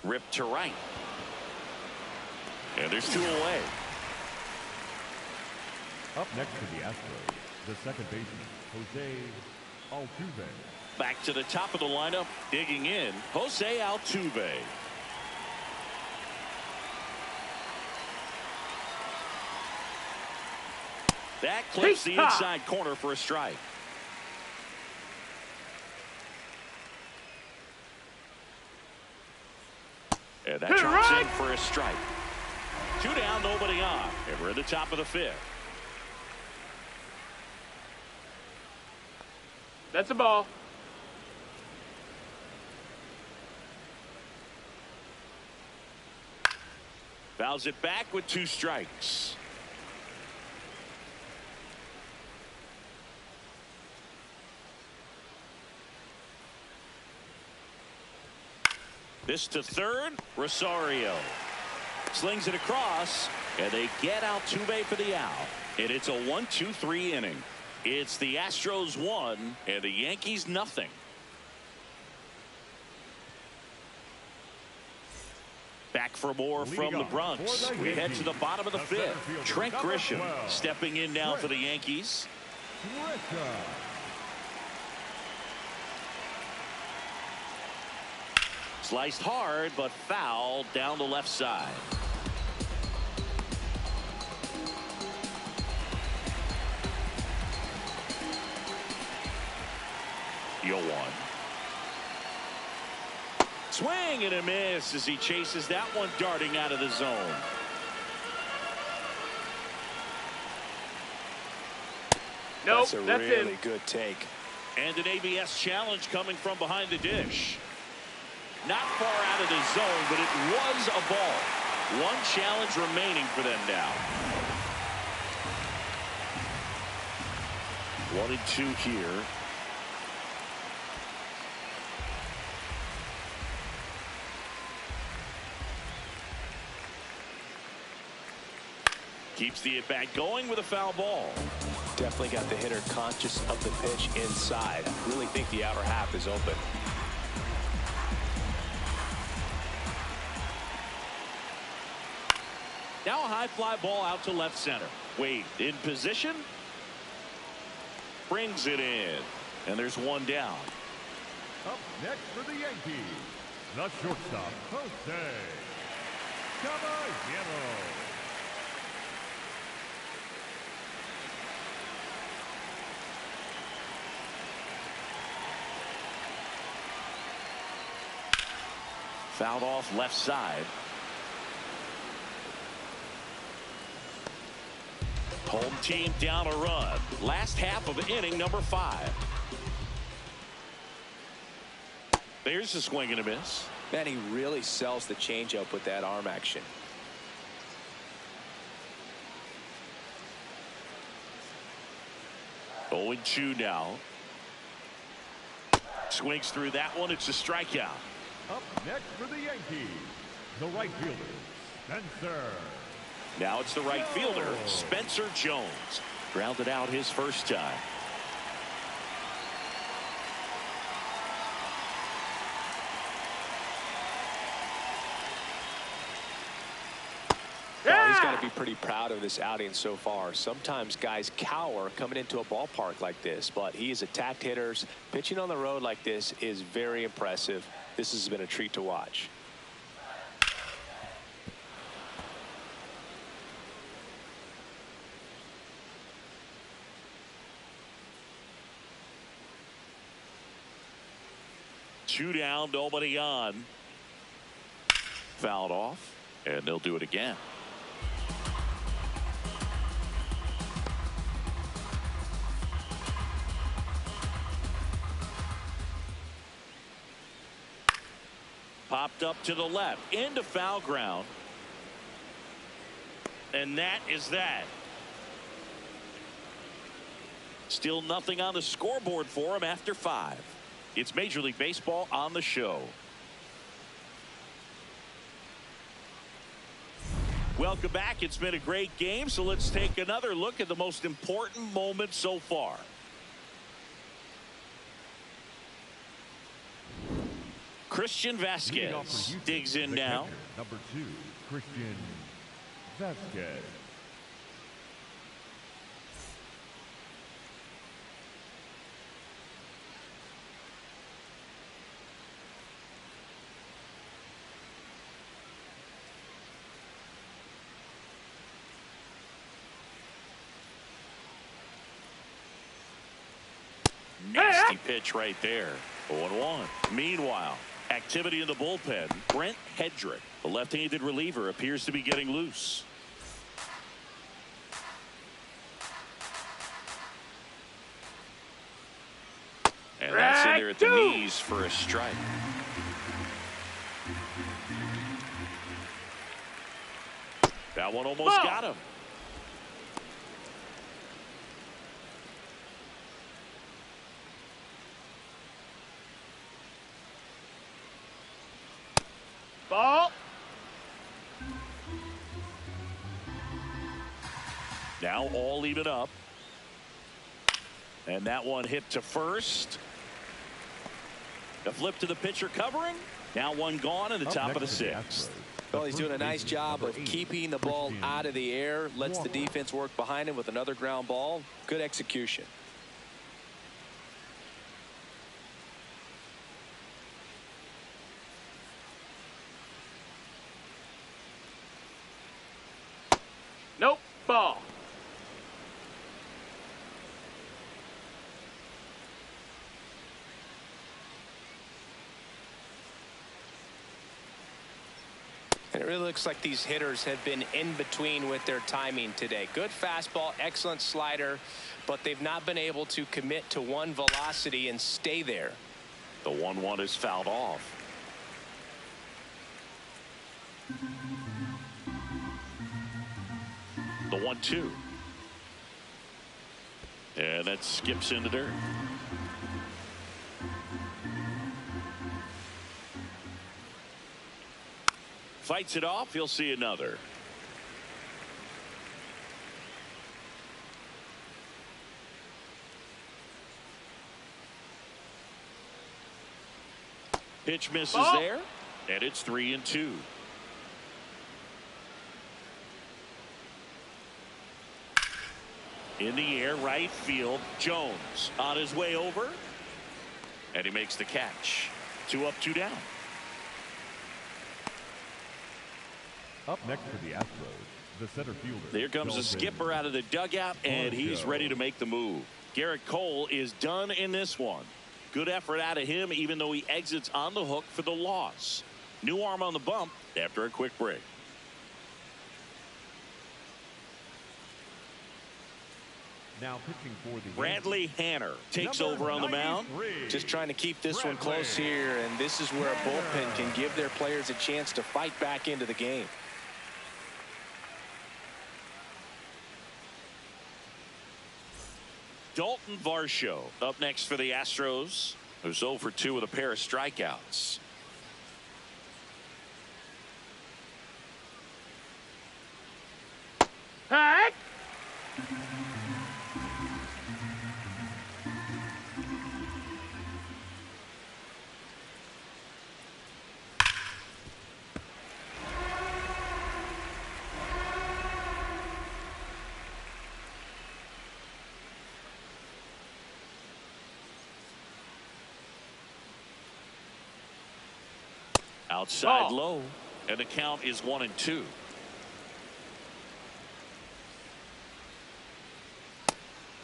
Ripped to right. And there's 2 away. Up next to the Astros, the second baseman, Jose Altuve. Back to the top of the lineup, digging in, Jose Altuve. That clips the inside corner for a strike. And that drops in for a strike. 2 down, nobody on. And we're at the top of the 5th. That's a ball. Fouls it back with 2 strikes. This to third. Rosario slings it across, and they get Altuve for the out. And it's a 1-2-3 inning. It's the Astros 1 and the Yankees 0. Back for more from the Bronx. We head to the bottom of the 5th. Trent Grisham stepping in now for the Yankees. Sliced hard, but foul down the left side. Yo one. Swing and a miss as he chases that one darting out of the zone. Nope, that's a really good take. And an ABS challenge coming from behind the dish. Not far out of the zone, but it was a ball. 1 challenge remaining for them now. 1-2 here. Keeps the at-bat going with a foul ball. Definitely got the hitter conscious of the pitch inside. I really think the outer half is open. Now a high fly ball out to left center. Wade in position. Brings it in. And there's one down. Up next for the Yankees, the shortstop, Jose Caballero. Fouled off left side. Home team down a run. Last half of inning number 5. There's a swing and a miss. Man, he really sells the changeup with that arm action. 0-2 now. Swings through that one. It's a strikeout. Up next for the Yankees, the right fielder, Spencer. Now it's the right fielder, Spencer Jones. Grounded out his first time. Well, he's got to be pretty proud of this outing so far. Sometimes guys cower coming into a ballpark like this, but he has attacked hitters. Pitching on the road like this is very impressive. This has been a treat to watch. Two down, nobody on. Fouled off, and they'll do it again. Popped up to the left into foul ground. And that is that. Still nothing on the scoreboard for him after 5. It's Major League Baseball on the show. Welcome back. It's been a great game, so let's take another look at the most important moment so far. Christian Vasquez digs in now. Number 2, Christian Vasquez. Nasty pitch right there. 0-1. Meanwhile, activity in the bullpen. Brent Hedrick, the left-handed reliever, appears to be getting loose. And that's in there at the knees for a strike. That one almost got him. Ball. Now all even up. And that one hit to first. The flip to the pitcher covering. Now one gone in the top of the 6th. Well, he's doing a nice job of keeping the ball out of the air. Lets the defense work behind him with another ground ball. Good execution. Nope. Ball. And it really looks like these hitters have been in between with their timing today. Good fastball, excellent slider, but they've not been able to commit to one velocity and stay there. The 1-1 is fouled off. The 1-2. And that skips into dirt. Fights it off. He'll see another. Pitch misses there, and it's 3-2. In the air, right field. Jones on his way over. And he makes the catch. 2 up, 2 down. Up next for the Astros, the center fielder. There comes the skipper out of the dugout, and he's ready to make the move. Garrett Cole is done in this one. Good effort out of him, even though he exits on the hook for the loss. New arm on the bump after a quick break. Now pitching for the Bradley Hanner takes over on the mound. Just trying to keep this one close here, and this is where a bullpen can give their players a chance to fight back into the game. Dalton Varsho up next for the Astros, who's 0 for 2 with a pair of strikeouts. Hey! Outside low, and the count is 1-2.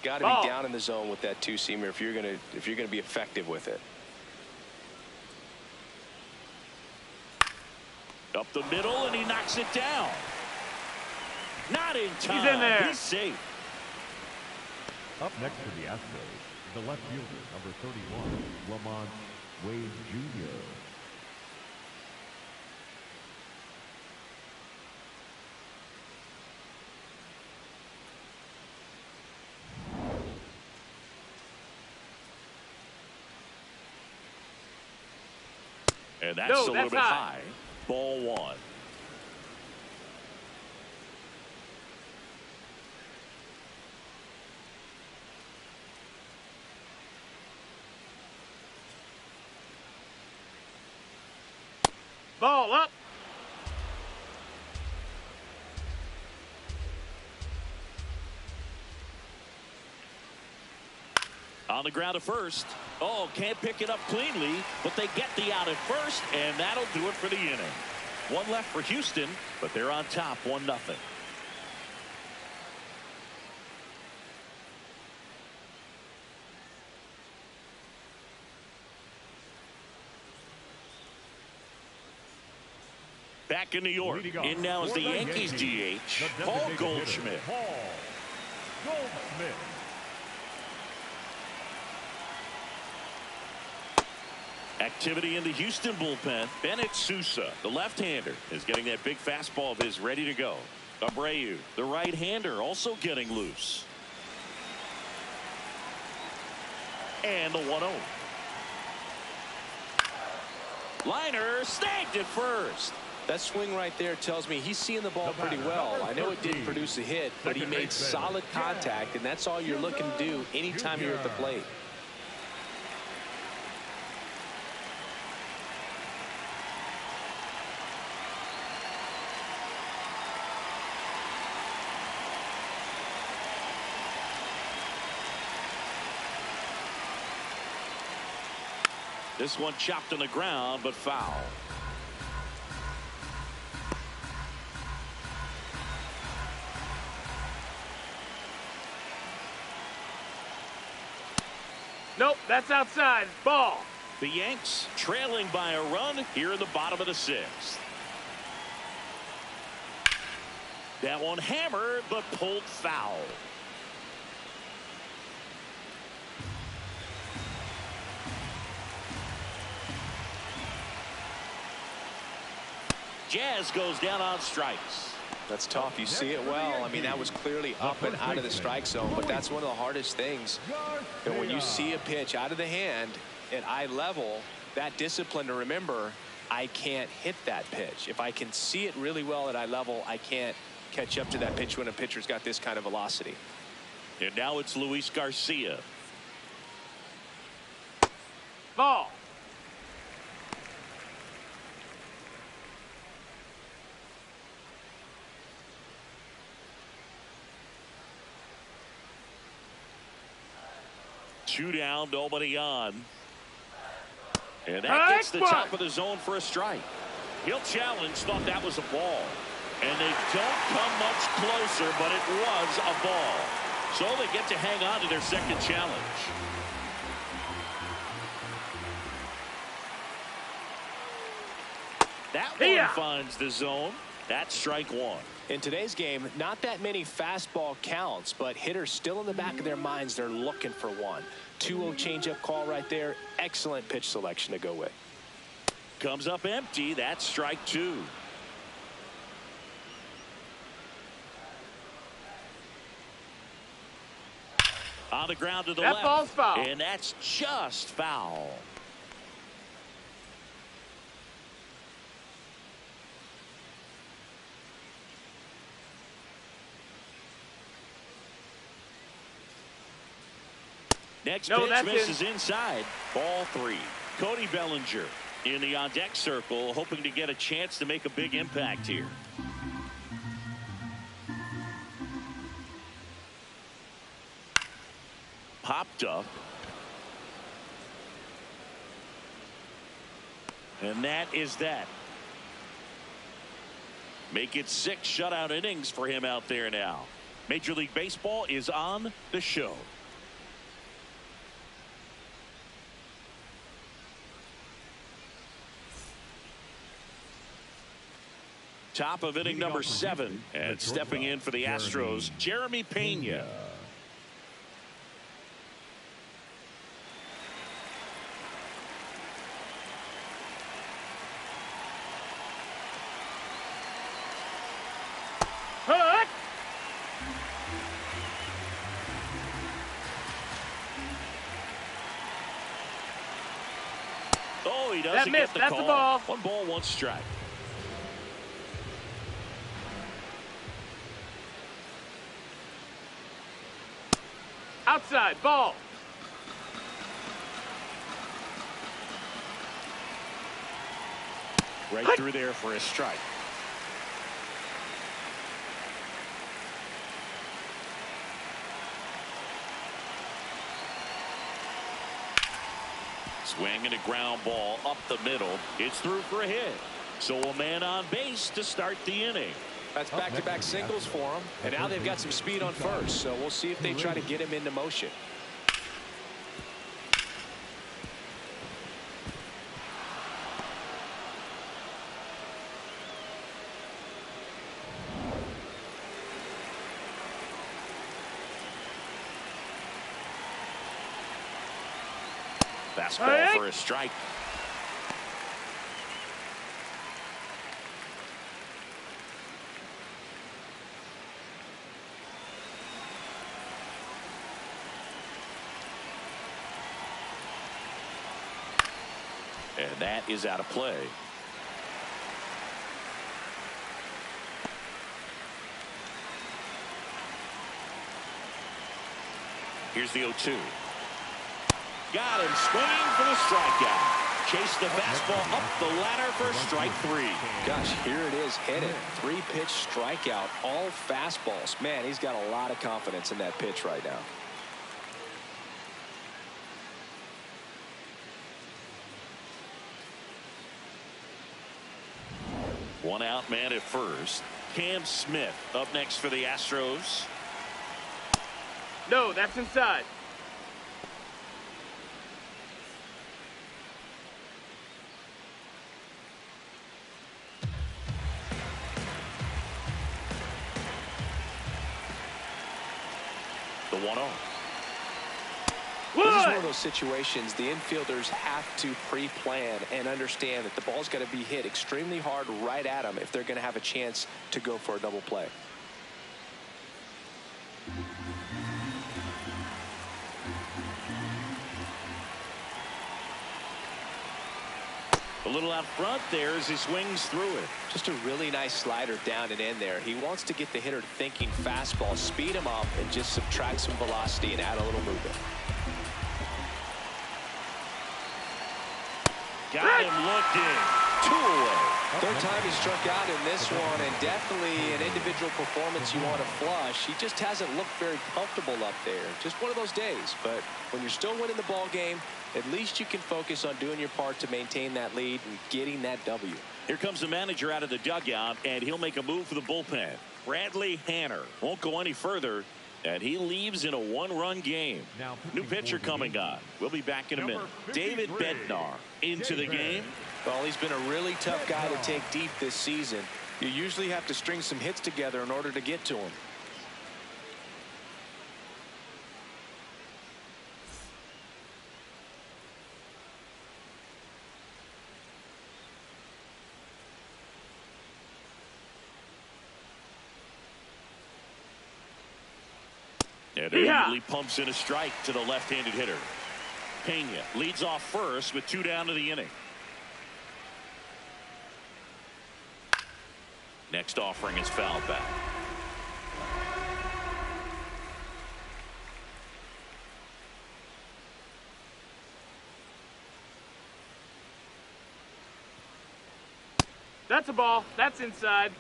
Got to be down in the zone with that two-seamer if you're gonna be effective with it. Up the middle, and he knocks it down. Not in time. He's in there. He's safe. Up next for the Astros, the left fielder, number 31, Lamont Wade Jr. And that's a little bit high. Ball 1. Ball up. On the ground to first. Oh, can't pick it up cleanly, but they get the out at first, and that'll do it for the inning. 1 left for Houston, but they're on top 1-0. Back in New York. In now is the Yankees DH, Paul Goldschmidt. Paul Goldschmidt. Activity in the Houston bullpen. Bennett Sousa, the left-hander, is getting that big fastball of his ready to go. Abreu, the right-hander, also getting loose. And the 1-0. Liner snagged at first. That swing right there tells me he's seeing the ball pretty well. I know it didn't produce a hit, but he made solid contact, and that's all you're looking to do anytime you're at the plate. This one chopped on the ground, but foul. Nope, that's outside. Ball. The Yanks trailing by a run here in the bottom of the 6th. That one hammered, but pulled foul. Jazz goes down on strikes. That's tough. You see it well. I mean, that was clearly up and out of the strike zone, but that's one of the hardest things. And when you see a pitch out of the hand at eye level, that discipline to remember, I can't hit that pitch. If I can see it really well at eye level, I can't catch up to that pitch when a pitcher's got this kind of velocity. And now it's Luis Garcia. Ball. 2 down, nobody on. And that gets the top of the zone for a strike. He'll challenge, thought that was a ball. And they don't come much closer, but it was a ball. So they get to hang on to their second challenge. That one finds the zone. That's strike 1. In today's game, not that many fastball counts, but hitters still in the back of their minds, they're looking for one. 2-0 changeup call right there. Excellent pitch selection to go with. Comes up empty. That's strike 2. On the ground to the left. That ball's foul. And that's just foul. Next pitch misses inside. Ball 3. Cody Bellinger in the on-deck circle, hoping to get a chance to make a big impact here. Popped up. And that is that. Make it 6 shutout innings for him out there now. Major League Baseball is on the show. Top of inning number 7, and stepping in for the Astros, Jeremy Pena. Oh, he doesn't get the call. That's a ball. 1 ball, 1 strike. Outside, ball. Right through there for a strike. Swing and a ground ball up the middle. It's through for a hit. So a man on base to start the inning. That's back-to-back singles for them, and now they've got some speed on first, so we'll see if they try to get him into motion. Fastball for a strike. And that is out of play. Here's the 0-2. Got him swinging for the strikeout. Chase the fastball up the ladder for strike 3. Gosh, here it is, hit it. 3-pitch strikeout, all fastballs. Man, he's got a lot of confidence in that pitch right now. One out man at first. Cam Smith up next for the Astros. No, that's inside. The 1-0. This is one of those situations the infielders have to pre-plan and understand that the ball's got to be hit extremely hard right at them if they're going to have a chance to go for a double play. A little out front there as he swings through it. Just a really nice slider down and in there. He wants to get the hitter thinking fastball, speed him up, and just subtract some velocity and add a little movement. Got him looking. 2 away. Third time he struck out in this one, and definitely an individual performance you want to flush. He just hasn't looked very comfortable up there. Just one of those days. But when you're still winning the ball game, at least you can focus on doing your part to maintain that lead and getting that W. Here comes the manager out of the dugout, and he'll make a move for the bullpen. Bradley Hanner won't go any further, and he leaves in a 1-run game. New pitcher coming on. We'll be back in a minute. David Bednar into the game. Well, he's been a really tough guy to take deep this season. You usually have to string some hits together in order to get to him. And immediately pumps in a strike to the left-handed hitter. Pena leads off first with 2 down to the inning. Next offering is fouled back. That's a ball. That's inside.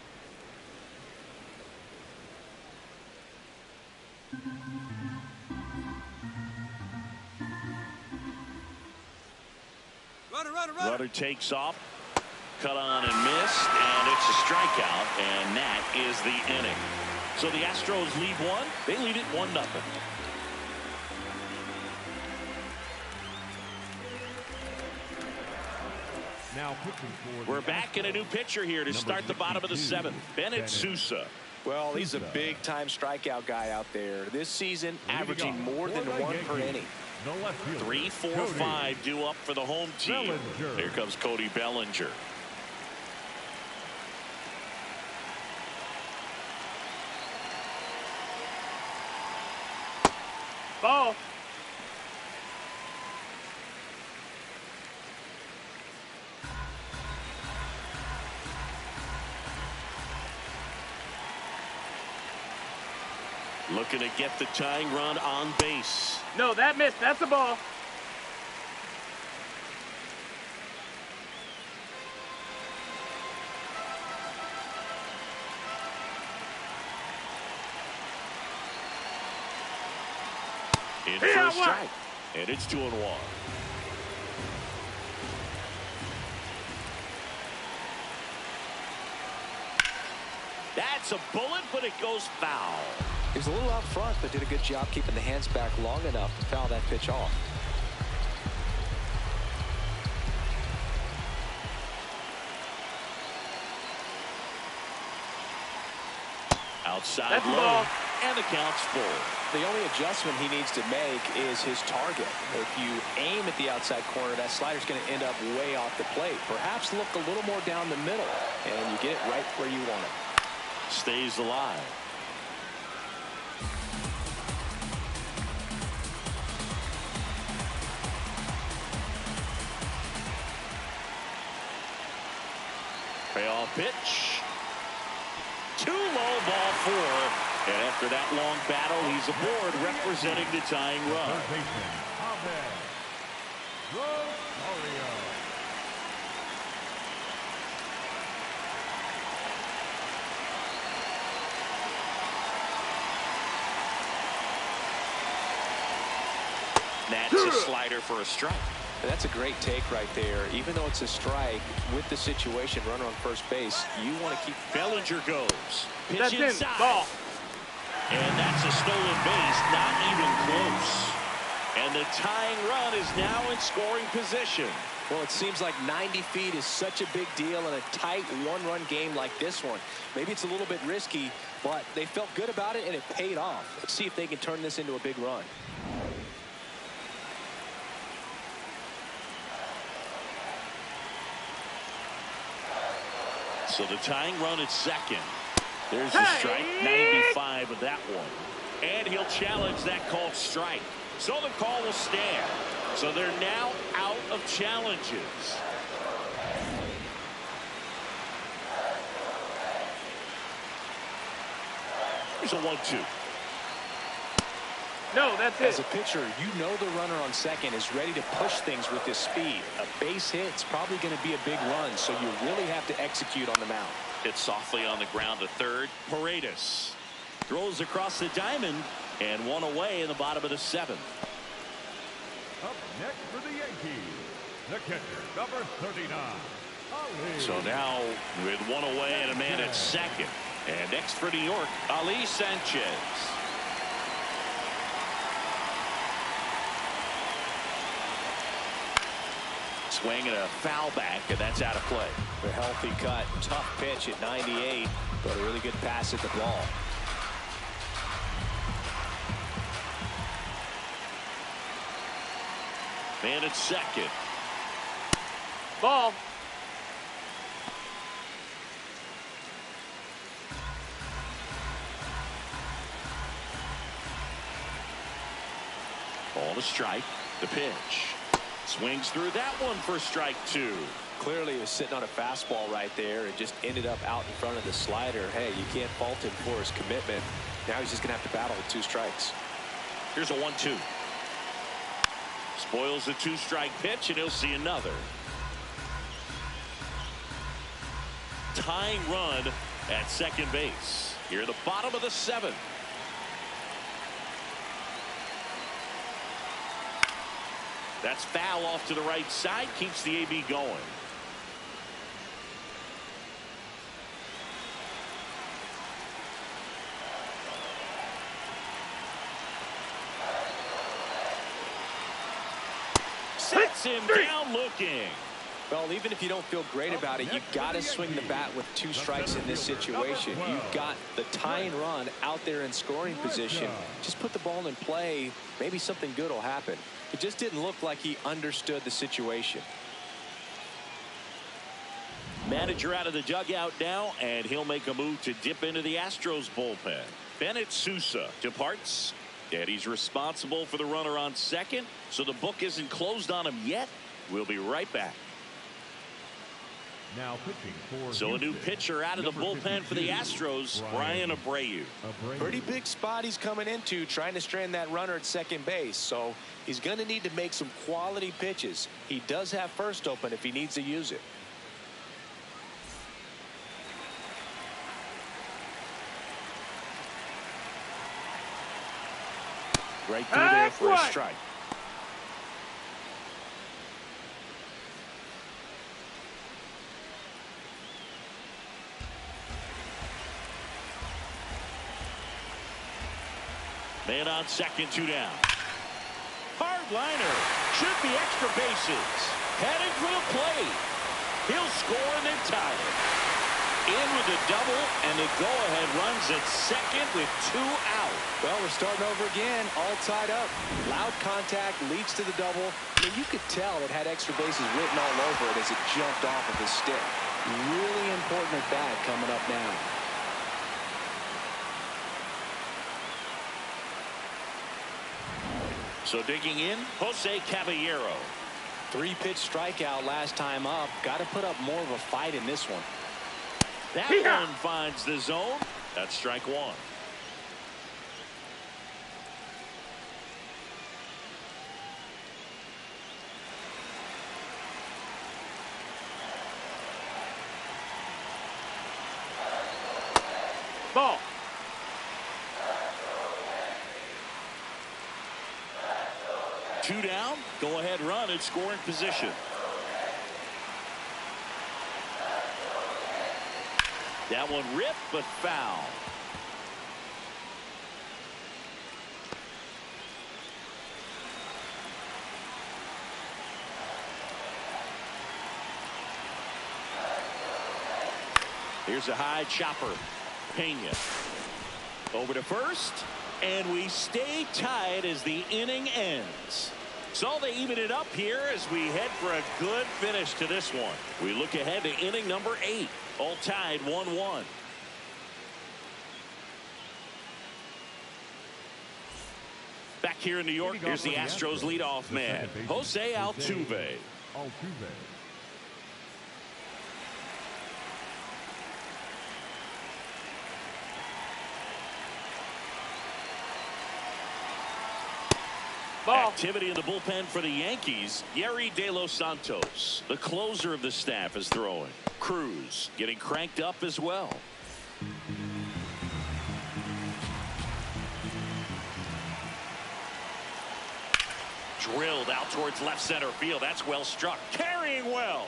Runner takes off. Cut on and missed, and it's a strikeout, and that is the inning. So the Astros lead 1. They lead it 1-0. Now we're back in a new pitcher here to start the bottom of the 7th. Bennett Sousa. Well, he's a big-time strikeout guy out there. This season, averaging more than 1 per inning. 3, 4, 5 due up for the home team. Here comes Cody Bellinger. Ball. Looking to get the tying run on base. No, that missed. That's a ball. In for a strike. And it's 2-1. That's a bullet, but it goes foul. He was a little out front, but did a good job keeping the hands back long enough to foul that pitch off. Outside low, and the count's full. The only adjustment he needs to make is his target. If you aim at the outside corner, that slider's going to end up way off the plate. Perhaps look a little more down the middle, and you get it right where you want it. Stays alive. Payoff pitch. Too low, ball 4. And after that long battle, he's aboard representing the tying run. That's a slider for a strike. That's a great take right there. Even though it's a strike, with the situation, runner on first base, you want to keep. Bellinger goes. Pitch That's inside. in. Ball. And that's a stolen base, not even close. And the tying run is now in scoring position. Well, it seems like 90 feet is such a big deal in a tight 1-run game like this one. Maybe it's a little bit risky, but they felt good about it, and it paid off. Let's see if they can turn this into a big run. So the tying run at second. There's the strike, 95 of that one. And he'll challenge that called strike. So the call will stand. So they're now out of challenges. Here's a 1-2. No, that's As a it. pitcher, you know the runner on second is ready to push things with his speed. A base hit's probably going to be a big run, so you really have to execute on the mound. Hit softly on the ground to third. Paredes throws across the diamond, and one away in the bottom of the seventh. Up next for the Yankees, the catcher, number 39. Ali. So now with one away and a man at second. And next for New York, Ali Sanchez. Swing and a foul back, and that's out of play. A healthy cut, tough pitch at 98, but a really good pass at the ball. Man at second. Ball. Ball to strike. The pitch. Swings through that one for strike two. Clearly he was sitting on a fastball right there and just ended up out in front of the slider. Hey, you can't fault him for his commitment. Now he's just going to have to battle with 2 strikes. Here's a 1-2. Spoils the 2-strike pitch, and he'll see another. Tying run at second base. Here at the bottom of the seventh. That's foul off to the right side. Keeps the AB going. Sits him down looking. Well, even if you don't feel great about it, you've got to swing the bat with 2 strikes in this situation. You've got the tying run out there in scoring position. Just put the ball in play. Maybe something good will happen. It just didn't look like he understood the situation. Manager out of the dugout now, and he'll make a move to dip into the Astros bullpen. Bennett Sousa departs, and he's responsible for the runner on second, so the book isn't closed on him yet. We'll be right back. Now pitching for So a new pitcher out of the bullpen for the Astros, Brian Abreu. Pretty big spot he's coming into, trying to strand that runner at second base. So he's going to need to make some quality pitches. He does have first open if he needs to use it. Right through there for a strike. Man on second, 2 down. Hard liner. Should be extra bases. Headed for the plate. He'll score and then tie it. In with a double, and the go-ahead runs at second with 2 out. Well, we're starting over again, all tied up. Loud contact leads to the double. I mean, you could tell it had extra bases written all over it as it jumped off of his stick. Really important at bat coming up now. So digging in, Jose Caballero. 3-pitch strikeout last time up. Got to put up more of a fight in this one. That one finds the zone. That's strike 1. Ball. Two down, go ahead run in scoring position. That one ripped but foul. Here's a high chopper. Pena over to first, and we stay tied as the inning ends. So they even it up here as we head for a good finish to this one. We look ahead to inning number 8, all tied 1-1. Back here in New York, here's the Astros leadoff man, Jose Altuve. Ball. Activity in the bullpen for the Yankees. Yerry De Los Santos, the closer of the staff, is throwing. Cruz getting cranked up as well. Drilled out towards left center field. That's well struck. Carrying well.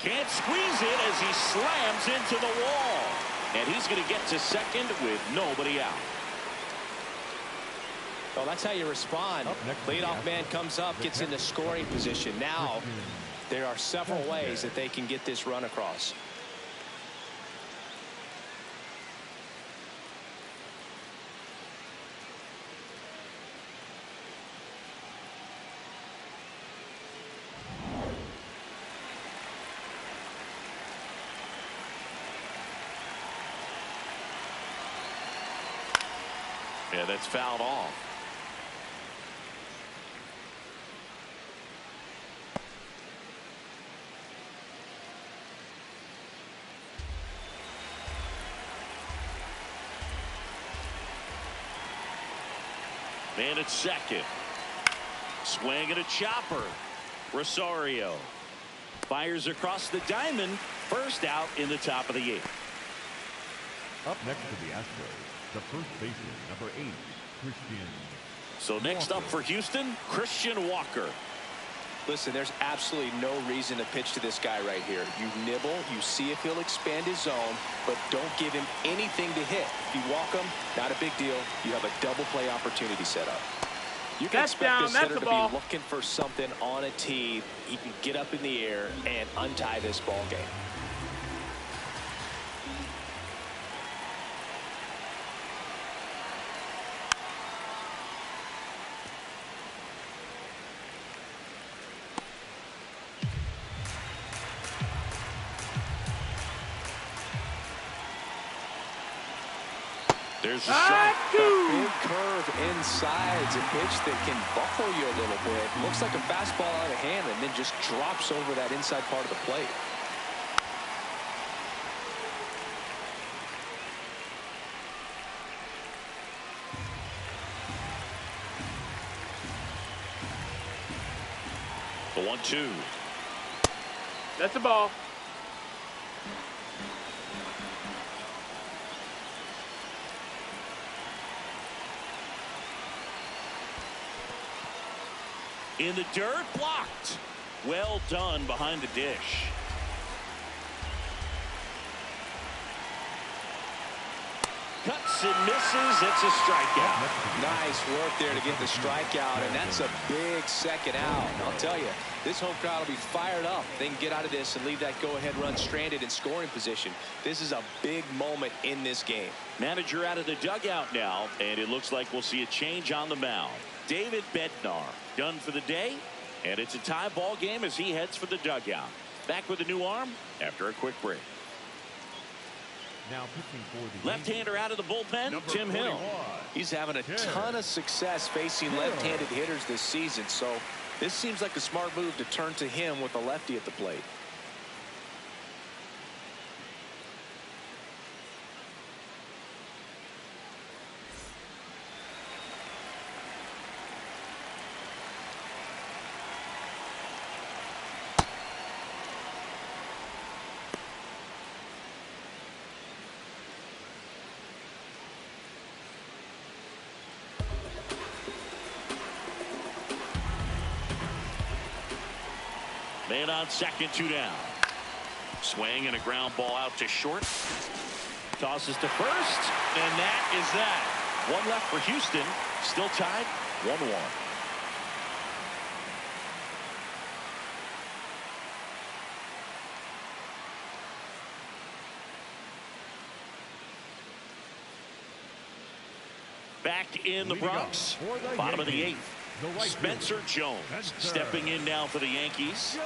Can't squeeze it as he slams into the wall. And he's going to get to second with nobody out. Well, that's how you respond. Leadoff man comes up, gets into scoring position. Now there are several ways that they can get this run across. Yeah, that's fouled off. Man at second. Swing and a chopper. Rosario fires across the diamond. First out in the top of the 8th. Up next to the Astros, the first baseman, number 8, Christian. So next up for Houston, Christian Walker. Listen, there's absolutely no reason to pitch to this guy right here. You nibble, you see if he'll expand his zone, but don't give him anything to hit. If you walk him, not a big deal. You have a double play opportunity set up. You can expect this hitter to be looking for something on a tee. He can get up in the air and untie this ball game. There's a strike. Big curve inside. It's a pitch that can buckle you a little bit. Looks like a fastball out of hand and then just drops over that inside part of the plate. The 1-2. That's a ball. In the dirt, blocked. Well done behind the dish. Cuts and misses. It's a strikeout. Nice work there to get the strikeout, and that's a big second out. And I'll tell you, this home crowd will be fired up. They can get out of this and leave that go-ahead run stranded in scoring position. This is a big moment in this game. Manager out of the dugout now, and it looks like we'll see a change on the mound. David Bednar done for the day, and it's a tie ball game as he heads for the dugout. Back with a new arm after a quick break. Now pitching for the left-hander out of the bullpen, Tim Hill. He's having a ton of success facing left-handed hitters this season, so this seems like a smart move to turn to him with a lefty at the plate. Man on second, 2 down. Swing and a ground ball out to short. Tosses to first, and that is that. One left for Houston. Still tied, 1-1. Back in the Bronx, bottom of the 8th. Spencer Jones stepping in now for the Yankees.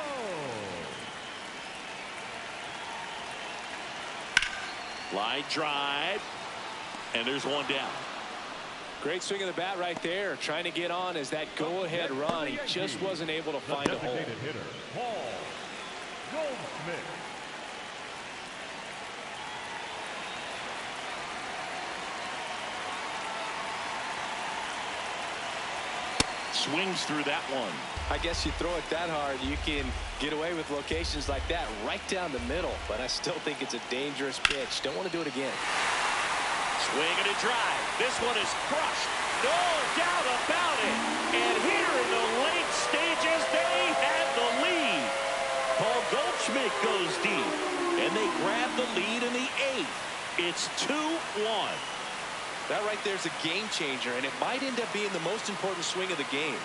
Line drive, and there's one down. Great swing of the bat right there, trying to get on as that go-ahead run. He just wasn't able to find a hole. swings through that one. I guess you throw it that hard, you can get away with locations like that right down the middle. But I still think it's a dangerous pitch. Don't want to do it again. Swing and a drive. This one is crushed. No doubt about it. And here in the late stages, they have the lead. Paul Goldschmidt goes deep, and they grab the lead in the 8th. It's 2-1. That right there is a game changer, and it might end up being the most important swing of the game.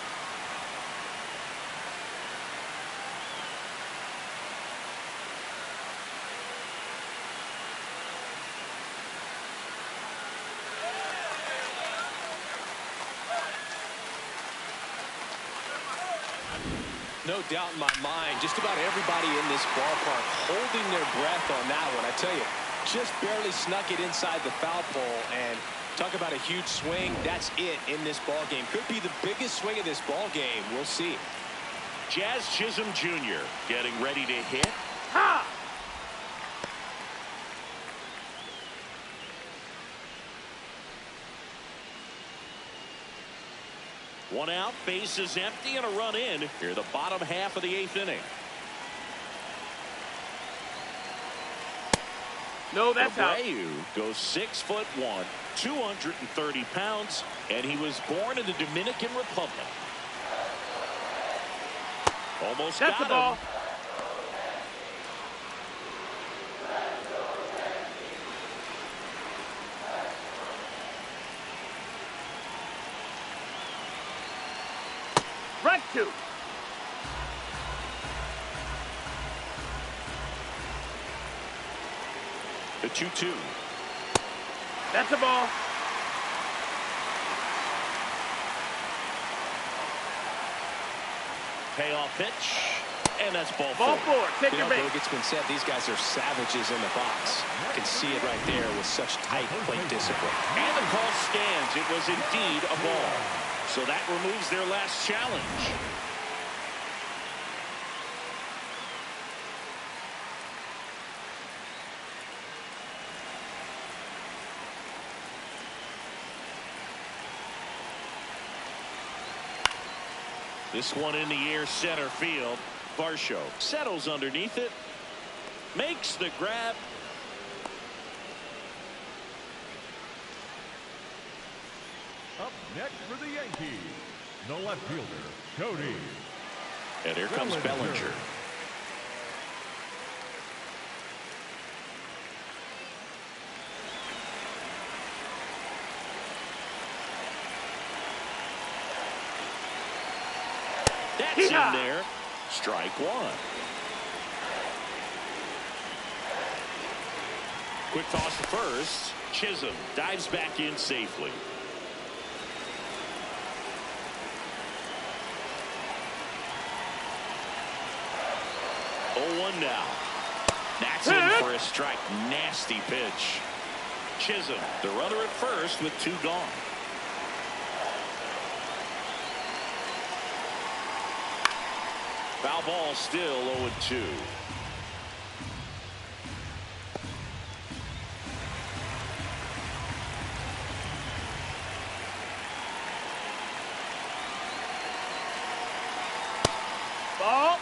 No doubt in my mind, just about everybody in this ballpark holding their breath on that one. I tell you, just barely snuck it inside the foul pole, and talk about a huge swing. That's it in this ball game. Could be the biggest swing of this ball game. We'll see. Jazz Chisholm Jr. getting ready to hit. Ha! One out, base is empty, and a run in here the bottom half of the 8th inning. No, that's out. Abreu goes 6'1", 230 pounds, and he was born in the Dominican Republic. Almost That's got the ball. him. Right to. The 2-2. That's a ball. Payoff pitch, and that's ball Ball four. 4. Take You your know, base. Greg, it's been said these guys are savages in the box. You can see it right there with such tight plate discipline. And the call stands. It was indeed a ball. So that removes their last challenge. This one in the air, center field. Varsho settles underneath it, makes the grab. Up next for the Yankees, the left fielder, Cody. And here comes Bellinger. That's in there. Strike one. Quick toss to first. Chisholm dives back in safely. 0-1 now. That's in for a strike. Nasty pitch. Chisholm, the runner at first with 2 gone. Foul ball, still 0-2. Ball.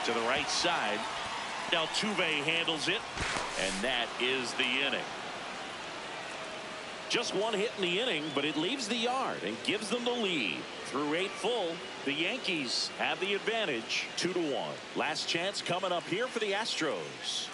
To the right side. Altuve handles it, and that is the inning. Just 1 hit in the inning, but it leaves the yard and gives them the lead. Through 8 full, the Yankees have the advantage, 2-1. Last chance coming up here for the Astros.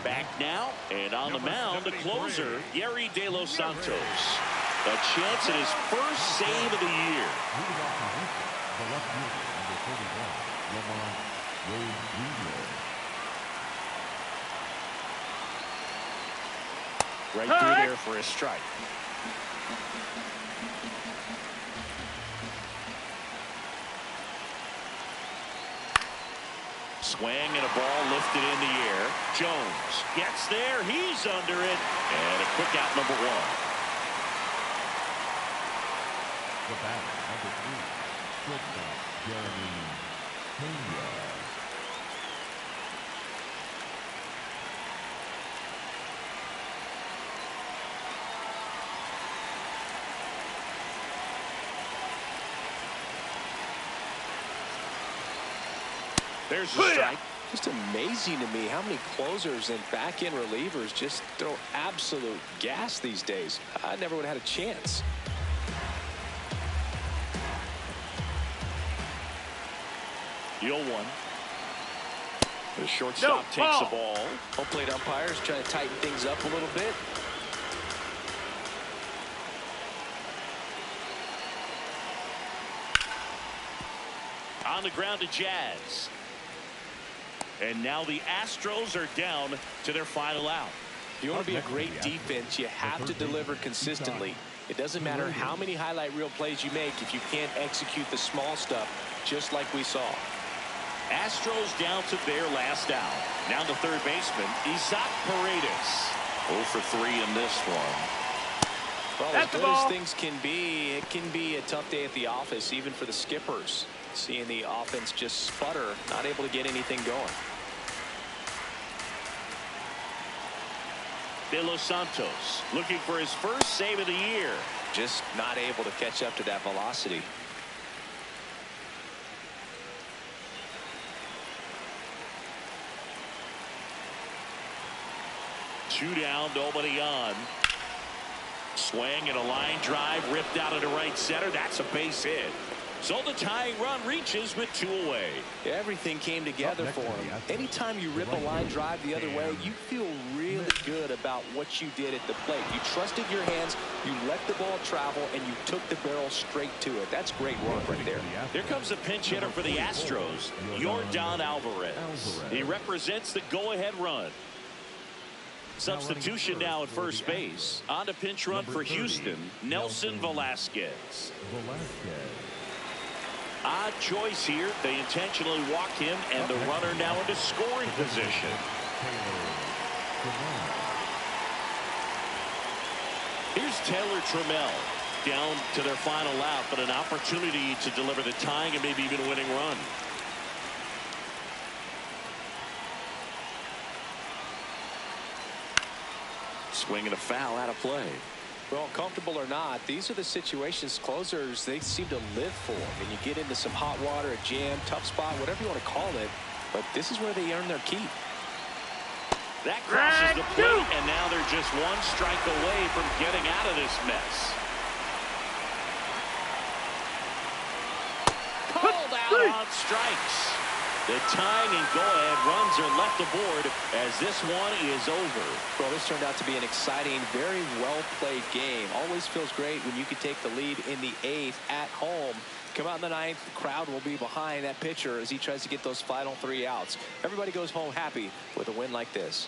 Back now, and on the mound, the closer, Yerry De Los Santos. A chance at his first save of the year. The left fielder, number 31, Lamont Wade Jr. Right through there for a strike. Swing and a ball lifted in the air. Jones gets there. He's under it. And a quick out, number one. The batter, number 3, shortstop Jeremy Pena. There's the strike. Just amazing to me how many closers and back-end relievers just throw absolute gas these days. I never would have had a chance. Deal one. The shortstop takes the ball. Home plate umpires trying to tighten things up a little bit. On the ground to Jazz. And now the Astros are down to their final out. If you want to be a great defense, you have to deliver consistently. It doesn't matter how many highlight reel plays you make if you can't execute the small stuff, just like we saw. Astros down to their last out. Now the third baseman, Isaac Paredes. 0 for 3 in this one. Well, as good as things can be, it can be a tough day at the office, even for the skippers. Seeing the offense just sputter, not able to get anything going. De Los Santos looking for his first save of the year. Just not able to catch up to that velocity. Two down, nobody on. Swing and a line drive ripped out into right center. That's a base hit. So the tying run reaches with 2 away. Everything came together for him. Anytime you rip a line drive the other way, you feel really good about what you did at the plate. You trusted your hands, you let the ball travel, and you took the barrel straight to it. That's great work right there. Here comes a pinch hitter for the Astros, Yordan Alvarez. He represents the go-ahead run. Substitution now at first base. On to pinch run for Houston, Nelson Velasquez. Odd choice here. They intentionally walk him, and the runner now into scoring position. Here's Taylor Trammell down to their final out, but an opportunity to deliver the tying and maybe even a winning run. Swing and a foul out of play. Well, comfortable or not, these are the situations closers they seem to live for. And you get into some hot water, a jam, tough spot, whatever you want to call it. But this is where they earn their keep. That crosses the plate, and now they're just 1 strike away from getting out of this mess. Called out on strikes. The tying and go-ahead runs are left aboard as this one is over. Well, this turned out to be an exciting, very well-played game. Always feels great when you can take the lead in the 8th at home. Come out in the 9th, the crowd will be behind that pitcher as he tries to get those final 3 outs. Everybody goes home happy with a win like this.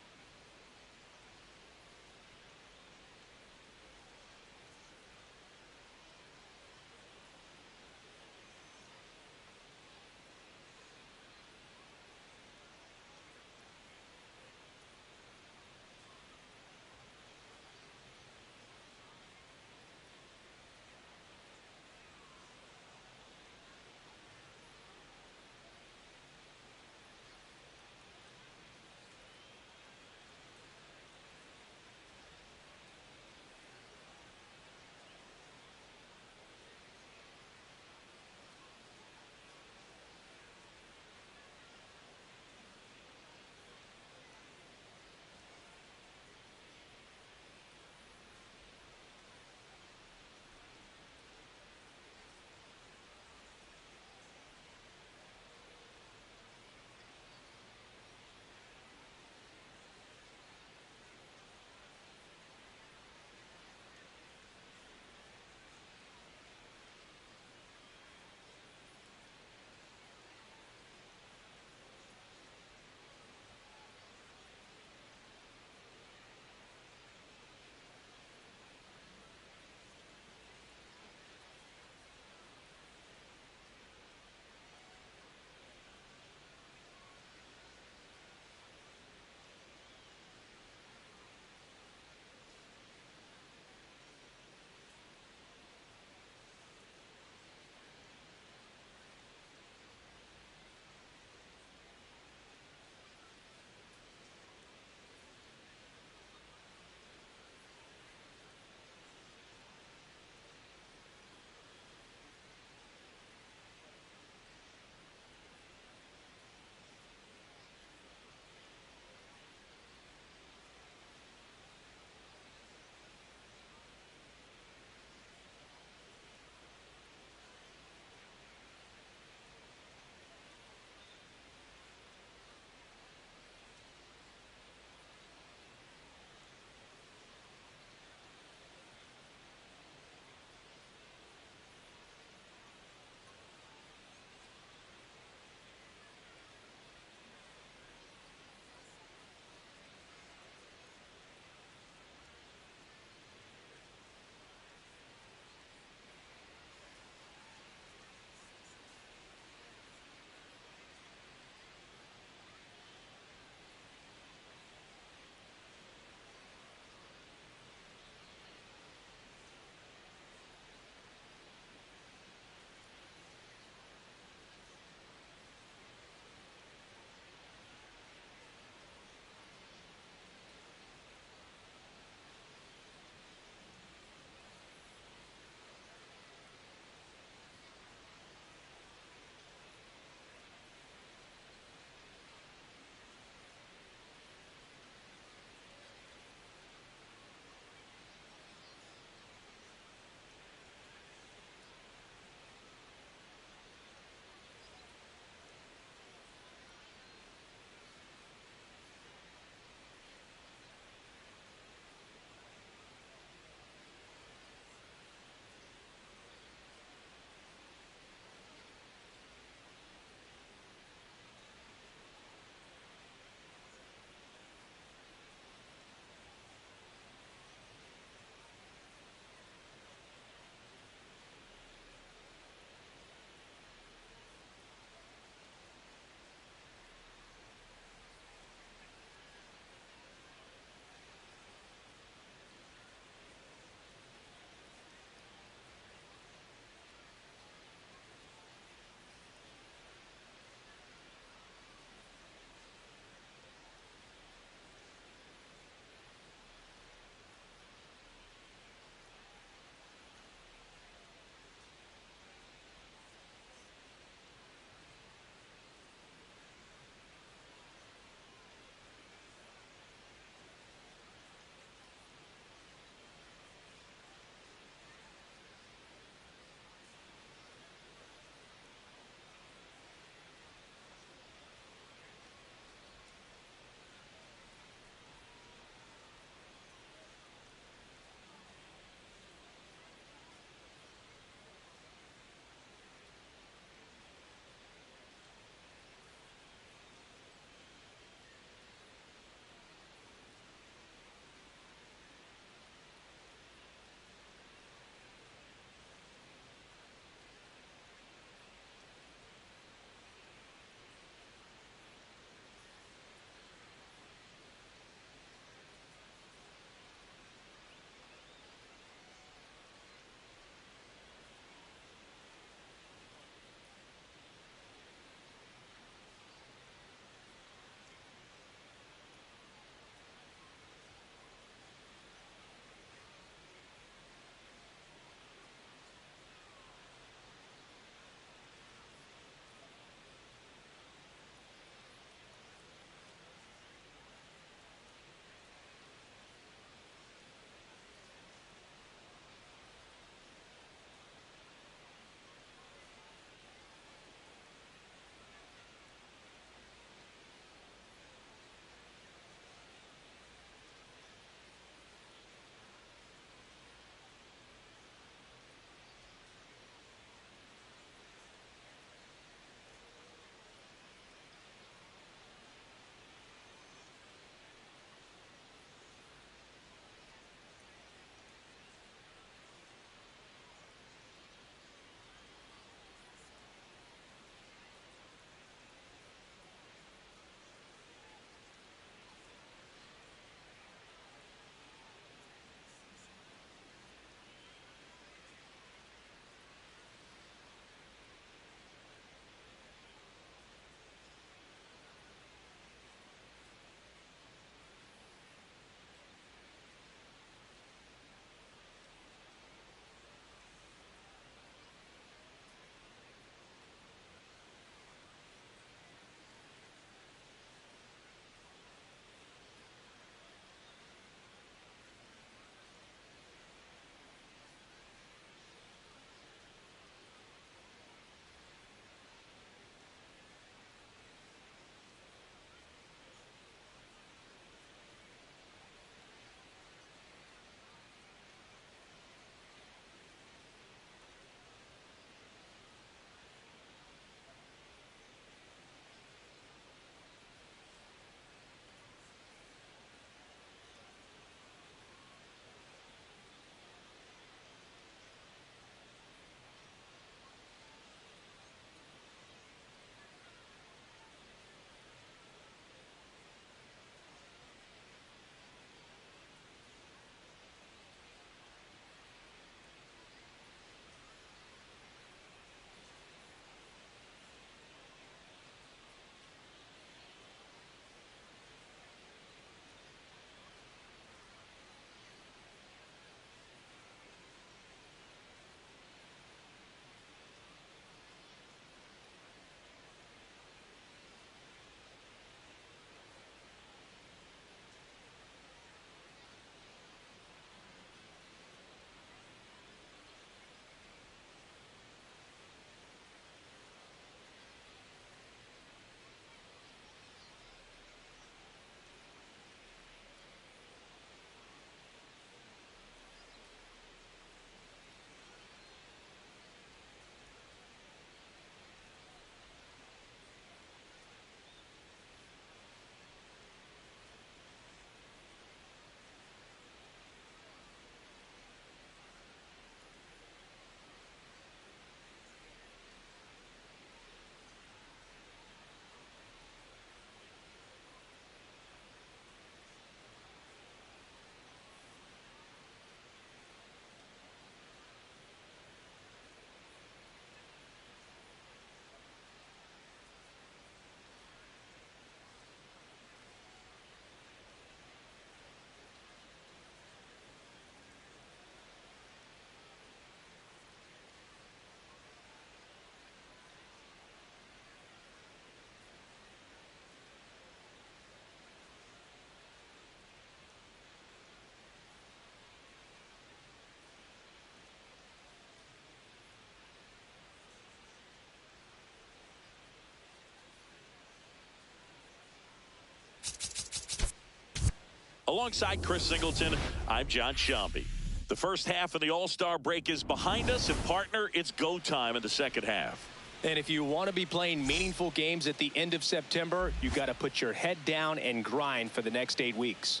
Alongside Chris Singleton, I'm John Shambi. The first half of the All-Star break is behind us, and partner, it's go time in the second half. And if you want to be playing meaningful games at the end of September, you got to put your head down and grind for the next 8 weeks.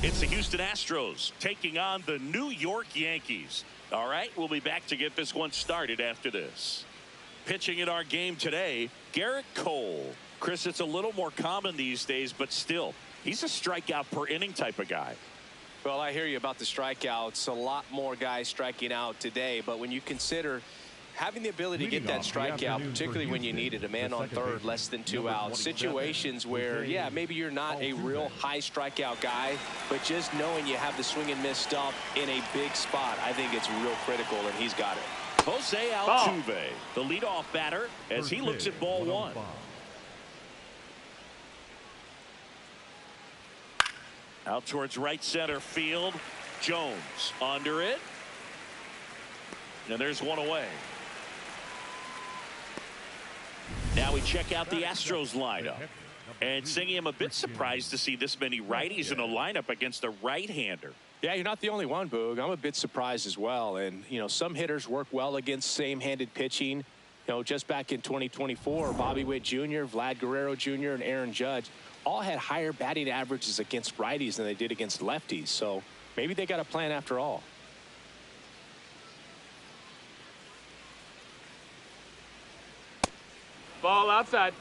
It's the Houston Astros taking on the New York Yankees. All right, we'll be back to get this one started after this. Pitching in our game today, Garrett Cole. Chris, it's a little more common these days, but still, he's a strikeout per inning type of guy. Well, I hear you about the strikeouts. A lot more guys striking out today, but when you consider having the ability to get that strikeout, particularly when you needed a man on third, less than 2 outs, situations where, yeah, maybe you're not a real high strikeout guy, but just knowing you have the swing and miss stump in a big spot, I think it's real critical, and he's got it. Jose Altuve, the leadoff batter, as he looks at ball one. Out towards right center field. Jones under it. And there's one away. Now we check out the Astros lineup. And Singy, I'm a bit surprised to see this many righties in a lineup against a right-hander. Yeah, you're not the only one, Boog. I'm a bit surprised as well. And, you know, some hitters work well against same-handed pitching. You know, just back in 2024, Bobby Witt Jr., Vlad Guerrero Jr., and Aaron Judge all had higher batting averages against righties than they did against lefties. So maybe they got a plan after all. Ball outside.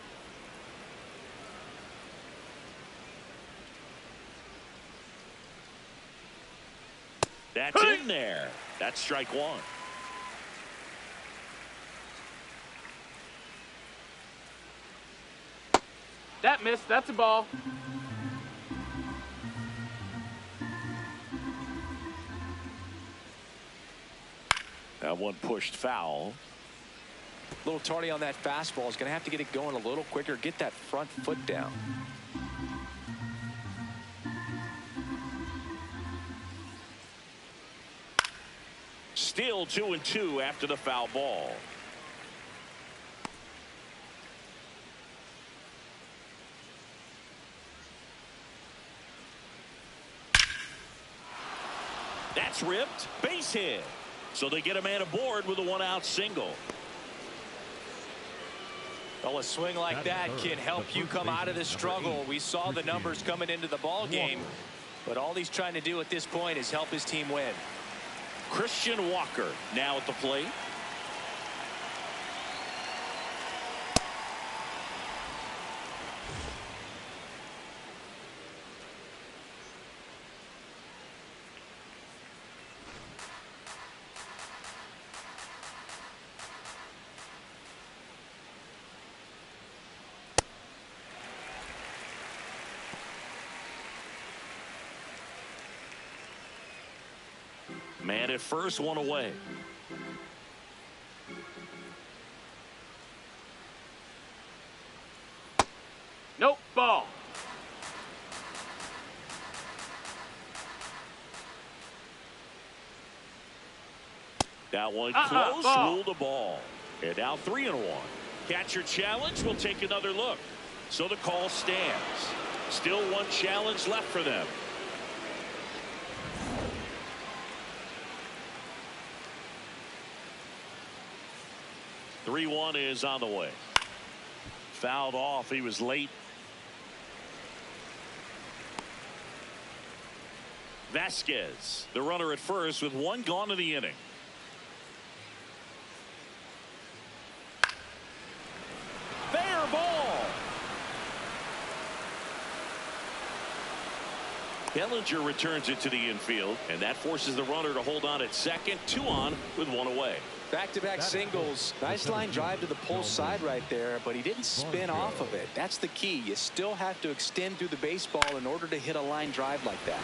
That's in there. That's strike one. That missed. That's a ball. That one pushed foul. A little tardy on that fastball. Is going to have to get it going a little quicker. Get that front foot down. Still 2-2 after the foul ball. That's ripped. Base hit. So they get a man aboard with a one-out single. Well, a swing like that can help you come out of this struggle. We saw the numbers coming into the ball game, but all he's trying to do at this point is help his team win. Christian Walker now at the plate. Man at first, one away. Nope, ball. That one close, ruled a ball. And now 3-1. Catcher challenge. We'll take another look. So the call stands. Still one challenge left for them. 3-1 is on the way. Fouled off. He was late. Vasquez, the runner at first with one gone in the inning. Fair ball. Bellinger returns it to the infield, and that forces the runner to hold on at second. 2 on with 1 away. Back-to-back singles. Nice line drive to the pull side right there, but he didn't spin off of it. That's the key. You still have to extend through the baseball in order to hit a line drive like that.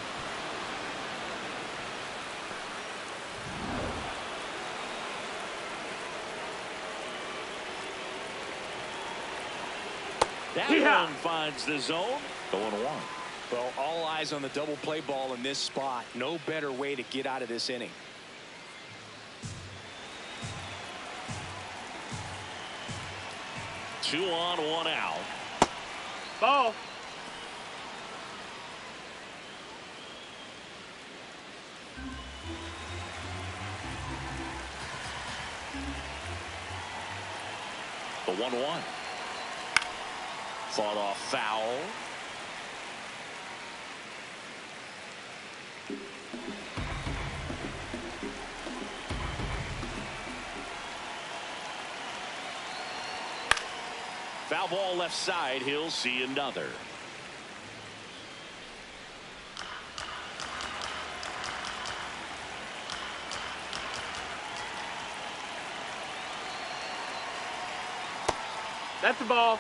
That one finds the zone. 0-1. Well, all eyes on the double play ball in this spot. No better way to get out of this inning. 2 on, 1 out. Ball. The 1-1. Fought off foul. Foul ball left side. He'll see another. That's the ball.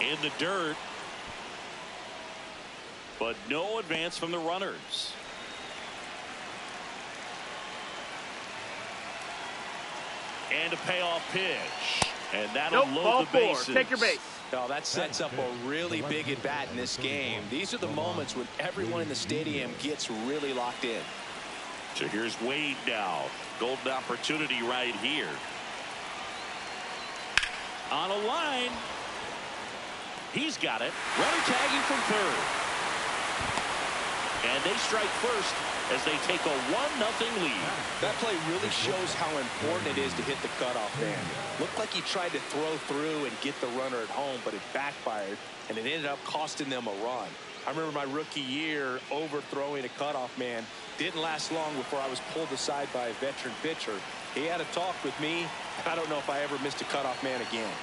In the dirt. But no advance from the runners. And a payoff pitch. And that'll load the bases. Take your base. Oh, that sets up a really big at bat in this game. These are the moments when everyone in the stadium gets really locked in. So here's Wade now. Golden opportunity right here. On a line. He's got it. Runner tagging from third. And they strike first as they take a 1-0 lead. That play really shows how important it is to hit the cutoff man. Looked like he tried to throw through and get the runner at home, but it backfired, and it ended up costing them a run. I remember my rookie year overthrowing a cutoff man. Didn't last long before I was pulled aside by a veteran pitcher. He had a talk with me. I don't know if I ever missed a cutoff man again.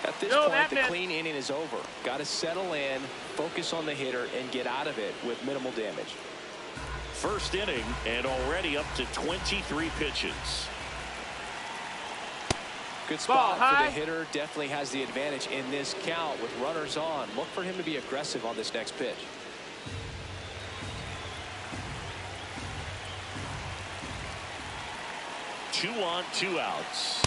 At this point, the clean inning is over. Got to settle in, focus on the hitter, and get out of it with minimal damage. First inning, and already up to 23 pitches. Good spot for the hitter. Definitely has the advantage in this count with runners on. Look for him to be aggressive on this next pitch. Two on, 2 outs.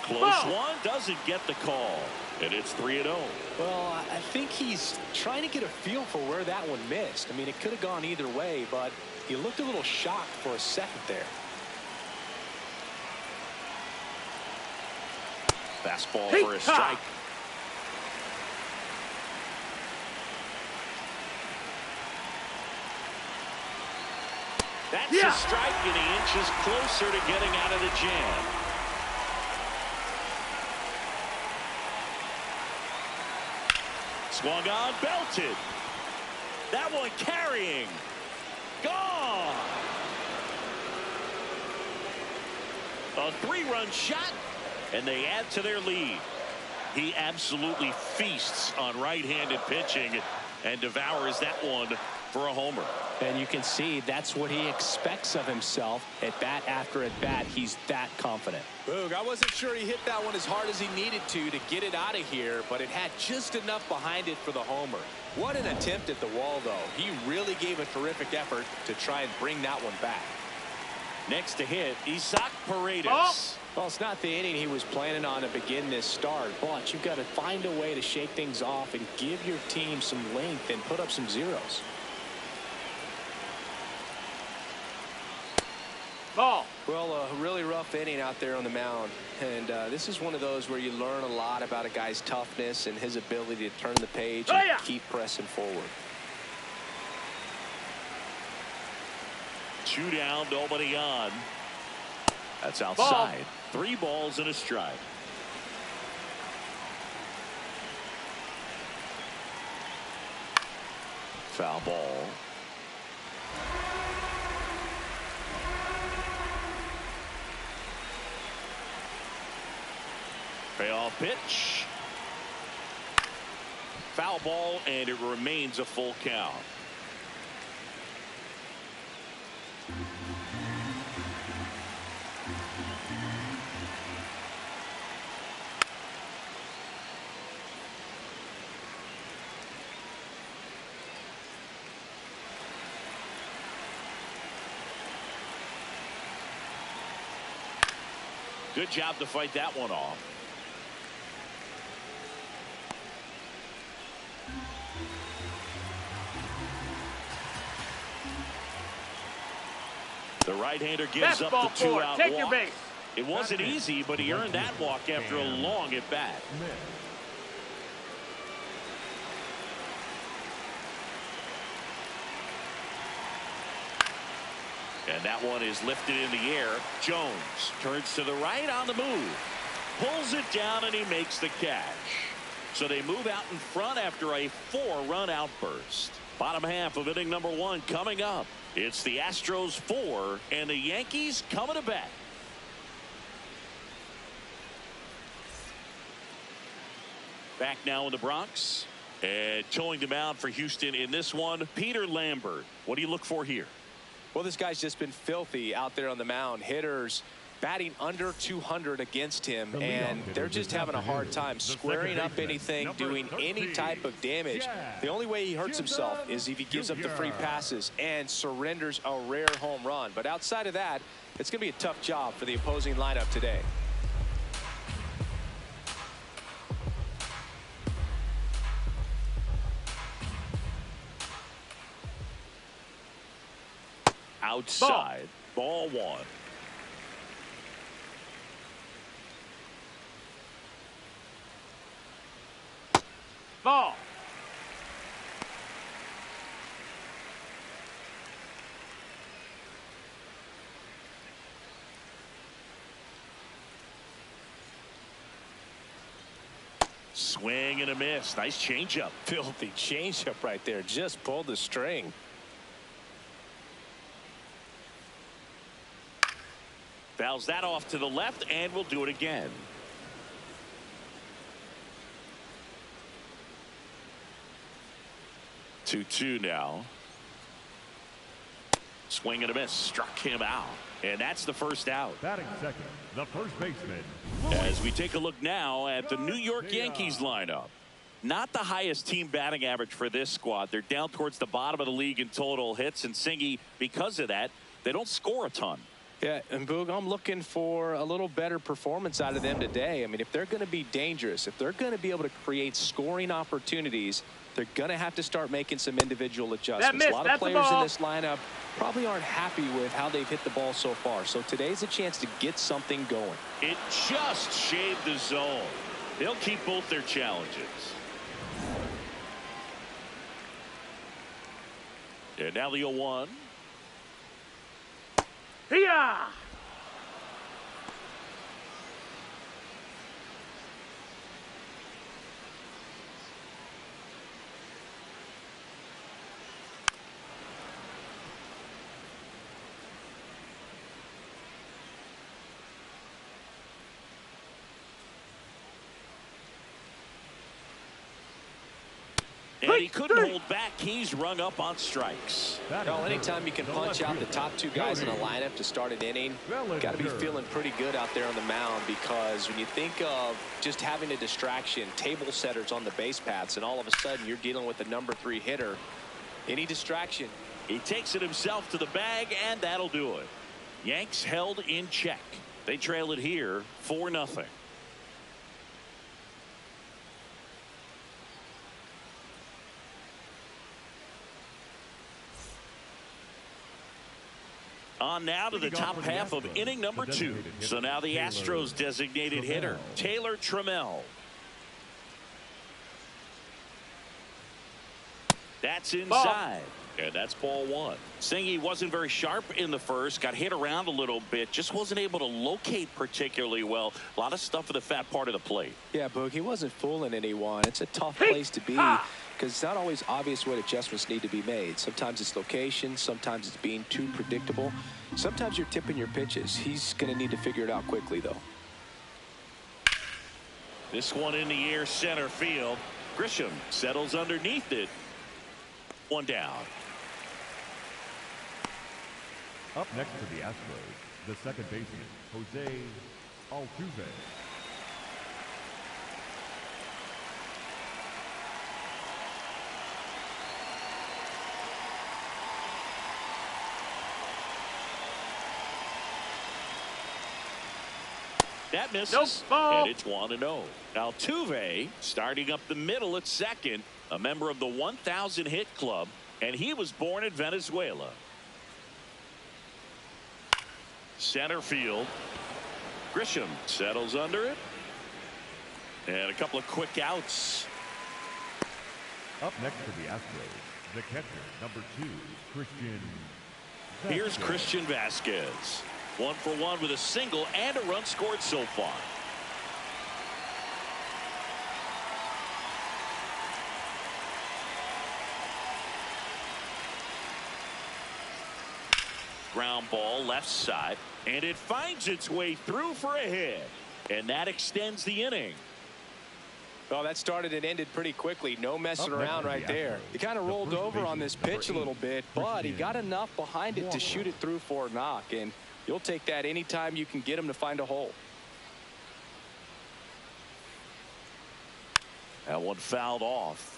Close one, doesn't get the call. And it's 3-0. Well, I think he's trying to get a feel for where that one missed. I mean, it could have gone either way, but he looked a little shocked for a second there. Fastball for a strike. That's a strike, and he inches closer to getting out of the jam. Swung on, belted. That one carrying. Gone. A 3-run shot, and they add to their lead. He absolutely feasts on right-handed pitching and devours that one for a homer. And you can see that's what he expects of himself at bat after at bat. He's that confident. Boog, I wasn't sure he hit that one as hard as he needed to get it out of here, but it had just enough behind it for the homer. What an attempt at the wall, though. He really gave a terrific effort to try and bring that one back. Next to hit, Isaac Paredes. Well, it's not the inning he was planning on to begin this start, but you've got to find a way to shake things off and give your team some length and put up some zeros. Ball. Well, a really rough inning out there on the mound, and this is one of those where you learn a lot about a guy's toughness and his ability to turn the page and keep pressing forward. 2 down, nobody on. That's outside. Ball. 3 balls and a strike. Foul ball. Payoff pitch. Foul ball, and it remains a full count. Good job to fight that one off. The right-hander gives up the two-out Take your walk. base. It wasn't easy, but he earned that walk after a long at-bat. And that one is lifted in the air. Jones turns to the right on the move. Pulls it down, and he makes the catch. So they move out in front after a 4-run outburst. Bottom half of inning number 1 coming up. It's the Astros 4 and the Yankees coming to bat. Back now in the Bronx. And towing the mound for Houston in this one, Peter Lambert. What do you look for here? Well, this guy's just been filthy out there on the mound. Hitters batting under 200 against him, and they're just having a hard time squaring up anything, doing any type of damage. The only way he hurts himself is if he gives up the free passes and surrenders a rare home run. But outside of that, it's going to be a tough job for the opposing lineup today. Outside, ball 1. Ball. Swing and a miss. Nice changeup. Filthy changeup right there. Just pulled the string. Fouls that off to the left, and we'll do it again. Two now. Swing and a miss. Struck him out. And that's the first out. Batting second, the first baseman. As we take a look now at the New York Yankees lineup. Not the highest team batting average for this squad. They're down towards the bottom of the league in total hits. And Singy, because of that, they don't score a ton. Yeah, and Boog, I'm looking for a little better performance out of them today. I mean, if they're going to be dangerous, if they're going to be able to create scoring opportunities, they're going to have to start making some individual adjustments. A lot of players in this lineup probably aren't happy with how they've hit the ball so far. So today's a chance to get something going. It just shaved the zone. They'll keep both their challenges. And now the 0-1. Hiya! And he couldn't hold back. He's rung up on strikes. Well, anytime you can punch out the top 2 guys in a lineup to start an inning, got to be feeling pretty good out there on the mound, because when you think of just having a distraction, table setters on the base paths, and all of a sudden you're dealing with the number 3 hitter, any distraction. He takes it himself to the bag, and that'll do it. Yanks held in check. They trail it here 4-0. On now to the top half of inning number 2. So now the Astros designated hitter, Taylor Trammell. That's inside. And that's ball 1. Singy wasn't very sharp in the first, got hit around a little bit, just wasn't able to locate particularly well. A lot of stuff at the fat part of the plate. Yeah, Boog, he wasn't fooling anyone. It's a tough place to be, because it's not always obvious what adjustments need to be made. Sometimes it's location, sometimes it's being too predictable. Sometimes you're tipping your pitches. He's going to need to figure it out quickly, though. This one in the air, center field. Grisham settles underneath it. One down. Up next for the Astros, the second baseman, Jose Altuve. That misses, and it's 1-0. Altuve starting up the middle at second, a member of the 1,000 hit club, and he was born in Venezuela. Center field. Grisham settles under it. And a couple of quick outs. Up next for the Astros, the catcher, number 2, Christian. Here's Christian Vasquez. 1 for 1 with a single and a run scored so far. Ground ball left side, and it finds its way through for a hit, and that extends the inning. Well, that started and ended pretty quickly. No messing around right there. He kind of rolled over on this pitch a little bit, but he got enough behind it to shoot it through for a knock, and you'll take that anytime you can get him to find a hole. That one fouled off.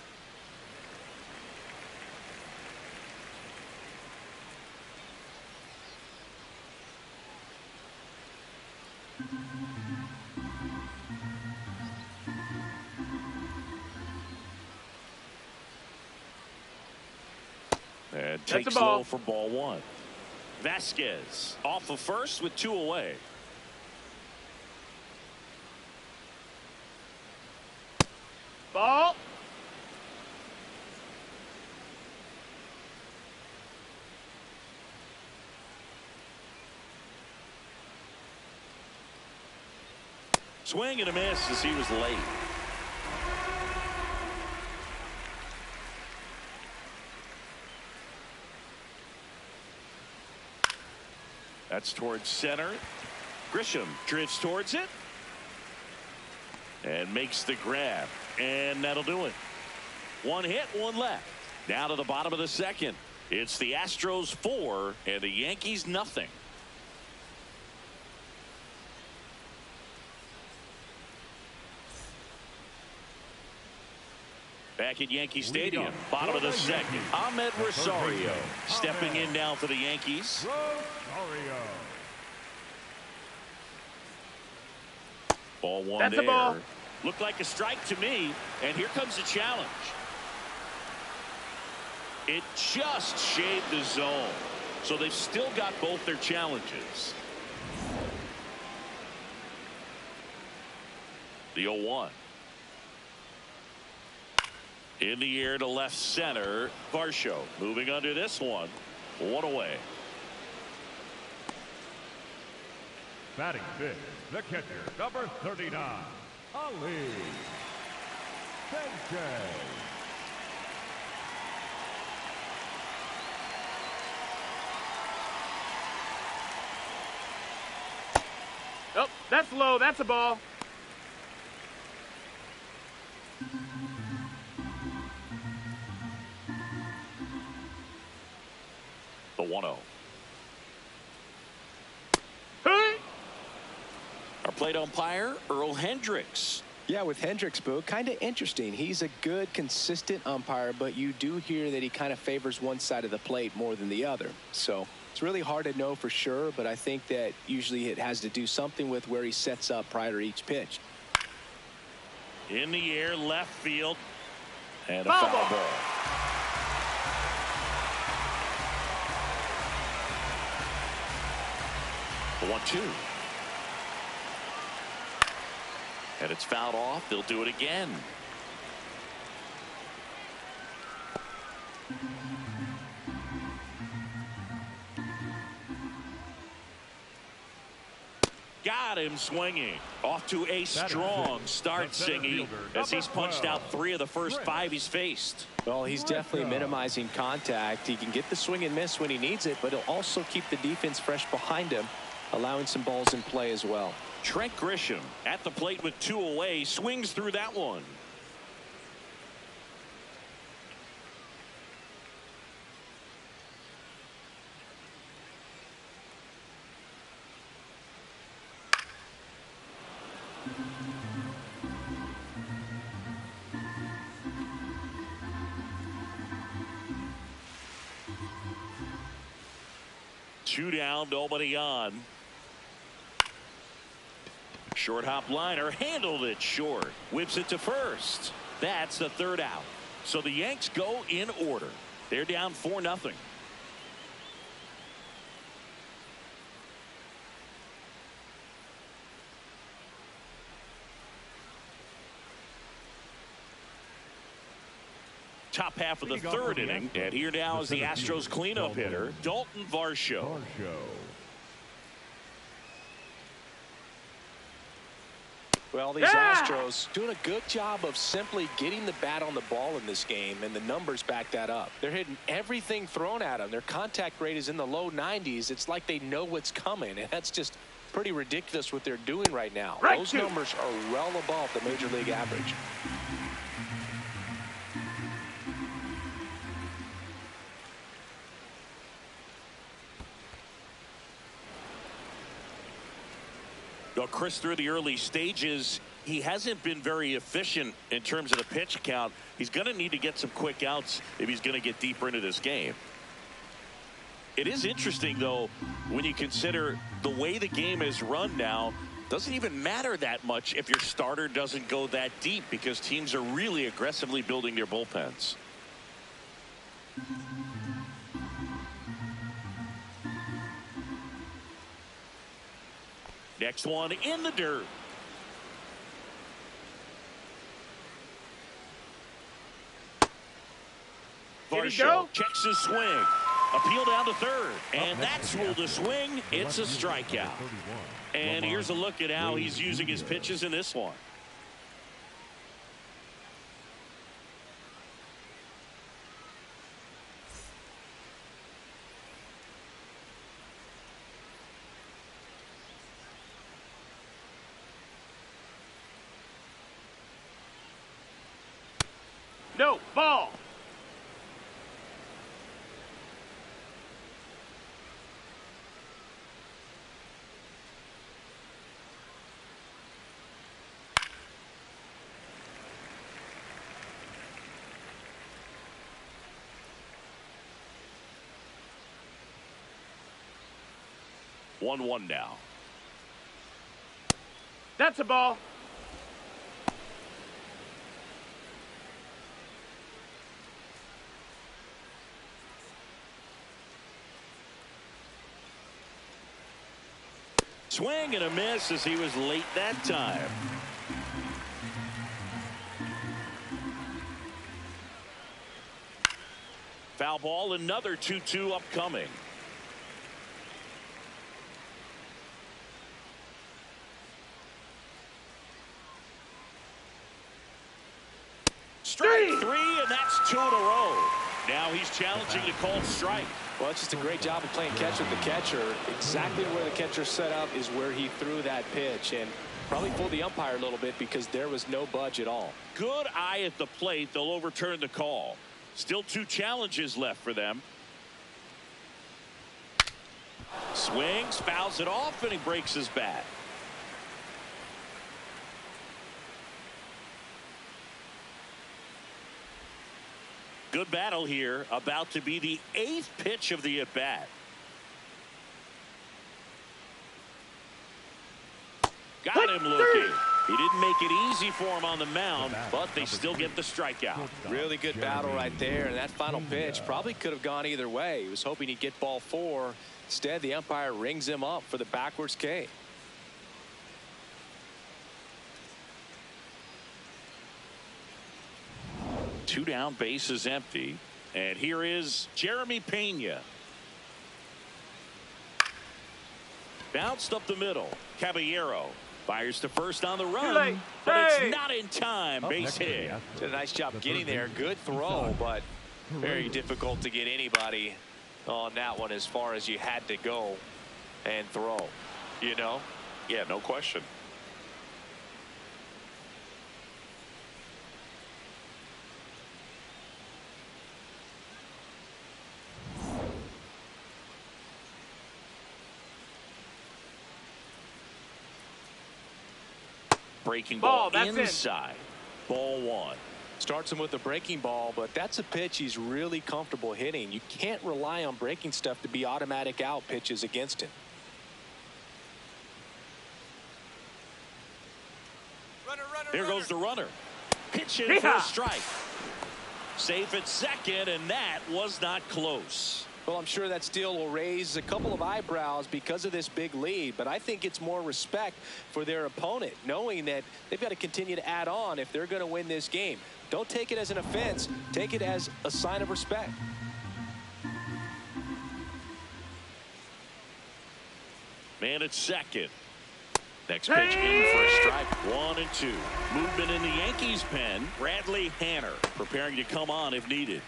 And takes low for ball 1. Vasquez off of first with 2 away. Ball. Swing and a miss as he was late. That's towards center. Grisham drifts towards it and makes the grab, and that'll do it. 1 hit, 1 left. Now to the bottom of the second. It's the Astros 4 and the Yankees nothing. Back at Yankee Stadium, bottom of the second. Ahmed Rosario stepping in now for the Yankees. Ball 1 That's there. a ball. Looked like a strike to me, and here comes the challenge. It just shaved the zone, so they've still got both their challenges. The 0-1. In the air to left center. Varsho moving under this one. 1 away. Batting 5th, the catcher, number 39, Ali Sanchez. Oh, that's low. That's a ball. The 1-0. Hey! Our plate umpire, Earl Hendricks. Yeah, with Hendricks, Boo, kind of interesting. He's a good, consistent umpire, but you do hear that he kind of favors one side of the plate more than the other. So it's really hard to know for sure, but I think that usually it has to do something with where he sets up prior to each pitch. In the air, left field, and a foul ball. The 1-2. And it's fouled off. They'll do it again. Got him swinging. Off to a strong start, Singy, as he's punched out 3 of the first 5 he's faced. Well, he's definitely minimizing contact. He can get the swing and miss when he needs it, but he'll also keep the defense fresh behind him, allowing some balls in play as well. Trent Grisham at the plate with 2 away, swings through that one. Two down, nobody on. Short hop liner, handled it short. Whips it to first. That's the 3rd out. So the Yanks go in order. They're down 4-0. top half of the third inning. And here now is the Astros cleanup hitter, Dalton Varsho. Well, these Astros doing a good job of simply getting the bat on the ball in this game, and the numbers back that up. They're hitting everything thrown at them. Their contact rate is in the low 90s. It's like they know what's coming, and that's just pretty ridiculous what they're doing right now. Those numbers are well above the major league average. Well, Chris, through the early stages, he hasn't been very efficient in terms of the pitch count. He's going to need to get some quick outs if he's going to get deeper into this game. It is interesting, though, when you consider the way the game is run now, doesn't even matter that much if your starter doesn't go that deep, because teams are really aggressively building their bullpens. Next one in the dirt. Varsho checks his swing. Appeal down to third. And that's ruled a swing. It's a strikeout. And here's a look at how he's using his pitches in this one. No, ball. One now. That's a ball. Swing and a miss as he was late that time. Foul ball, another 2-2 upcoming. Strike three, and that's 2 in a row. Now he's challenging the called strike. Well, it's just a great job of playing catch with the catcher. Exactly where the catcher set up is where he threw that pitch, and probably fooled the umpire a little bit because there was no budge at all. Good eye at the plate. They'll overturn the call. Still 2 challenges left for them. Swings, fouls it off, and he breaks his bat. Good battle here, about to be the 8th pitch of the at-bat. Got him looking. He didn't make it easy for him on the mound, but they still get the strikeout. Really good battle right there, and that final pitch probably could have gone either way. He was hoping he'd get ball 4. Instead, the umpire rings him up for the backwards K. Two down, bases empty, and here is Jeremy Pena. Bounced up the middle. Caballero fires to first on the run, but it's not in time. Base hit. Did a nice job getting there. Good throw, but very difficult to get anybody on that one as far as you had to go and throw. You know? Yeah, no question. Breaking ball inside. Ball 1. Starts him with a breaking ball, but that's a pitch he's really comfortable hitting. You can't rely on breaking stuff to be automatic out pitches against him. Here goes the runner. Pitch in for a strike. Safe at second, and that was not close. Well, I'm sure that still will raise a couple of eyebrows because of this big lead, but I think it's more respect for their opponent, knowing that they've got to continue to add on if they're going to win this game. Don't take it as an offense. Take it as a sign of respect. Man at second. Next pitch in for a strike. 1-2. Movement in the Yankees pen. Bradley Hanner preparing to come on if needed.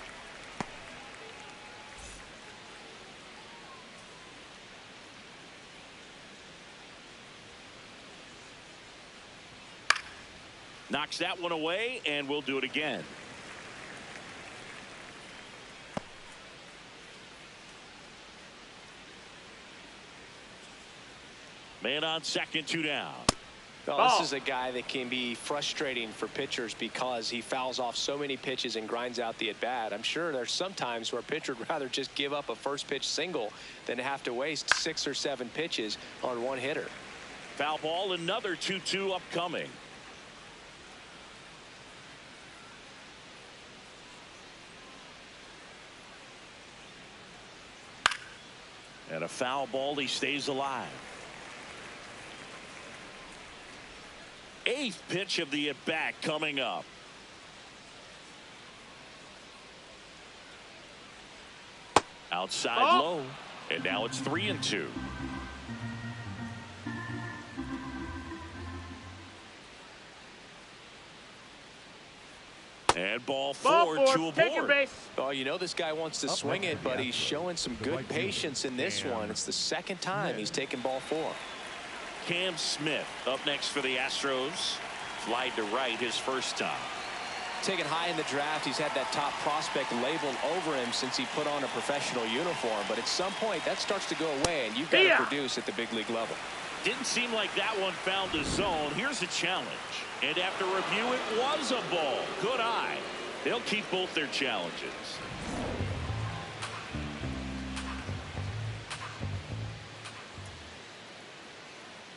Knocks that one away, and we'll do it again. Man on second, 2 down. Well, this is a guy that can be frustrating for pitchers because he fouls off so many pitches and grinds out the at-bat. I'm sure there's some times where a pitcher would rather just give up a first pitch single than to have to waste 6 or 7 pitches on one hitter. Foul ball, another 2-2 upcoming. And a foul ball, he stays alive. 8th pitch of the at-bat coming up. Outside low, and now it's 3-2. And ball four to a take your board. base. Oh, you know this guy wants to swing it, but he's showing some good patience in this one. It's the second time he's taken ball 4. Cam Smith up next for the Astros. Flied to right his first time. Taken high in the draft, he's had that top prospect labeled over him since he put on a professional uniform. But at some point, that starts to go away, and you've got to produce at the big league level. Didn't seem like that one found the zone. Here's a challenge. And after review, it was a ball. Good eye. They'll keep both their challenges.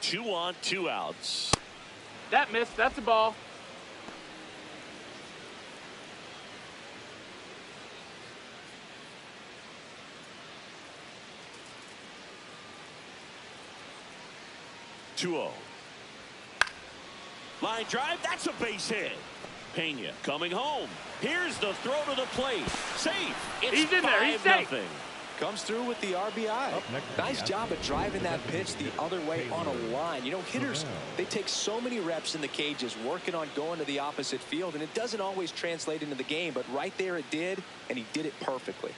Two on, 2 outs. That missed. That's a ball. Two-0. Line drive. That's a base hit. Pena coming home. Here's the throw to the plate. Safe. It's He's in there. He's safe. 5-0. Comes through with the RBI. Nice job of driving that pitch the other way on a line. You know, hitters, they take so many reps in the cages working on going to the opposite field, and it doesn't always translate into the game, but right there it did, and he did it perfectly.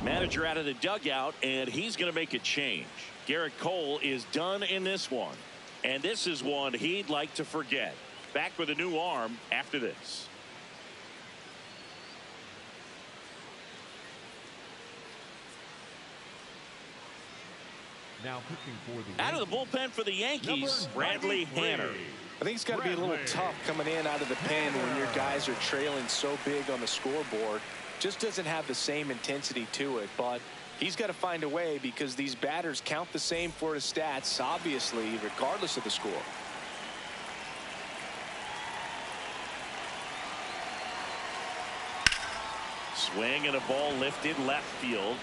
Manager out of the dugout, and he's going to make a change. Garrett Cole is done in this one, and this is one he'd like to forget. Back with a new arm after this. Now pitching for the Out of the bullpen for the Yankees, Bradley Hanner. I think it's got to be a little tough coming in out of the pen when your guys are trailing so big on the scoreboard. Just doesn't have the same intensity to it, but he's got to find a way because these batters count the same for his stats, obviously, regardless of the score. Swing and a ball lifted left field.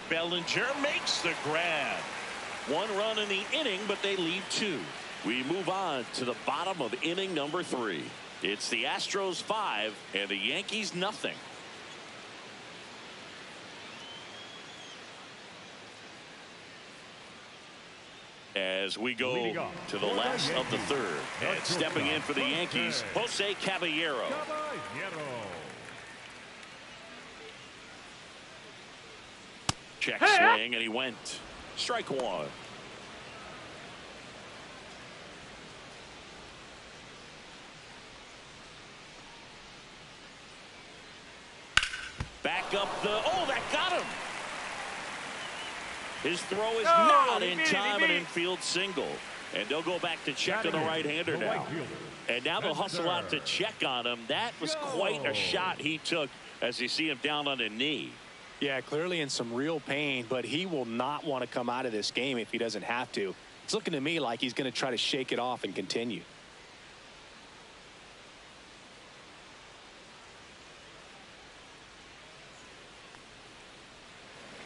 Bellinger makes the grab. 1 run in the inning, but they leave 2. We move on to the bottom of inning number 3. It's the Astros 5 and the Yankees nothing. As we go to the last of the 3rd, and stepping in for the Yankees, Jose Caballero. Check swing, and he went. Strike 1. Back up the, that got him. His throw is not in time, an infield single. And they'll go back to check on the right-hander now. And now they'll hustle out to check on him. That was quite a shot he took as you see him down on a knee. Yeah, clearly in some real pain, but he will not want to come out of this game if he doesn't have to. It's looking to me like he's going to try to shake it off and continue.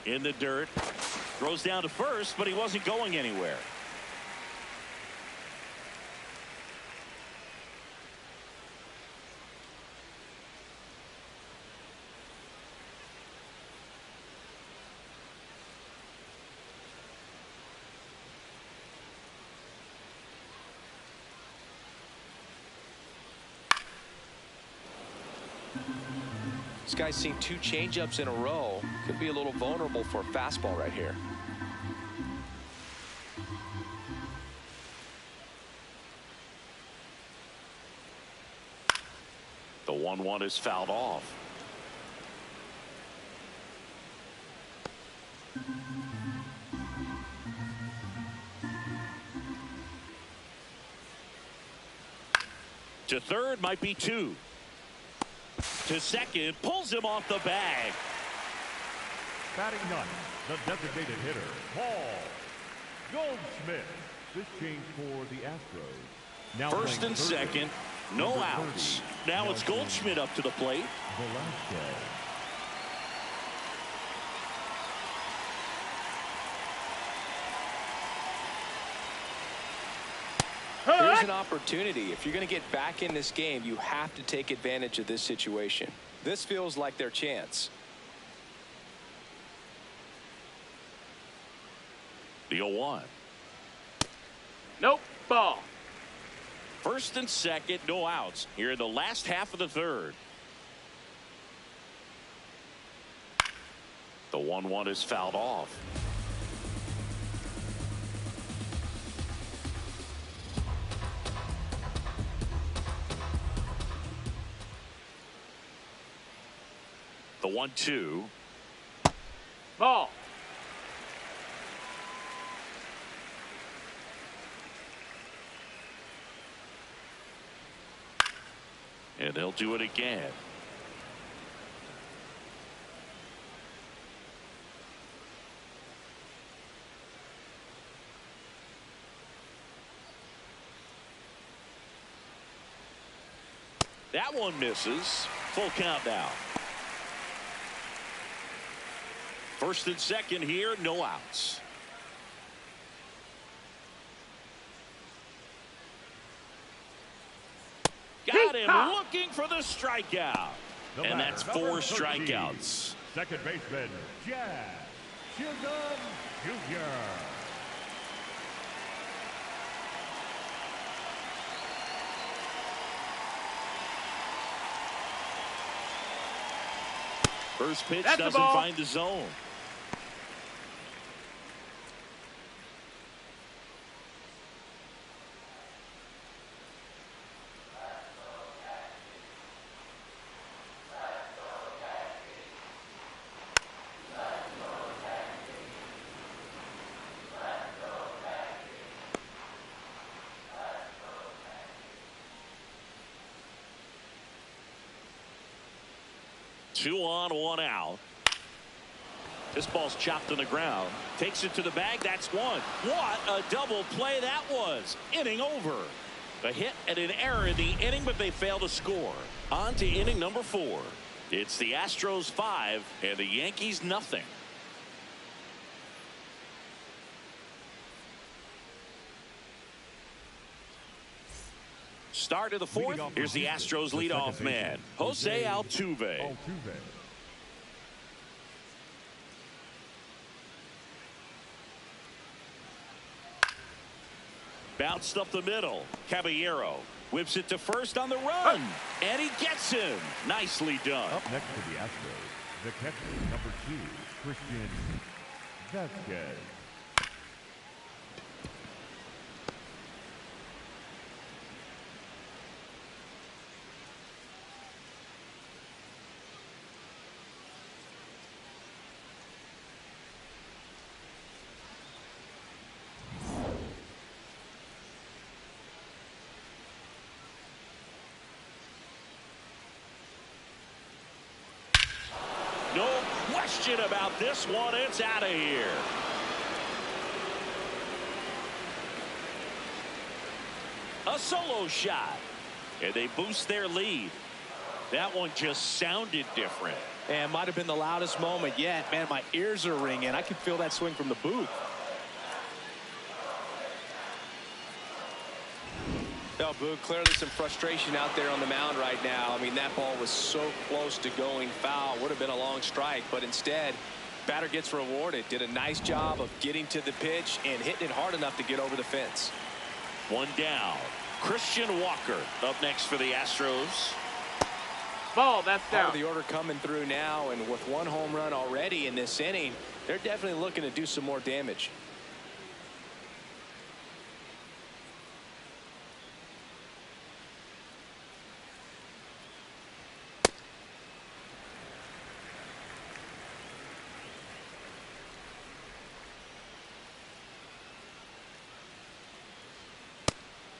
In the dirt. Throws down to first, but he wasn't going anywhere. This guy's seen 2 changeups in a row. Could be a little vulnerable for a fastball right here. The 1-1 is fouled off. To third might be 2. To second, pulls him off the bag. Batting ninth, the designated hitter, Paul Goldschmidt. This change for the Astros. Now first and second, no outs. Now it's Goldschmidt up to the plate. Velasquez. Here's an opportunity. If you're going to get back in this game, you have to take advantage of this situation. This feels like their chance. The 0-1. Nope. Ball. First and second, no outs here in the last half of the third. The 1-1 is fouled off. The 1-2. Ball. And they'll do it again. That one misses. Full count now. First and second here, no outs. Got him looking for the strikeout. And that's 4 strikeouts. Second baseman, Jazz Chisholm Jr. First pitch doesn't find the zone. Two on, 1 out. This ball's chopped on the ground. Takes it to the bag. That's 1. What a double play that was. Inning over. A hit and an error in the inning, but they fail to score. On to inning number 4. It's the Astros 5 and the Yankees nothing. Start of the 4th. Here's the Astros leadoff man, Jose Altuve. Bounced up the middle. Caballero whips it to first on the run. And he gets him. Nicely done. Up next to the Astros, the catcher, number 2, Christian Vasquez. No question about this one. It's out of here. A solo shot. And they boost their lead. That one just sounded different. And might have been the loudest moment yet. Man, my ears are ringing. I can feel that swing from the booth. No, Boog, clearly some frustration out there on the mound right now. I mean, that ball was so close to going foul. Would have been a long strike, but instead, batter gets rewarded. Did a nice job of getting to the pitch and hitting it hard enough to get over the fence. One down. Christian Walker up next for the Astros. Ball, that's down. Part of the order coming through now, and with one home run already in this inning, they're definitely looking to do some more damage.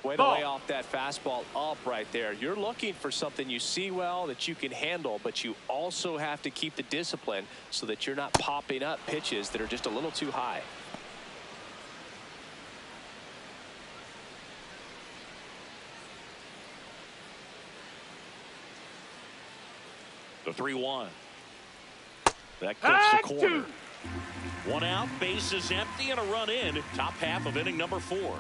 Way to lay off that fastball up right there. You're looking for something you see well that you can handle, but you also have to keep the discipline so that you're not popping up pitches that are just a little too high. The 3-1. That clips the corner. 1 out, bases empty, and a run in. Top half of inning number 4.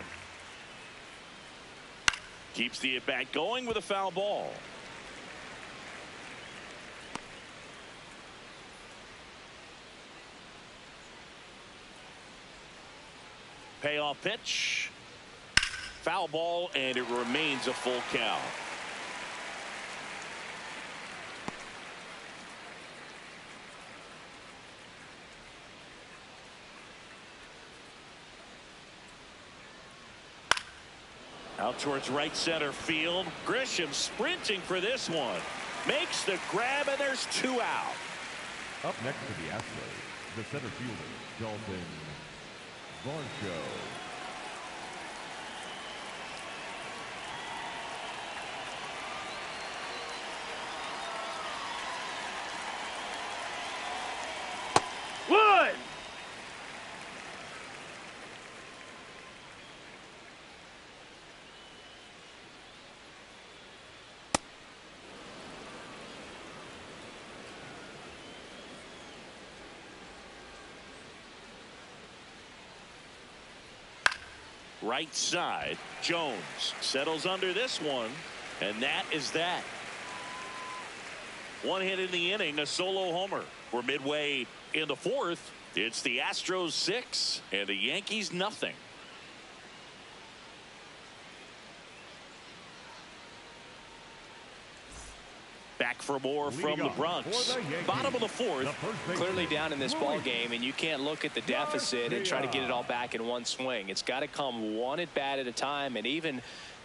Keeps the at-bat going with a foul ball. Payoff pitch. Foul ball, and it remains a full count. Out towards right center field. Grisham sprinting for this one. Makes the grab, and there's 2 out. Up next for the Astros, the center fielder, Dalton Varsho. Wood! Right side. Jones settles under this one, and that is that. 1 hit in the inning, a solo homer. We're midway in the 4th. It's the Astros 6 and the Yankees nothing. Back for more from the Bronx. Bottom of the 4th. Clearly down in this ball game, and you can't look at the deficit and try to get it all back in one swing. It's got to come one at bat at a time, and even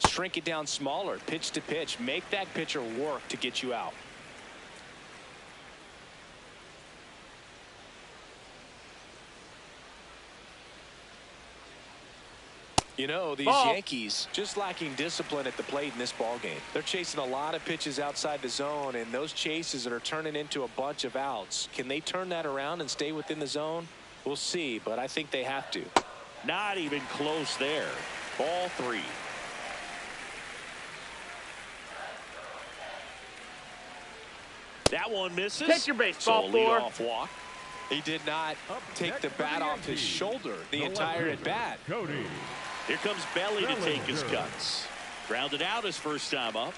shrink it down smaller, pitch to pitch. Make that pitcher work to get you out. You know, these Yankees just lacking discipline at the plate in this ball game. They're chasing a lot of pitches outside the zone, and those chases that are turning into a bunch of outs. Can they turn that around and stay within the zone? We'll see, but I think they have to. Not even close there. Ball 3. That one misses. Take your baseball, 4. Leadoff walk. He did not take the bat off his shoulder the entire at bat. Cody. Here comes Belly to take his cuts. Grounded out his first time up.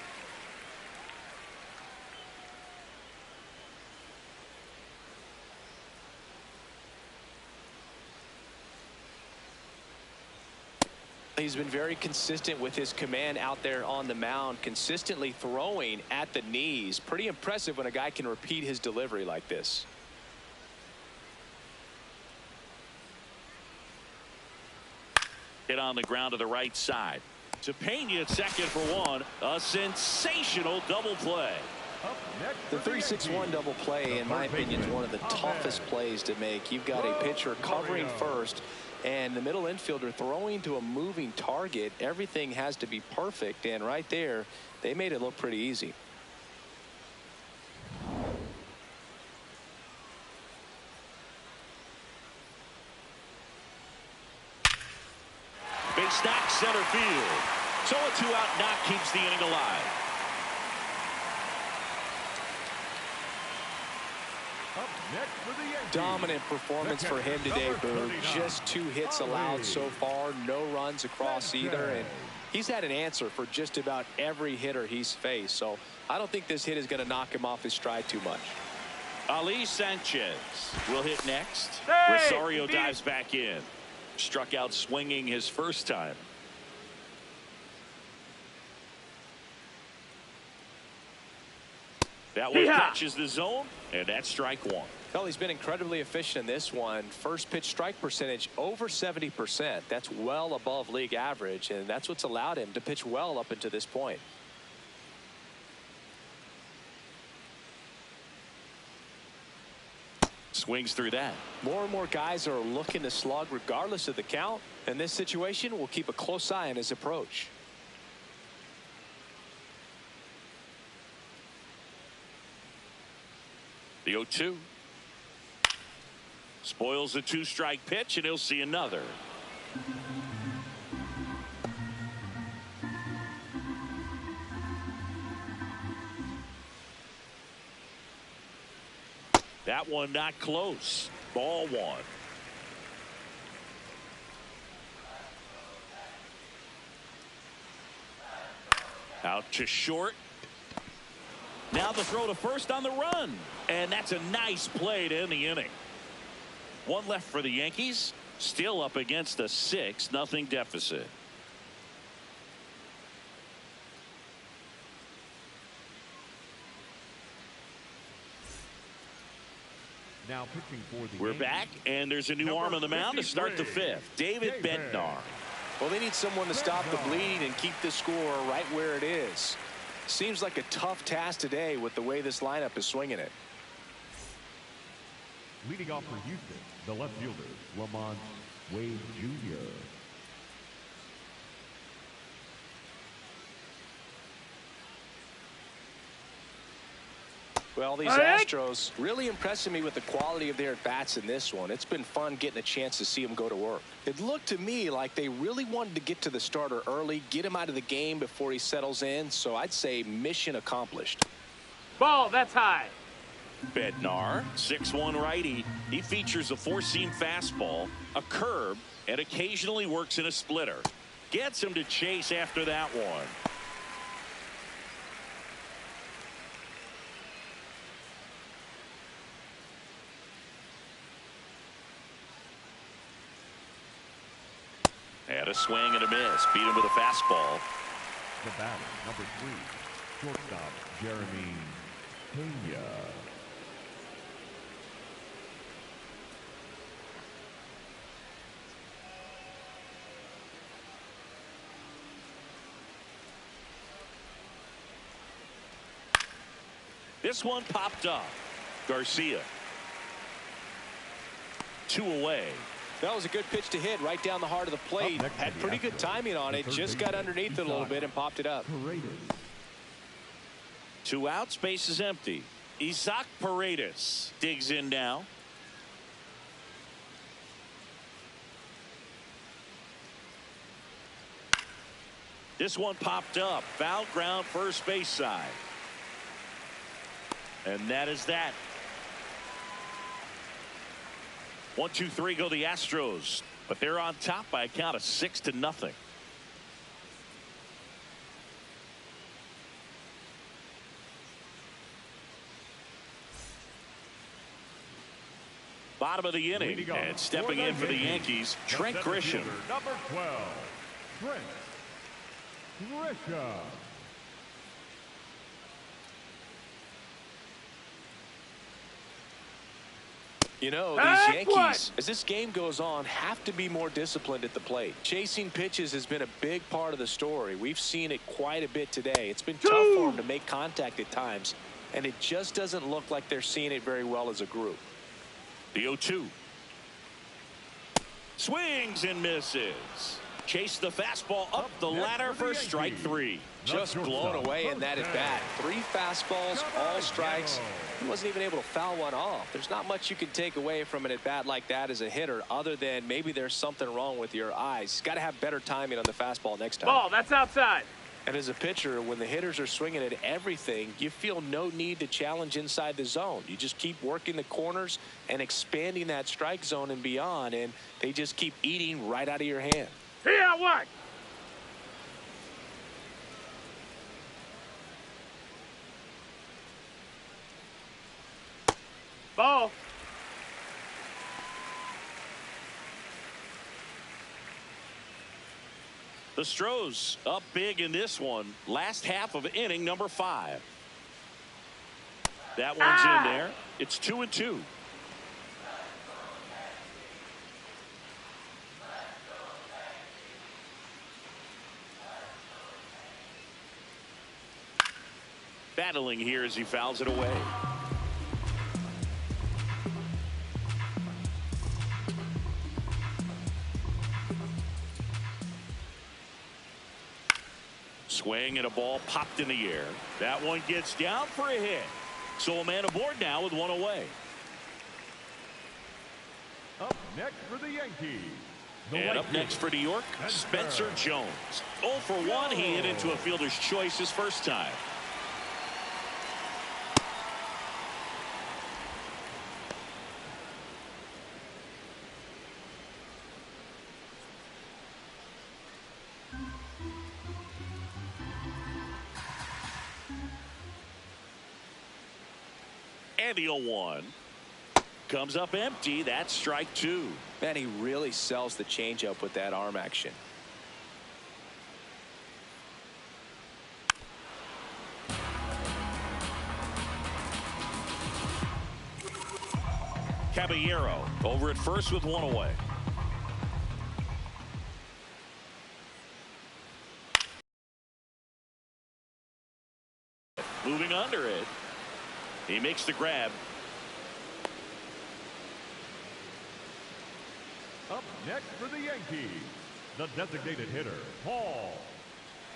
He's been very consistent with his command out there on the mound, consistently throwing at the knees. Pretty impressive when a guy can repeat his delivery like this. Hit on the ground to the right side. To Pena at second for 1. A sensational double play. The 3-6-1 double play, in my opinion, is one of the toughest plays to make. You've got a pitcher covering first and the middle infielder throwing to a moving target. Everything has to be perfect, and right there they made it look pretty easy. Base knock center field. So a 2-out knock keeps the inning alive. Next for the Yankees. Dominant performance for him today, Boone. Just 2 hits allowed so far, no runs across either, and he's had an answer for just about every hitter he's faced. So I don't think this hit is going to knock him off his stride too much. Ali Sanchez will hit next. Hey, Rosario dives back in. Struck out swinging his first time. That one catches the zone, and that's strike one. Well, he's been incredibly efficient in this one. First pitch strike percentage over 70%. That's well above league average, and that's what's allowed him to pitch well up until this point. Swings through that. More and more guys are looking to slug regardless of the count. In this situation, we'll keep a close eye on his approach. The 0-2. Spoils the 2-strike pitch, and he'll see another. That one not close. Ball one. Out to short. Now the throw to first on the run. And that's a nice play to end the inning. One left for the Yankees. Still up against a 6-0 deficit. Now pitching for the We're Yankees. back, and there's a new arm on the mound to start the 5th. David Bednar. Well, they need someone to stop the bleed and keep the score right where it is. Seems like a tough task today with the way this lineup is swinging it. Leading off for Houston, the left fielder, Lamont Wade Jr. Well, these Astros really impressing me with the quality of their at-bats in this one. It's been fun getting a chance to see them go to work. It looked to me like they really wanted to get to the starter early, get him out of the game before he settles in, so I'd say mission accomplished. Ball, that's high. Bednar, 6'1" righty. He features a 4-seam fastball, a curve, and occasionally works in a splitter. Gets him to chase after that one. And a swing and a miss. Beat him with a fastball. The batter, number 3, shortstop Jeremy Pena. This one popped up. Garcia. 2 away. That was a good pitch to hit right down the heart of the plate. Had pretty good timing on it. Just got underneath it a little bit and popped it up. 2 outs, base is empty. Isaac Paredes digs in now. This one popped up. Foul ground, first base side. And that is that. 1, 2, 3 go the Astros, but they're on top by a count of 6-0. Bottom of the inning, and stepping in for the Yankees, Trent Grisham. Number 12, Trent Grisham. You know, these Yankees, as this game goes on, have to be more disciplined at the plate. Chasing pitches has been a big part of the story. We've seen it quite a bit today. It's been tough for them to make contact at times, and it just doesn't look like they're seeing it very well as a group. The 0-2. Swings and misses. Chase the fastball up the ladder for strike 3. Just blown away in that at bat. 3 fastballs, all strikes. He wasn't even able to foul one off. There's not much you can take away from an at bat like that as a hitter, other than maybe there's something wrong with your eyes. Got to have better timing on the fastball next time. Ball, that's outside. And as a pitcher, when the hitters are swinging at everything, you feel no need to challenge inside the zone. You just keep working the corners and expanding that strike zone and beyond, and they just keep eating right out of your hand. See how what? Ball. The Astros up big in this one. Last half of inning number 5. That one's in there. It's 2-2. Battling here as he fouls it away. Swing and a ball popped in the air. That one gets down for a hit. So a man aboard now with one away. Up next for the Yankees. And up next for New York, Spencer Jones. 0 for 1. He hit into a fielder's choice his first time. And the 0-1 comes up empty. That's strike 2. Man, he really sells the changeup with that arm action. Caballero over at first with one away. Moving under it. He makes the grab. Up next for the Yankees, the designated hitter, Paul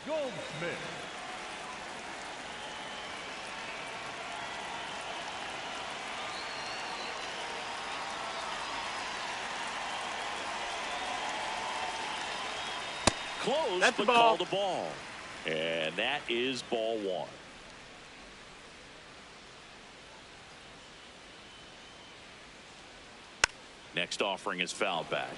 Goldschmidt. Close, that's but called a ball. And that is ball 1. Next offering is fouled back.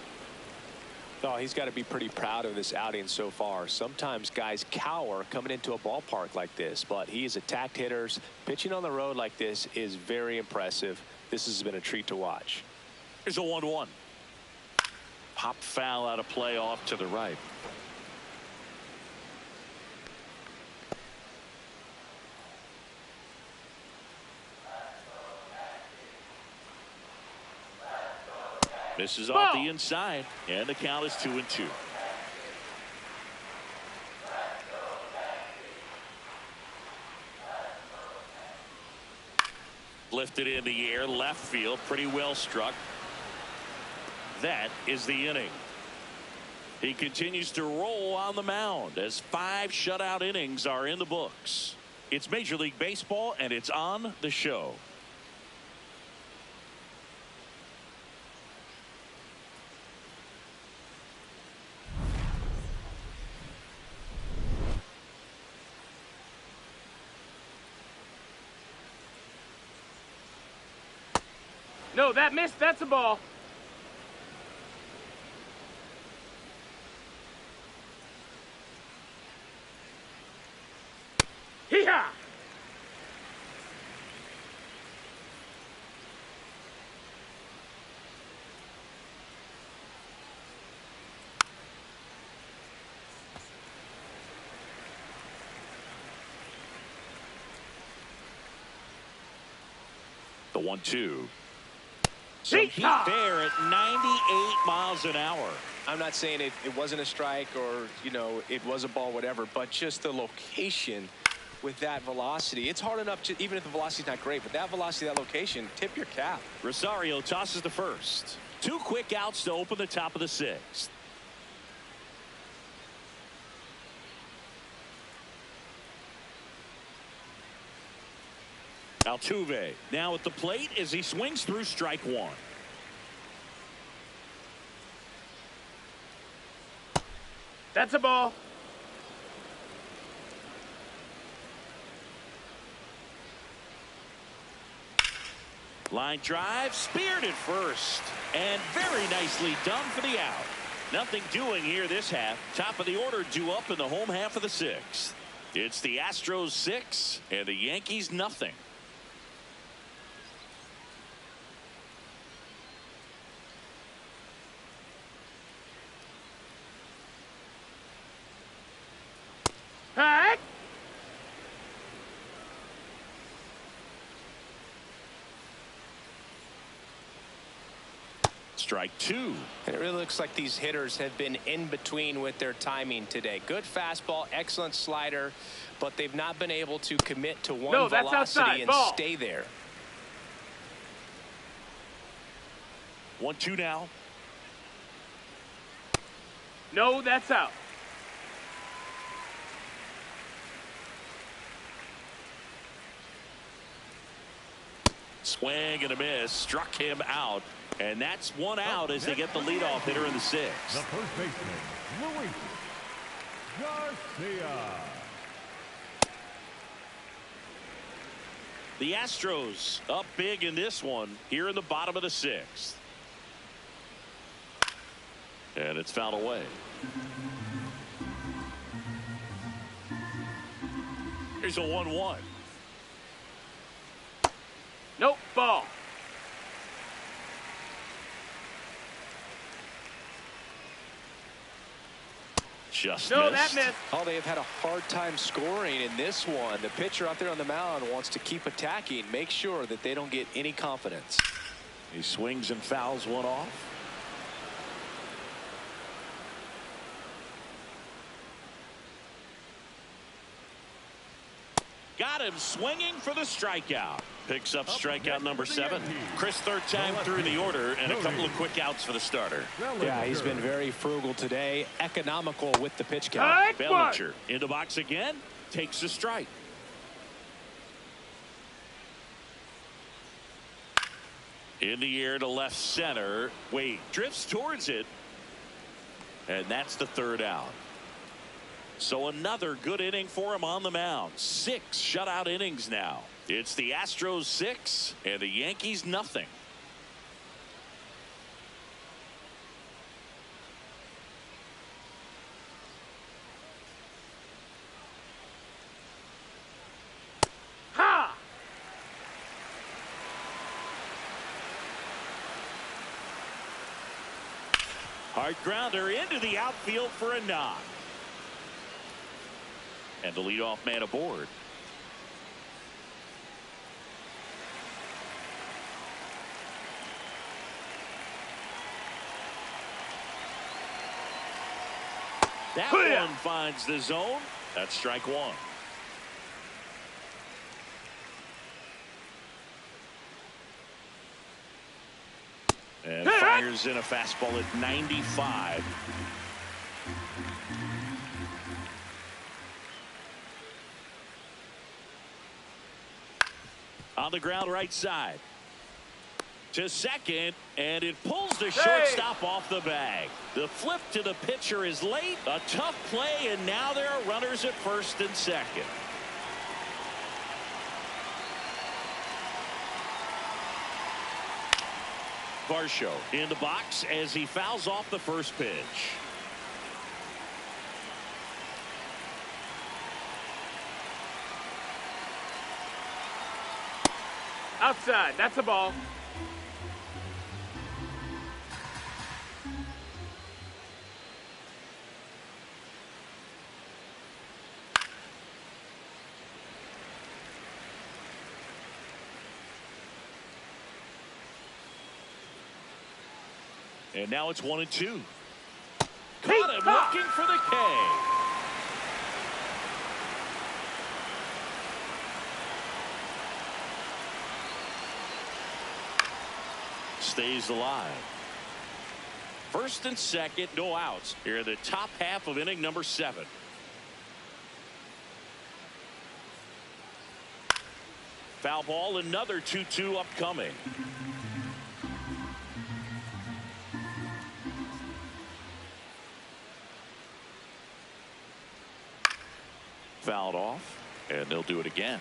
Oh, he's got to be pretty proud of this outing so far. Sometimes guys cower coming into a ballpark like this, but he has attacked hitters. Pitching on the road like this is very impressive. This has been a treat to watch. Here's a 1-1. Pop foul out of play off to the right. Misses off the inside, and the count is 2-2. Lifted in the air, left field, pretty well struck. That is the inning. He continues to roll on the mound as 5 shutout innings are in the books. It's Major League Baseball, and it's on the show. No, that missed. That's a ball. Hee-haw! The 1-2. So heat there at 98 miles an hour. I'm not saying it wasn't a strike or, you know, it was a ball, whatever, but just the location with that velocity. It's hard enough to, even if the velocity's not great, but that velocity, that location, tip your cap. Rosario tosses to first. 2 quick outs to open the top of the 6th. Altuve now at the plate as he swings through strike 1. That's a ball. Line drive, speared at first, and very nicely done for the out. Nothing doing here this half. Top of the order due up in the home half of the sixth. It's the Astros 6 and the Yankees nothing. Hey! Strike 2. And it really looks like these hitters have been in between with their timing today. Good fastball, excellent slider, but they've not been able to commit to one velocity and stay there. 1-2 now. No, that's out. Swing and a miss, struck him out, and that's one out as they get the leadoff hitter in the sixth. The first baseman, Luis Garcia. The Astros up big in this one here in the bottom of the sixth. And it's fouled away. Here's a 1-1. Nope, ball. Just no, missed. that missed. Oh, they have had a hard time scoring in this one. The pitcher out there on the mound wants to keep attacking, make sure that they don't get any confidence. He swings and fouls one off. Got him swinging for the strikeout. Picks up strikeout number 7. Chris, third time through the order, and a couple of quick outs for the starter. Yeah, he's been very frugal today, economical with the pitch count. Bellinger in the box again, takes a strike. In the air to left center. Wade drifts towards it, and that's the third out. So another good inning for him on the mound. 6 shutout innings now. It's the Astros 6 and the Yankees nothing. Ha! Hard grounder into the outfield for a knock. And the leadoff man aboard. That one finds the zone. That's strike 1. And fires in a fastball at 95. On the ground right side. To second, and it pulls the shortstop off the bag. The flip to the pitcher is late. A tough play, and now there are runners at first and second. Varsho in the box as he fouls off the first pitch. Outside, that's a ball. And now it's 1-2. Caught him looking for the K. Stays alive. First and second, no outs. Here in the top half of inning number 7. Foul ball, another 2-2 upcoming. Fouled off, and they'll do it again.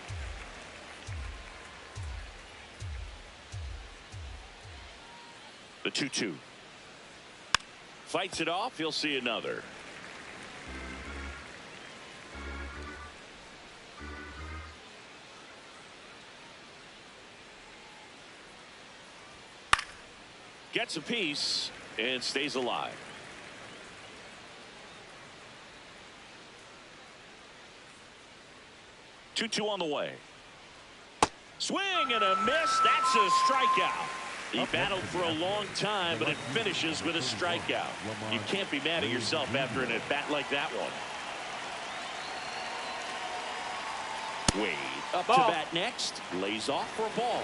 2-2. Fights it off. He'll see another. Gets a piece and stays alive. Two on the way. Swing and a miss. That's a strikeout. He battled for a long time, but it finishes with a strikeout. You can't be mad at yourself after an at-bat like that one. Wade up to bat next. Lays off for a ball.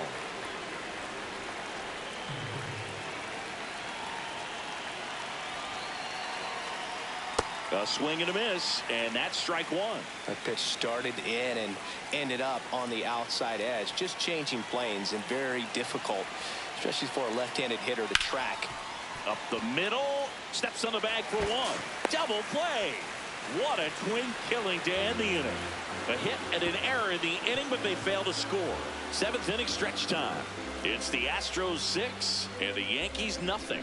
A swing and a miss, and that's strike one. That pitch started in and ended up on the outside edge, just changing planes, and very difficult, especially for a left-handed hitter to track. Up the middle, steps on the bag for one. Double play. What a twin killing to end the inning. A hit and an error in the inning, but they fail to score. 7th inning stretch time. It's the Astros 6 and the Yankees nothing.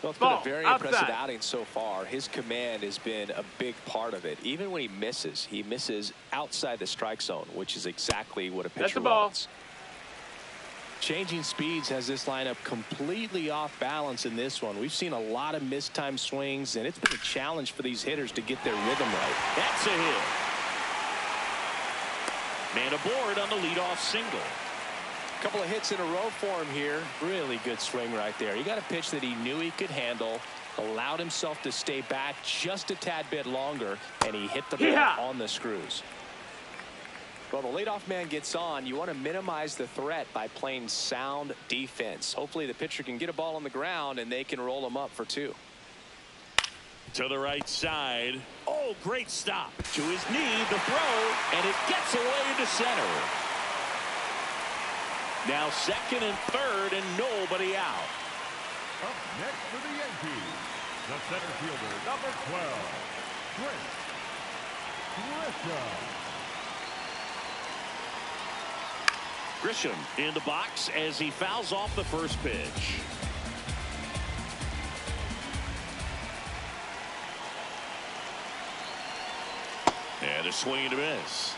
Well, it's been a very impressive outing so far. His command has been a big part of it. Even when he misses outside the strike zone, which is exactly what a pitcher wants. Changing speeds has this lineup completely off balance in this one. We've seen a lot of mistimed swings, and it's been a challenge for these hitters to get their rhythm right. That's a hit. Man aboard on the leadoff single. Couple of hits in a row for him here. Really good swing right there. He got a pitch that he knew he could handle, allowed himself to stay back just a tad bit longer, and he hit the ball on the screws. Well, the leadoff man gets on. You want to minimize the threat by playing sound defense. Hopefully the pitcher can get a ball on the ground and they can roll him up for 2. To the right side. Oh, great stop. To his knee, the throw, and it gets away into center. Now 2nd and 3rd and nobody out. Up next for the Yankees, the center fielder, number 12, Grisham. Grisham in the box as he fouls off the first pitch. And a swing and a miss.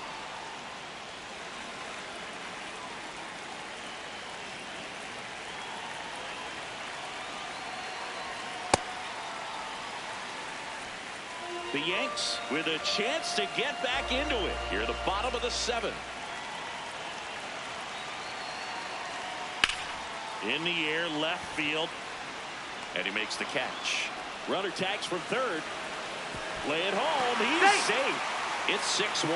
The Yanks with a chance to get back into it here at the bottom of the 7th. In the air, left field, and he makes the catch. Runner tags from 3rd. Play it home. He's safe. It's 6-1.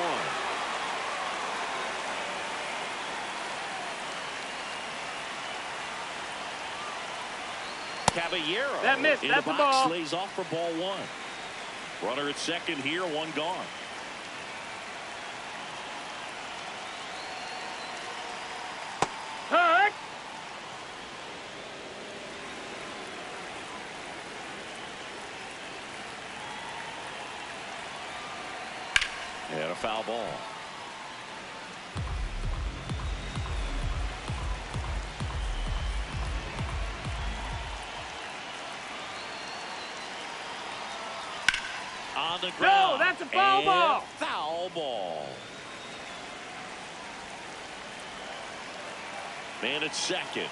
Caballero that missed. in That's the the box ball. lays off for ball 1. Runner at 2nd here, 1 gone. Hurt. And a foul ball. On the ground. No, that's a foul ball. Foul ball. Man at 2nd.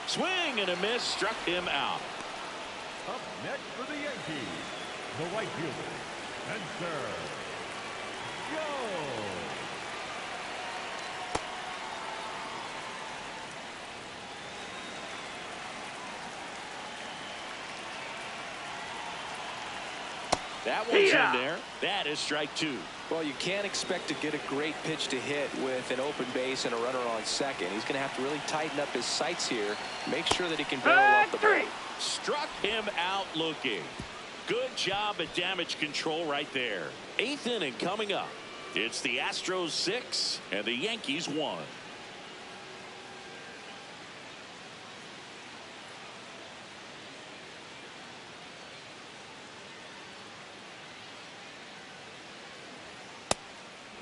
Swing and a miss, struck him out. Up next for the Yankees, the right fielder, Spencer Joe. That one's in there. That is strike 2. Well, you can't expect to get a great pitch to hit with an open base and a runner on 2nd. He's going to have to really tighten up his sights here. Make sure that he can barrel up the ball. Struck him out looking. Good job at damage control right there. 8th inning coming up. It's the Astros 6 and the Yankees 1.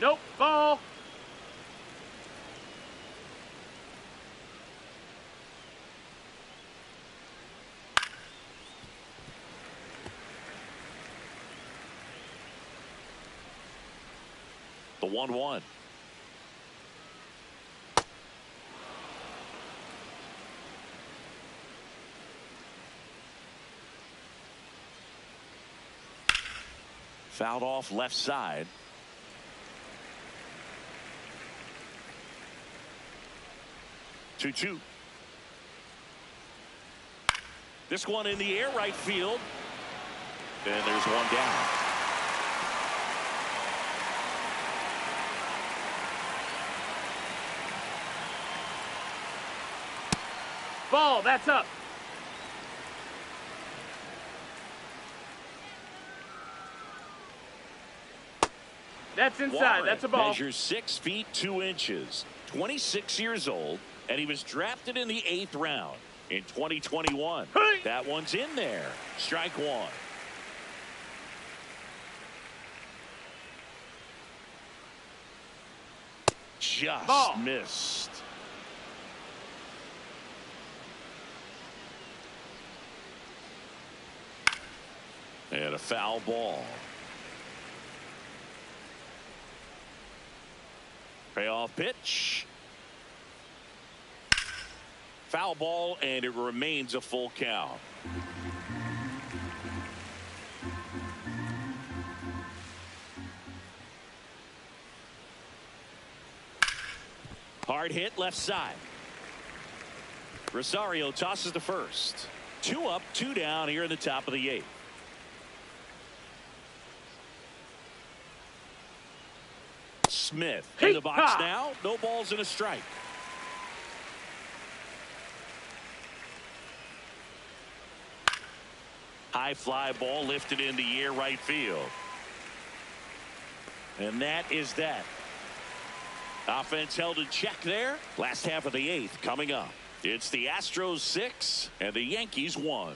Nope, ball. The 1-1. Fouled off left side. Two. This one in the air right field. And there's one down. Ball, that's up. That's inside. Warren That's a ball. measures 6 feet 2 inches, 26 years old, and he was drafted in the 8th round in 2021. Hey! That one's in there. Strike one. Just Ball. missed. And a foul ball. Payoff pitch. Foul ball, and it remains a full count. Hard hit left side. Rosario tosses to first. 2 up, 2 down here in the top of the 8th. Smith in the box now. No balls and a strike. High fly ball lifted in the air right field. And that is that. Offense held in check there. Last half of the 8th coming up. It's the Astros 6 and the Yankees 1.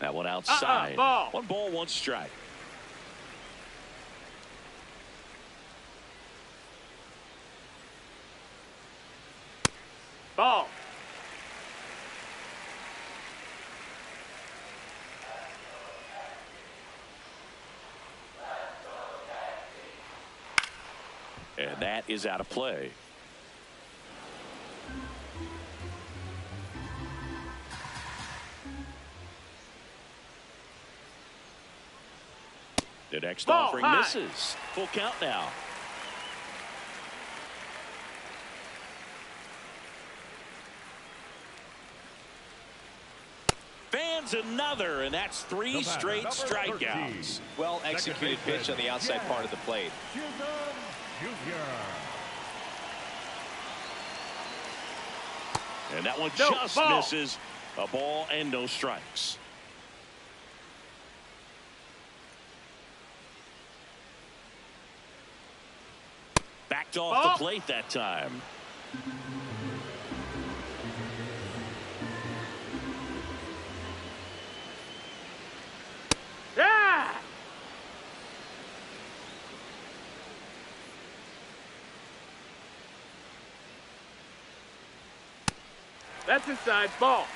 That one outside. Ball. 1 ball, 1 strike. Ball. And that is out of play. The next Ball offering high. misses. Full count now. Fans another, and that's 3 straight strikeouts. Well executed pitch on the outside part of the plate. And that one just misses. A ball and no strikes. Backed off the plate that time. Yeah! That's inside. Ball.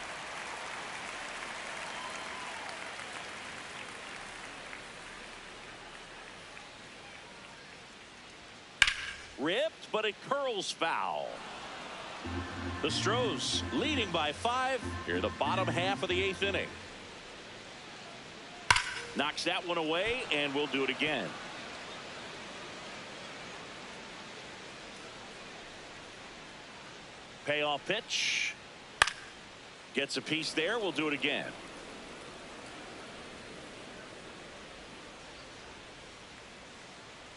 Ripped, but it curls foul. The Astros leading by 5 here in the bottom half of the 8th inning. Knocks that one away, and we'll do it again. Payoff pitch. Gets a piece there. We'll do it again.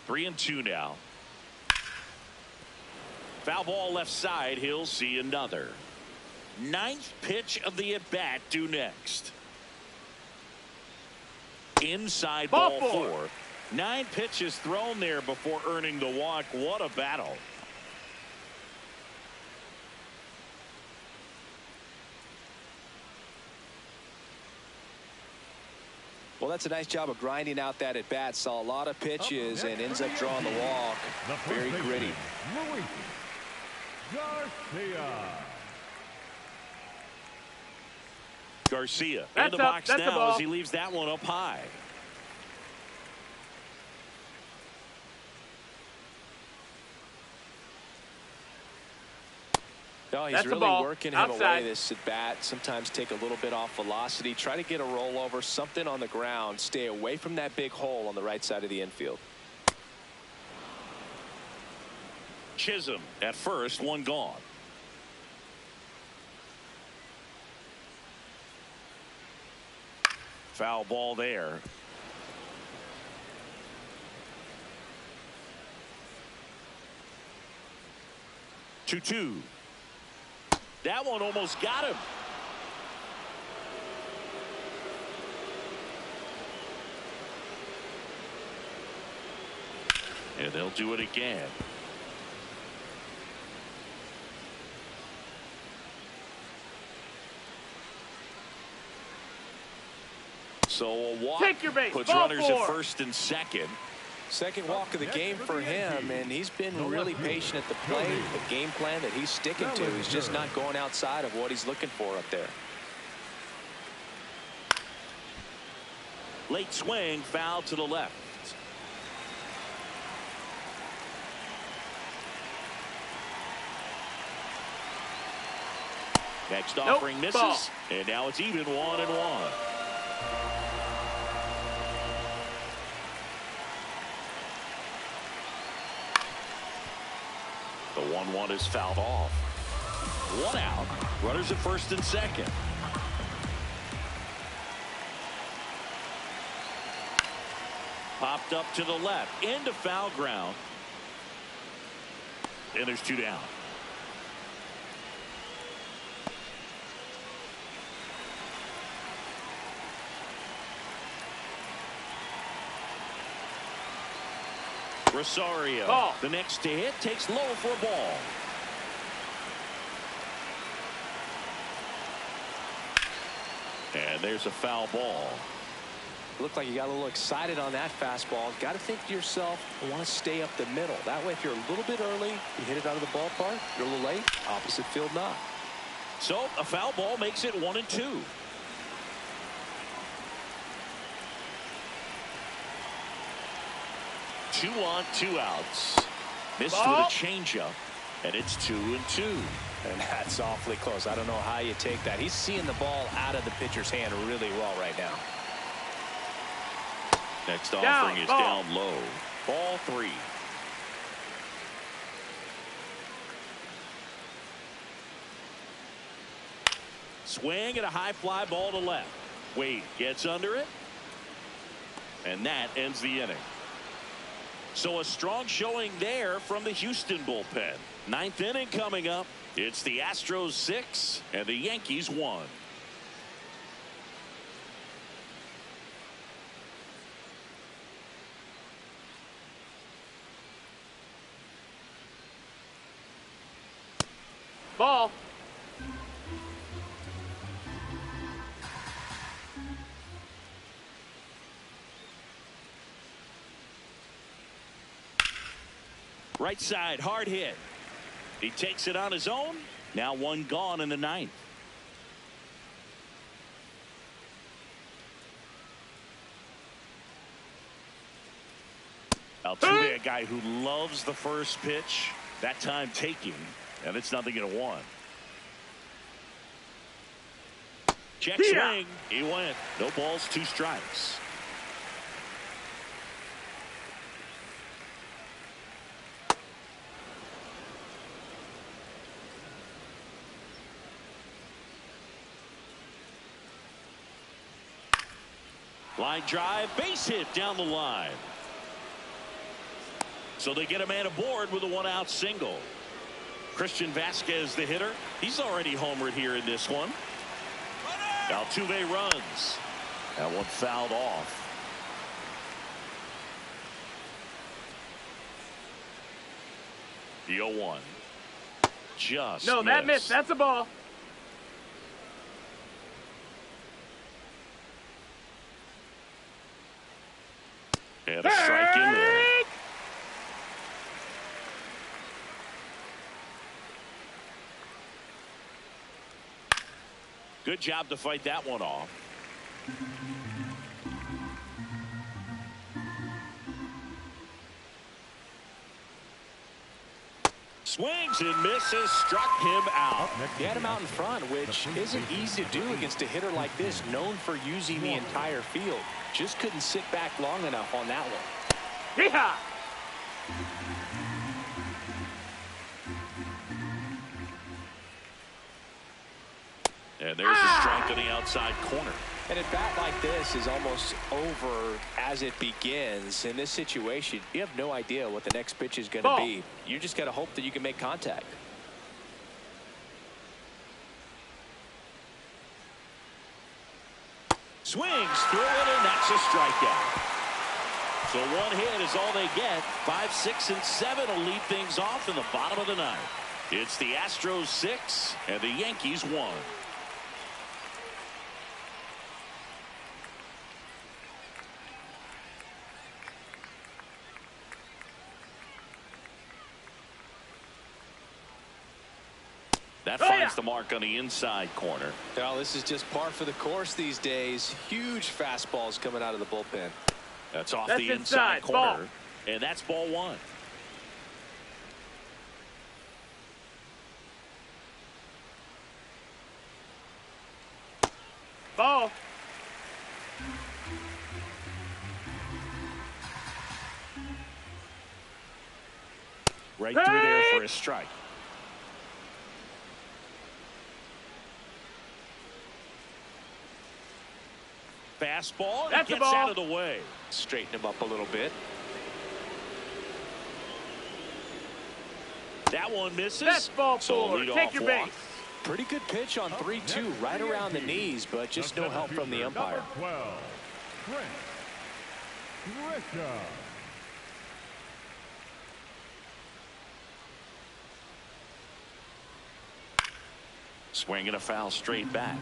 Three and 2 now. Foul ball left side. He'll see another. Ninth pitch of the at-bat due next. Inside ball 4. 9 pitches thrown there before earning the walk. What a battle. Well, that's a nice job of grinding out that at bat. Saw a lot of pitches and ends up drawing the walk. Very gritty. Garcia in the box now as he leaves that one up high. No, he's really working him away this at bat. Sometimes take a little bit off velocity. Try to get a rollover, something on the ground. Stay away from that big hole on the right side of the infield. Chisholm at first, one gone. Foul ball there. 2-2. That one almost got him. And they'll do it again. So a walk puts runners at first and second. Second walk of the game for him, and he's been really patient at the plate. The game plan that he's sticking to. He's just not going outside of what he's looking for up there. Late swing, foul to the left. Next offering misses, and now it's even 1-1. The 1-1 is fouled off. 1 out. Runners at first and second. Popped up to the left into foul ground. And there's 2 down. Rosario, the next to hit, takes low for a ball. And there's a foul ball. Looked like you got a little excited on that fastball. Got to think to yourself, I want to stay up the middle. That way, if you're a little bit early, you hit it out of the ballpark. You're a little late, opposite field not. So a foul ball makes it 1-2. Two on, 2 outs. Missed with a changeup, and it's 2-2. And that's awfully close. I don't know how you take that. He's seeing the ball out of the pitcher's hand really well right now. Next offering is down low. Ball 3. Swing and a high fly ball to left. Wade gets under it, and that ends the inning. So a strong showing there from the Houston bullpen. 9th inning coming up. It's the Astros 6 and the Yankees 1. Ball. Right side, hard hit. He takes it on his own. Now 1 gone in the 9th. Altuve, a guy who loves the first pitch. That time taking, and it's 0-1. Check swing. He went. No balls, 2 strikes. Line drive, base hit down the line. So they get a man aboard with a 1-out single. Christian Vasquez, the hitter. He's already homered here in this one. Altuve runs. That one fouled off. The 0-1. Just No, that missed. That's a ball. And a strike in there. Good job to fight that one off. Swings and misses, struck him out. He had him out in front, which isn't easy to do against a hitter like this, known for using the entire field. Just couldn't sit back long enough on that one. Yeehaw! And there's a strike on the outside corner. And a bat like this is almost over as it begins. In this situation, you have no idea what the next pitch is going to be. You just got to hope that you can make contact. Swings through it, and that's a strikeout. So one hit is all they get. 5, 6, and 7 will lead things off in the bottom of the ninth. It's the Astros 6 and the Yankees 1. That finds the mark on the inside corner. Well, this is just par for the course these days. Huge fastballs coming out of the bullpen. That's off the inside corner. And that's ball 1. Ball. Right through there for a strike. Fastball, and it gets out of the way. Straighten him up a little bit. That one misses. That's ball 4. Take your base. Pretty good pitch on 3-2, right around the knees, but just no help from the umpire. 12, Grisham. Swinging a foul straight back.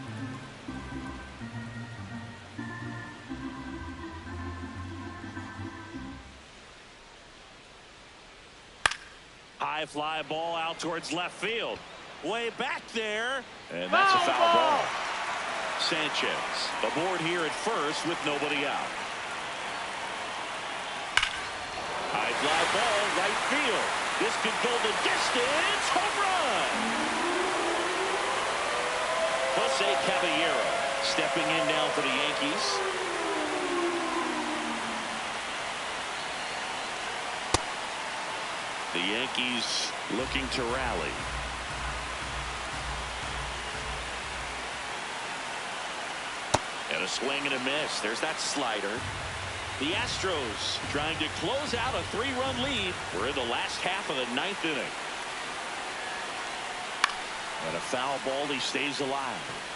High fly ball out towards left field. Way back there. And that's a foul ball. Sanchez aboard here at first with nobody out. High fly ball right field. This could go the distance. Home run. Jose Caballero stepping in now for the Yankees. The Yankees looking to rally. And a swing and a miss. There's that slider. The Astros trying to close out a 3-run lead. We're in the last half of the 9th inning. And a foul ball, he stays alive.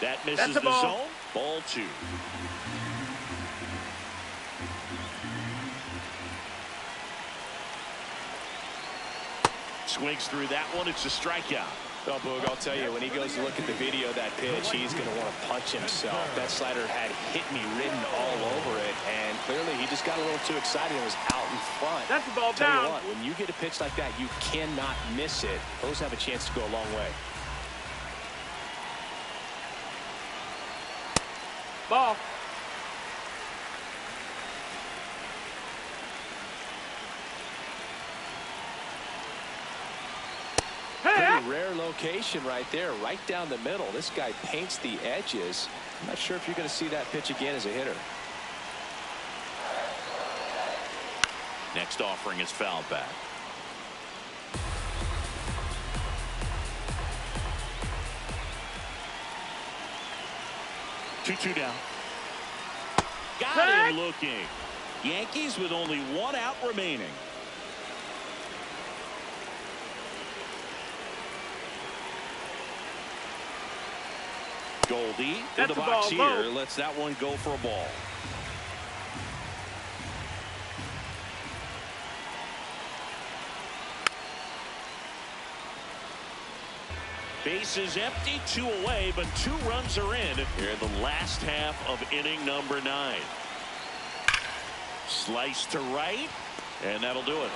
That misses the zone. Ball 2. Swings through that one. It's a strikeout. Well, Boog, I'll tell you, when he goes to look at the video of that pitch, he's going to want to punch himself. That slider had hit me written all over it, and clearly he just got a little too excited and was out in front. That's the ball Tell down. you what, when you get a pitch like that, you cannot miss it. Those have a chance to go a long way. Ball. Pretty rare location right there, right down the middle. This guy paints the edges. I'm not sure if you're going to see that pitch again as a hitter. Next offering is fouled back. 2-2 down. Got Hey! him looking. Yankees with only 1 out remaining. Goldie in That's the a box ball, here. low. Lets that one go for a ball. Base is empty, 2 away, but 2 runs are in here in the last half of inning number 9. Slice to right, and that'll do it.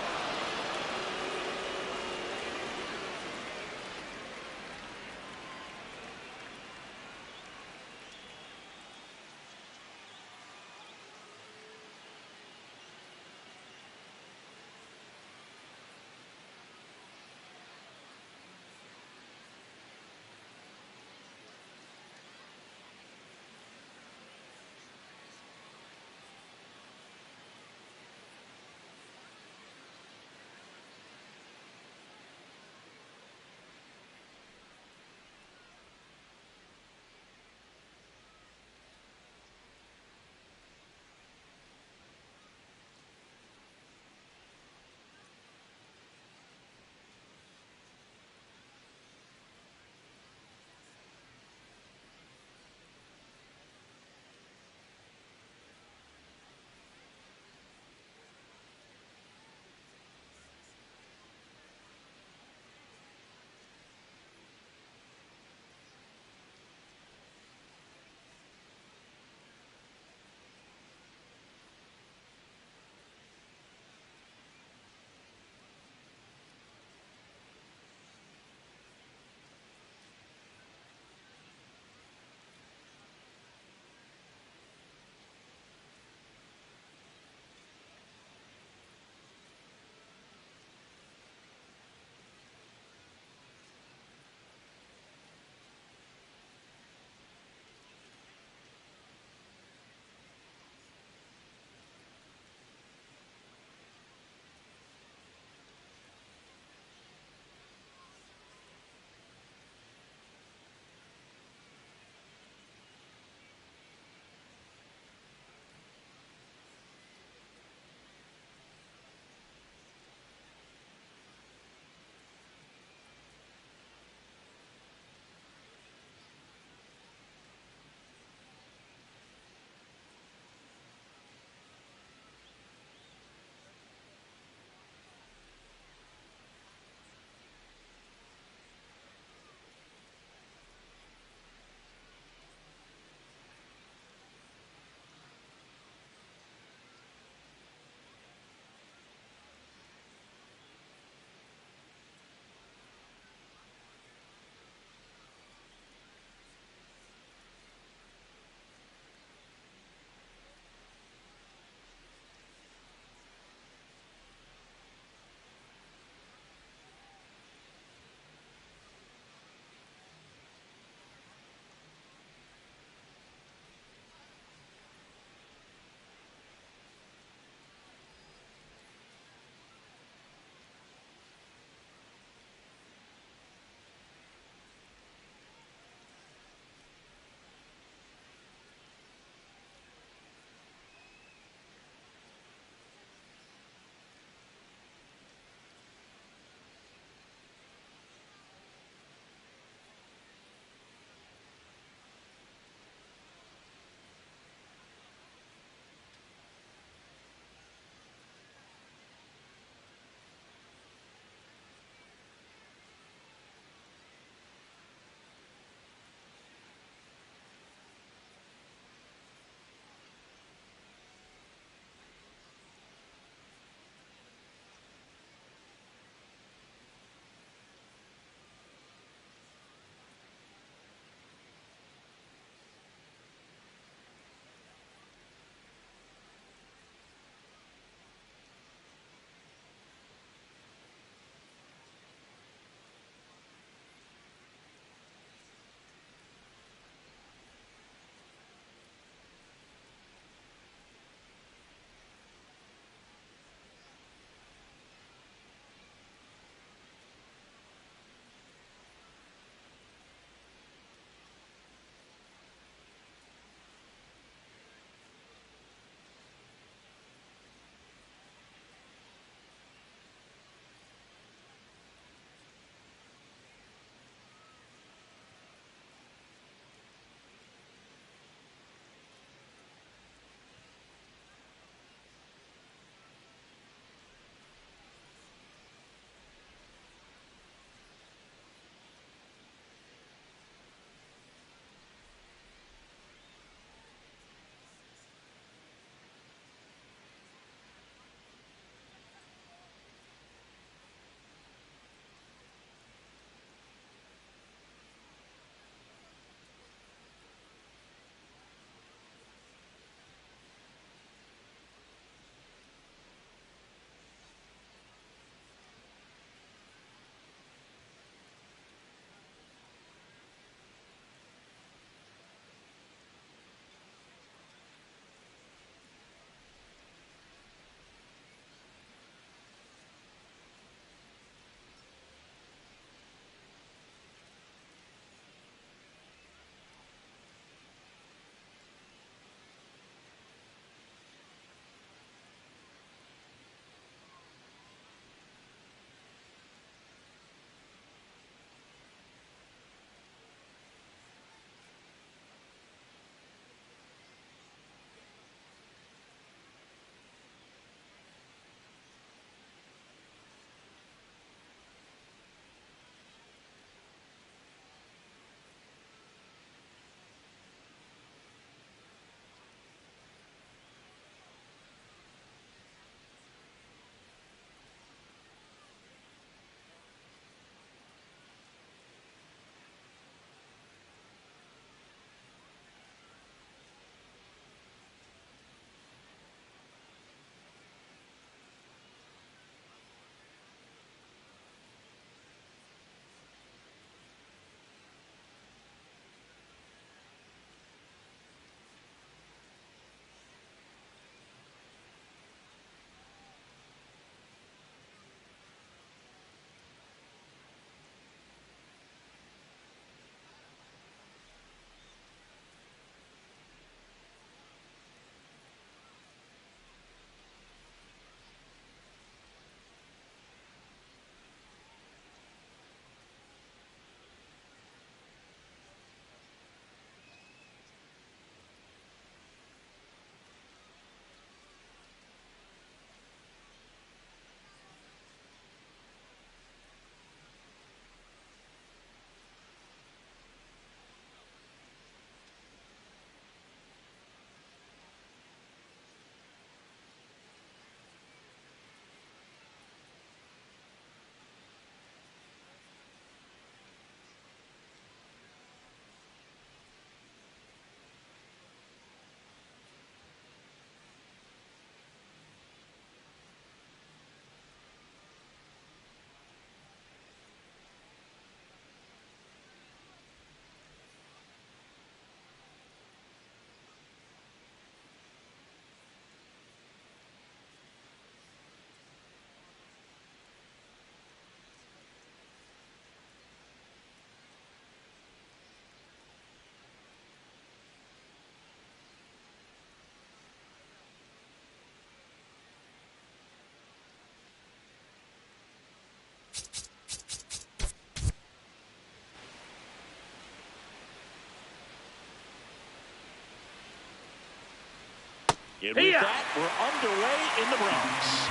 And with that, we're underway in the Bronx.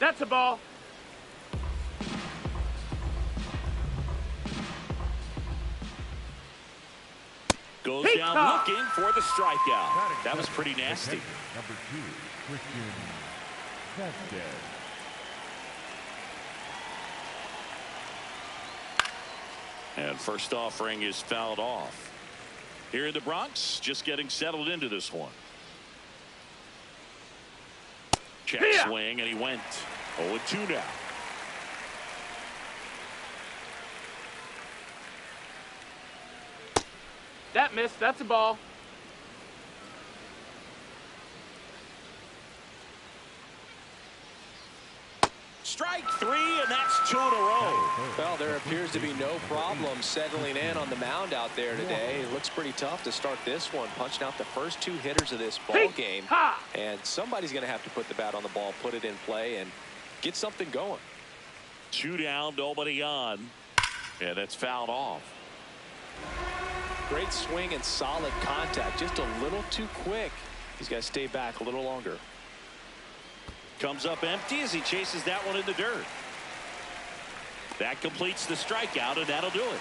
That's a ball. Goes down looking for the strikeout. That was pretty nasty. Number 2, Christian Vasquez. And first offering is fouled off. Here in the Bronx, just getting settled into this one. Check swing, and he went 0-2 now. That missed. That's a ball. Strike 3, and that's 2 in a row. Well, there appears to be no problem settling in on the mound out there today. It looks pretty tough to start this one, punching out the first 2 hitters of this ball game. And somebody's going to have to put the bat on the ball, put it in play, and get something going. 2 down, nobody on. And that's fouled off. Great swing and solid contact. Just a little too quick. He's got to stay back a little longer. Comes up empty as he chases that one in the dirt. That completes the strikeout, and that'll do it.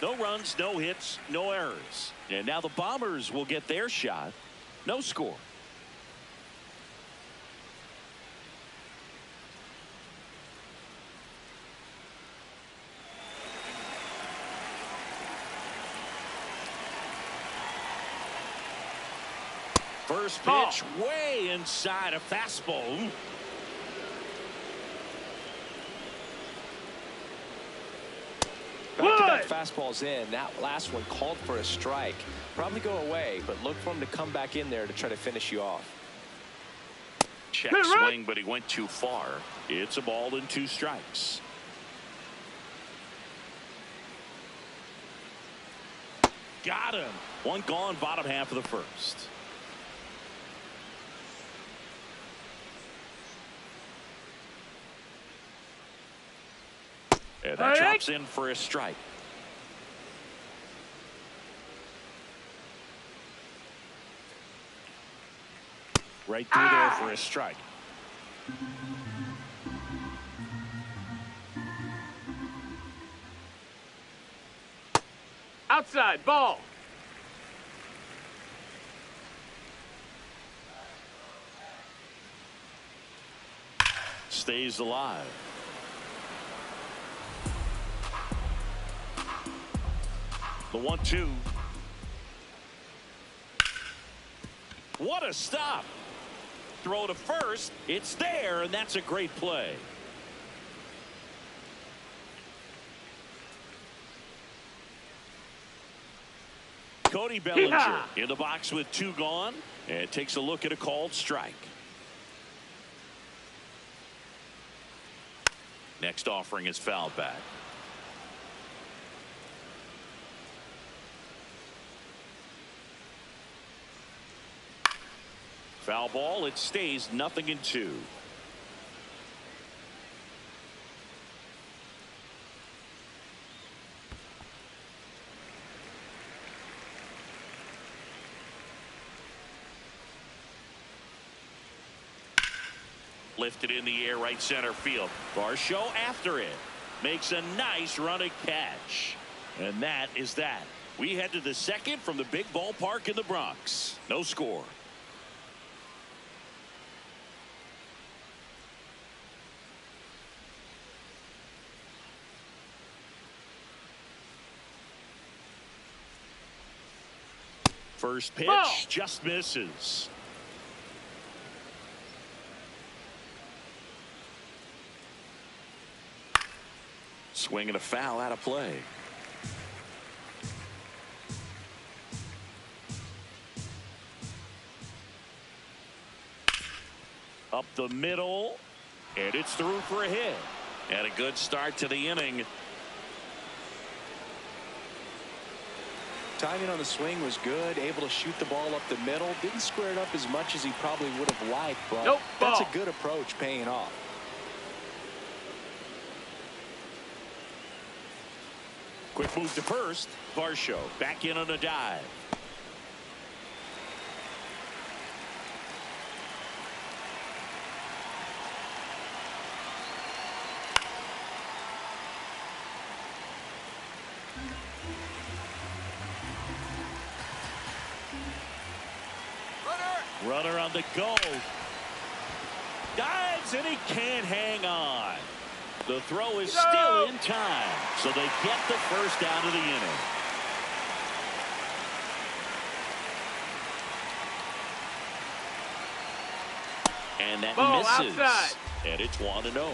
No runs, no hits, no errors. And now the Bombers will get their shot. No score. First pitch way inside a fastball. Back-to-back fastballs in. That last one called for a strike. Probably go away, but look for him to come back in there to try to finish you off. Check swing, but he went too far. It's a ball and 2 strikes. Got him. 1 gone, bottom half of the first. And that drops in for a strike. Right through there for a strike. Outside, ball. Stays alive. The 1-2. What a stop. Throw to first. It's there, and that's a great play. Cody Bellinger in the box with 2 gone, and takes a look at a called strike. Next offering is fouled back. Foul ball. It stays 0-2. Lifted in the air, right center field. Varsho after it. Makes a nice running catch. And that is that. We head to the second from the big ballpark in the Bronx. No score. First pitch just misses. Swing and a foul out of play. Up the middle, and it's through for a hit. And a good start to the inning. Timing on the swing was good, able to shoot the ball up the middle. Didn't square it up as much as he probably would have liked, but nope, that's a good approach, paying off. Quick move to first. Varsho back in on a dive. Runner on the go. Dives and he can't hang on. The throw is still in time, so they get the first out of the inning. And that misses. Outside. And it's 1-0.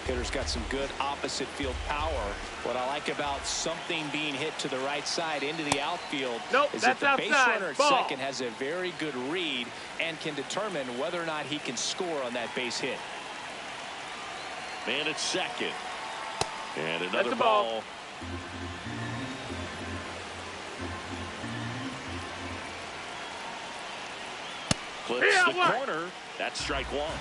Hitter's got some good opposite field power. What I like about something being hit to the right side into the outfield is that the base runner at second has a very good read and can determine whether or not he can score on that base hit. Man at second. And another ball. Clips the corner. That's strike one.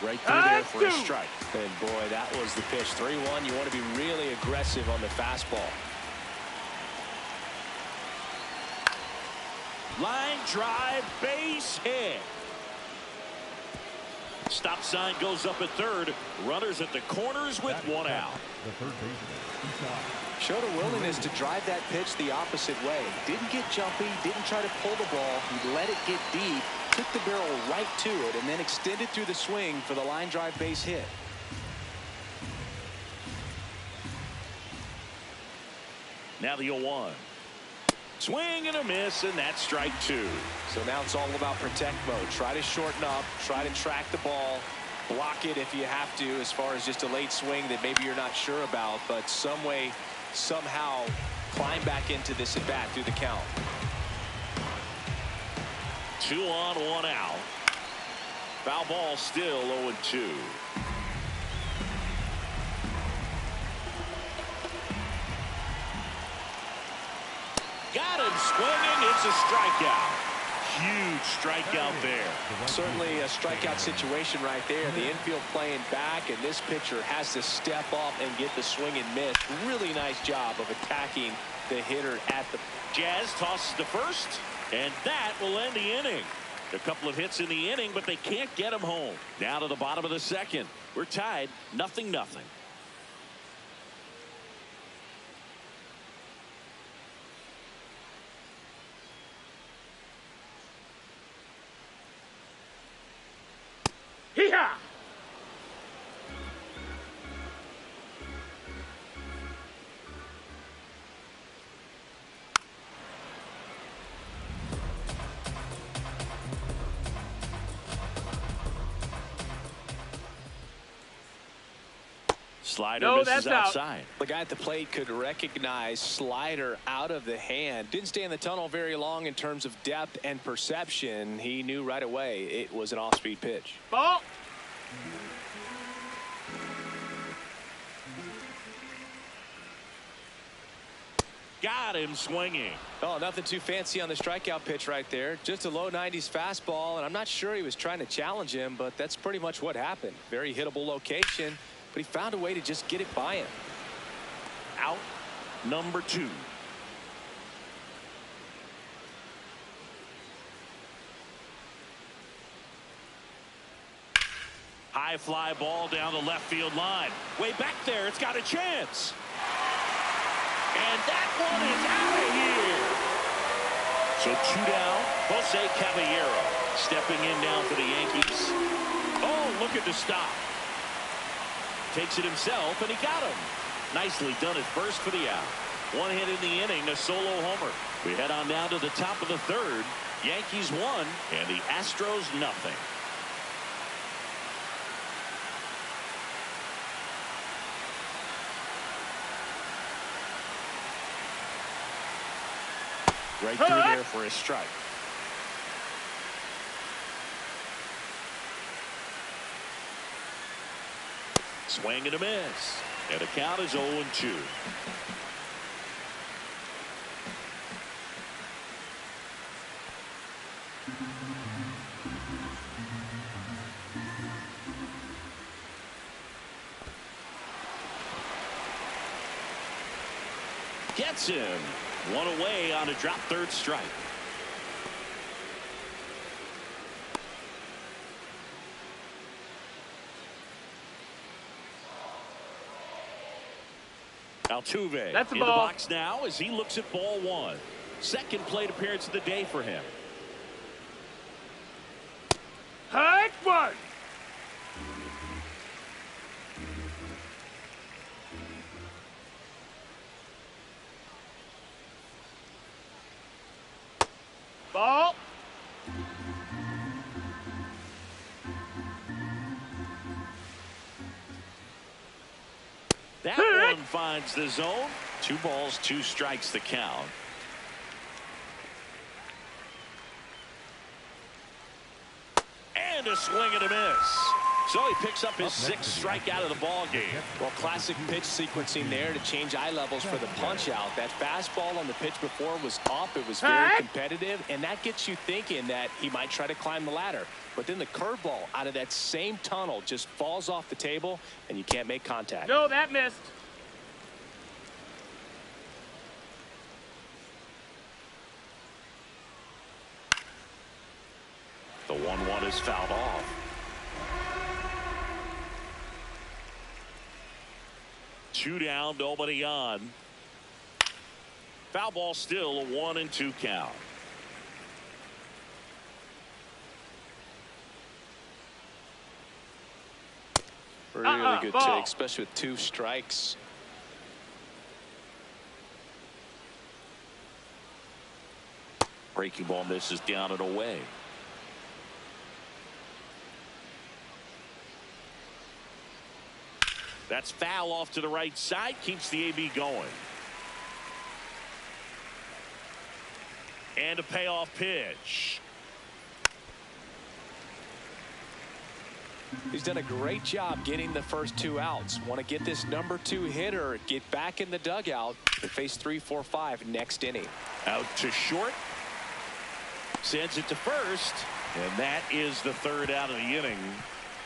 Right through there for a strike. And boy, that was the pitch. 3-1. You want to be really aggressive on the fastball. Line drive, base hit. Stop sign goes up at third. Runners at the corners with one out. The third baseman. Showed a willingness to drive that pitch the opposite way. Didn't get jumpy, didn't try to pull the ball. He let it get deep, took the barrel right to it, and then extended through the swing for the line drive base hit. Now the 0-1. Swing and a miss, and that's strike two. So now it's all about protect mode. Try to shorten up, try to track the ball, block it if you have to, as far as just a late swing that maybe you're not sure about, but some way, somehow climb back into this at bat through the count. 2 on, 1 out. Foul ball, still 0-2. Got him swinging. It's a strikeout. Huge strikeout there. Certainly a strikeout situation right there. The infield playing back, and this pitcher has to step up and get the swing and miss. Really nice job of attacking the hitter at the. Jazz tosses to first, and that will end the inning. A couple of hits in the inning, but they can't get him home. Down to the bottom of the second. We're tied 0-0. Hee-haw! Slider misses outside. The guy at the plate could recognize slider out of the hand. Didn't stay in the tunnel very long in terms of depth and perception. He knew right away it was an off-speed pitch. Ball. Got him swinging. Oh, nothing too fancy on the strikeout pitch right there. Just a low 90s fastball, and I'm not sure he was trying to challenge him, but that's pretty much what happened. Very hittable location, but he found a way to just get it by him. Out number 2. High fly ball down the left field line. Way back there. It's got a chance. And that one is out of here. So 2 down. Jose Caballero stepping in now for the Yankees. Oh, look at the stop. Takes it himself, and he got him. Nicely done at first for the out. 1 hit in the inning, a solo homer. We head on down to the top of the third. Yankees 1 and the Astros nothing. Right through there for a strike. Swing and a miss. And the count is 0-2. Gets him. One away on a drop third strike. Altuve That's a in ball. the box now as he looks at ball one. Second plate appearance of the day for him. Hike one. Ball. That one finds the zone. 2 balls, 2 strikes the count. And a swing and a miss. So he picks up his 6th strikeout of the ball game. Well, classic pitch sequencing there to change eye levels for the punch out. That fastball on the pitch before was up. It was very competitive, and that gets you thinking that he might try to climb the ladder. But then the curveball out of that same tunnel just falls off the table, and you can't make contact. No, that missed. The 1-1 is fouled off. Two down, nobody on. Foul ball still, a 1-2 count. Really good ball. take, especially with 2 strikes. Breaking ball misses down and away. That's foul off to the right side. Keeps the AB going. And a payoff pitch. He's done a great job getting the first 2 outs. Want to get this number 2 hitter, get back in the dugout, and face 3, 4, 5 next inning. Out to short. Sends it to first. And that is the 3rd out of the inning.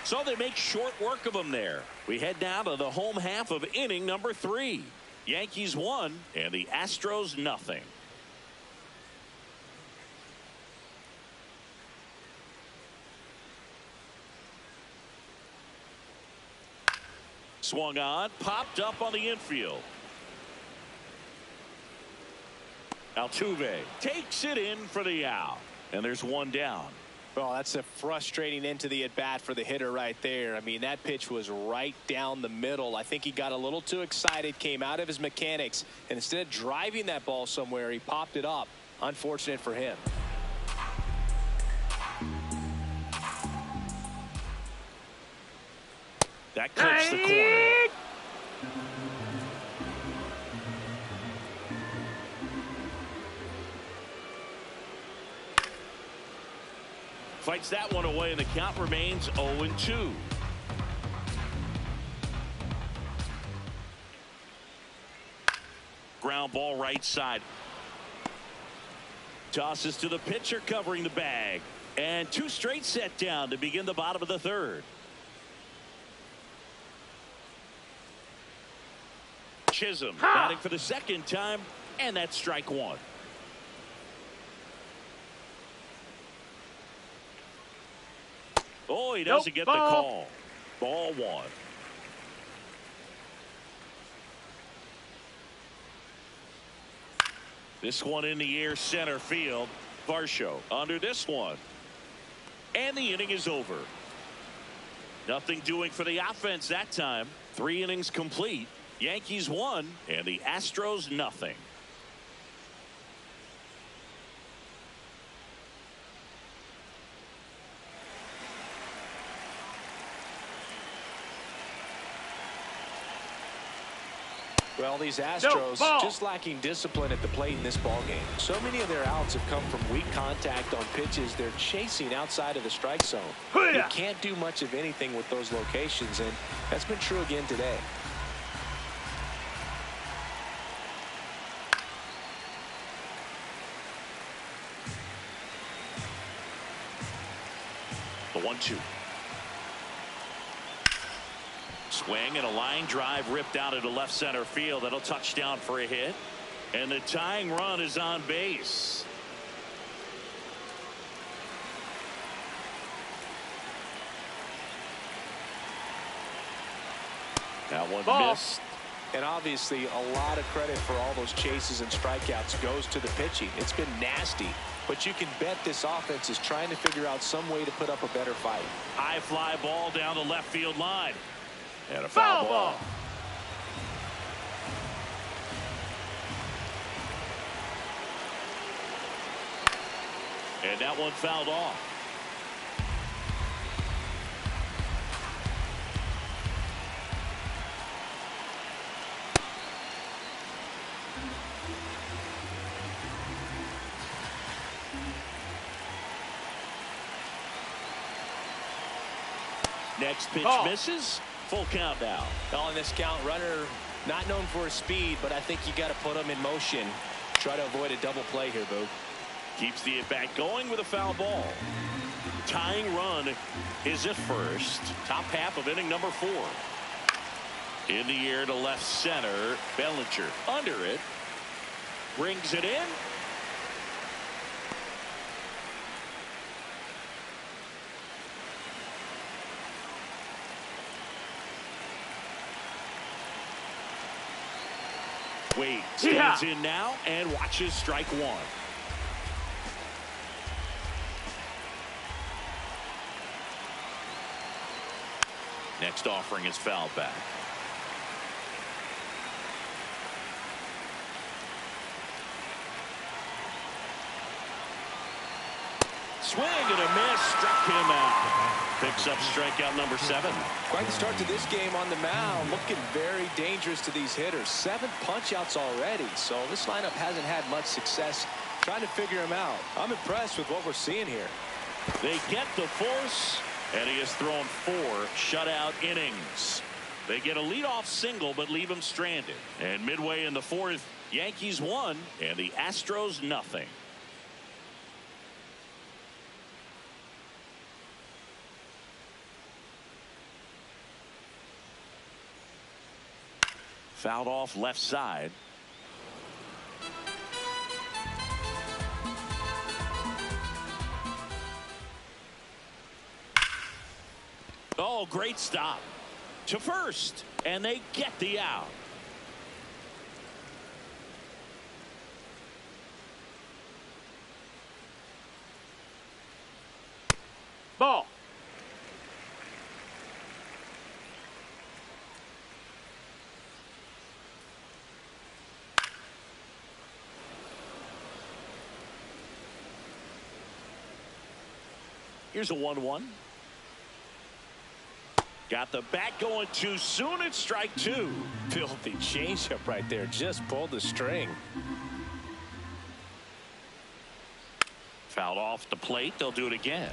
So they make short work of him there. We head down to the home half of inning number 3. Yankees 1 and the Astros nothing. Swung on, popped up on the infield. Altuve takes it in for the out. And there's 1 down. Well, that's a frustrating end to the at-bat for the hitter right there. I mean, that pitch was right down the middle. I think he got a little too excited, came out of his mechanics, and instead of driving that ball somewhere, he popped it up. Unfortunate for him. That clips the corner. Fights that one away, and the count remains 0-2. Ground ball right side. Tosses to the pitcher covering the bag. And 2 straight set down to begin the bottom of the 3rd. Chisholm batting for the 2nd time, and that's strike 1. Oh, he doesn't get the call. Ball 1. This one in the air center field. Varsho under this one. And the inning is over. Nothing doing for the offense that time. 3 innings complete. Yankees 1 and the Astros nothing. Well, these Astros just lacking discipline at the plate in this ball game. So many of their outs have come from weak contact on pitches they're chasing outside of the strike zone. You can't do much of anything with those locations, and that's been true again today. The 1-2. Swing and a line drive ripped out into left center field. That'll touch down for a hit. And the tying run is on base. That one missed. And obviously a lot of credit for all those chases and strikeouts goes to the pitching. It's been nasty, but you can bet this offense is trying to figure out some way to put up a better fight. High fly ball down the left field line. And a foul ball. And that one fouled off. Next pitch misses. Full count now. On this count, runner not known for his speed, but I think you got to put him in motion. Try to avoid a double play here, Boog. Keeps the at-bat going with a foul ball. Tying run is at first. Top half of inning number 4. In the air to left center. Bellinger under it. Brings it in. Wade stands in now and watches strike 1. Next offering is fouled back. Swing and a miss. Struck him out. Picks up strikeout number 7. Quite the start to this game on the mound. Looking very dangerous to these hitters. 7 punch-outs already. So this lineup hasn't had much success trying to figure him out. I'm impressed with what we're seeing here. They get the force, and he has thrown 4 shutout innings. They get a leadoff single but leave him stranded. And midway in the 4th, Yankees 1 and the Astros nothing. Fouled off left side. Oh, great stop to first, and they get the out. Ball. Here's a 1-1. Got the bat going too soon. It's strike 2. Filthy changeup right there. Just pulled the string. Fouled off the plate. They'll do it again.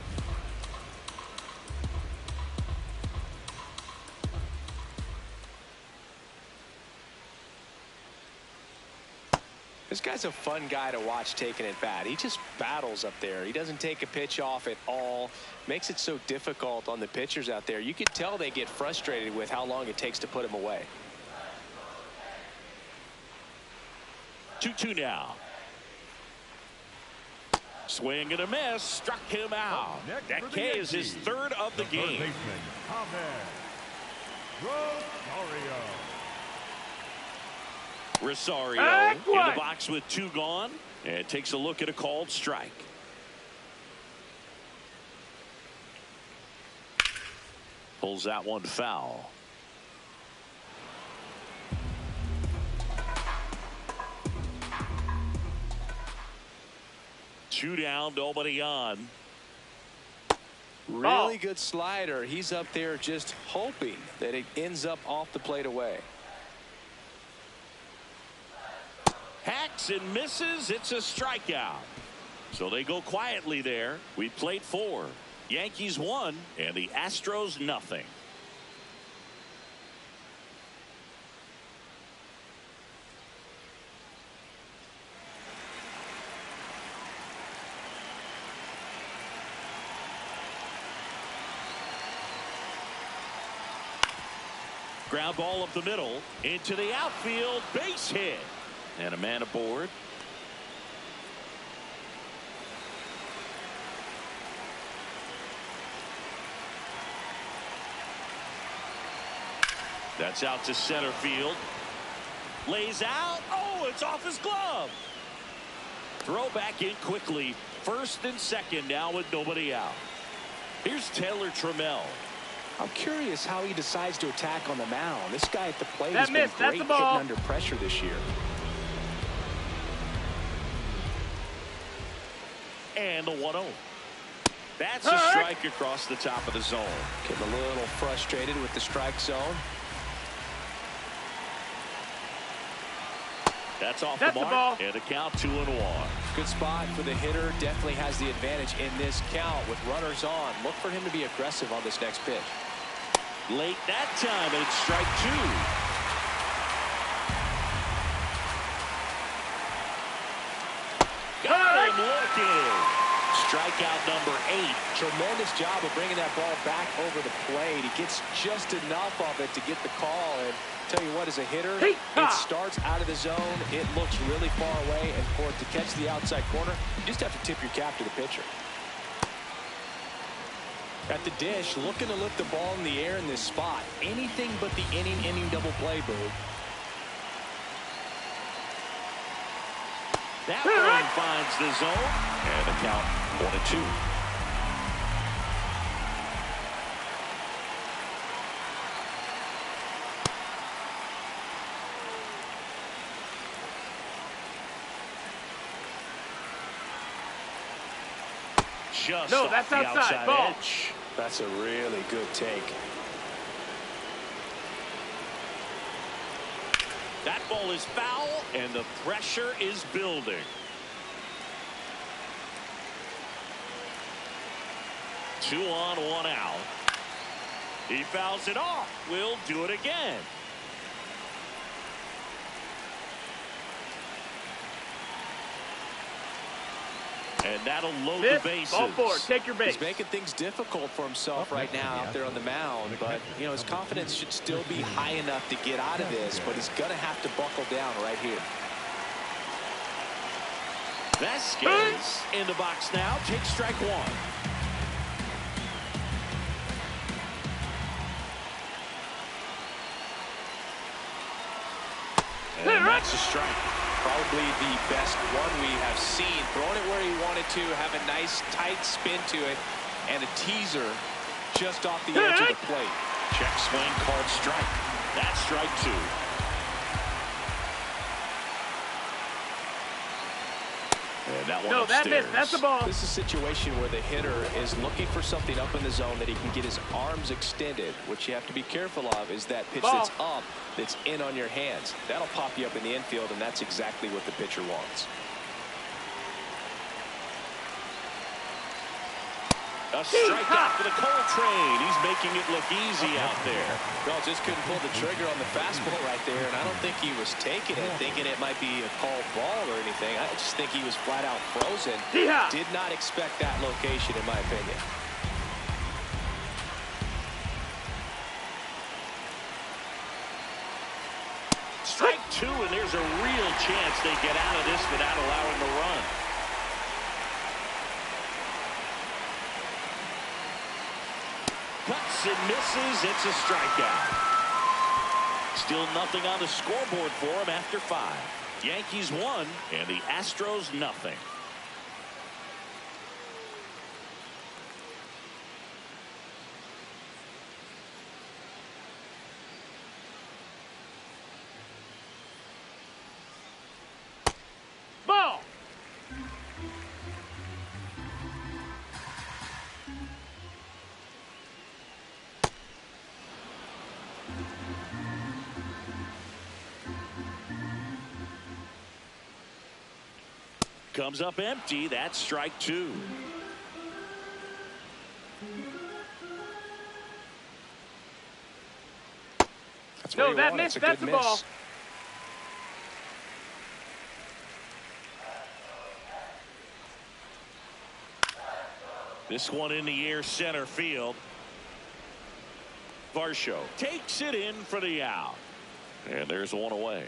This guy's a fun guy to watch taking at bat. He just battles up there. He doesn't take a pitch off at all. Makes it so difficult on the pitchers out there. You can tell they get frustrated with how long it takes to put him away. 2-2 now. Swing and a miss. Struck him out. That K is his 3rd of the game. Rosario in the box with 2 gone and takes a look at a called strike. Pulls that one foul. Two down, nobody on. Really good slider. He's up there just hoping that it ends up off the plate away. Hacks and misses. It's a strikeout. So they go quietly there. We played 4. Yankees 1 and the Astros nothing. Ground ball up the middle into the outfield, base hit, and a man aboard. That's out to center field. Lays out. Oh, it's off his glove. Throw back in quickly. First and second now with nobody out. Here's Taylor Trammell. I'm curious how he decides to attack on the mound. This guy at the plate has been That's great the hitting ball. under pressure this year. And the 1-0. That's a strike across the top of the zone. Getting a little frustrated with the strike zone. That's off the mark. And a count 2-1. Good spot for the hitter. Definitely has the advantage in this count with runners on. Look for him to be aggressive on this next pitch. Late that time, and it's strike 2. Got him looking. Strikeout number 8. Tremendous job of bringing that ball back over the plate. He gets just enough of it to get the call. And tell you what, as a hitter, it starts out of the zone. It looks really far away, and for it to catch the outside corner, you just have to tip your cap to the pitcher. At the dish, looking to lift the ball in the air in this spot. Anything but the inning double play, Boo. That one finds the zone, and the count 1-2. Just no, off that's the outside. Ball. Edge. That's a really good take. That ball is foul, and the pressure is building. Two on, one out. He fouls it off. We'll do it again. And that'll load the bases. Ball 4. Take your base. He's making things difficult for himself right now out there on the mound. But, you know, his confidence should still be high enough to get out of this. But he's going to have to buckle down right here. Vasquez in the box now. Takes strike 1. And that's a strike. Probably the best one we have seen. Throwing it where he wanted to, have a nice tight spin to it, and a teaser just off the edge of the plate. Check swing called strike. That's strike 2. And that one no, upstairs. that missed. That's the ball. This is a situation where the hitter is looking for something up in the zone that he can get his arms extended. What you have to be careful of is that pitch that's up, that's in on your hands. That'll pop you up in the infield, and that's exactly what the pitcher wants. A strikeout for the Coltrane. He's making it look easy out there. Well, just couldn't pull the trigger on the fastball right there, and I don't think he was taking it, thinking it might be a called ball or anything. I just think he was flat out frozen. Did not expect that location, in my opinion. Strike 2, and there's a real chance they get out of this without allowing the run. Cuts and misses. It's a strikeout. Still nothing on the scoreboard for him after 5. Yankees 1 and the Astros nothing. Ball. comes up empty. That's strike two. No, that missed. That's a ball. This one in the air, center field. Varsho takes it in for the out. And there's one away.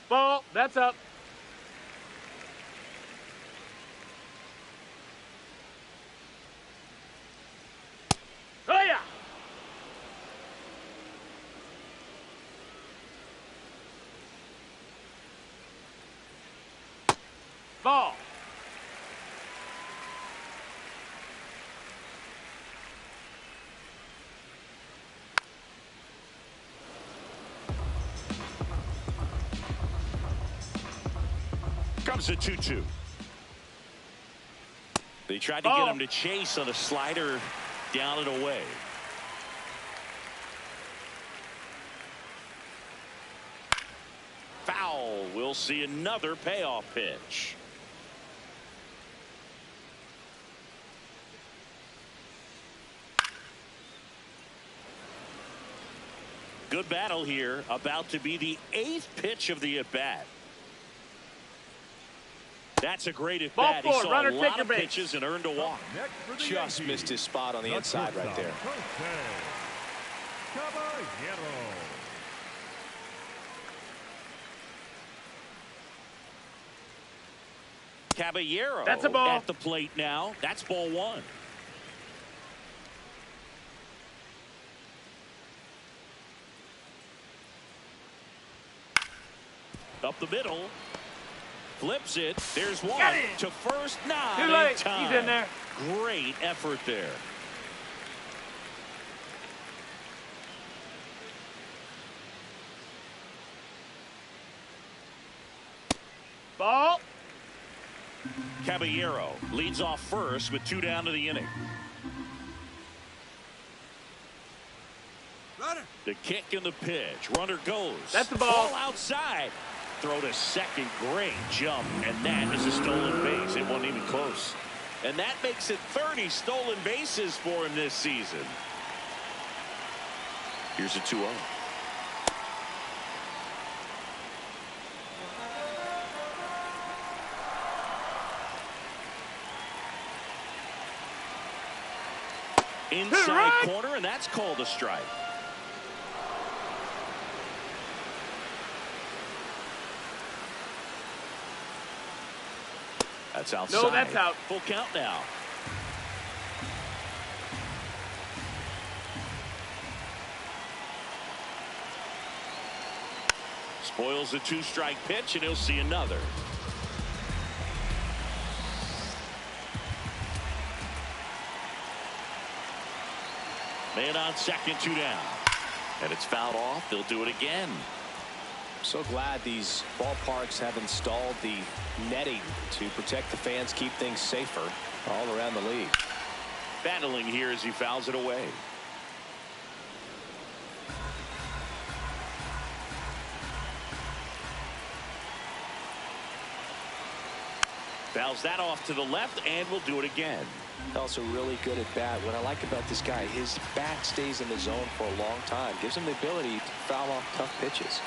Ball. That's up. Oh, yeah. Ball. Comes a 2-2. They tried to get him to chase on a slider down and away. Foul. We'll see another payoff pitch. Good battle here. About to be the 8th pitch of the at-bat. That's a great at-bat. He saw a lot of pitches and earned a walk. Just missed his spot on the inside right there. Caballero that's a ball. At the plate now. That's ball one. Up the middle. Flips it. There's one. To first. Not too late. Time. He's in there. Great effort there. Ball. Caballero leads off first with 2 down to the inning. Runner. The kick and the pitch. Runner goes. That's the ball. Outside. Throw to second. Great jump. And that is a stolen base. It wasn't even close. And that makes it 30 stolen bases for him this season. Here's a 2-0. Inside corner, and that's called a strike. That's outside. No, that's out. Full count now. Spoils the 2-strike pitch, and he'll see another. Man on second, 2 down. And it's fouled off. They'll do it again. So glad these ballparks have installed the netting to protect the fans, keep things safer all around the league. Battling here as he fouls it away. Fouls that off to the left, and will do it again. Also really good at bat. What I like about this guy, his bat stays in the zone for a long time. Gives him the ability to foul off tough pitches.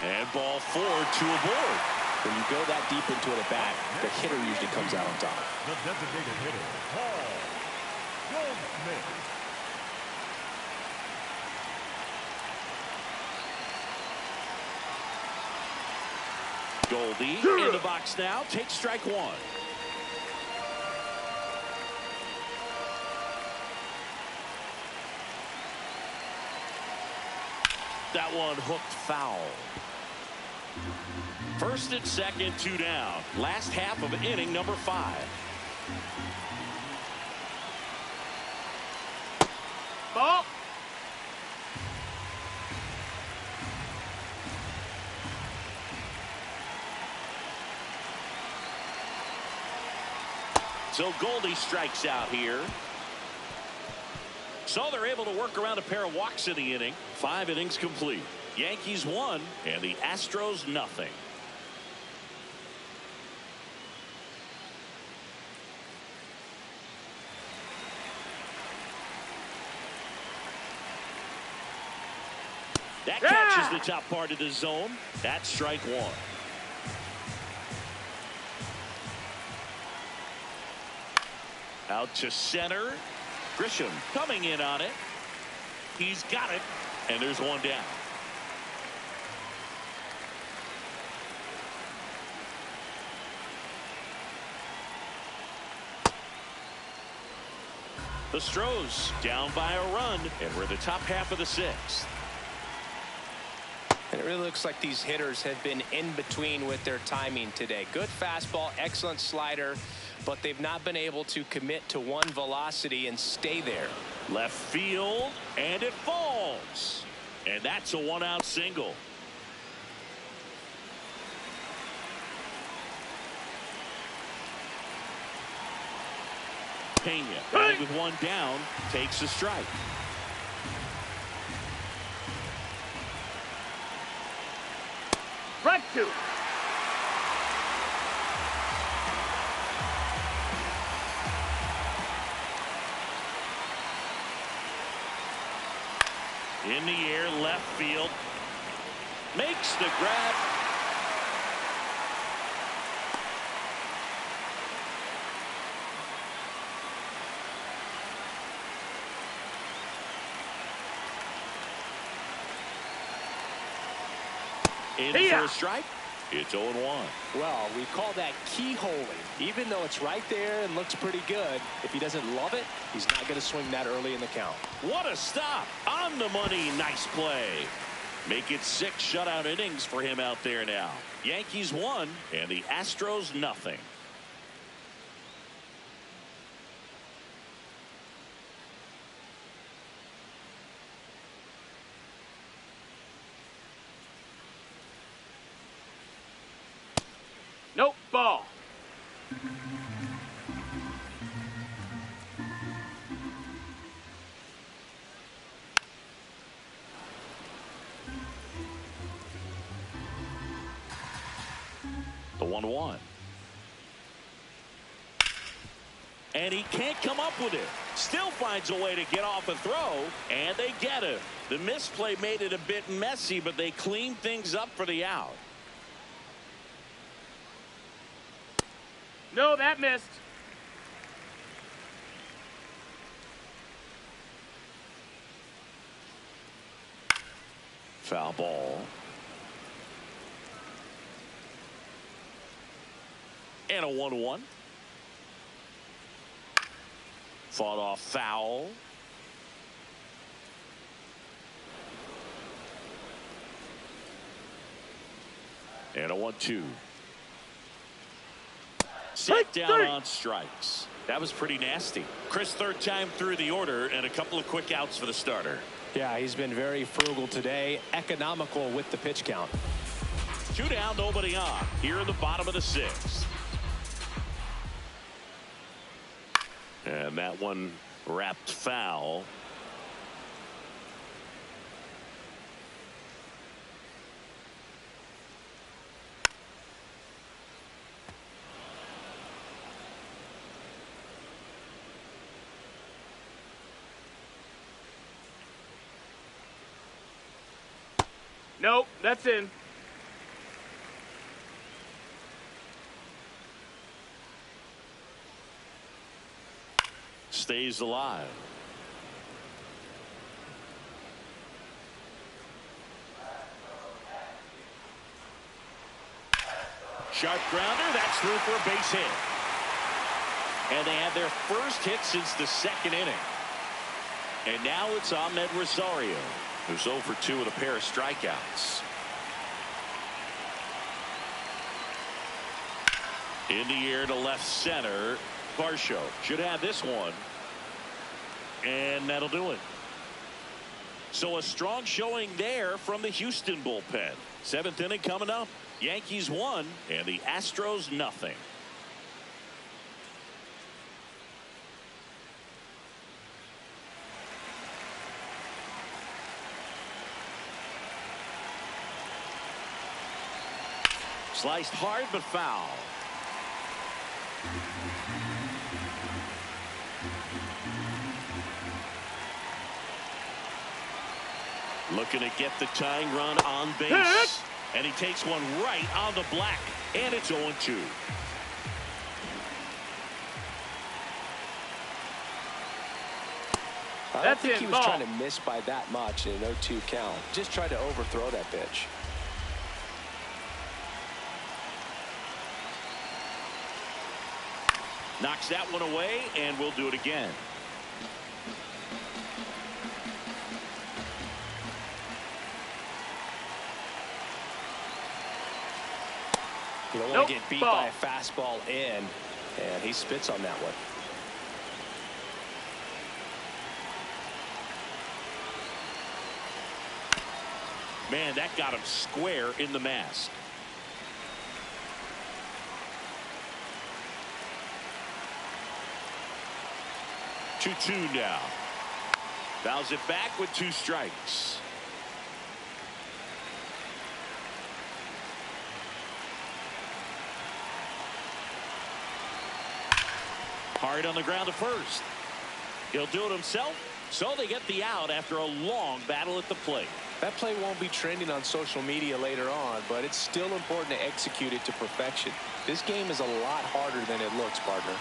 And ball 4, 2 aboard. When you go that deep into an at bat, the hitter usually comes out on top. The designated hitter, Paul Goldschmidt. Goldie in the box now. Takes strike 1. That one hooked foul. First and second, 2 down. Last half of inning number 5. Ball. So Goldie strikes out here. So they're able to work around a pair of walks in the inning. 5 innings complete. Yankees 1 and the Astros nothing. That catches the top part of the zone. That's strike 1. Out to center. Grisham coming in on it. He's got it. And there's one down. The Astros down by a run, and we're the top half of the 6th. And it really looks like these hitters have been in between with their timing today. Good fastball, excellent slider, but they've not been able to commit to one velocity and stay there. Left field, and it falls. And that's a 1-out single. Pena, with one down, takes a strike. Strike 2. In the air, left field. Makes the grab. In for a strike. It's 0-1. Well, we call that keyholing. Even though it's right there and looks pretty good, if he doesn't love it, he's not going to swing that early in the count. What a stop. On the money. Nice play. Make it 6 shutout innings for him out there now. Yankees 1 and the Astros nothing. Nope, ball. The 1-1. And he can't come up with it. Still finds a way to get off a throw, and they get him. The misplay made it a bit messy, but they cleaned things up for the out. No, that missed. Foul ball. And a 1-1. Fought off foul. And a 1-2. Set down on strikes. That was pretty nasty. Chris, 3rd time through the order and a couple of quick outs for the starter. Yeah, he's been very frugal today, economical with the pitch count. 2 down, nobody on here in the bottom of the 6th. And that one wrapped foul. Nope, that's in. Stays alive. Sharp grounder. That's through for a base hit. And they had their first hit since the 2nd inning. And now it's Ahmed Rosario, who's 0 for 2 with a pair of strikeouts. In the air to left center. Varsho should have this one. And that'll do it. So a strong showing there from the Houston bullpen. 7th inning coming up. Yankees 1 and the Astros nothing. Sliced hard but foul. Looking to get the tying run on base. And he takes one right on the black. And it's 0-2. I don't think he was trying to miss by that much in an 0-2 count. Just tried to overthrow that pitch. Knocks that one away, and we'll do it again. You don't want to get beat by a fastball in, and he spits on that one. Man, that got him square in the mask. Two now. Fouls it back with 2 strikes. Hard on the ground to first. He'll do it himself, so they get the out after a long battle at the plate. That play won't be trending on social media later on, but it's still important to execute it to perfection. This game is a lot harder than it looks, partner.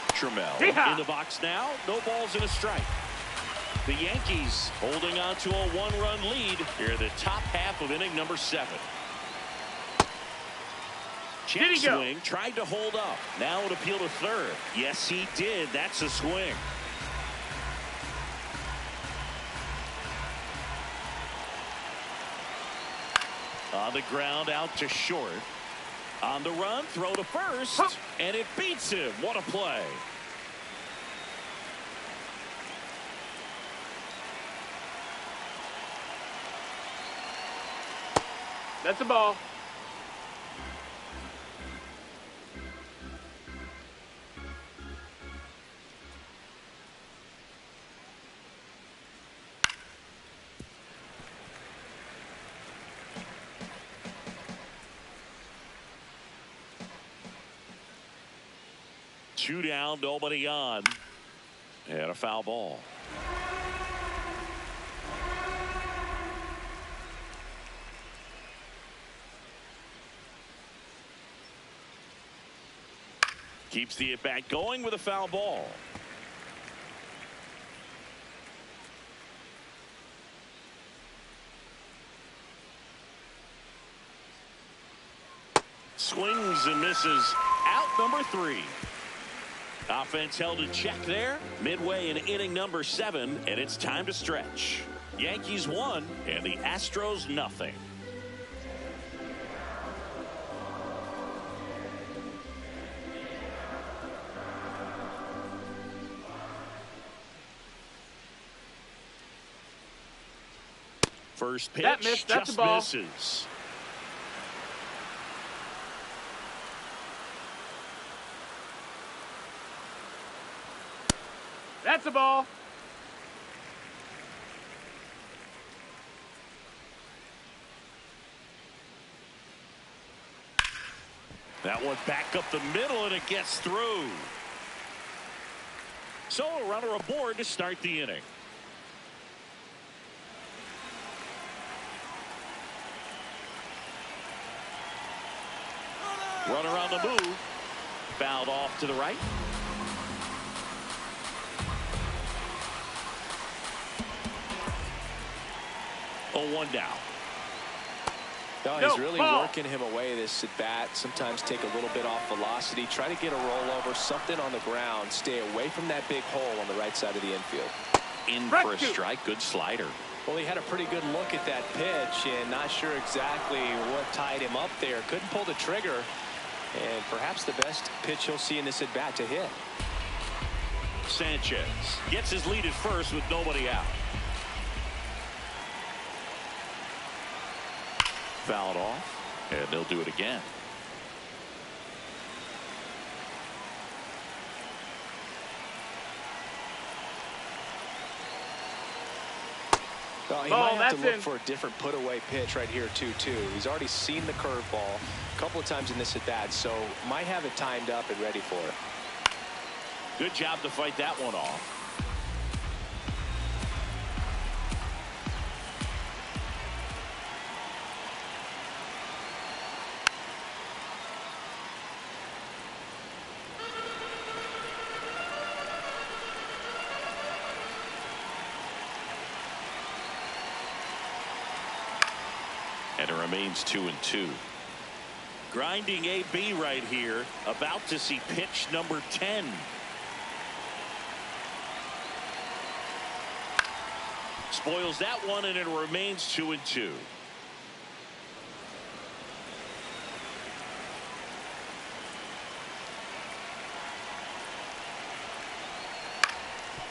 Trammell in the box now. No balls and a strike. The Yankees holding on to a 1-run lead here in the top half of inning number 7. Check swing, tried to hold up. Now an appeal to third. Yes, he did. That's a swing. On the ground out to short. On the run, throw to first, and it beats him. What a play. That's a ball. Two down, nobody on, and a foul ball. Keeps the at-bat going with a foul ball. Swings and misses. Out number 3. Offense held in check there. Midway in inning number 7, and it's time to stretch. Yankees 1 and the Astros nothing. First pitch that missed. That's just a ball. Misses. That's a ball. That one back up the middle, and it gets through. So a runner aboard to start the inning. Runner on the move. Fouled off to the right. 0-1 down. No, he's really working him away this at bat. Sometimes take a little bit off velocity. Try to get a rollover, something on the ground. Stay away from that big hole on the right side of the infield. In for a strike. Good slider. Well, he had a pretty good look at that pitch and not sure exactly what tied him up there. Couldn't pull the trigger. And perhaps the best pitch he'll see in this at bat to hit. Sanchez gets his lead at first with nobody out. Fouled off, and they'll do it again. Well, he might have to look for a different put-away pitch right here, too. He's already seen the curveball a couple of times in this at-bat, so might have it timed up and ready for it. Good job to fight that one off. And it remains 2-2. Grinding AB right here. About to see pitch number 10. Spoils that one, and it remains 2-2.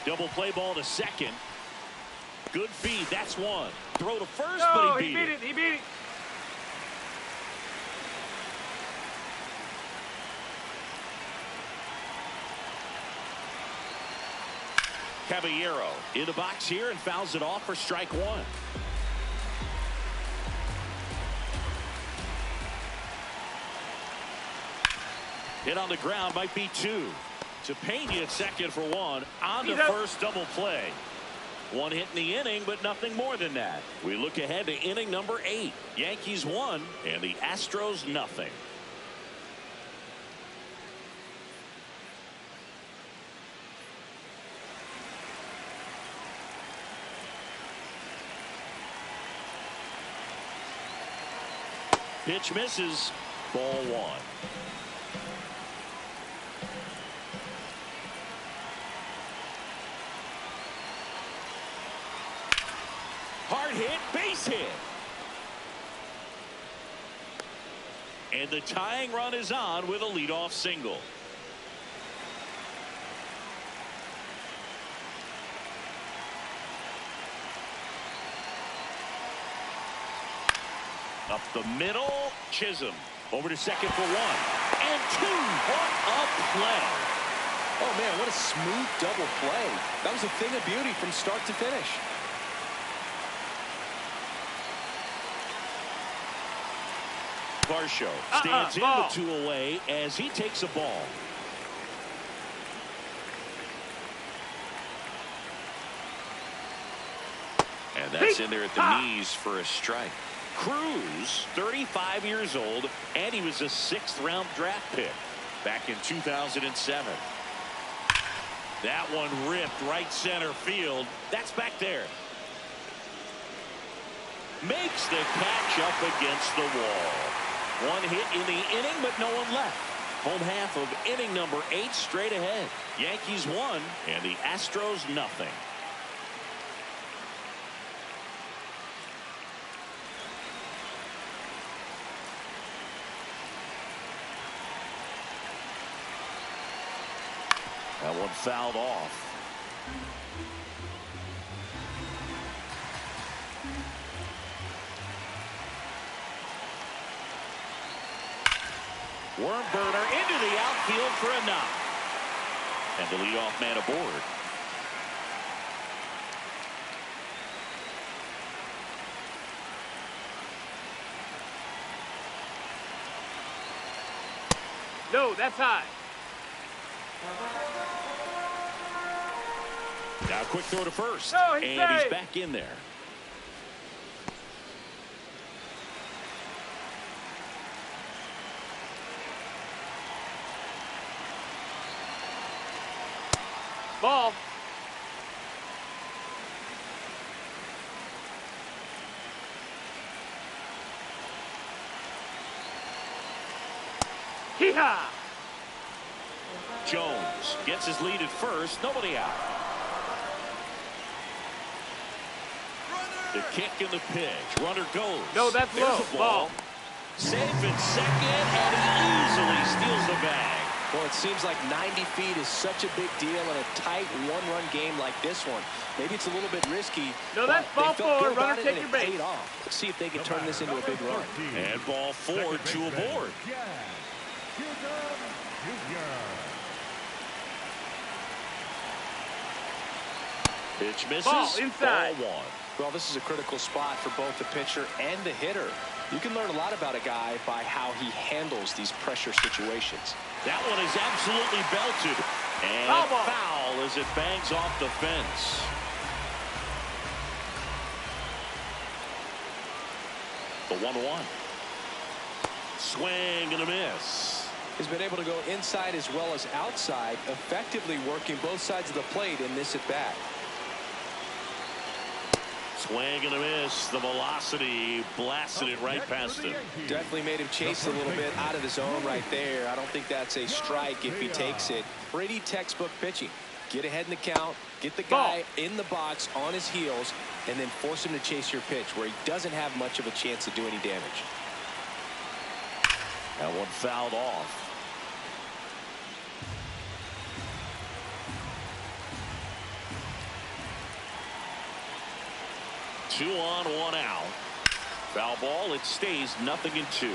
Double play ball to second. Good feed. That's one. Throw to first, but he beat it. He beat it. Caballero in the box here and fouls it off for strike one. Hit on the ground, might be two. To Pena at second for one. On to first, double play. One hit in the inning, but nothing more than that. We look ahead to inning number 8. Yankees 1 and the Astros nothing. Pitch misses. Ball 1. Hard hit, base hit. And the tying run is on with a leadoff single. Up the middle, Chisholm. Over to second for 1. And 2. What a play. Oh, man, what a smooth double play. That was a thing of beauty from start to finish. Varsho stands in with 2 away as he takes a ball. And that's in there at the knees for a strike. Cruz, 35 years old, and he was a 6th-round draft pick back in 2007. That one ripped right center field. That's back there. Makes the catch up against the wall. One hit in the inning, but no one left. Home half of inning number 8 straight ahead. Yankees 1 and the Astros nothing. That one fouled off. Worm burner into the outfield for a knock. And the leadoff man aboard. No, that's high. Now quick throw to first. No, and he's back in there. Ball. Hee-haw! Jones gets his lead at first. Nobody out. The kick and the pitch. Runner goes. No, that's There's low. a ball. Safe at second, and he easily steals the bag. Well, it seems like 90 feet is such a big deal in a tight one-run game like this one. Maybe it's a little bit risky. No, that's ball 4. Runner, take your base. Let's see if they can turn this into a big run. And ball 4, 2 aboard. Pitch misses. Ball inside. Ball 1. Well, this is a critical spot for both the pitcher and the hitter. You can learn a lot about a guy by how he handles these pressure situations. That one is absolutely belted. And foul as it bangs off the fence. The 1-1. Swing and a miss. He's been able to go inside as well as outside, effectively working both sides of the plate in this at-bat. Swing and a miss. The velocity blasted it right past him. Definitely made him chase a little bit out of the zone right there. I don't think that's a strike if he takes it. Pretty textbook pitching. Get ahead in the count, get the guy in the box on his heels, and then force him to chase your pitch where he doesn't have much of a chance to do any damage. That one fouled off. Two on, one out. Foul ball. It stays 0-2.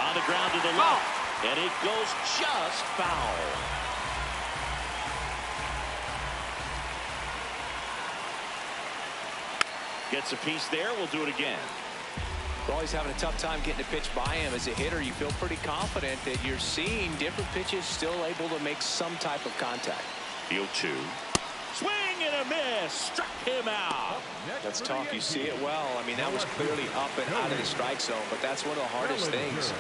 On the ground to the left, and it goes just foul. Gets a piece there. We'll do it again. Well, he's having a tough time getting a pitch by him. As a hitter, you feel pretty confident that you're seeing different pitches still able to make some type of contact. The 0-2. Swing and a miss. Struck him out. That's tough. You see it well. I mean, that was clearly up and out of the strike zone, but that's one of the hardest things.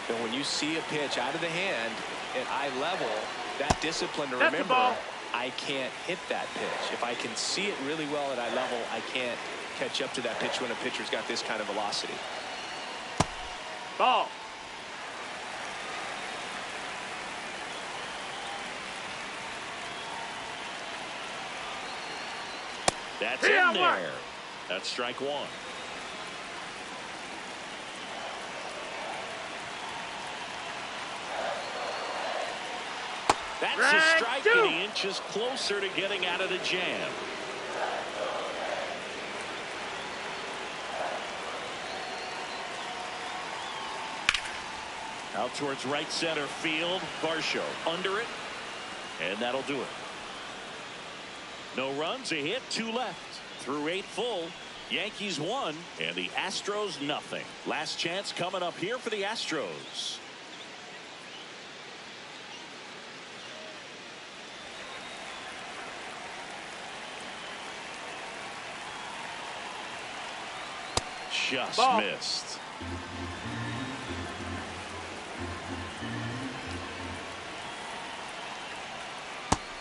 And when you see a pitch out of the hand at eye level, that discipline to remember, I can't hit that pitch. If I can see it really well at eye level, I can't catch up to that pitch when a pitcher's got this kind of velocity. Ball. That's in there. That's strike one. That's a strike, and he inches closer to getting out of the jam. Out towards right center field. Varsho under it, and that'll do it. No runs, a hit, 2 left. Through 8 full. Yankees 1 and the Astros nothing. Last chance coming up here for the Astros. Just missed.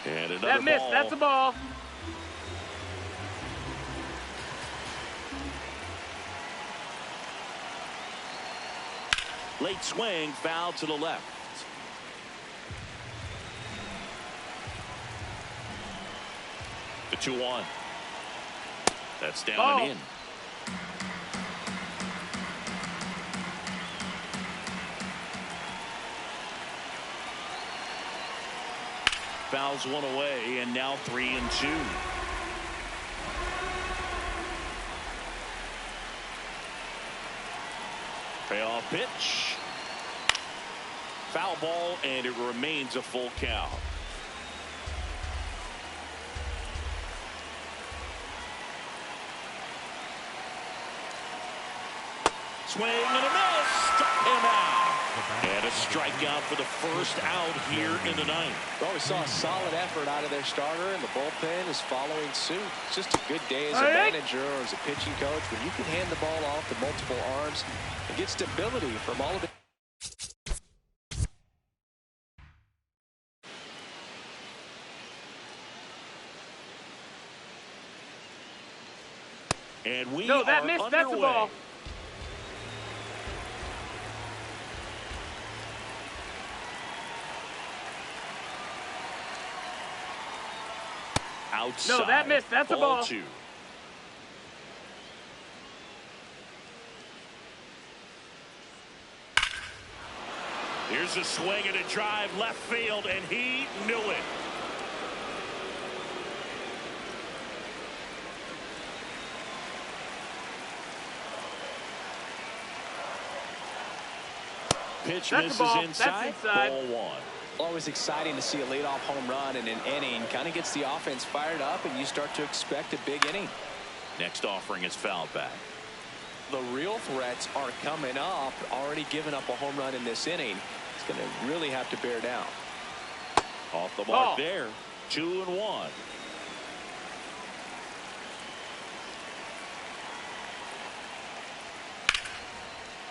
And another that missed. ball. That's a ball. Late swing, foul to the left. The 2-1. That's down and in. Fouls one away, and now 3-2. Payoff pitch. Foul ball, and it remains a full count. Swing and a miss. Struck him out. And a strikeout for the first out here in the ninth. Well, we saw a solid effort out of their starter, and the bullpen is following suit. It's just a good day as a manager or as a pitching coach when you can hand the ball off to multiple arms and get stability from all of it. And we no, that are missed. underway. That's a ball. Outside. No, that missed. That's a ball. 2. Here's a swing and a drive left field, and he knew it. Pitch That's misses a ball. inside. That's inside. Ball one. Always exciting to see a leadoff home run in an inning. Kind of gets the offense fired up, and you start to expect a big inning. Next offering is fouled back. The real threats are coming up. Already given up a home run in this inning. It's going to really have to bear down. Off the mark there. 2-1.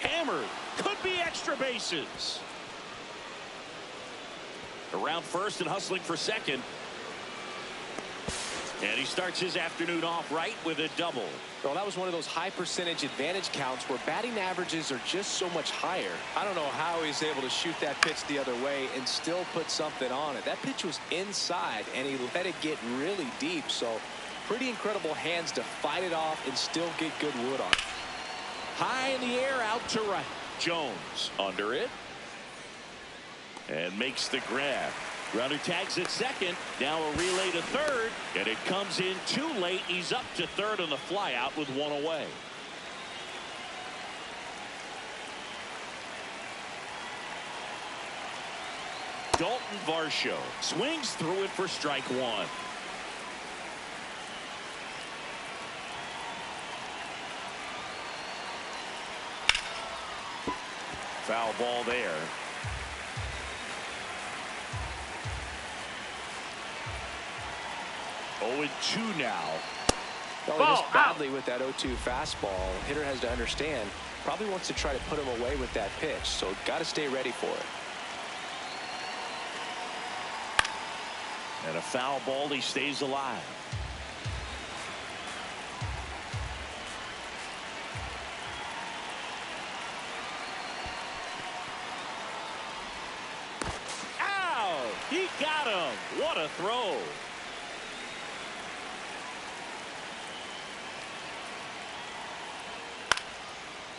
Hammered. Could be extra bases. Around first and hustling for second. And he starts his afternoon off right with a double. Well, that was one of those high percentage advantage counts where batting averages are just so much higher. I don't know how he's able to shoot that pitch the other way and still put something on it. That pitch was inside, and he let it get really deep. So pretty incredible hands to fight it off and still get good wood on it. High in the air, out to right. Jones under it. And makes the grab. Runner tags at second. Now a relay to third. And it comes in too late. He's up to third on the fly out with one away. Dalton Varsho swings through it for strike one. Foul ball there. 0-2 now. Oh, he missed badly with that 0-2 fastball. Hitter has to understand. Probably wants to try to put him away with that pitch. So got to stay ready for it. And a foul ball. He stays alive. Ow! He got him. What a throw.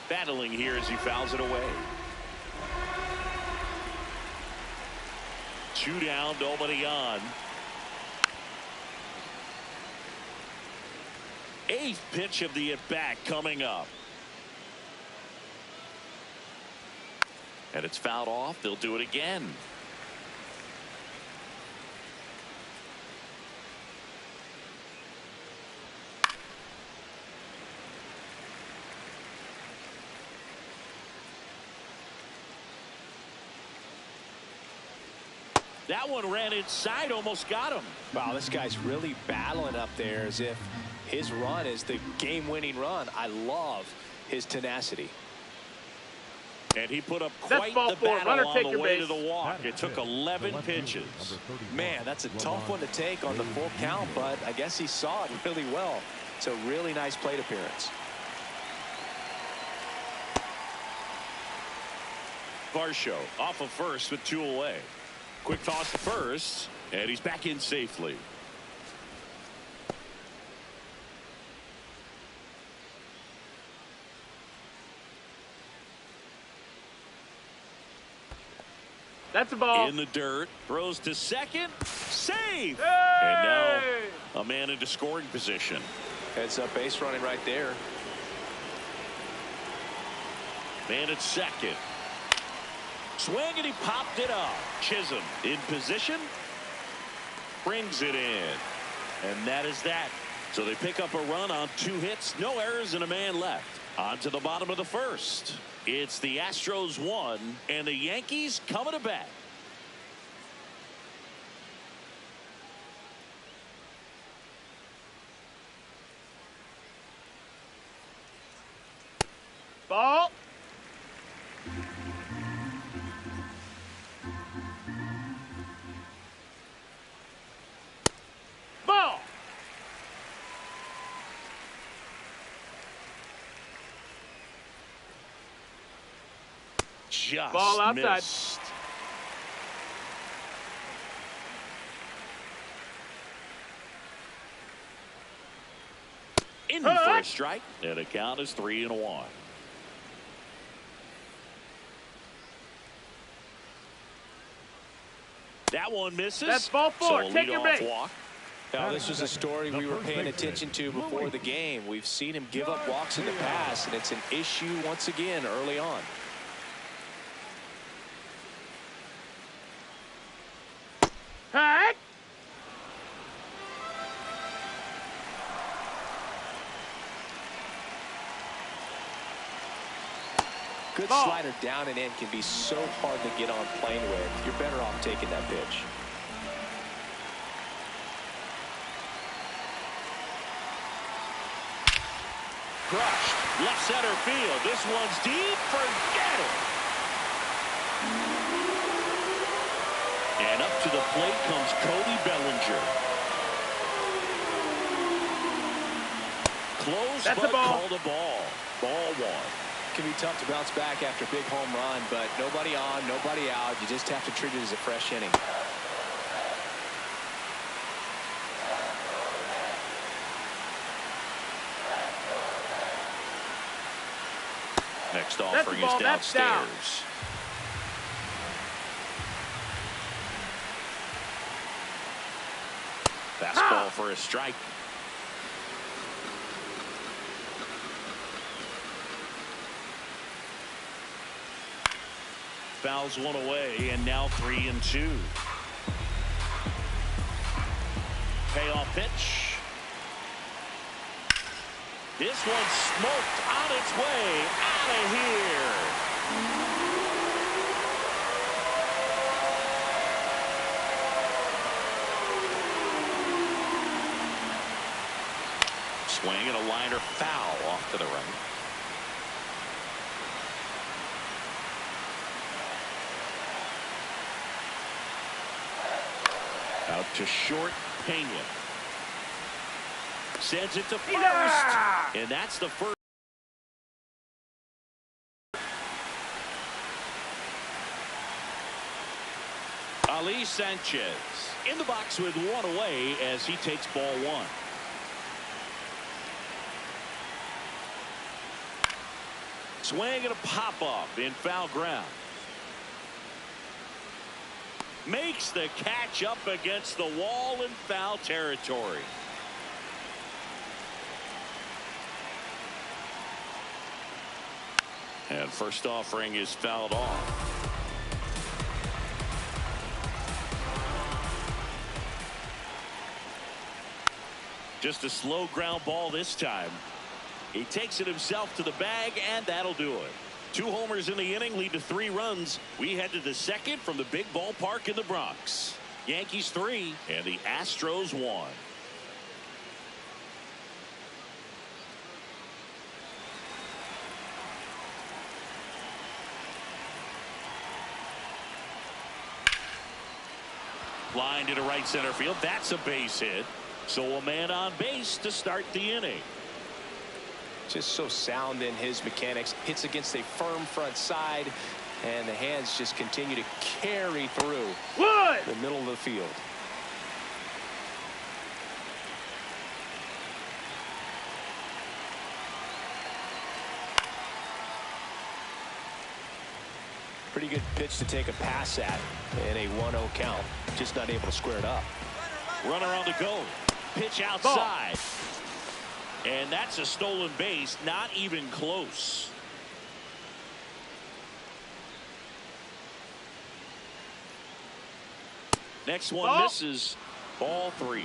Battling here as he fouls it away. 2 down, nobody on. 8th pitch of the at-bat coming up. And it's fouled off. They'll do it again. That one ran inside, almost got him. Wow, this guy's really battling up there as if his run is the game-winning run. I love his tenacity. And he put up quite the battle on the way to the walk. It took 11 pitches. Man, that's a tough one to take on the full count, but I guess he saw it really well. It's a really nice plate appearance. Varsho off of first with 2 away. Quick toss to first, and he's back in safely. That's a ball. In the dirt, throws to second, safe. Hey! And now a man into scoring position. Heads up base running right there. Man at second. Swing, and he popped it up. Chisholm in position. Brings it in. And that is that. So they pick up a run on 2 hits, no errors, and a man left. On to the bottom of the first. It's the Astros 1, and the Yankees coming to bat. Ball. Ball. Just ball outside. Missed. In for a strike, and the count is 3-1. That one misses. That's ball 4. So Take your base. Walk. Now, this was a story we were paying attention to before the game. We've seen him give up walks in the past, and it's an issue once again early on. Good Ball. slider down and in can be so hard to get on plane with. You're better off taking that pitch. Crushed. Left center field. This one's deep. Forget it. And up to the plate comes Cody Bellinger. Close, That's but a ball. called a ball. Ball one. It can be tough to bounce back after a big home run, but nobody on, nobody out. You just have to treat it as a fresh inning. Next offering is downstairs. Fastball for a strike. Fouls one away, and now 3-2. Payoff pitch. This one's smoked on its way out of here. Swing and a liner foul off to the right. Out to short, Pena. Sends it to first. Yeah! And that's the first. Ali Sanchez in the box with one away as he takes ball one. Swing and a pop-up in foul ground. Makes the catch up against the wall in foul territory. And first offering is fouled off. Just a slow ground ball this time. He takes it himself to the bag, and that'll do it. 2 homers in the inning lead to 3 runs. We head to the second from the big ballpark in the Bronx. Yankees 3 and the Astros 1. Line to right center field. That's a base hit. So a man on base to start the inning. Just so sound in his mechanics. Hits against a firm front side, and the hands just continue to carry through the middle of the field. Pretty good pitch to take a pass at in a 1-0 count. Just not able to square it up. Runner on the go. Pitch outside. And that's a stolen base. Not even close. Next one misses. Ball 3.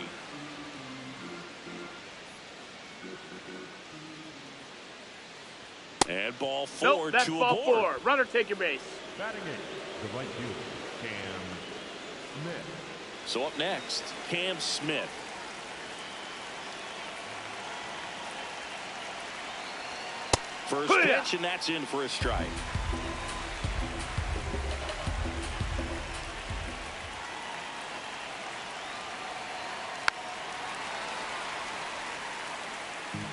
And ball 4. Nope, that's to ball aboard. 4. Runner, take your base. Batting eighth, the right fielder, Cam Smith. So up next, Cam Smith. First pitch, and that's in for a strike.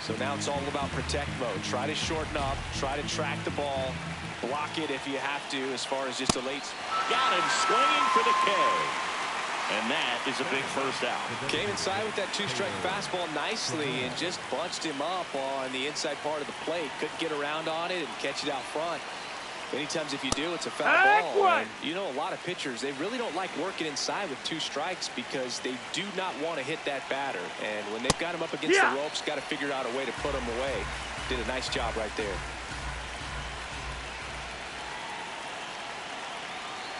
So now it's all about protect mode. Try to shorten up, try to track the ball, block it if you have to, as far as just a late. Got him swinging for the K. And that is a big first out. Came inside with that 2-strike fastball nicely and just bunched him up on the inside part of the plate. Couldn't get around on it and catch it out front. Many times if you do, it's a foul ball. And you know, a lot of pitchers, they really don't like working inside with 2 strikes because they do not want to hit that batter. And when they've got him up against the ropes, got to figure out a way to put him away. Did a nice job right there.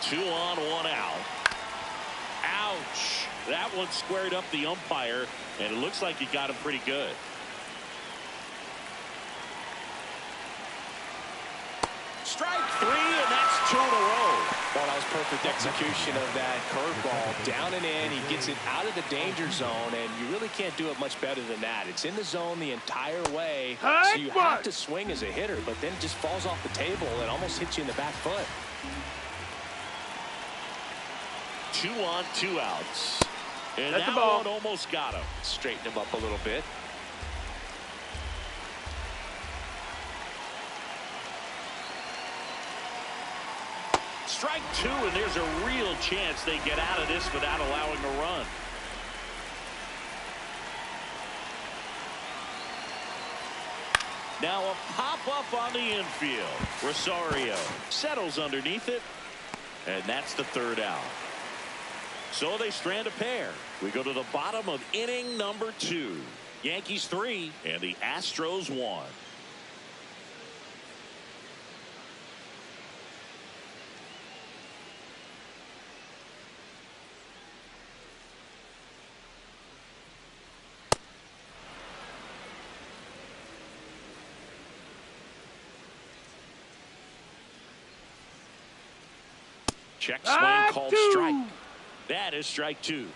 2 on, 1 out. Ouch. That one squared up the umpire, and it looks like he got him pretty good. Strike three, and that's 2 in a row. Well, that was perfect execution of that curveball. Down and in, he gets it out of the danger zone, and you really can't do it much better than that. It's in the zone the entire way, so you have to swing as a hitter, but then it just falls off the table and almost hits you in the back foot. 2 on, 2 outs. And That's that the ball. one almost got him. Straighten him up a little bit. Strike 2, and there's a real chance they get out of this without allowing a run. Now a pop-up on the infield. Rosario settles underneath it, and that's the 3rd out. So they strand a pair. We go to the bottom of inning number 2. Yankees 3 and the Astros 1. Check swing called strike. That is strike 2.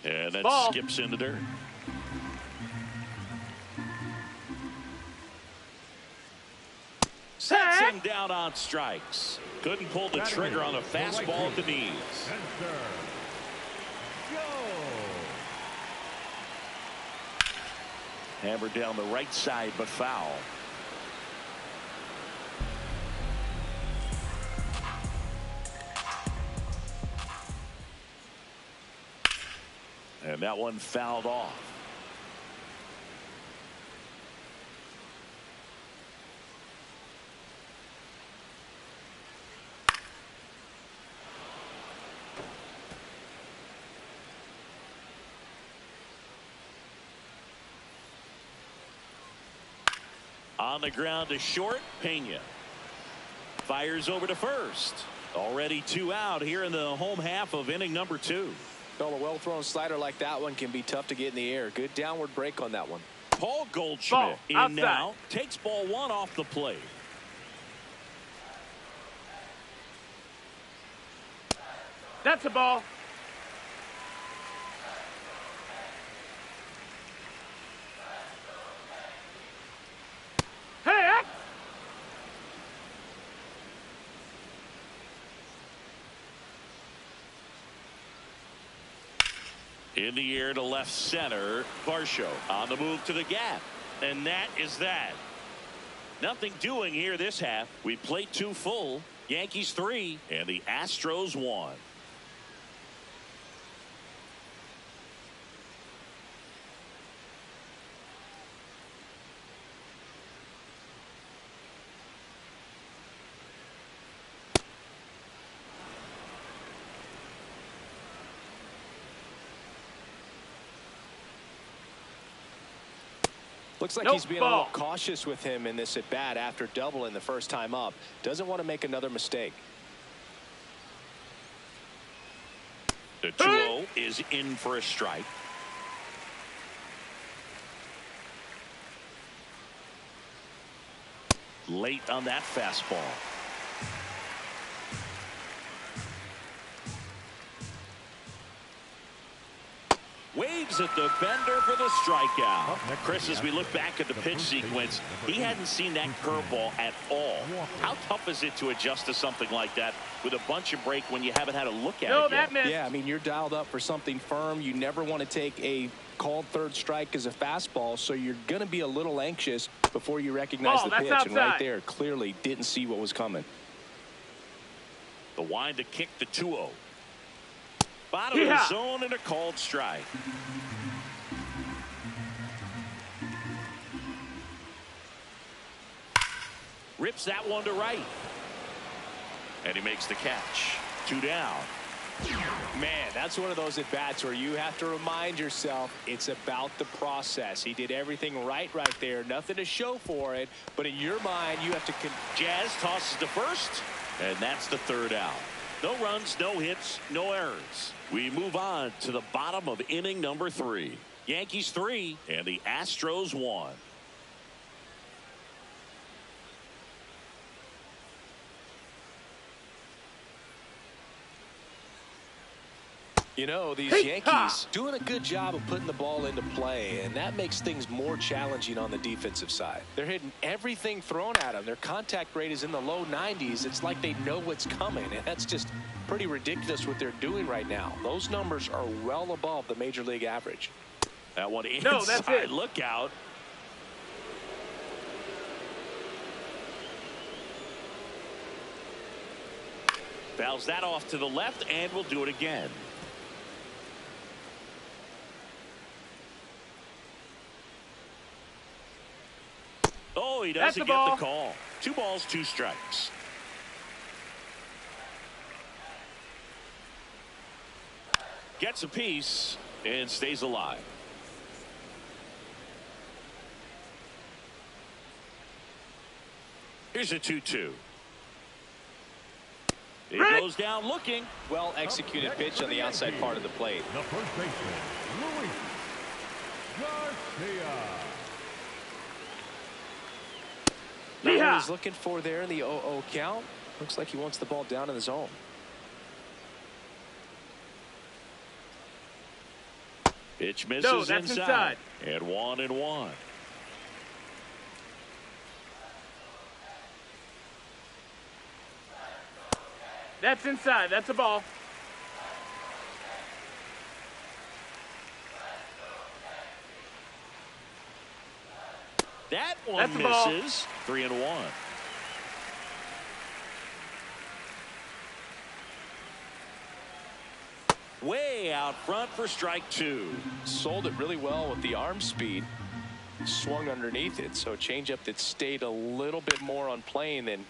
And that Ball. skips into dirt. Sets him down on strikes. Couldn't pull the trigger on a fastball at the knees. Hammered down the right side, but foul. And that one fouled off. On the ground to short, Pena fires over to first. Already 2 out here in the home half of inning number 2. Well, a well-thrown slider like that one can be tough to get in the air. Good downward break on that one. Paul Goldschmidt Ball, in now, takes ball 1 off the plate. That's a ball. Hey! In the air to left center. Varsho on the move to the gap. And that is that. Nothing doing here this half. We played 2 full. Yankees 3 and the Astros 1. Looks like he's being a little cautious with him in this at bat after doubling the first time up. Doesn't want to make another mistake. The 2-0 is in for a strike. Late on that fastball. Waves at the bender for the strikeout. Chris, as we look back at the pitch sequence, he hadn't seen that curveball at all. How tough is it to adjust to something like that with a bunch of break when you haven't had a look at it yet? Missed. Yeah, I mean, you're dialed up for something firm. You never want to take a called 3rd strike as a fastball, so you're going to be a little anxious before you recognize the pitch. And right there, clearly didn't see what was coming. The wind to kick the 2-0. Bottom of the zone and a called strike. Rips that one to right. And he makes the catch. 2 down. Man, that's one of those at bats where you have to remind yourself it's about the process. He did everything right there. Nothing to show for it. But in your mind, you have to. Jazz tosses to first. And that's the 3rd out. No runs, no hits, no errors. We move on to the bottom of inning number 3. Yankees 3 and the Astros 1. You know, these Yankees doing a good job of putting the ball into play, and that makes things more challenging on the defensive side. They're hitting everything thrown at them. Their contact rate is in the low 90s. It's like they know what's coming, and that's just pretty ridiculous what they're doing right now. Those numbers are well above the major league average. That one inside. No, that's it. Look out. Fouls that off to the left, and we'll do it again. Oh, he doesn't get the call. 2 balls, 2 strikes. Gets a piece and stays alive. Here's a 2-2. It goes down looking. Well executed pitch on the outside part of the plate. The first baseman, Luis Garcia. What he's looking for there in the 0-0 count. Looks like he wants the ball down in the zone. Pitch misses inside. And 1-1. That's inside. That's a ball. That one misses. 3-1. Way out front for strike 2. Sold it really well with the arm speed. Swung underneath it, so a changeup that stayed a little bit more on plane than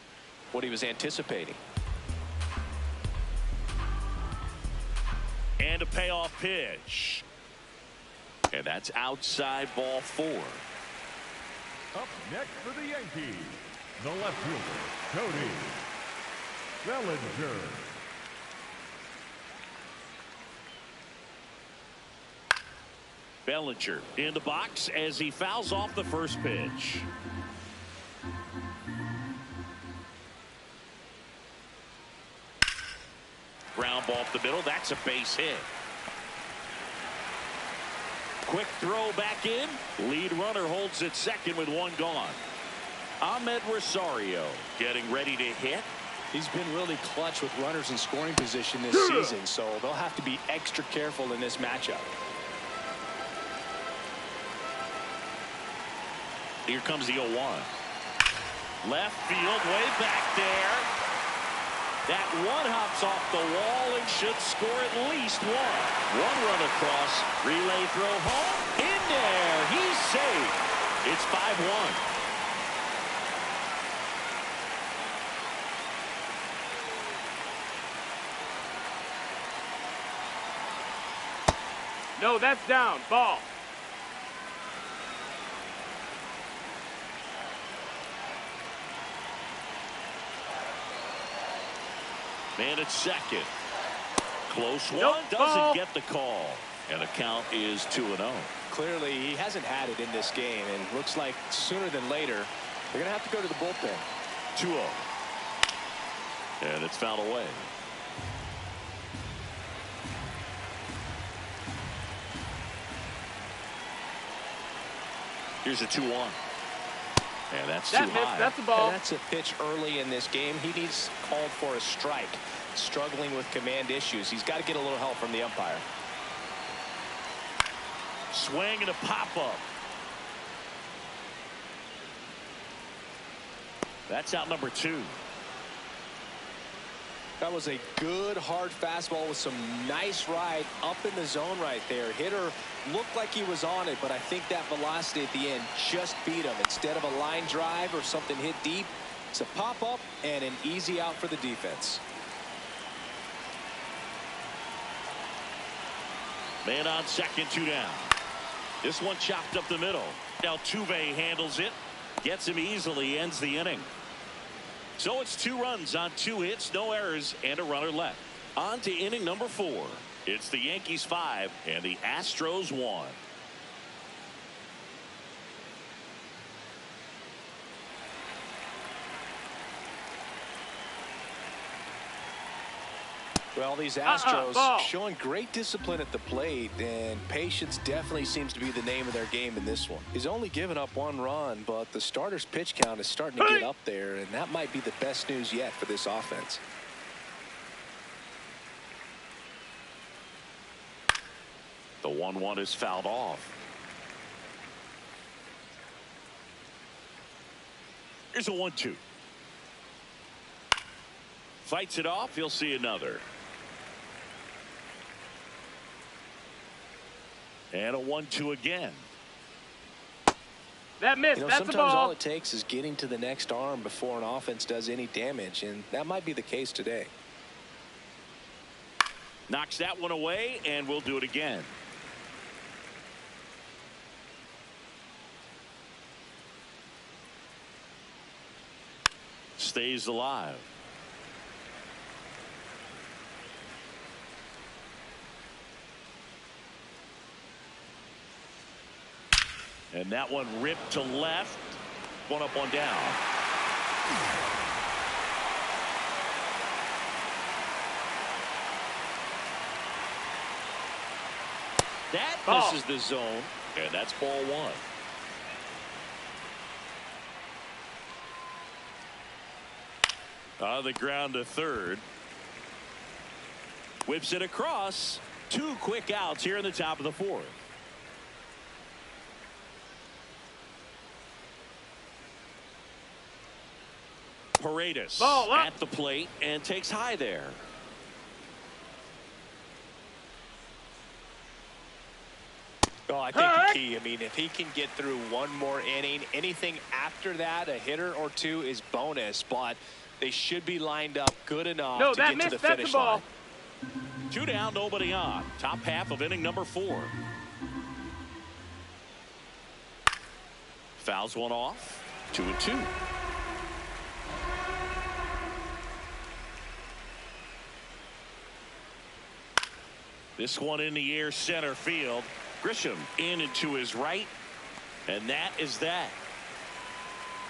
what he was anticipating. And a payoff pitch. And that's outside, ball 4. Up next for the Yankees, the left fielder, Cody Bellinger. Bellinger in the box as he fouls off the first pitch. Ground ball up the middle. That's a base hit. Quick throw back in. Lead runner holds at second with 1 gone. Ahmed Rosario getting ready to hit. He's been really clutch with runners in scoring position this season, so they'll have to be extra careful in this matchup. Here comes the 0-1. Left field, way back there. That one hops off the wall and should score at least 1. 1 run across. Relay throw home. In there. He's safe. It's 5-1. No, that's down. Ball. Man at second. Close one. Doesn't get the call. And the count is 2-0. Clearly, he hasn't had it in this game, and looks like sooner than later, they're going to have to go to the bullpen. 2-0. And it's fouled away. Here's a 2-1. And that's too high. That's a ball. And that's a pitch early in this game. He needs called for a strike. Struggling with command issues. He's got to get a little help from the umpire. Swing and a pop-up. That's out number 2. That was a good hard fastball with some nice ride up in the zone right there. Hitter looked like he was on it, but I think that velocity at the end just beat him. Instead of a line drive or something hit deep, it's a pop-up and an easy out for the defense. Man on second, 2 down. This one chopped up the middle. Altuve handles it. Gets him easily, ends the inning. So it's 2 runs on 2 hits, no errors, and a runner left. On to inning number 4. It's the Yankees 5 and the Astros 1. Well, these Astros showing great discipline at the plate, and patience definitely seems to be the name of their game in this one. He's only given up 1 run, but the starter's pitch count is starting to get up there, and that might be the best news yet for this offense. The 1-1 is fouled off. Here's a 1-2. Fights it off. He'll see another. And a 1-2 again. That missed. That's a ball. Sometimes all it takes is getting to the next arm before an offense does any damage, and that might be the case today. Knocks that one away, and we'll do it again. Stays alive. And that one ripped to left. One up, one down. That misses the zone, and that's ball 1. On the ground to third. Whips it across. 2 quick outs here in the top of the 4th. Paredes at the plate and takes high there. Oh, I think the key, I mean, if he can get through 1 more inning, anything after that, a hitter or 2 is bonus, but they should be lined up good enough to get to the finish line. 2 down, nobody on. Top half of inning number 4. Fouls one off. 2-2. This one in the air, center field. Grisham in and to his right. And that is that.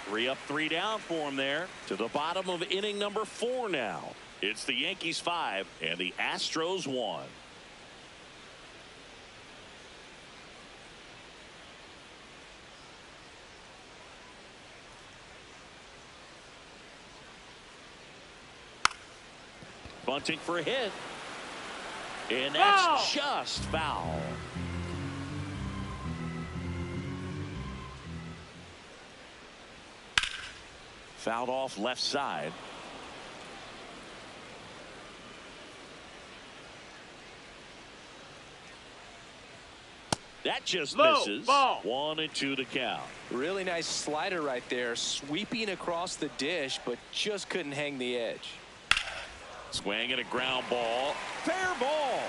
3 up, 3 down for him there. To the bottom of inning number 4 now. It's the Yankees 5 and the Astros 1. Bunting for a hit. And that's just foul. Fouled off left side. That just misses. 1-2 to count. Really nice slider right there, sweeping across the dish, but just couldn't hang the edge. Swing and a ground ball. Fair ball.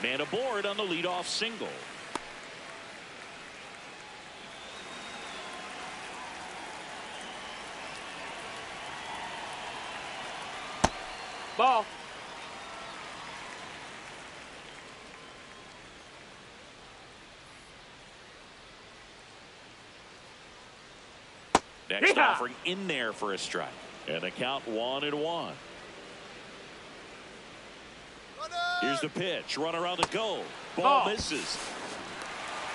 Man aboard on the leadoff single. Ball. Next offering in there for a strike. And the count 1-1. Here's the pitch. Runner on the go. Ball misses.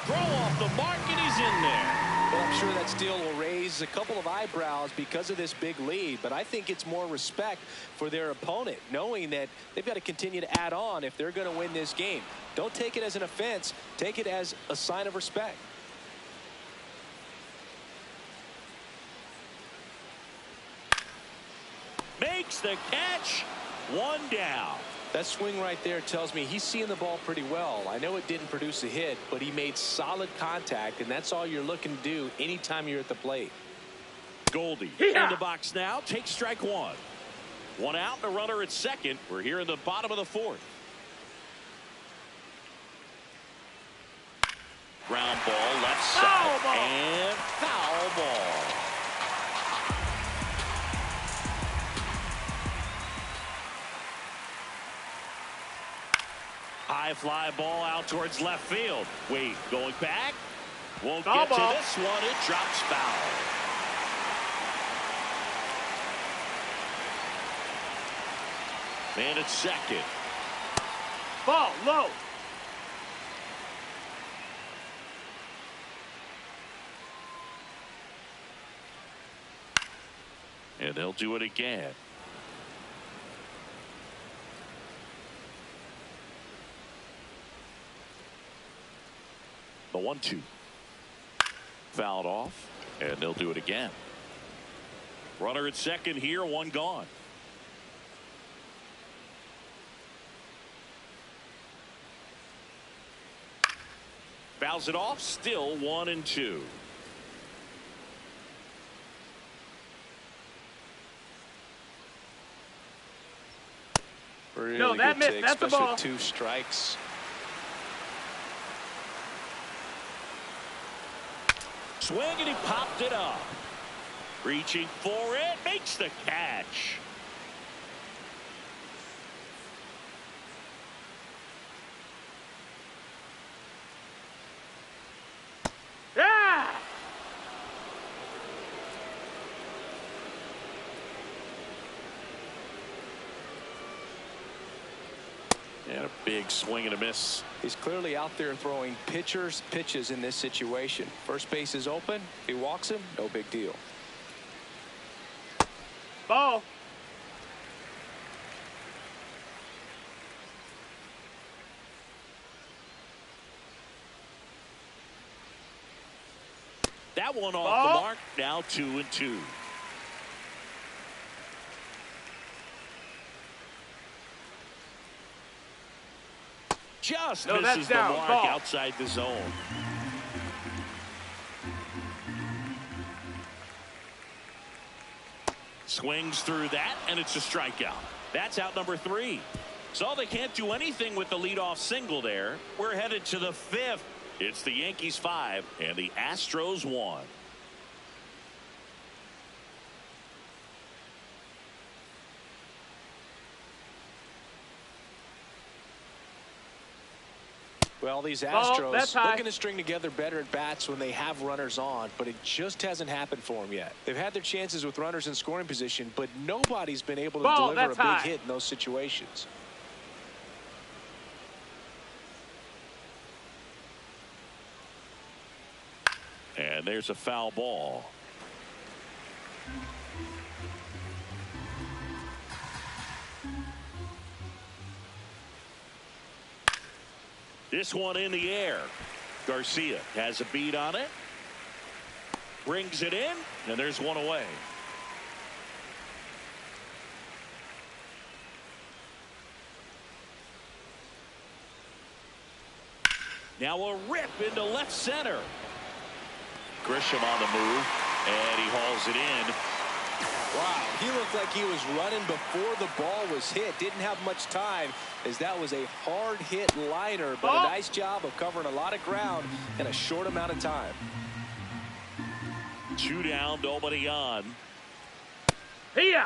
Throw off the mark, and he's in there. Well, I'm sure that steal will raise a couple of eyebrows because of this big lead, but I think it's more respect for their opponent, knowing that they've got to continue to add on if they're going to win this game. Don't take it as an offense. Take it as a sign of respect. Makes the catch. 1 down. That swing right there tells me he's seeing the ball pretty well. I know it didn't produce a hit, but he made solid contact, and that's all you're looking to do anytime you're at the plate. Goldie in the box now. Takes strike 1. 1 out and a runner at second. We're here in the bottom of the 4th. Ground ball left side. And foul ball. High fly ball out towards left field. Wade going back. Won't Foul get ball. to this one. It drops foul. Man at second. Ball low. And they'll do it again. The 1-2. Fouled off, and they'll do it again. Runner at second here, one gone. Fouls it off, still 1-2. Really No, that good missed. take, That's the especially ball. with 2 strikes. Swing, and he popped it up. Reaching for it, makes the catch. Yeah. And a big swing and a miss. He's clearly out there throwing pitches in this situation. First base is open. If he walks him, no big deal. Ball. That one off Ball. the mark. Now 2-2. Just No, that's misses the down. mark Ball. outside the zone. Swings through that, and it's a strikeout. That's out number 3. So they can't do anything with the leadoff single there. We're headed to the 5th. It's the Yankees 5 and the Astros 1. Well, these Ball, Astros that's high. looking to string together better at bats when they have runners on, but it just hasn't happened for them yet. They've had their chances with runners in scoring position, but nobody's been able to Ball, deliver a that's big high. hit in those situations. And there's a foul ball. This one in the air. Garcia has a beat on it. Brings it in, and there's one away. Now a rip into left center. Grisham on the move, and he hauls it in. Wow, he looked like he was running before the ball was hit. Didn't have much time, as that was a hard hit liner, but a nice job of covering a lot of ground in a short amount of time. 2 down, nobody on. Here.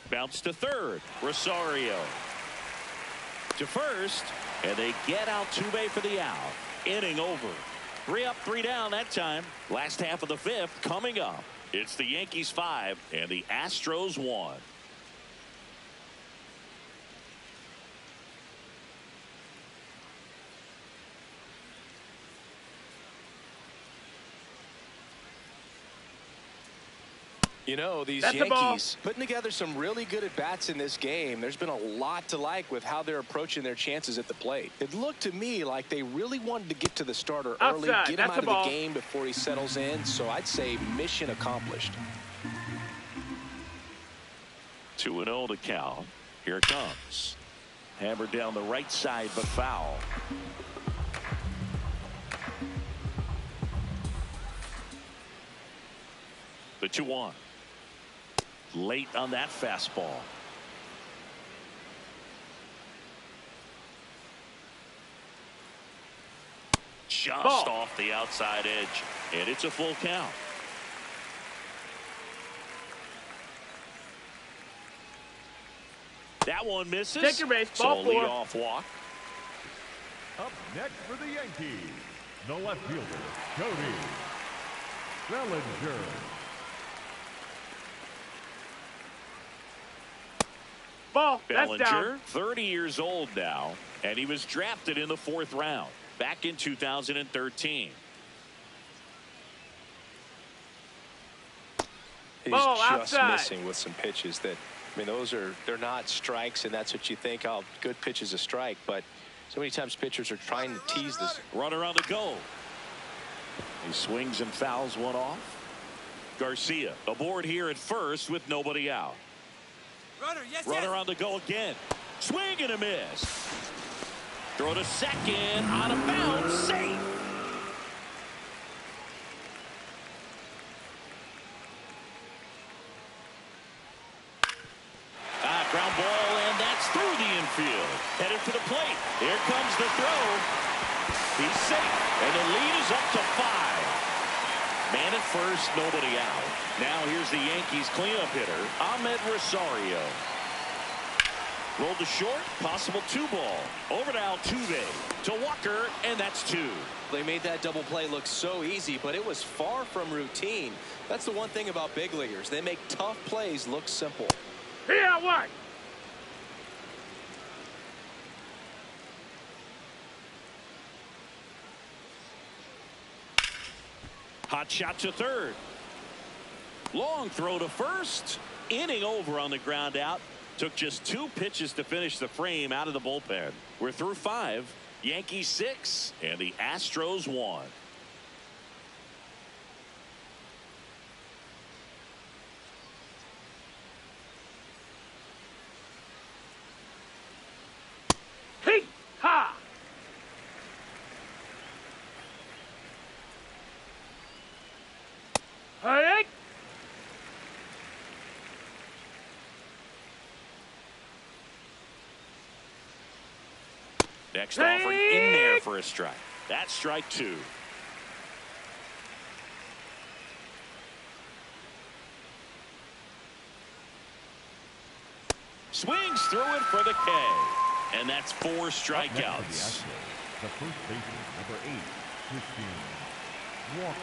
Bounce to third. Rosario to first, and they get Altuve for the out. Inning over. 3 up, 3 down that time. Last half of the 5th coming up. It's the Yankees 5 and the Astros 1. You know, these That's the ball. Yankees putting together some really good at-bats in this game. There's been a lot to like with how they're approaching their chances at the plate. It looked to me like they really wanted to get to the starter early, Outside. get him That's out of the ball. the game before he settles in. So I'd say mission accomplished. 2-0 to count. Here it comes. Hammered down the right side, but foul. The 2-1. Late on that fastball. just Ball. off the outside edge, and it's a full count. That one misses. Take your base. So Ball a 4. leadoff walk. Up next for the Yankees, the left fielder, Cody Bellinger. Ball. That's Bellinger, down. 30 years old now, and he was drafted in the 4th round back in 2013. He's Ball just outside. missing with some pitches that, I mean, they're not strikes, and that's what you think, oh, good pitch is a strike, but so many times pitchers are trying to tease this. Runner on the go. He swings and fouls one off. Garcia aboard here at first with nobody out. Runner on the go again. Swing and a miss. Throw to second. Out of bounds. Safe. Ground ball, and that's through the infield. Headed to the plate. Here comes the throw. He's safe, and the lead is up to 5. Man at first, nobody out. Now here's the Yankees cleanup hitter, Ahmed Rosario. Rolled to short, possible 2-ball. Over to Altuve, to Walker, and that's 2. They made that double play look so easy, but it was far from routine. That's the one thing about big leaguers. They make tough plays look simple. Here, what? Hot shot to third. Long throw to first. Inning over on the ground out. Took just 2 pitches to finish the frame out of the bullpen. We're through 5. Yankees 6 and the Astros 1. Hey! Ha! Hey! Next offering in there for a strike. That's strike 2. Swings through it for the K. And that's 4 strikeouts. The first baseman, number 8, Christian Walker.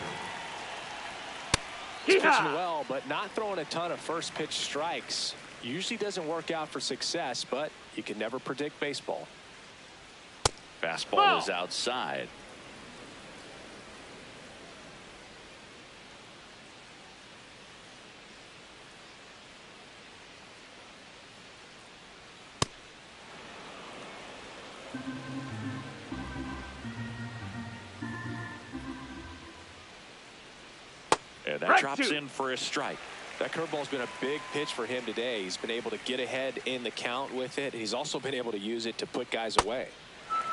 He's pitching well, but not throwing a ton of first pitch strikes. Usually doesn't work out for success, but you can never predict baseball. Fastball is outside. And that drops in for a strike. That curveball's been a big pitch for him today. He's been able to get ahead in the count with it. He's also been able to use it to put guys away.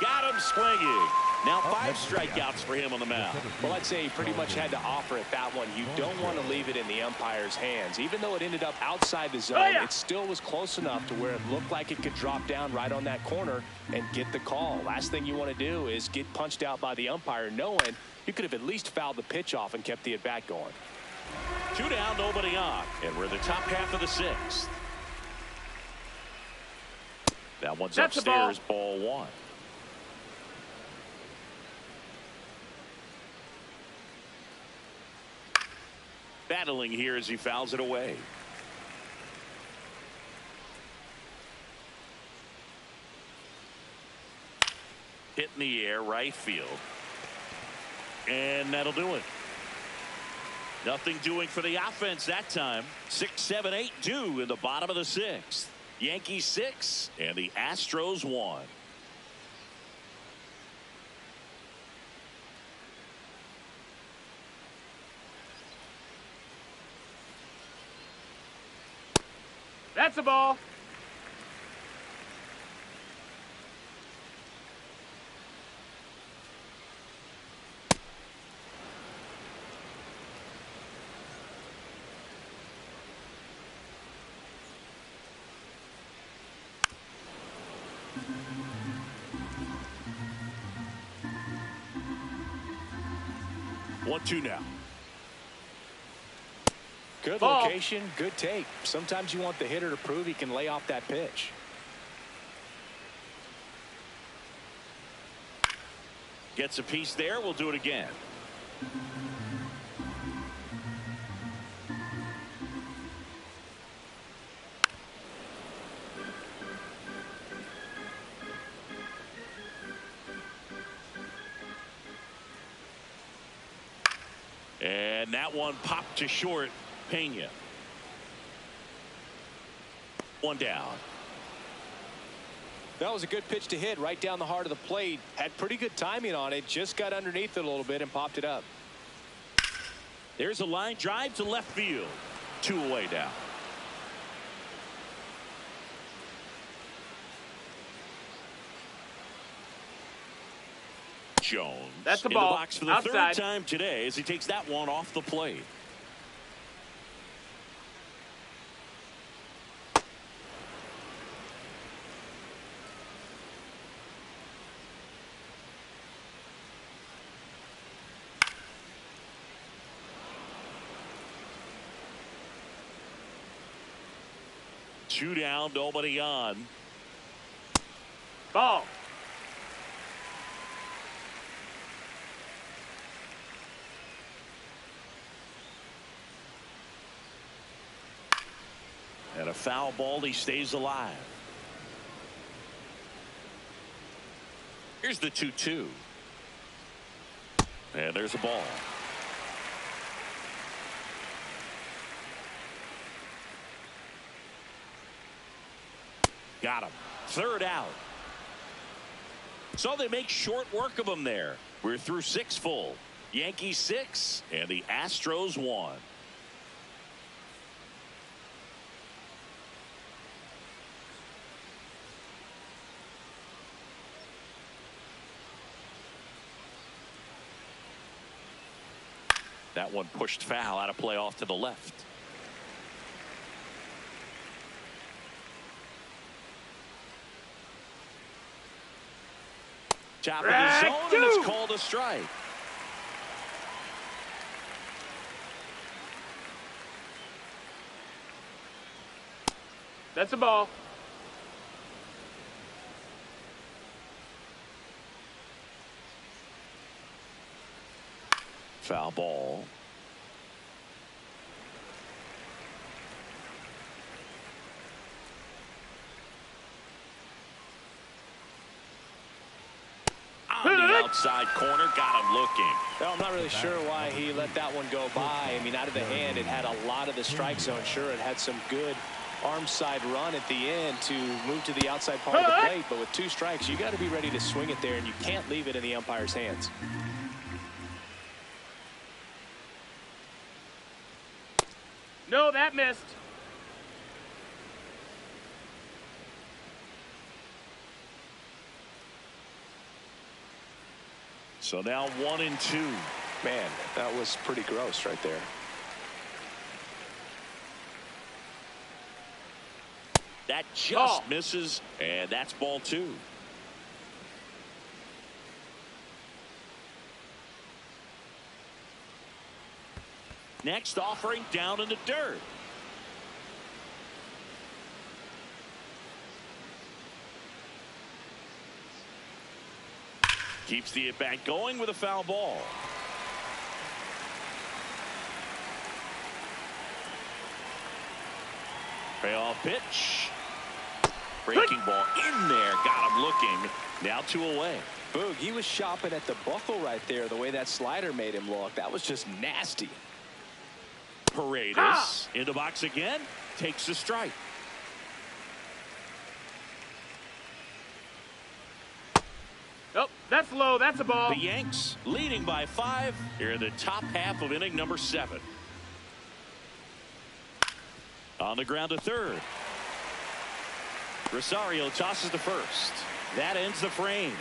Got him swinging. Now 5 strikeouts for him on the mound. Well, I'd say he pretty much had to offer it that one. You don't want to leave it in the umpire's hands. Even though it ended up outside the zone, it still was close enough to where it looked like it could drop down right on that corner and get the call. Last thing you want to do is get punched out by the umpire knowing you could have at least fouled the pitch off and kept the at-bat going. 2 down, nobody on, and we're in the top half of the 6th. That one's upstairs, ball 1. Battling here as he fouls it away. Hit in the air, right field. And that'll do it. Nothing doing for the offense that time. 6, 7, 8 due in the bottom of the 6th. Yankees 6 and the Astros 1. That's a ball. 1-2 now. Good Ball. location, good take. Sometimes you want the hitter to prove he can lay off that pitch. Gets a piece there. We'll do it again. And that one popped to short. Pena. One down. That was a good pitch to hit right down the heart of the plate. Had pretty good timing on it. Just got underneath it a little bit and popped it up. There's a line drive to left field. 2 away now. Jones. That's the in ball. the box for the Outside. third time today as he takes that one off the plate. Two down, nobody on. Ball. And a foul ball. He stays alive. Here's the 2-2. And there's a ball. Got him. Third out. So they make short work of him there. We're through 6 full. Yankees 6 and the Astros 1. That one pushed foul out of play off to the left. Top of the zone, and it's called a strike. That's a ball. Foul ball. On the outside corner, got him looking. Well, I'm not really sure why he let that one go by. I mean, out of the hand, it had a lot of the strike zone. Sure, it had some good arm side run at the end to move to the outside part of the plate, but with 2 strikes, you got to be ready to swing it there, and you can't leave it in the umpire's hands. No, that missed. So now 1-2. Man, that was pretty gross right there. That just misses, and that's ball 2. Next offering down in the dirt. Keeps the at-bat going with a foul ball. Payoff pitch. Breaking ball in there. Got him looking. Now 2 away. Boog, he was shopping at the buckle right there, the way that slider made him look. That was just nasty. Paredes in the box again. Takes the strike. Oh, that's low. That's a ball. The Yanks leading by 5 here in the top half of inning number 7. On the ground to third. Rosario tosses to first. That ends the frame.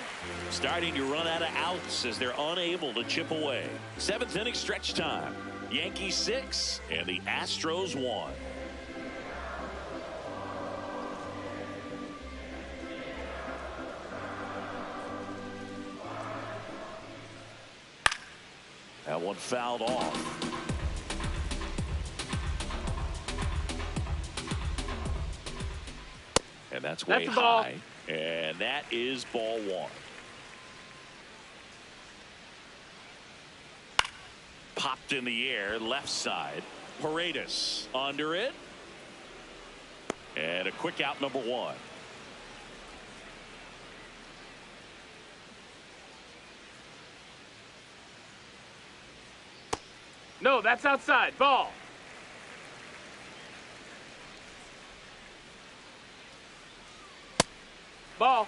Starting to run out of outs as they're unable to chip away. 7th inning stretch time. Yankees 6 and the Astros 1. That one one fouled off. And that's way high. And that is ball one. Popped in the air, left side. Paredes under it. And a quick out, number one. No, that's outside. Ball. Ball.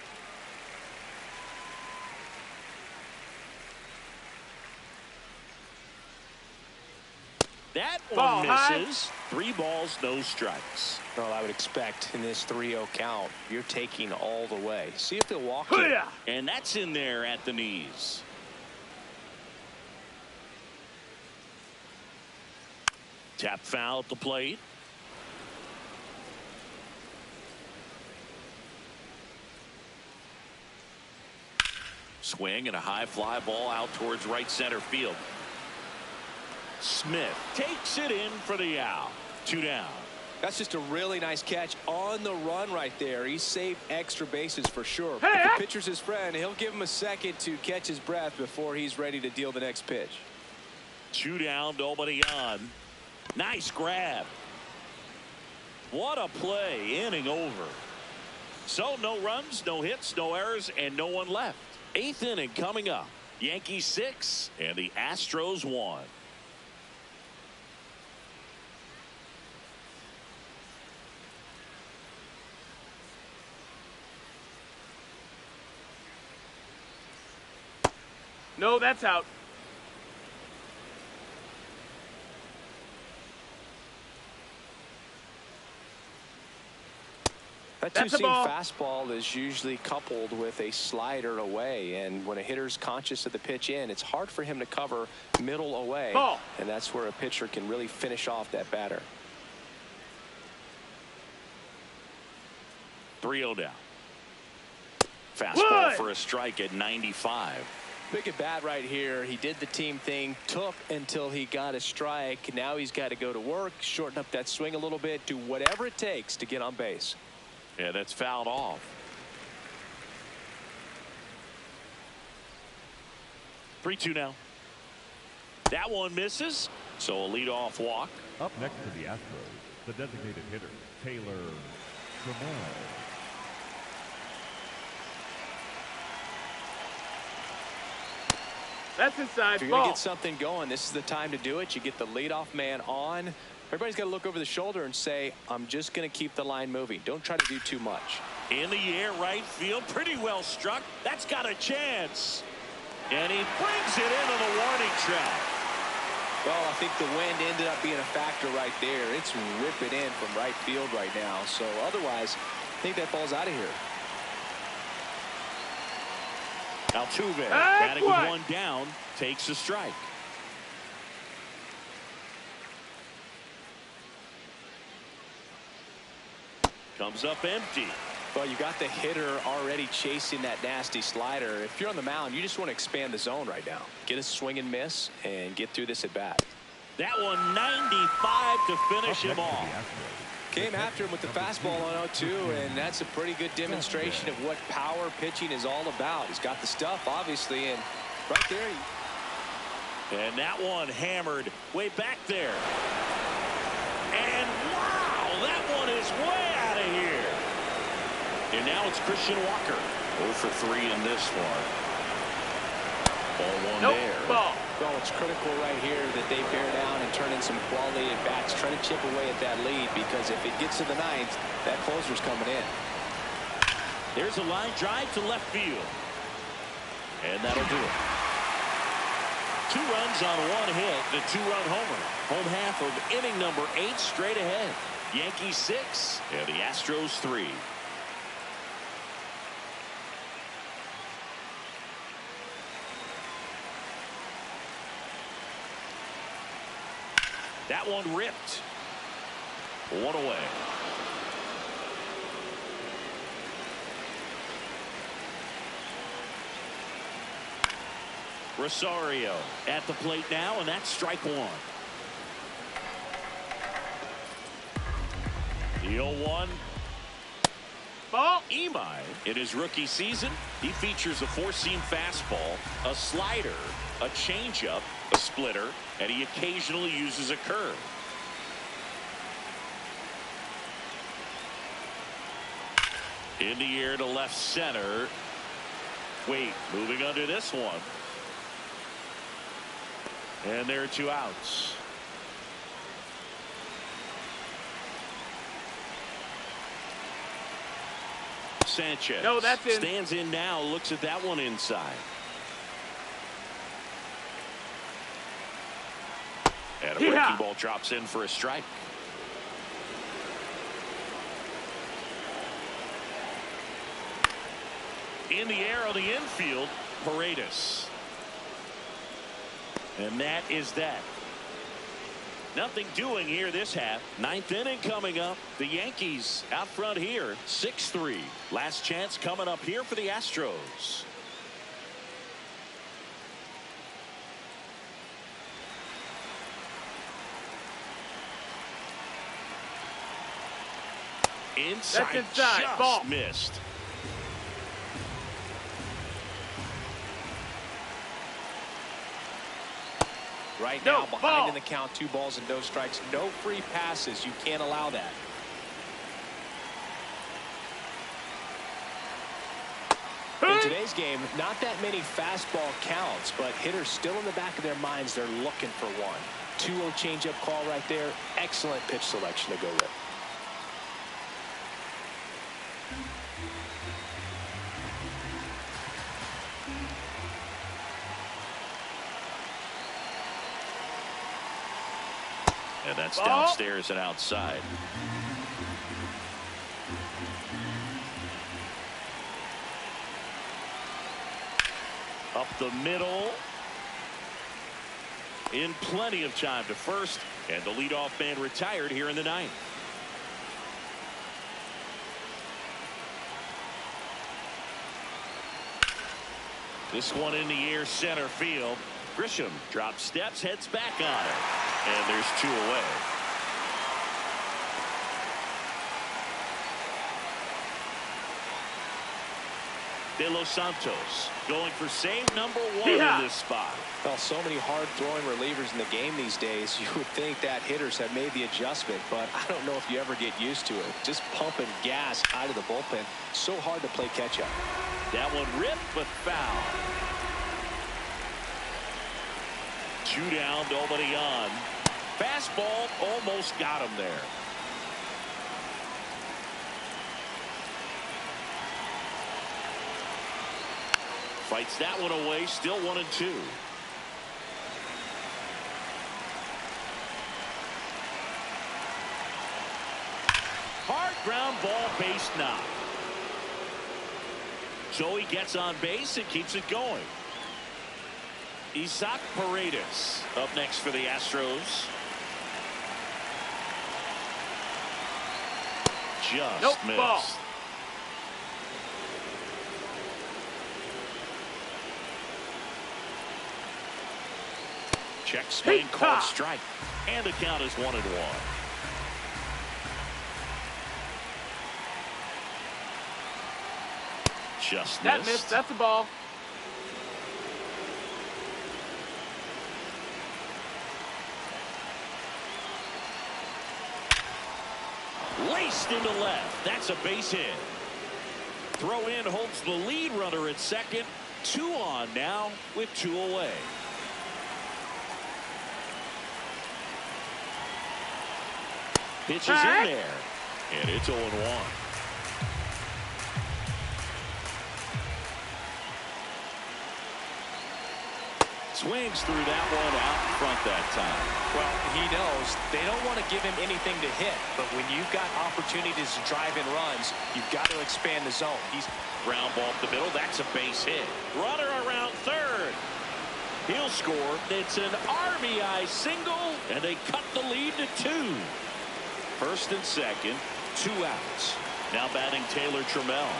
That Ball one high. misses. 3 balls, no strikes. Well, I would expect in this 3-0 count, you're taking all the way. See if they'll walk it. And that's in there at the knees. Tap foul at the plate. Swing and a high fly ball out towards right center field. Smith takes it in for the out. 2 down. That's just a really nice catch on the run right there. He saved extra bases for sure. Hey, if the pitcher's his friend, he'll give him a second to catch his breath before he's ready to deal the next pitch. 2 down, nobody on. Nice grab. What a play. Inning over. So no runs, no hits, no errors, and no one left. 8th inning coming up. Yankees 6 and the Astros 1. No, that's out. That That's a two-seam ball. fastball is usually coupled with a slider away, and when a hitter's conscious of the pitch in, it's hard for him to cover middle away. Ball. And that's where a pitcher can really finish off that batter. 3-0 down. Fastball Wood. for a strike at 95. Big at bat right here. He did the team thing, took until he got a strike. Now he's got to go to work, shorten up that swing a little bit, do whatever it takes to get on base. Yeah, that's fouled off. 3-2 now. That one misses. So a leadoff walk. Up next to the Astros, the designated hitter, Taylor Trammell. That's inside. If you're going to Ball. get something going, this is the time to do it. You get the leadoff man on. Everybody's got to look over the shoulder and say, I'm just going to keep the line moving. Don't try to do too much. In the air, right field. Pretty well struck. That's got a chance. And he brings it into the warning track. Well, I think the wind ended up being a factor right there. It's ripping in from right field right now. So otherwise, I think that ball's out of here. Altuve, batting with 1 down, takes a strike. Comes up empty. Well, you got the hitter already chasing that nasty slider. If you're on the mound, you just want to expand the zone right now. Get a swing and miss and get through this at bat. That one 95 to finish him off. Came after him with the fastball on 0-2, and that's a pretty good demonstration of what power pitching is all about. He's got the stuff, obviously, and right there. And that one hammered way back there. And wow, that one is way out of here. And now it's Christian Walker. 0 for 3 in this one. Ball one Nope. there. Ball. Well, it's critical right here that they bear down and turn in some quality at bats. Try to chip away at that lead, because if it gets to the 9th, that closer's coming in. There's a line drive to left field. And that'll do it. 2 runs on 1 hit, the 2-run homer. Home half of inning number 8 straight ahead. Yankees 6 and the Astros 3. That one ripped. 1 away. Rosario at the plate now, and that's strike one. The 0-1. Ball. Imai, in his rookie season, he features a four-seam fastball, a slider, a changeup, a splitter, and he occasionally uses a curve. In the air to left center. Wait, moving under this one. And there are two outs. Sanchez No, that's in. stands in now, looks at that one inside. And a breaking ball drops in for a strike. In the air on the infield, Paredes. And that is that. Nothing doing here this half. Ninth inning coming up. The Yankees out front here, 6-3. Last chance coming up here for the Astros. Inside, just ball. Missed. Right now, behind in the count, 2 balls and no strikes. No free passes. You can't allow that. In today's game, not that many fastball counts, but hitters still in the back of their minds, they're looking for one. 2-0 changeup call right there. Excellent pitch selection to go with. And that's downstairs and outside. Up the middle. In plenty of time to first. And the leadoff man retired here in the ninth. This one in the air center field. Grisham drops steps, heads back on it. And there's 2 away. De Los Santos going for save number 1 in this spot. Well, so many hard-throwing relievers in the game these days. You would think that hitters have made the adjustment, but I don't know if you ever get used to it. Just pumping gas out of the bullpen. So hard to play catch-up. That one ripped, but foul. 2 down, nobody on. Fastball almost got him there. Fights that one away, still 1-2. Hard ground ball, base knock. So he gets on base and keeps it going. Isaac Paredes up next for the Astros. Just missed. Ball. Check swing, called strike. And the count is 1-1. Just that missed. missed. That's a ball. Laced into left. That's a base hit. Throw in holds the lead runner at second. 2 on now with 2 away. Pitch is in there. And it's 0-1. Swings through that one out in front that time. Well, he knows they don't want to give him anything to hit, but when you've got opportunities to drive in runs, you've got to expand the zone. He's ground ball up the middle. That's a base hit. Runner around third. He'll score. It's an RBI single, and they cut the lead to 2. First and second, 2 outs. Now batting Taylor Trammell.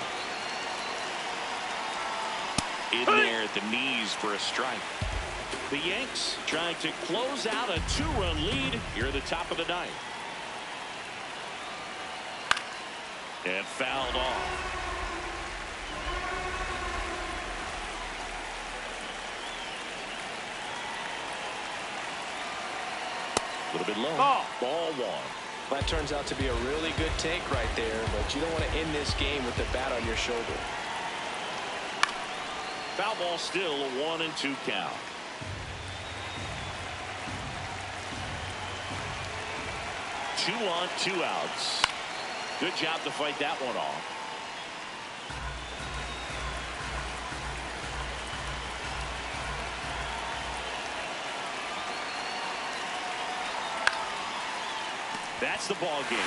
in there at the knees for a strike. The Yanks trying to close out a 2-run lead here at the top of the ninth. And fouled off. A little bit low. Ball one. That turns out to be a really good take right there, but you don't want to end this game with the bat on your shoulder. Foul ball, still a 1-2 count. Two on, 2 outs. Good job to fight that one off. That's the ball game.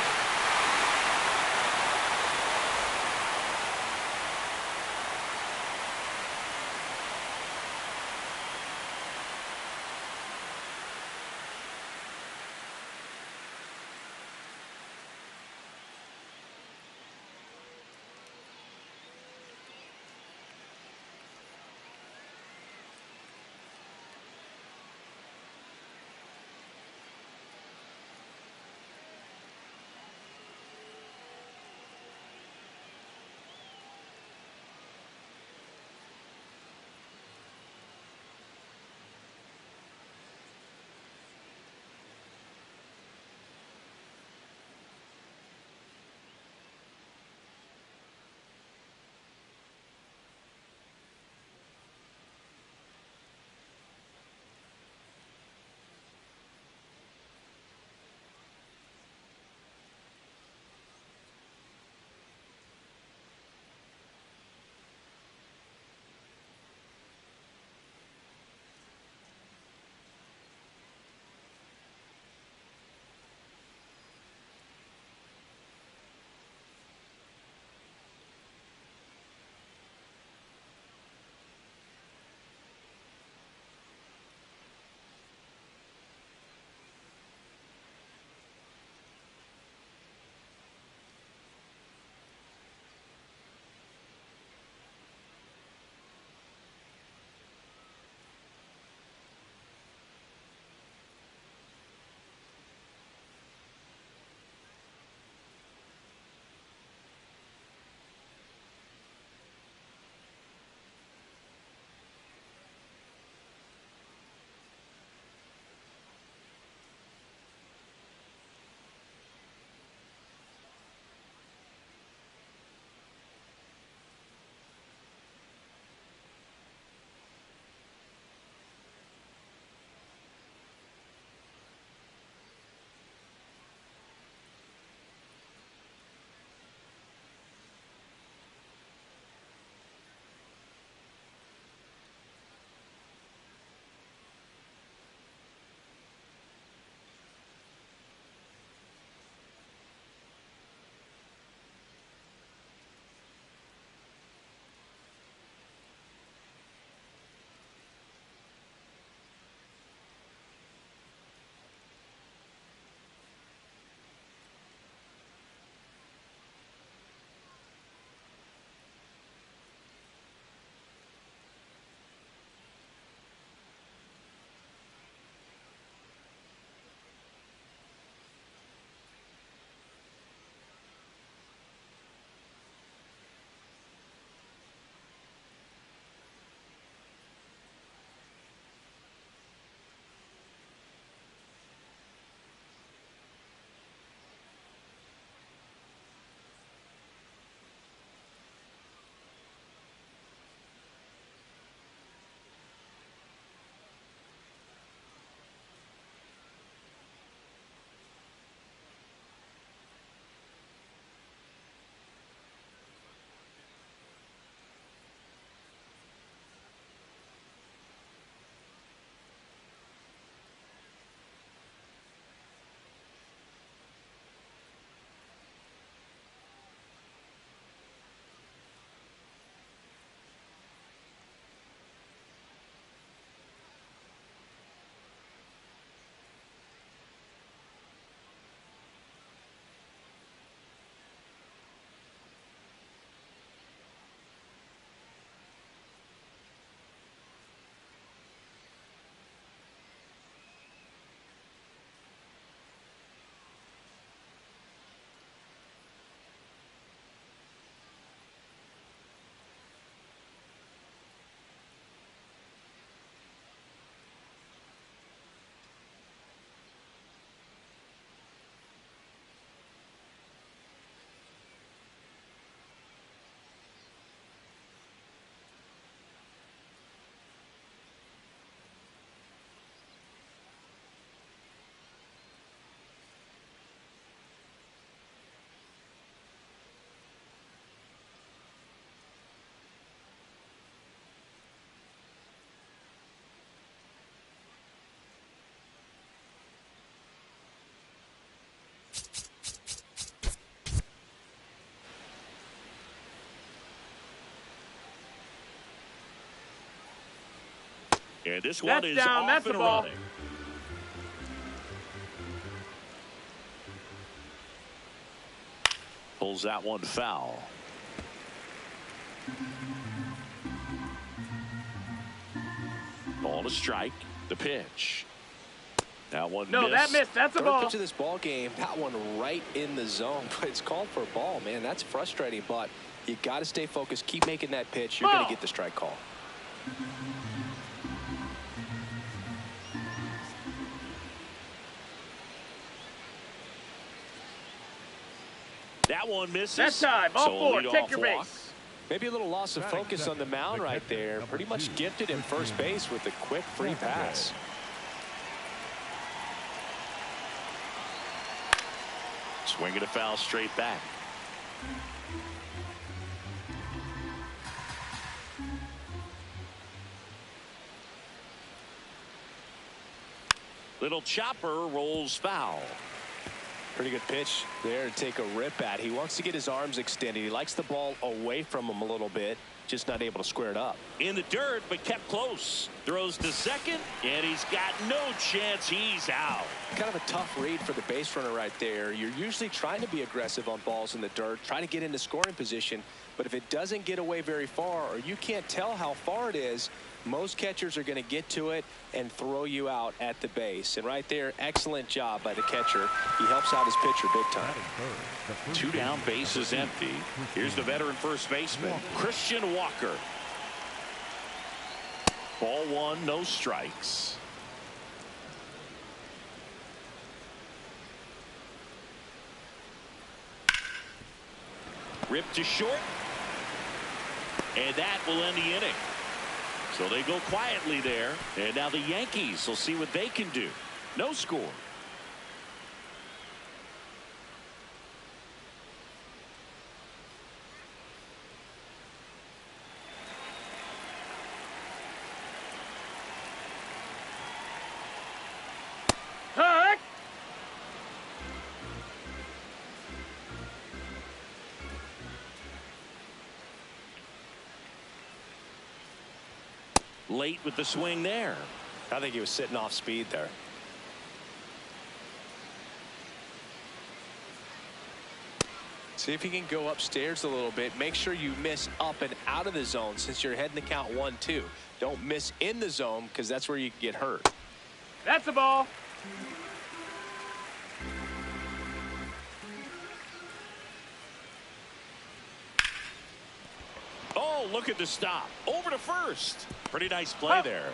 And this That's one is down. off That's and the ball. running. Pulls that one foul. Ball to strike. The pitch. That one No, missed. that missed. That's a Third ball. pitch of this ball game, that one right in the zone, but it's called for a ball, man. That's frustrating, but you got to stay focused. Keep making that pitch. You're going to get the strike call. That one misses. That's time. Ball So a four. leadoff Take your walk. base. Maybe a little loss of focus on the mound right there. Pretty much gifted in first base with a quick free pass. Swinging a foul straight back. Little chopper rolls foul. Pretty good pitch there to take a rip at. He wants to get his arms extended. He likes the ball away from him a little bit, just not able to square it up. In the dirt, but kept close. Throws to second, and he's got no chance. He's out. Kind of a tough read for the base runner right there. You're usually trying to be aggressive on balls in the dirt, trying to get into scoring position. But if it doesn't get away very far, or you can't tell how far it is, most catchers are going to get to it and throw you out at the base. And right there, excellent job by the catcher. He helps out his pitcher big time. 2 down, base is empty. Here's the veteran first baseman, Christian Walker. Ball 1, no strikes. Ripped to short. And that will end the inning. So they go quietly there. And now the Yankees will see what they can do. No score. Heck! Late with the swing there. I think he was sitting off speed there. See if he can go upstairs a little bit. Make sure you miss up and out of the zone since you're heading the count 1-2. Don't miss in the zone because that's where you can get hurt. That's a ball. Oh, look at the stop. Over to first. Pretty nice play there.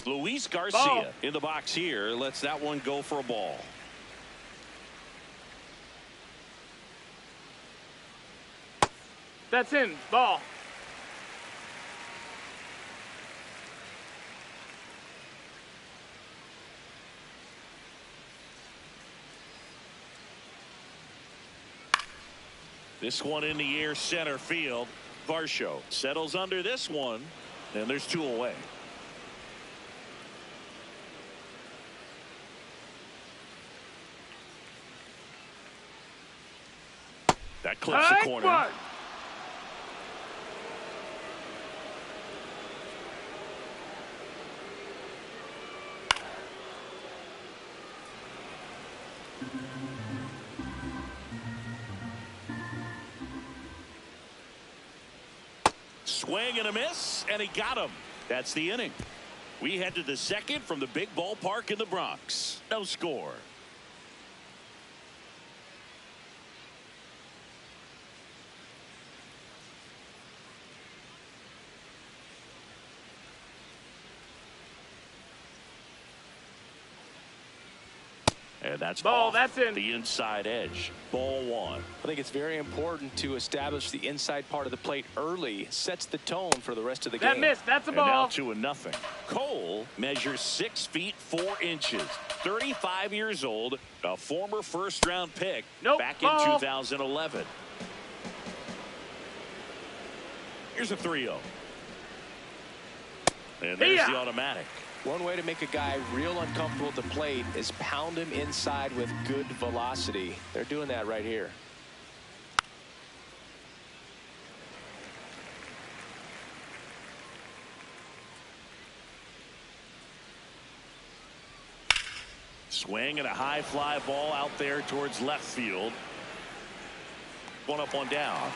Luis Garcia Ball. in the box here. Lets that one go for a ball. That's in. Ball. This one in the air, center field. Varsho settles under this one, and there's 2 away. That clips the corner. What? Swing and a miss, and he got him. That's the inning. We head to the second from the big ballpark in the Bronx. No score. And that's Ball. off That's in. the inside edge. Ball 1. I think it's very important to establish the inside part of the plate early. Sets the tone for the rest of the That game. missed. That's a And now ball. 2-0. Cole measures 6 feet 4 inches. 35 years old. A former first-round pick Nope. back in Ball. 2011. Here's a 3-0. And there's Yeah. the automatic. One way to make a guy real uncomfortable at the plate is pound him inside with good velocity. They're doing that right here. Swing and a high fly ball out there towards left field. One up, one down.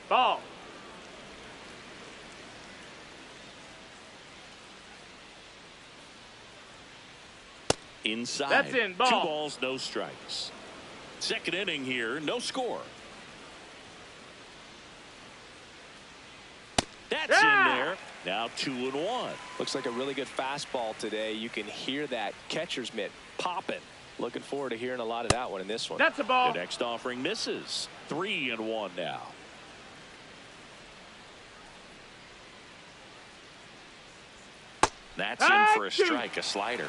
Ball. Inside. That's in. Ball. 2 balls, no strikes. Second inning here, no score. That's in there. Now 2-1. Looks like a really good fastball today. You can hear that catcher's mitt popping. Looking forward to hearing a lot of that one in this one. That's a ball. The next offering misses. 3-1 now. That's in for a strike, a slider.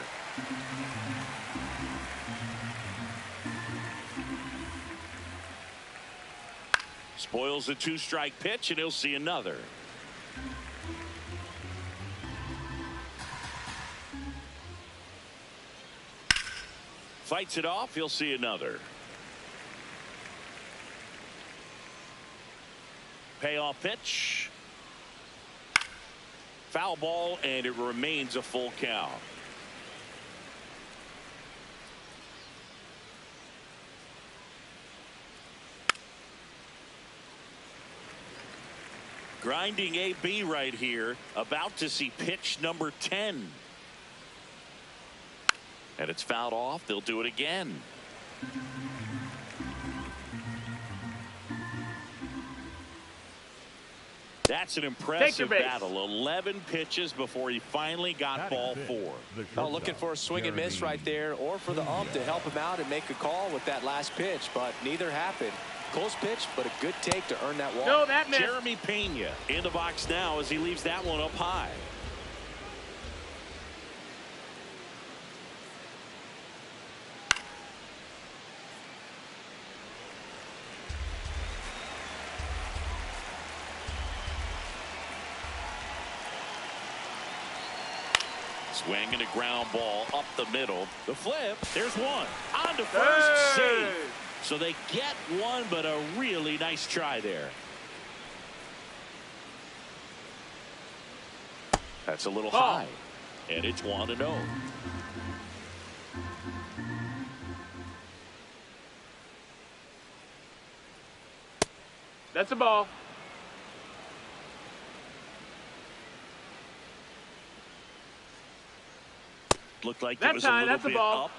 Spoils the 2-strike pitch, and he'll see another. Fights it off, he'll see another. Payoff pitch. Foul ball, and it remains a full count. Grinding AB right here, about to see pitch number 10. And it's fouled off. They'll do it again. That's an impressive battle. 11 pitches before he finally got ball 4. Oh, looking for a swing and miss right there, or for the ump to help him out and make a call with that last pitch, but neither happened. Close pitch, but a good take to earn that walk. No, that missed. Jeremy Pena in the box now as he leaves that one up high. Swing and a ground ball up the middle. The flip. There's one. On to first. Save. So they get one, but a really nice try there. That's a little high. And it's 1-0. That's a ball. Looked like it was a little bit up.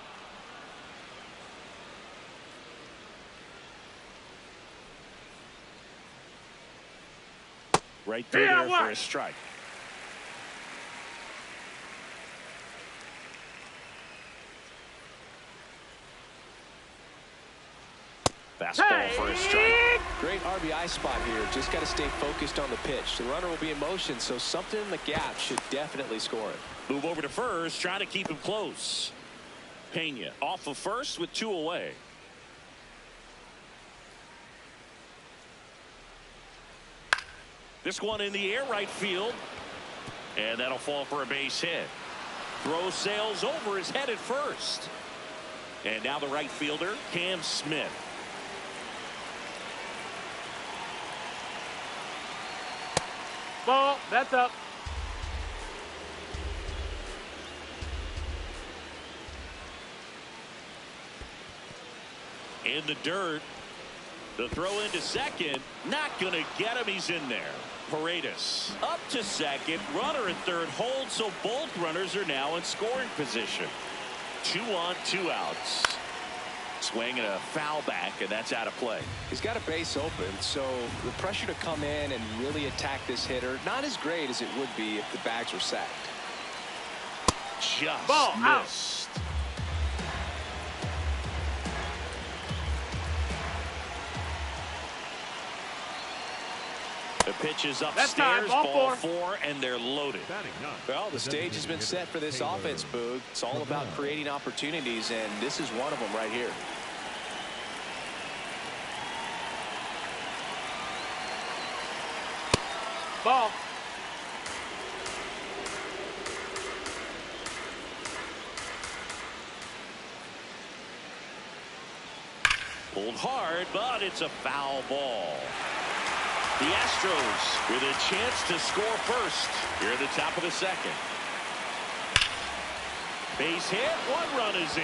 Right there for a strike. Fastball for a strike. Great RBI spot here. Just got to stay focused on the pitch. The runner will be in motion, so something in the gap should definitely score it. Move over to first, trying to keep him close. Pena off of first with 2 away. This one in the air, right field. And that'll fall for a base hit. Throw sails over his head at first. And now the right fielder, Cam Smith. Ball. That's up. In the dirt. The throw into second. Not going to get him. He's in there. Paredes up to second. Runner at third holds, so both runners are now in scoring position. 2 on, 2 outs. Swing and a foul back, and that's out of play. He's got a base open, so the pressure to come in and really attack this hitter, not as great as it would be if the bags were sacked. Just ball missed. Out. The pitch is upstairs, ball 4, and they're loaded. Well, the stage has been set for this offense, Boog. It's all about creating opportunities, and this is one of them right here. Ball. Pulled hard, but it's a foul ball. The Astros with a chance to score first here at the top of the second. Base hit. One run is in.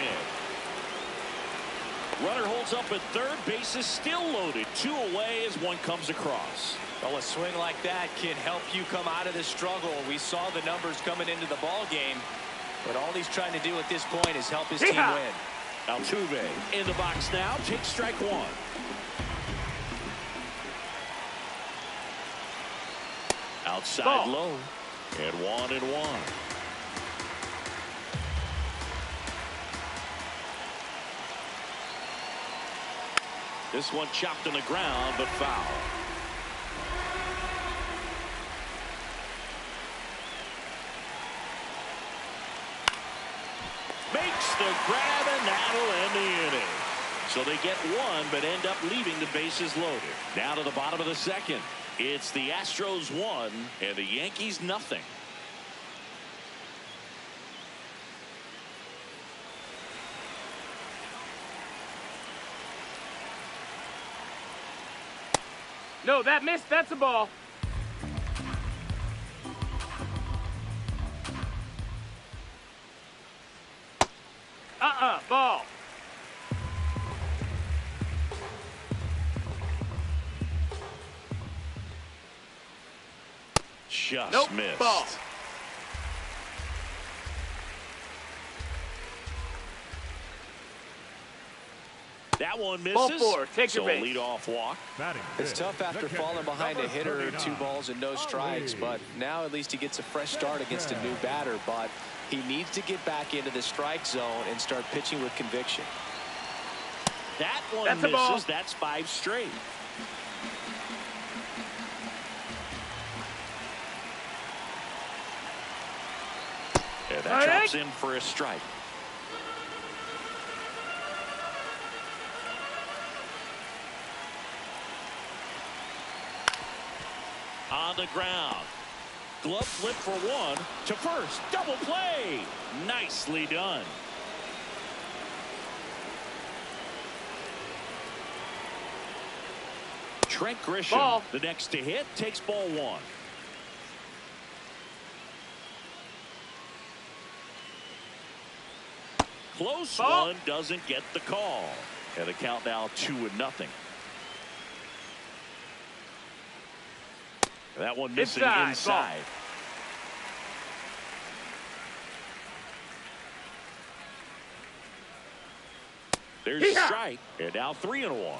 Runner holds up at third. Base is still loaded. 2 away as one comes across. Well, a swing like that can help you come out of this struggle. We saw the numbers coming into the ball game, but all he's trying to do at this point is help his team win. Altuve in the box now. Takes strike one. Outside low. And 1-1. This one chopped on the ground, but foul. Makes the grab, and that'll end the inning. So they get one, but end up leaving the bases loaded. Now to the bottom of the second. It's the Astros 1 and the Yankees nothing. No, that missed. That's a ball. Ball. Just missed. Ball. That one misses. Ball 4. Take so your base. Lead off walk. It's tough after falling behind a hitter, 2 balls and no strikes, but now at least he gets a fresh start against a new batter. But he needs to get back into the strike zone and start pitching with conviction. That one That's a ball. misses. That's 5 straight. And that drops in for a strike. On the ground. Glove flip for one to first. Double play. Nicely done. Trent Grisham, the next to hit, takes ball 1. Close one, doesn't get the call. And the count now 2-0. That one missing inside. There's a strike. And now 3-1.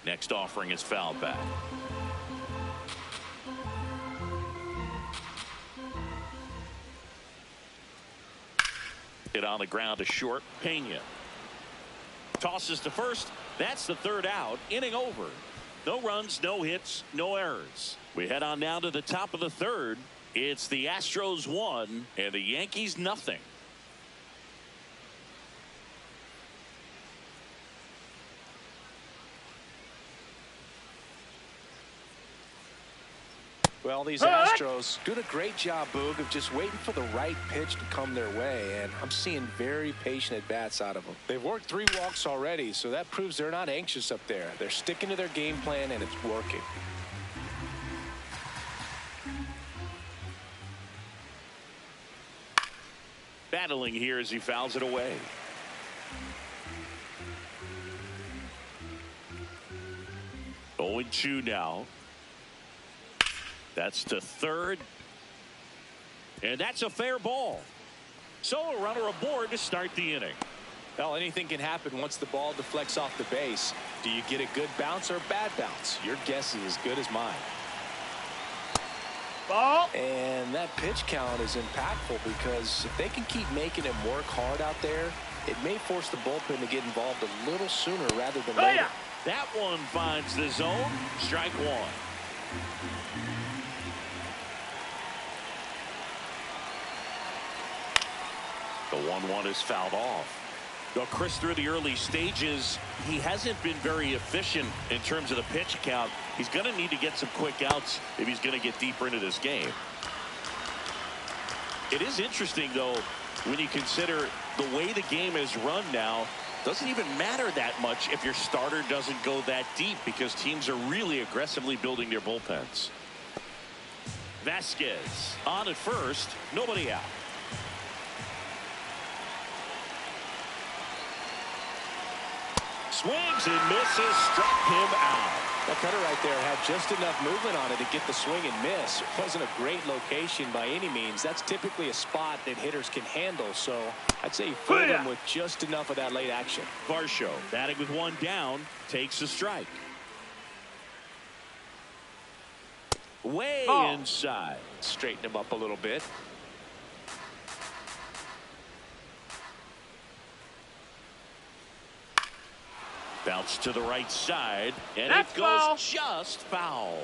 Next offering is fouled back. Hit on the ground to short. Pena tosses to first. That's the 3rd out. Inning over. No runs, no hits, no errors. We head on down to the top of the 3rd. It's the Astros 1 and the Yankees nothing. Well, these Astros doing a great job, Boog, of just waiting for the right pitch to come their way, and I'm seeing very patient at-bats out of them. They've worked 3 walks already, so that proves they're not anxious up there. They're sticking to their game plan, and it's working. Battling here as he fouls it away. Oh, 0-2 now. That's to third. And that's a fair ball. So a runner aboard to start the inning. Well, anything can happen once the ball deflects off the base. Do you get a good bounce or a bad bounce? Your guess is as good as mine. Ball. And that pitch count is impactful because if they can keep making him work hard out there, it may force the bullpen to get involved a little sooner rather than later. That one finds the zone. Strike 1. The 1-1 is fouled off. Well, Chris, through the early stages, he hasn't been very efficient in terms of the pitch count. He's going to need to get some quick outs if he's going to get deeper into this game. It is interesting, though, When you consider the way the game is run now, doesn't even matter that much if your starter doesn't go that deep because teams are really aggressively building their bullpens. Vasquez on at first, nobody out. Swings and misses, struck him out. That cutter right there had just enough movement on it to get the swing and miss. It wasn't a great location by any means. That's typically a spot that hitters can handle. So I'd say he fooled him with just enough of that late action. Varsho batting with one down, takes a strike. Way inside. Straighten him up a little bit. Bounce to the right side, and That's it goes foul. just foul.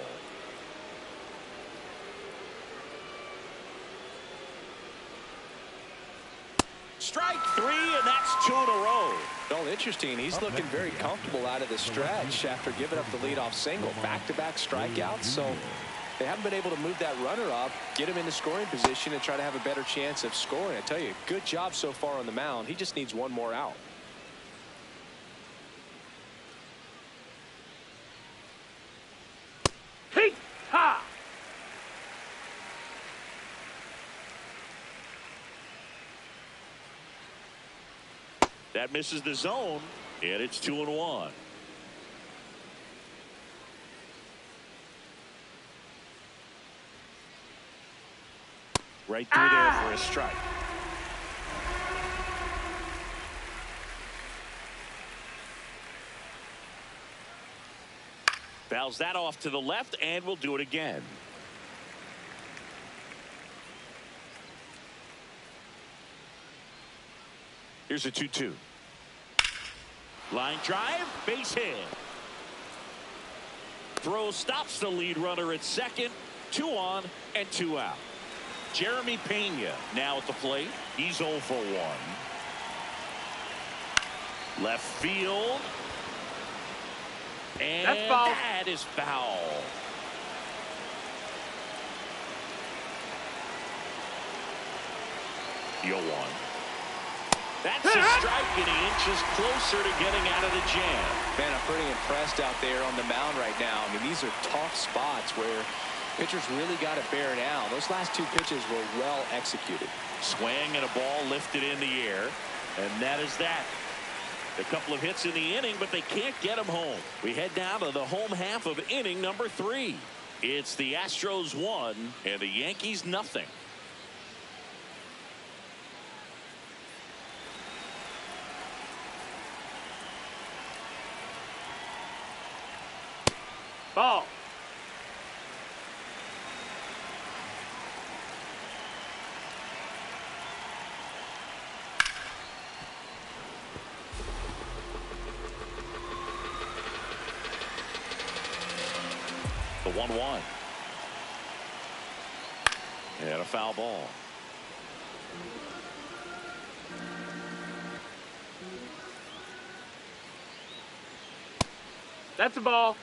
Strike three, and that's 2 in a row. Well, interesting. He's looking very comfortable out of the stretch after giving up the leadoff single. Back-to-back strikeouts, so they haven't been able to move that runner up, get him into scoring position, and try to have a better chance of scoring. I tell you, good job so far on the mound. He just needs one more out. Hey, ha! That misses the zone, and it's 2-1. Right through there for a strike. Fouls that off to the left, and we'll do it again. Here's a 2-2. Line drive, base hit. Throw stops the lead runner at second. 2 on and 2 out. Jeremy Pena now at the plate. He's 0 for 1. Left field. And that's foul. That is foul. Yo one. That's a strike, and he inches closer to getting out of the jam. Man, I'm pretty impressed out there on the mound right now. I mean, these are tough spots where pitchers really got to bear down. Those last 2 pitches were well executed. Swing and a ball lifted in the air, and that is that. A couple of hits in the inning, but they can't get him home. We head down to the home half of inning number 3. It's the Astros 1 and the Yankees nothing. Ball. The 1-1. And a foul ball. That's a ball.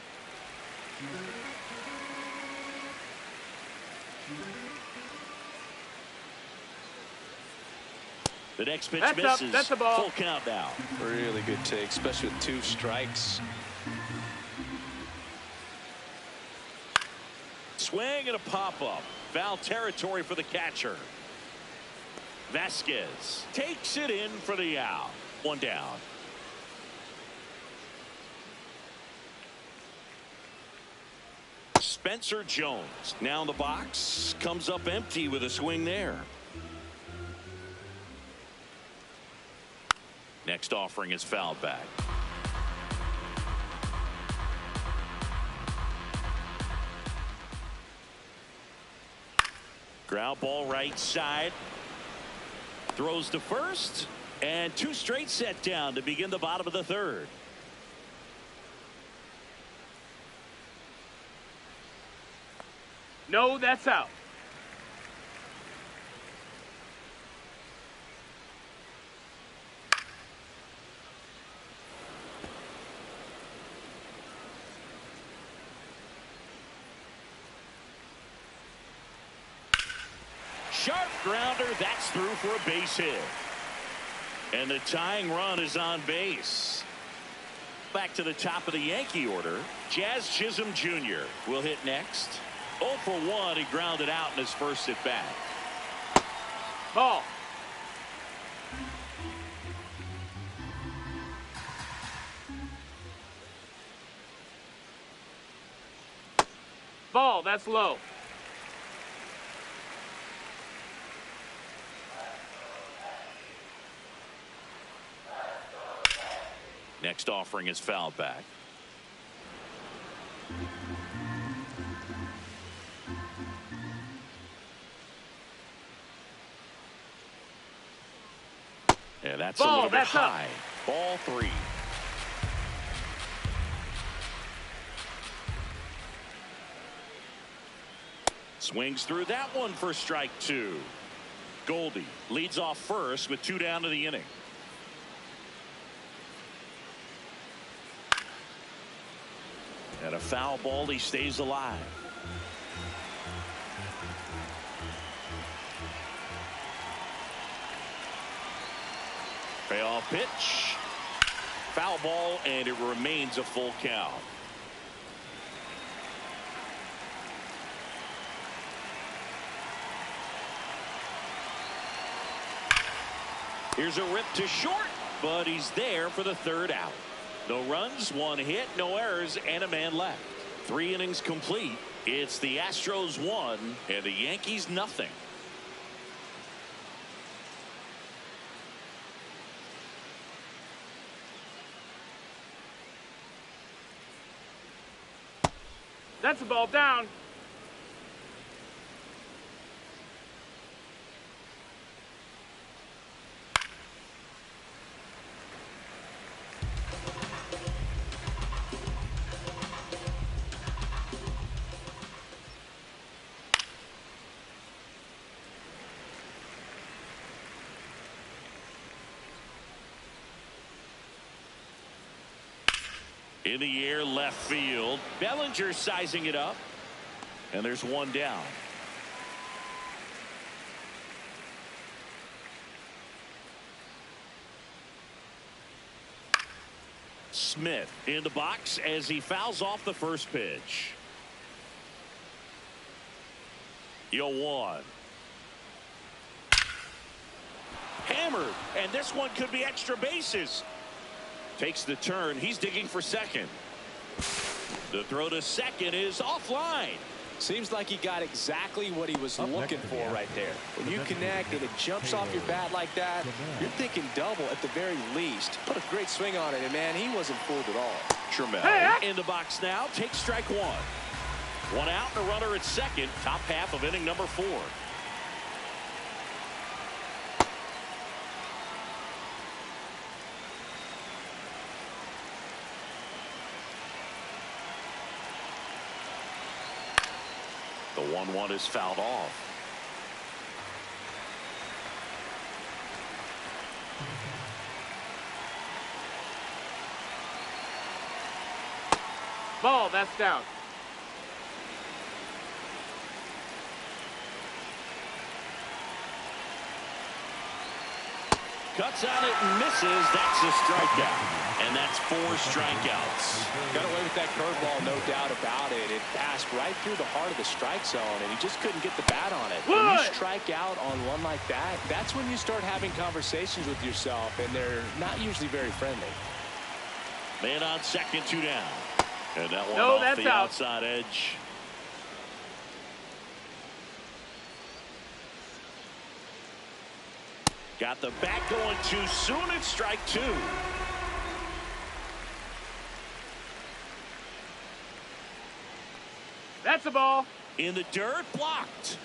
The next pitch That's misses. up. That's a ball. Full count now. Really good take, especially with 2 strikes. Swing and a pop-up. Foul territory for the catcher. Vasquez takes it in for the out. 1 down. Spencer Jones now in the box, comes up empty with a swing there. Next offering is fouled back. Ground ball right side. Throws to first, and 2 straight set down to begin the bottom of the 3rd. No, that's out. sharp grounder. That's through for a base hit. And the tying run is on base. Back to the top of the Yankee order. Jazz Chisholm Jr. will hit next. 0 for 1. He grounded out in his first at bat. Ball. Ball, that's low. Next offering is fouled back. Yeah, that's a little bit high. Ball 3. Swings through that one for strike 2. Goldie leads off first with 2 down to the inning. And a foul ball. He stays alive. Payoff pitch. Foul ball, and it remains a full count. Here's a rip to short, but he's there for the 3rd out. No runs, 1 hit, no errors, and a man left. 3 innings complete. It's the Astros 1 and the Yankees nothing. That's a ball down. In the air, left field. Bellinger sizing it up. And there's 1 down. Smith in the box as he fouls off the first pitch. 0-1. Hammered, and this one could be extra bases. Takes the turn. He's digging for second. The throw to second is offline. Seems like he got exactly what he was looking for right there. When you connect and it jumps off your bat like that, you're thinking double at the very least. Put a great swing on it, and man, he wasn't fooled at all. Trammell in the box now. Takes strike 1. 1 out and a runner at second. Top half of inning number 4. The 1-1 is fouled off. Ball, that's down. Cuts on it and misses. That's a strikeout. And that's 4 strikeouts. Got away with that curveball, no doubt about it. It passed right through the heart of the strike zone, and he just couldn't get the bat on it. When you strike out on one like that, that's when you start having conversations with yourself, and they're not usually very friendly. Man on second, 2 down. And that one off the outside edge. Got the bat going too soon. It's strike 2. That's a ball. In the dirt, blocked.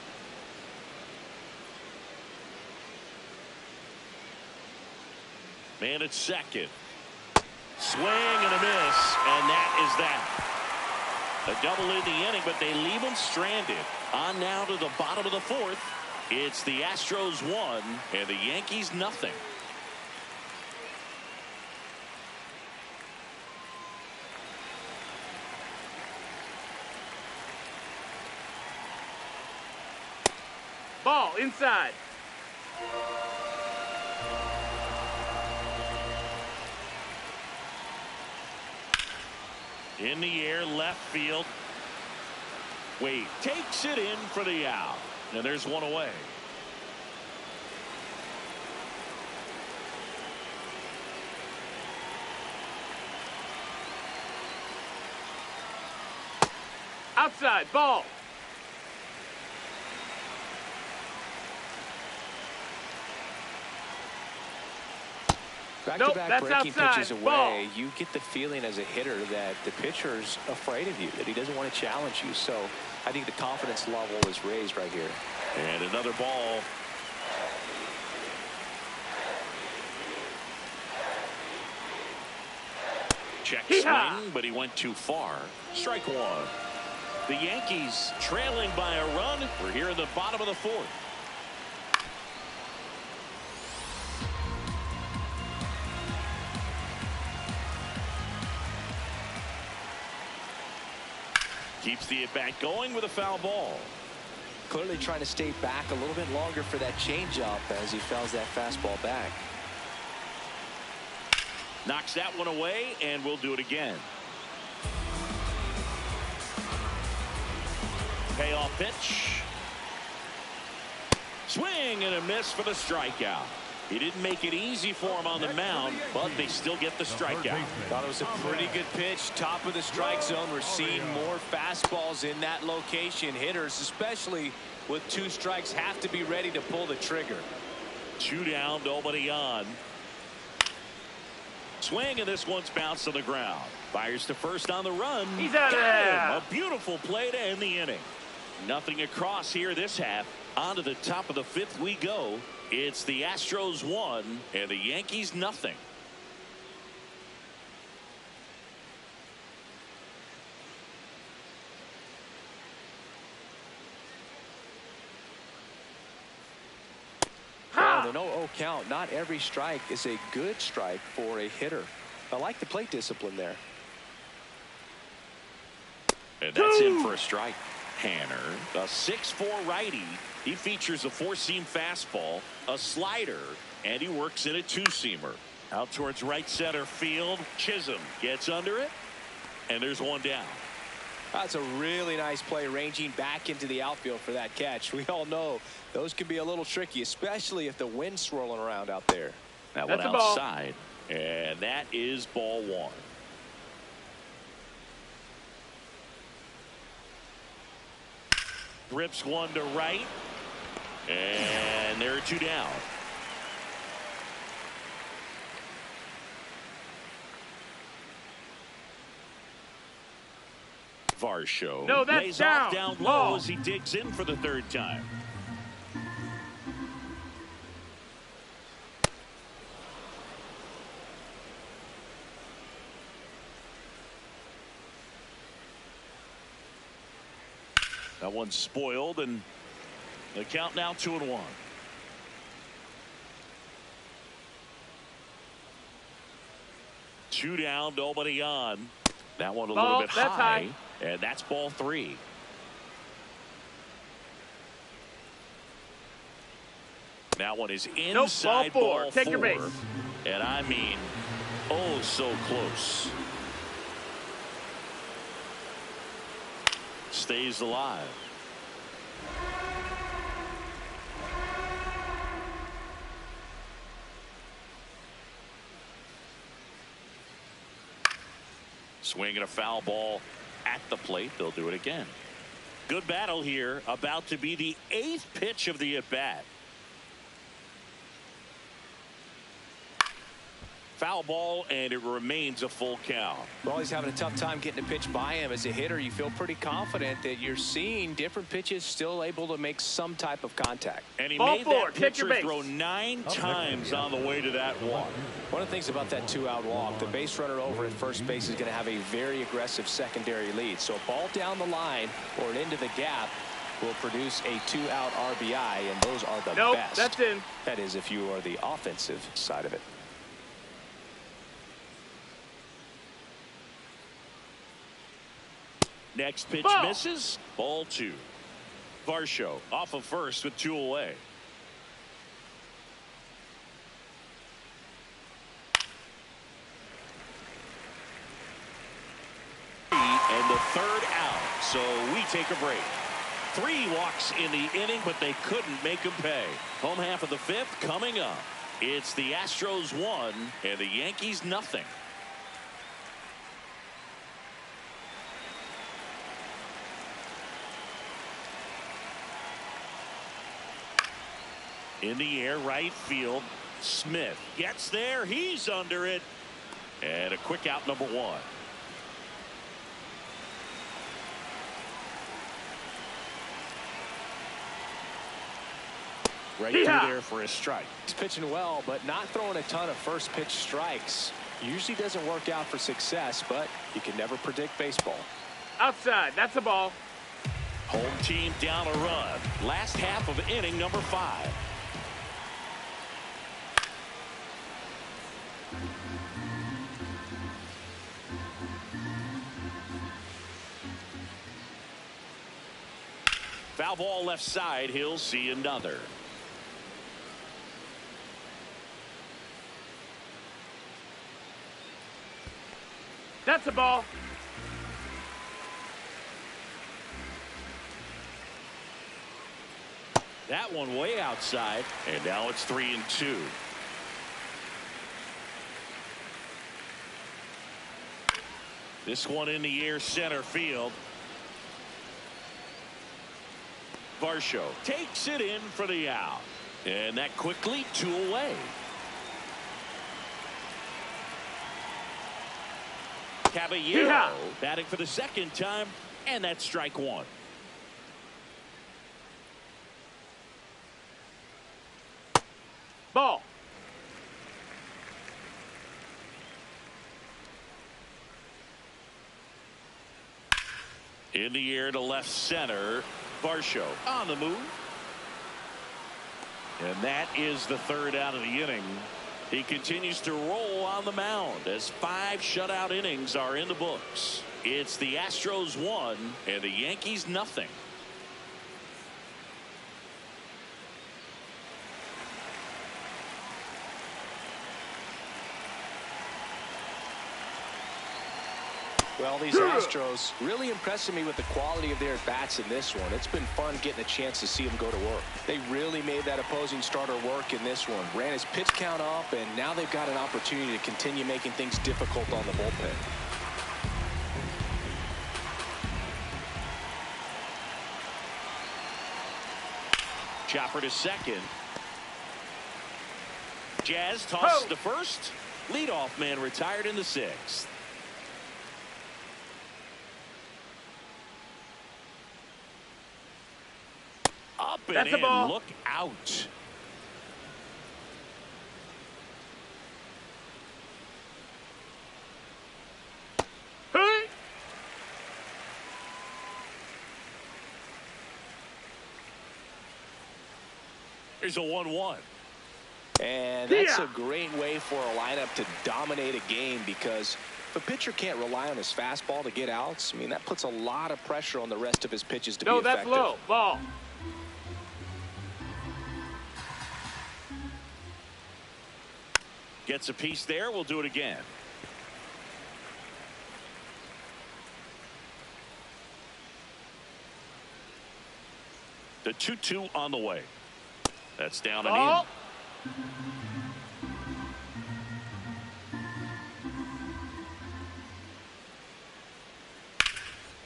Man at second. Swing and a miss, and that is that. A double in the inning, but they leave him stranded. On now to the bottom of the 4th. It's the Astros 1 and the Yankees nothing. Ball inside. In the air, left field. Wade takes it in for the out. And there's one away. Outside, ball. Nope, Back-to-back that's breaking outside. pitches away, Ball. you get the feeling as a hitter that the pitcher's afraid of you, that he doesn't want to challenge you. So I think the confidence level is raised right here. And another ball. Check swing, but he went too far. Strike one. The Yankees trailing by a run. We're here in the bottom of the fourth. Keeps the at-bat going with a foul ball. Clearly trying to stay back a little bit longer for that changeup as he fouls that fastball back. Knocks that one away, and we'll do it again. Payoff pitch. Swing and a miss for the strikeout. He didn't make it easy for him on the mound, but they still get the strikeout. Thought it was a pretty good pitch. Top of the strike zone. We're seeing more fastballs in that location. Hitters, especially with 2 strikes, have to be ready to pull the trigger. 2 down, nobody on. Swing, and this one's bounced to the ground. Fires to first on the run. He's out of there. A beautiful play to end the inning. Nothing across here this half. On to the top of the 5th we go. It's the Astros 1 and the Yankees nothing. Well, the 0-0 count. Not every strike is a good strike for a hitter. I like the plate discipline there. And that's in for a strike. Hanner, a 6'4" righty. He features a 4-seam fastball, a slider, and he works in a 2-seamer. Out towards right center field. Chisholm gets under it, and there's one down. That's a really nice play, ranging back into the outfield for that catch. We all know those can be a little tricky, especially if the wind's swirling around out there. That That's one a ball. outside, and that is ball 1. Rips one to right, and there are 2 down. Varsho No, that's lays down. off down low Ball. as he digs in for the 3rd time. That one's spoiled, and the count now 2-1. Two down, nobody on. That one a Ball, little bit that's high. and that's ball 3. That one is inside ball ball 4. Take your 4. base. And I mean, oh, so close. Stays alive. Swinging a foul ball at the plate. They'll do it again. Good battle here. About to be the 8th pitch of the at-bat. Foul ball, and it remains a full count. Well, he's having a tough time getting a pitch by him. As a hitter, you feel pretty confident that you're seeing different pitches still able to make some type of contact. And he Ball made 4. that Take your pitcher base. throw 9 times on the way to that walk. One of the things about that 2-out walk, the base runner over at first base is going to have a very aggressive secondary lead. So a ball down the line or into the gap will produce a 2-out RBI, and those are the Nope, best. that's in. That is if you are the offensive side of it. Next pitch Ball. misses. Ball 2. Varsho off of first with 2 away. And the 3rd out, so we take a break. 3 walks in the inning, but they couldn't make them pay. Home half of the 5th coming up. It's the Astros 1 and the Yankees nothing. In the air, right field. Smith gets there. He's under it. And a quick out, number 1. Right through there for a strike. He's pitching well, but not throwing a ton of first pitch strikes. Usually doesn't work out for success, but you can never predict baseball. Outside. That's a ball. Home team down a run. Last half of inning number 5. Foul ball left side. He'll see another. That's a ball. That one way outside, and now it's 3-2. This one in the air, center field. Varsho takes it in for the out, and that quickly 2 away. Caballero batting for the 2nd time, and that's strike 1. Ball. In the air to left center. Varsho on the move. And that is the 3rd out of the inning. He continues to roll on the mound as 5 shutout innings are in the books. It's the Astros 1 and the Yankees nothing. Well, these Astros really impressing me with the quality of their at-bats in this one. It's been fun getting a chance to see them go to work. They really made that opposing starter work in this one. Ran his pitch count up, and now they've got an opportunity to continue making things difficult on the bullpen. Chopper to second. Jazz tosses to first. Leadoff man retired in the 6th. Up and That's a in. ball. Look out. Hey. Here's a 1-1. And that's a great way for a lineup to dominate a game, because if a pitcher can't rely on his fastball to get outs, I mean, that puts a lot of pressure on the rest of his pitches to be effective. No, that's low. Ball. Gets a piece there. We'll do it again. The 2-2 on the way. That's down and in.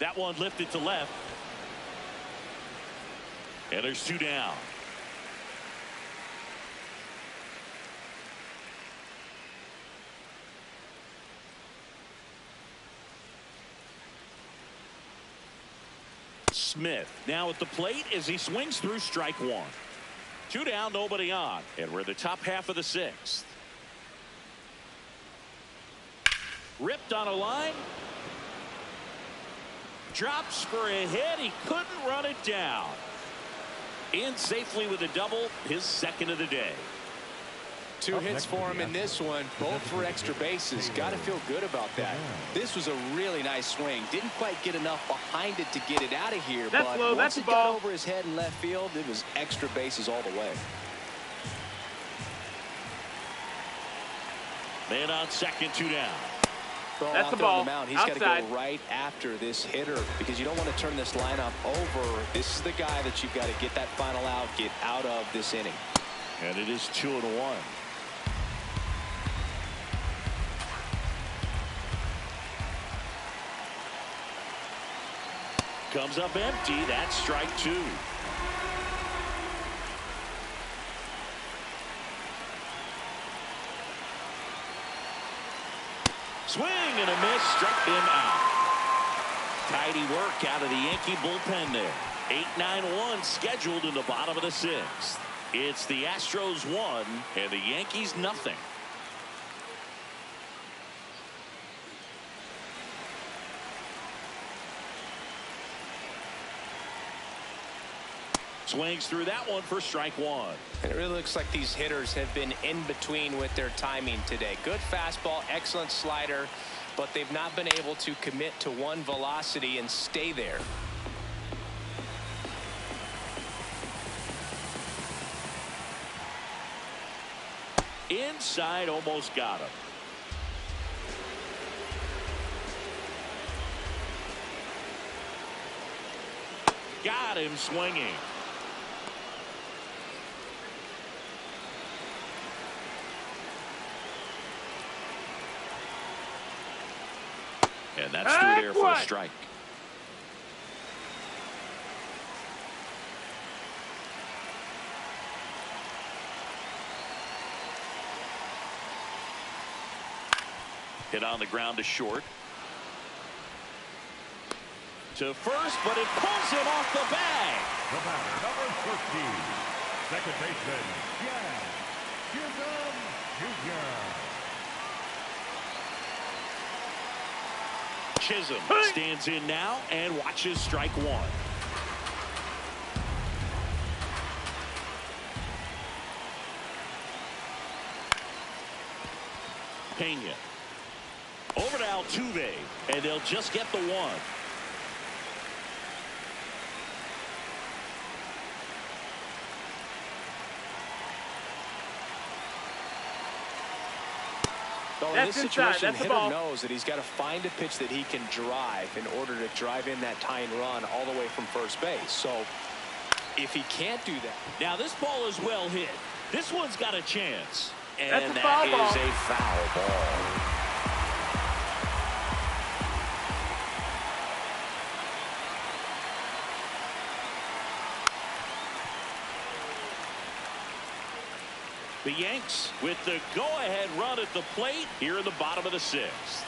That one lifted to left. And there's 2 down. Smith now at the plate as he swings through strike 1. 2 down, nobody on, and we're the top half of the 6th. Ripped on a line. Drops for a hit. He couldn't run it down. In safely with a double, his 2nd of the day. 2 hits for him in this one, both for extra bases. Got to feel good about that. This was a really nice swing. Didn't quite get enough behind it to get it out of here, That's but low. once That's it a got ball. over his head in left field, it was extra bases all the way. Man on second, 2 down. That's the ball. He's got to go Outside. right after this hitter because you don't want to turn this lineup over. This is the guy that you've got to get that final out, get out of this inning. And it is 2-1. Comes up empty. That's strike 2. Swing and a miss, struck him out. Tidy work out of the Yankee bullpen there. 8-9-1 scheduled in the bottom of the 6th. It's the Astros 1 and the Yankees nothing. Swings through that one for strike 1. And it really looks like these hitters have been in between with their timing today. Good fastball, excellent slider, but they've not been able to commit to one velocity and stay there. Inside, almost got him. Got him swinging. And that's through there for a strike. Hit on the ground to short. To first, but it pulls him off the bag. The batter, number 13, second baseman, Jan Chisholm Jr. Chisholm stands in now and watches strike 1. Pena. Over to Altuve, and they'll just get the 1. In That's this inside. situation, That's the hitter ball. knows that he's got to find a pitch that he can drive in order to drive in that tying run all the way from first base. So if he can't do that. Now this ball is well hit. This one's got a chance. And That's a that foul is ball. a foul ball. The Yanks with the go-ahead run at the plate here in the bottom of the 6th.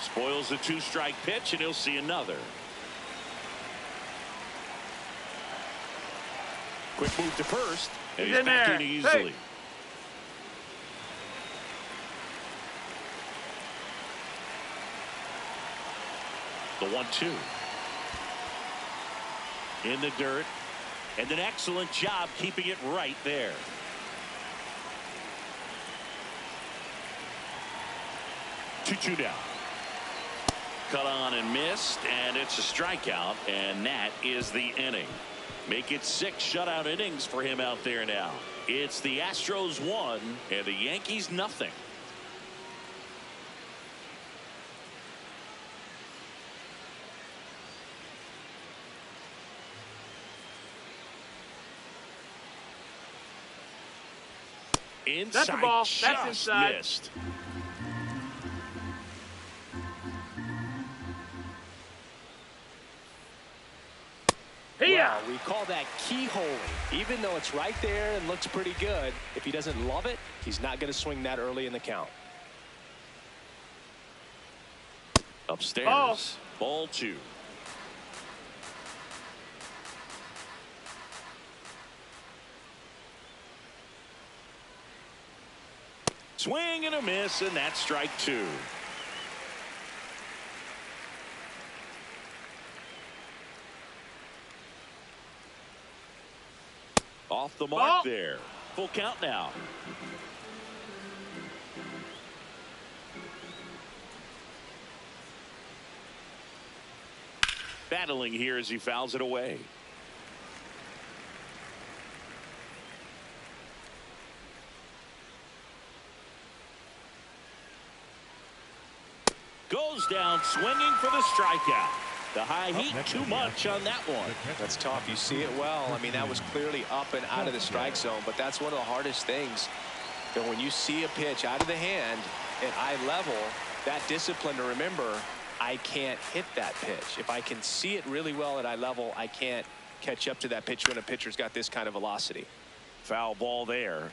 Spoils the 2-strike pitch, and he'll see another. Quick move to first, and he's in back there. in easily. Hey. The 1-2. In the dirt, and an excellent job keeping it right there. Two down. Cut on and missed, and it's a strikeout, and that is the inning. Make it 6 shutout innings for him out there now. It's the Astros 1 and the Yankees nothing. Inside, That's the ball. just That's inside. missed. Wow, we call that keyholing. Even though it's right there and looks pretty good, if he doesn't love it, he's not going to swing that early in the count. Upstairs. Ball 2. Swing and a miss, and that's strike 2. Off the mark there. Full count now. Battling here as he fouls it away. Goes down swinging for the strikeout. The high heat too much on that one. That's tough. You see it well. I mean, that was clearly up and out of the strike zone, but that's one of the hardest things. That when you see a pitch out of the hand at eye level, that discipline to remember, I can't hit that pitch. If I can see it really well at eye level, I can't catch up to that pitch when a pitcher's got this kind of velocity. Foul ball there.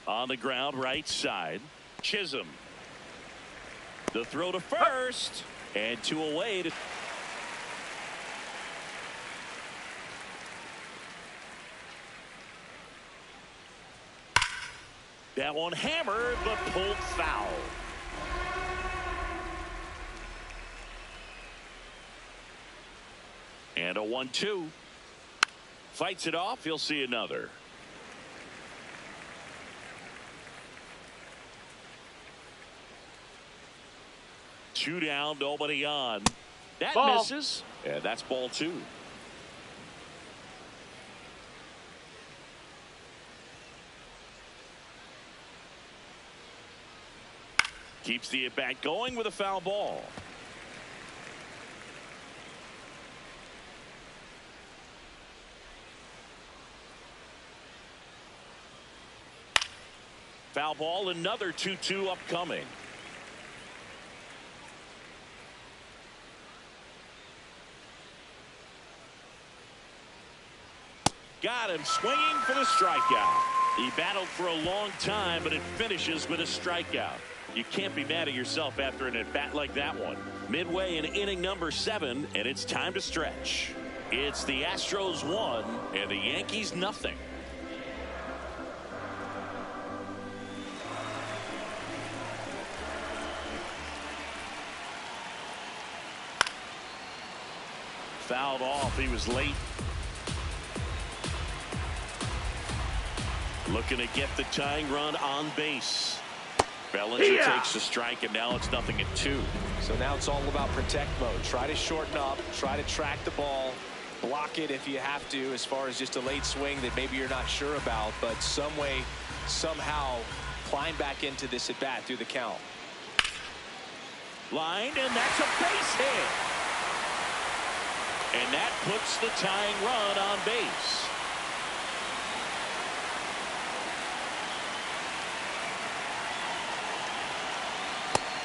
On the ground, right side. Chisholm. The throw to first. And 2 away. That one hammered, but pulled foul. And a 1-2. Fights it off. He'll see another. Two down, nobody on. That ball. Misses. And that's ball 2. Keeps the at-bat going with a foul ball. Foul ball, another 2-2 upcoming. Got him swinging for the strikeout. He battled for a long time, but it finishes with a strikeout. You can't be mad at yourself after an at-bat like that one. Midway in inning number 7, and it's time to stretch. It's the Astros 1 and the Yankees nothing. Fouled off. He was late. Looking to get the tying run on base. Bellinger takes the strike, and now it's 0-2. So now it's all about protect mode. Try to shorten up, try to track the ball, block it if you have to, as far as just a late swing that maybe you're not sure about, but some way, somehow climb back into this at bat through the count. Lined, and that's a base hit. And that puts the tying run on base.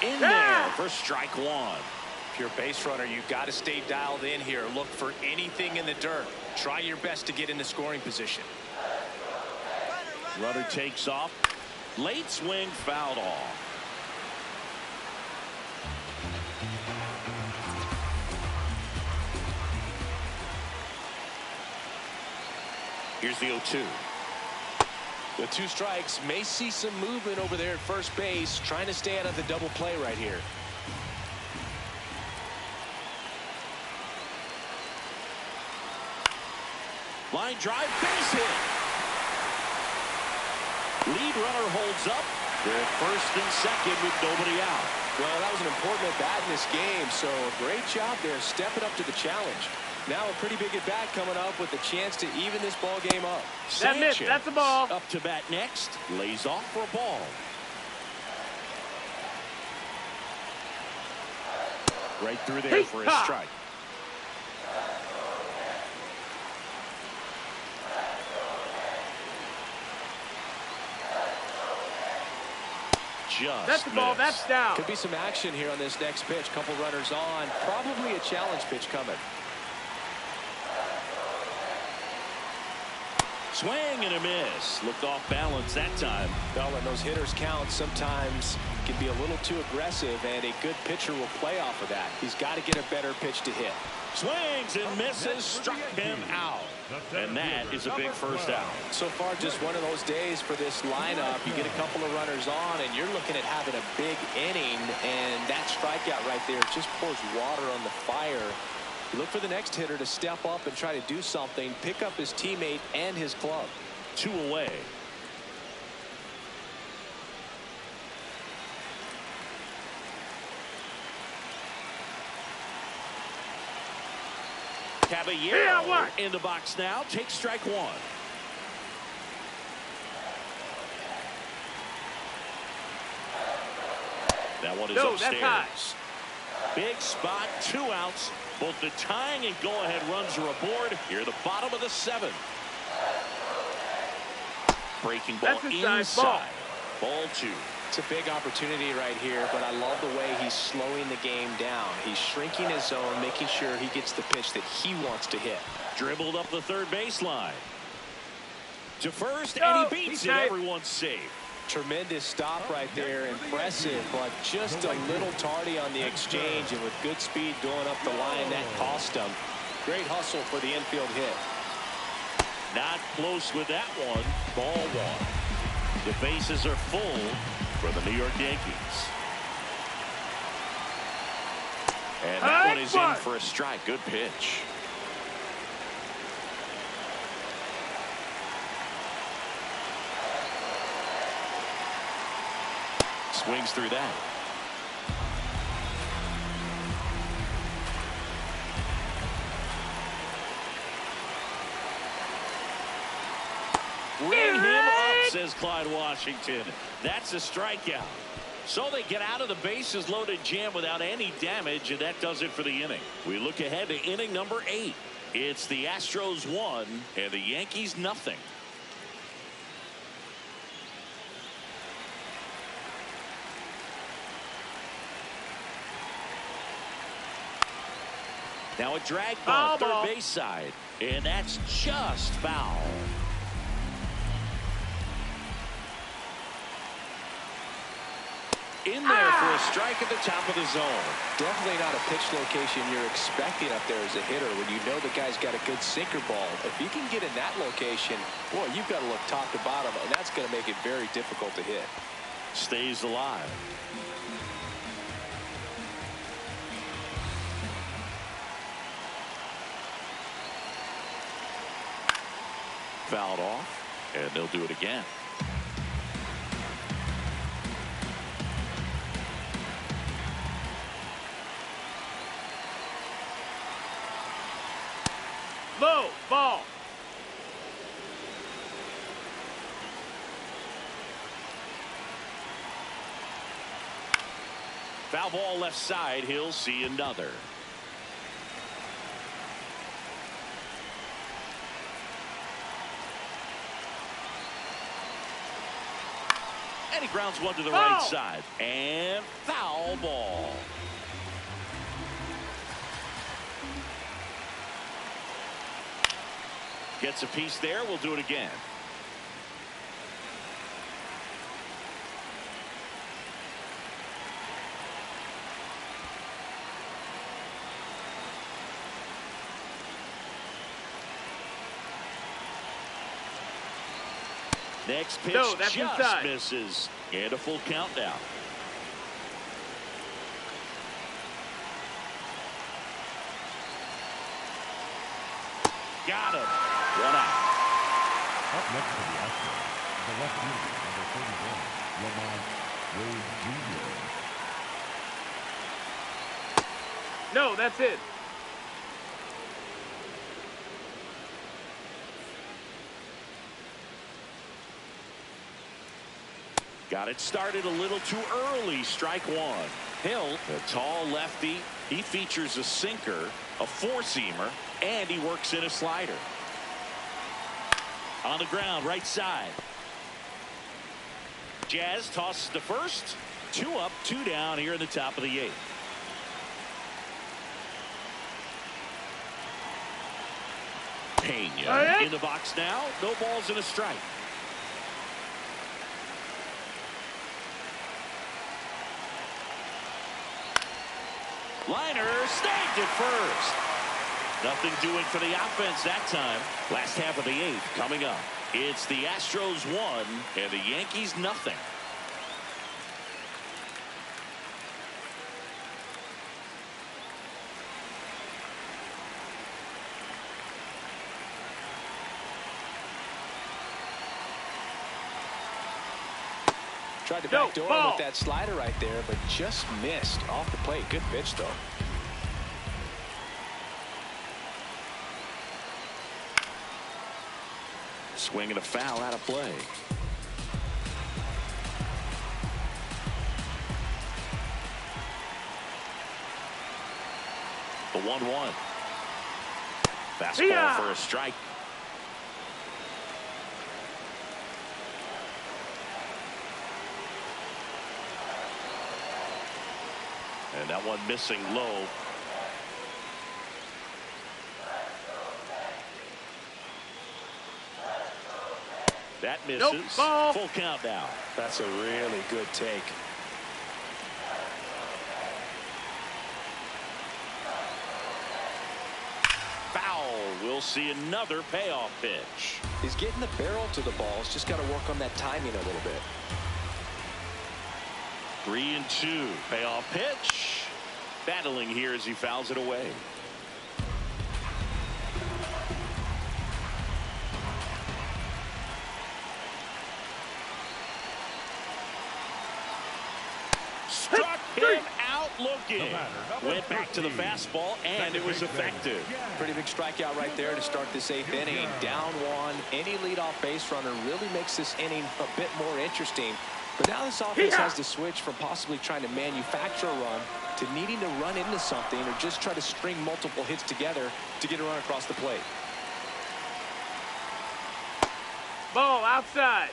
In there for strike 1. If you're a base runner, you've got to stay dialed in here. Look for anything in the dirt. Try your best to get in the scoring position. Runner takes off. Late swing, fouled off. Here's the 0-2. With 2 strikes, may see some movement over there at first base, trying to stay out of the double play right here. Line drive, base hit. Lead runner holds up. They're first and second with nobody out. Well, that was an important at bat in this game, so a great job there stepping up to the challenge. Now a pretty big at bat coming up with a chance to even this ball game up. That missed. That's a ball. Up to bat next. Lays off for a ball. Right through there for a strike. Just that's the ball. missed. That's down. Could be some action here on this next pitch. Couple runners on. Probably a challenge pitch coming. Swing and a miss. Looked off balance that time. Well, when those hitters count, sometimes can be a little too aggressive, and a good pitcher will play off of that. He's got to get a better pitch to hit. Swings and misses, struck him out. And that is a big first out. So far, just one of those days for this lineup. You get a couple of runners on, and you're looking at having a big inning, and that strikeout right there just pours water on the fire. You look for the next hitter to step up and try to do something, pick up his teammate and his glove. 2 away. Caballero in the box now. Takes strike 1. That one is upstairs. Big spot, 2 outs. Both the tying and go-ahead runs are aboard. Here, the bottom of the 7th. Breaking ball inside. Ball 2. It's a big opportunity right here, but I love the way he's slowing the game down. He's shrinking his zone, making sure he gets the pitch that he wants to hit. Dribbled up the third baseline. To first, and he beats it. Everyone's safe. Tremendous stop right there. Impressive, but just a little tardy on the exchange, and with good speed going up the line, that cost him. Great hustle for the infield hit. Not close with that one. Ball 1. The bases are full for the New York Yankees. And that one is in for a strike. Good pitch. Swings through that. Ring him up, says Clyde Washington. That's a strikeout. So they get out of the bases loaded jam without any damage, and that does it for the inning. We look ahead to inning number 8. It's the Astros 1 and the Yankees nothing. Now a drag ball, third base side, and that's just foul. In there for a strike at the top of the zone. Definitely not a pitch location you're expecting up there as a hitter when you know the guy's got a good sinker ball. If you can get in that location, boy, you've got to look top to bottom, and that's going to make it very difficult to hit. Stays alive. Fouled off, and they'll do it again. Low ball. Foul ball left side. He'll see another. And he grounds one to the right side. And foul ball. Gets a piece there. We'll do it again. Next pitch just misses. And a full count now. Got him. 1 out. Up next for the Astros, the left fielder, number 31, Lamont Wade Jr. No, that's it. Got it started a little too early. Strike 1. Hill, a tall lefty. He features a sinker, a four-seamer, and he works in a slider. On the ground, right side. Jazz tosses to first. 2 up, 2 down here in the top of the 8th. Pena in the box now. No balls and a strike. Liner snagged at first. Nothing doing for the offense that time. Last half of the 8th coming up. It's the Astros 1 and the Yankees nothing. Tried to backdoor him with that slider right there, but just missed off the plate. Good pitch, though. Swing and a foul out of play. The 1-1. Fastball for a strike. And that one missing low. That misses. Full count now. That's a really good take. Foul. We'll see another payoff pitch. He's getting the barrel to the ball. He's just got to work on that timing a little bit. 3-2. Payoff pitch. Battling here as he fouls it away. Struck him out looking. Went back to the fastball, and it was effective. Pretty big strikeout right there to start this 8th inning. Down 1. Any leadoff base runner really makes this inning a bit more interesting. But now this offense has to switch from possibly trying to manufacture a run to needing to run into something or just try to string multiple hits together to get a run across the plate. Ball outside.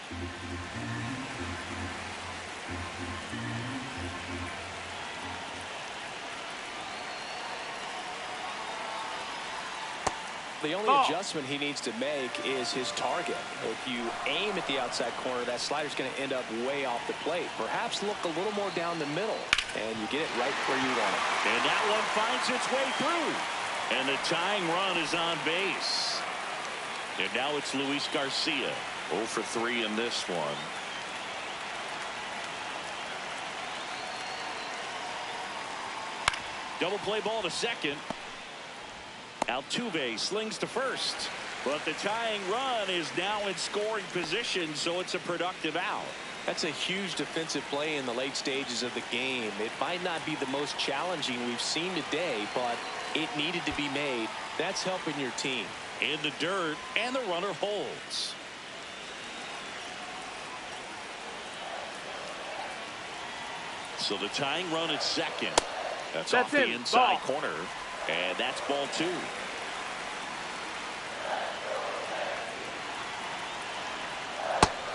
The only adjustment he needs to make is his target. If you aim at the outside corner, that slider's going to end up way off the plate. Perhaps look a little more down the middle, and you get it right where you want it. And that one finds its way through. And the tying run is on base. And now it's Luis Garcia. 0 for 3 in this one. Double play ball to second. Altuve slings to first, but the tying run is now in scoring position, so it's a productive out. That's a huge defensive play in the late stages of the game. It might not be the most challenging we've seen today, but it needed to be made. That's helping your team. In the dirt, and the runner holds. So the tying run at second. That's off the inside corner. And that's ball 2.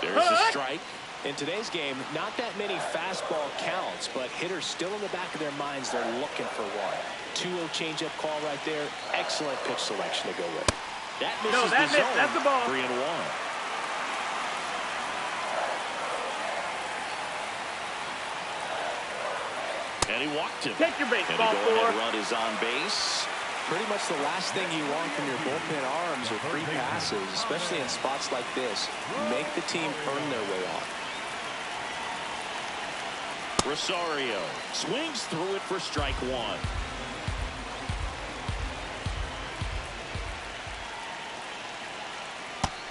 There's a strike. In today's game, not that many fastball counts, but hitters still in the back of their minds, they're looking for one. 2-0 changeup call right there. Excellent pitch selection to go with. That misses the zone. That's the ball. 3-1. And he walked him. Take your base, and ball 4. Run is on base. Pretty much the last thing you want from your bullpen arms are free passes, especially in spots like this. Make the team earn their way off. Rosario swings through it for strike 1.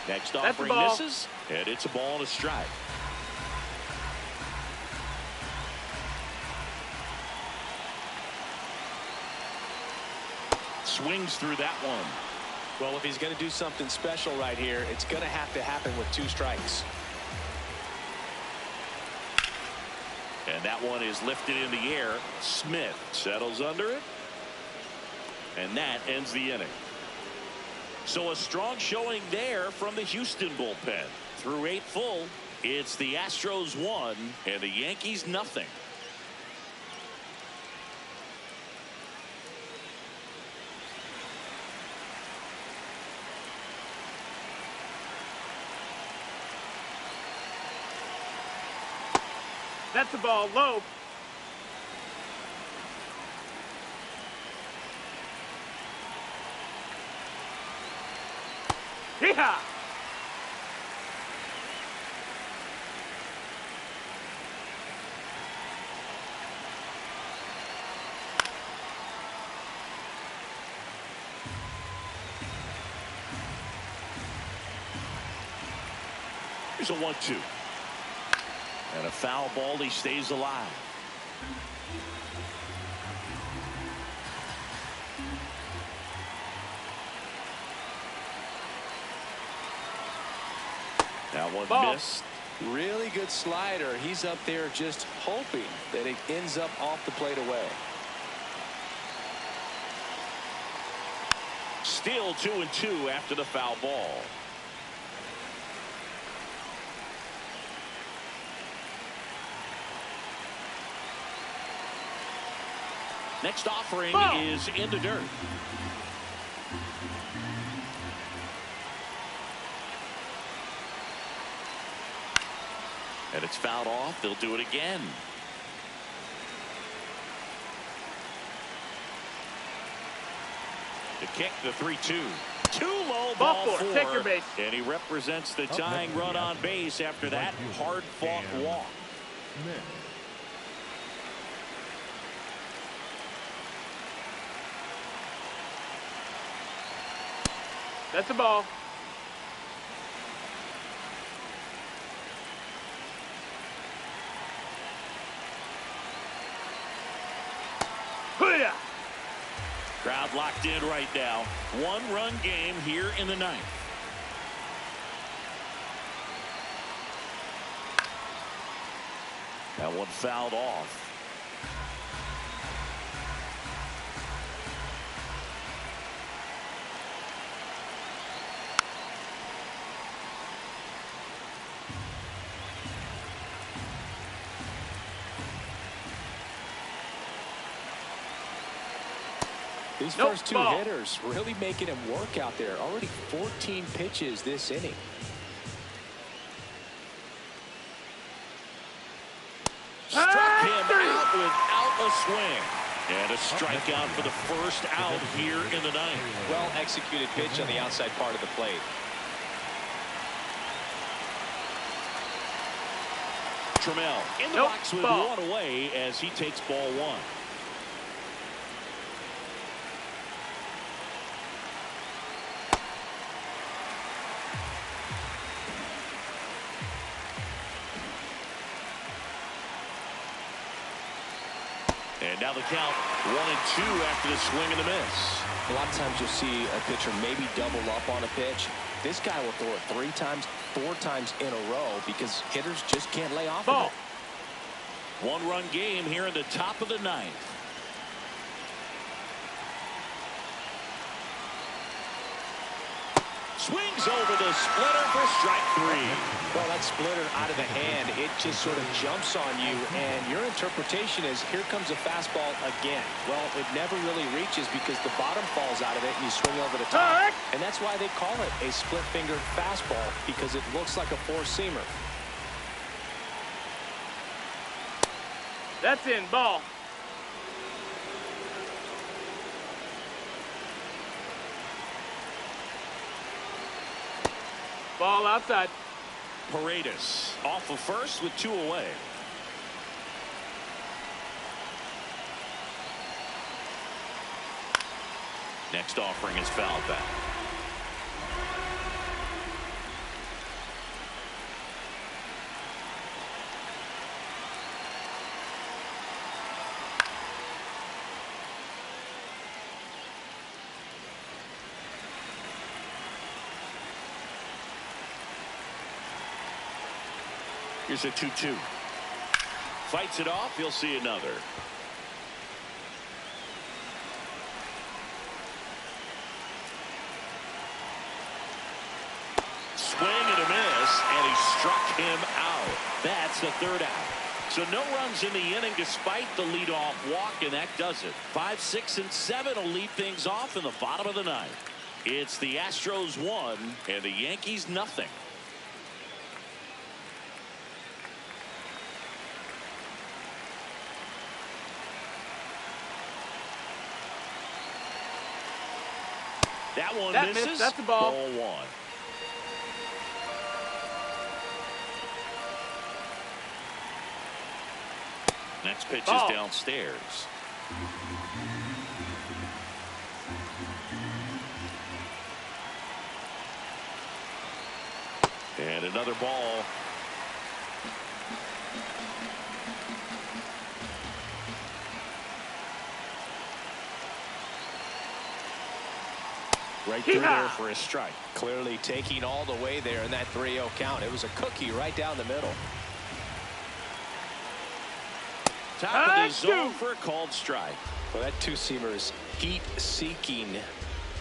Next offering misses, and it's a ball and a strike. Swings through that one. Well, if he's going to do something special right here, it's going to happen with 2 strikes. And that one is lifted in the air. Smith settles under it. And that ends the inning. So a strong showing there from the Houston bullpen. Through 8 full, it's the Astros 1 and the Yankees nothing. That's a ball low. Yeehaw! Here's a 1-2. And a foul ball. He stays alive. That one ball. missed. Really good slider. He's up there just hoping that it ends up off the plate away. Still 2-2 after the foul ball. Next offering is in the dirt. And it's fouled off. They'll do it again. The kick, the 3-2. Too low, ball four. Take your base. And he represents the tying run on base after that hard-fought walk. That's a ball. Hoo-yah! Crowd locked in right now. One-run game here in the ninth. That one fouled off. These first two hitters really making him work out there. Already 14 pitches this inning. Struck him out without a swing. And a strikeout for the first out here in the ninth. Well executed pitch on the outside part of the plate. Trammell in the box with one away as he takes ball one. And now the count 1-2 after the swing and the miss. A lot of times you'll see a pitcher maybe double up on a pitch. This guy will throw it 3 times, 4 times in a row because hitters just can't lay off of it. One-run game here in the top of the ninth. Swings over the splitter for strike 3. Well, that splitter out of the hand, it just sort of jumps on you, and your interpretation is here comes a fastball again. Well, it never really reaches because the bottom falls out of it and you swing over the top. And that's why they call it a split-fingered fastball, because it looks like a four-seamer. That's in, ball. Ball outside. Paredes off of first with 2 away. Next offering is fouled back. Here's a 2-2. Fights it off. He'll see another. Swing and a miss, and he struck him out. That's the 3rd out. So no runs in the inning despite the leadoff walk, and that does it. 5, 6, and 7 will lead things off in the bottom of the ninth. It's the Astros 1 and the Yankees nothing. That one That misses. That's a ball. Ball one. Next pitch is downstairs. And another ball. Right through there for a strike. Clearly taking all the way there in that 3-0 count. It was a cookie right down the middle. Top of the zone for a called strike. Well, that two-seamer is heat-seeking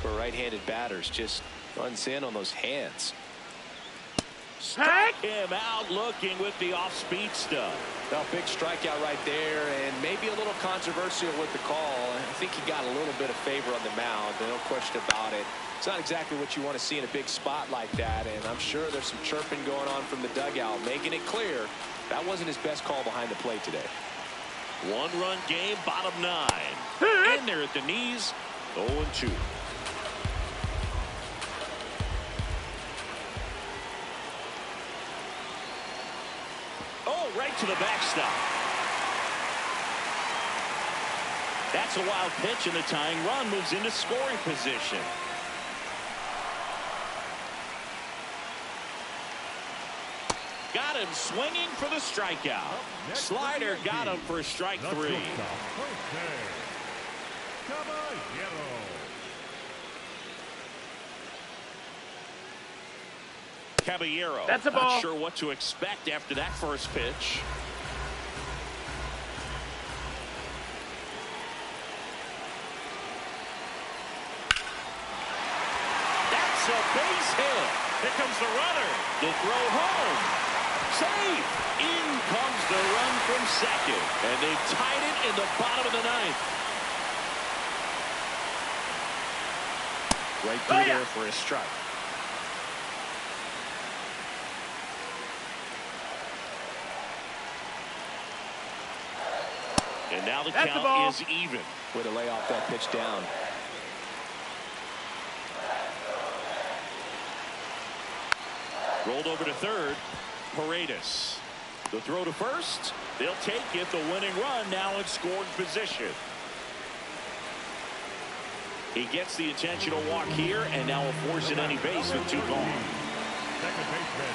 for right-handed batters. Just runs in on those hands. Strike him out looking with the off-speed stuff. Now, big strikeout right there, and maybe a little controversial with the call. I think he got a little bit of favor on the mound, no question about it. It's not exactly what you want to see in a big spot like that, and I'm sure there's some chirping going on from the dugout, making it clear that wasn't his best call behind the plate today. One-run game, bottom 9. In there at the knees, 0-2. Oh, right to the backstop. That's a wild pitch, and the tying run moves into scoring position. Got him swinging for the strikeout. Slider got him for strike 3. Caballero. That's a ball. Not sure what to expect after that first pitch. That's a base hit. Here comes the runner. The throw home. Safe. In comes the run from second. And they've tied it in the bottom of the 9th. Right through there for a strike. And now the count is even. Way to lay off that pitch down. Rolled over to third. Paredes. The throw to first. They'll take it. The winning run now in scoring position. He gets the intentional walk here, and now will force it any base with 2 gone. Second baseman,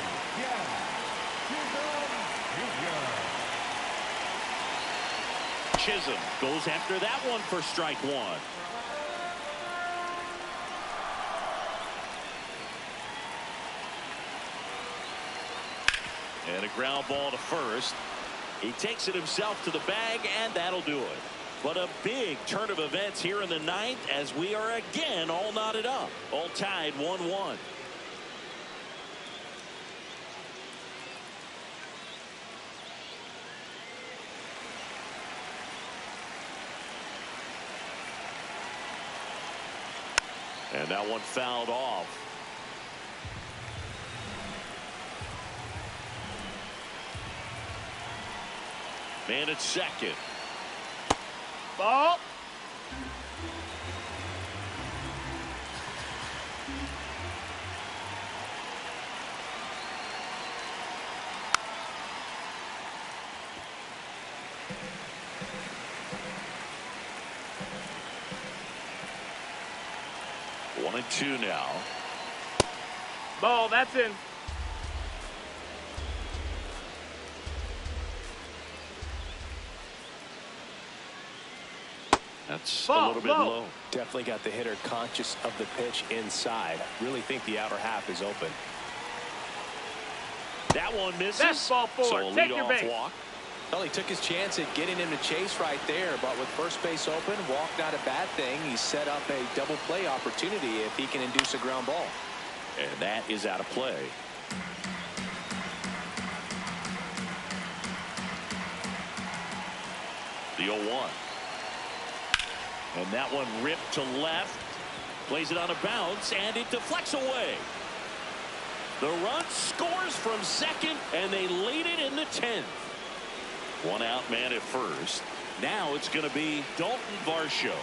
Chisholm goes after that one for strike 1. And a ground ball to first. He takes it himself to the bag, and that'll do it. But a big turn of events here in the 9th as we are again all knotted up. All tied 1-1. And that one fouled off. Man at second. Ball. One and 2 now. Ball. That's in. That's a little bit low. Definitely got the hitter conscious of the pitch inside. Really think the outer half is open. That one misses. That's ball 4. So a Take your leadoff base. walk. Well, he took his chance at getting him to chase right there, but with first base open, walk not a bad thing. He set up a double play opportunity if he can induce a ground ball. And that is out of play. The 0-1. And that one ripped to left. Plays it on a bounce, and it deflects away. The run scores from second, and they lead it in the 10th. One out man at first. Now it's going to be Dalton Varsho.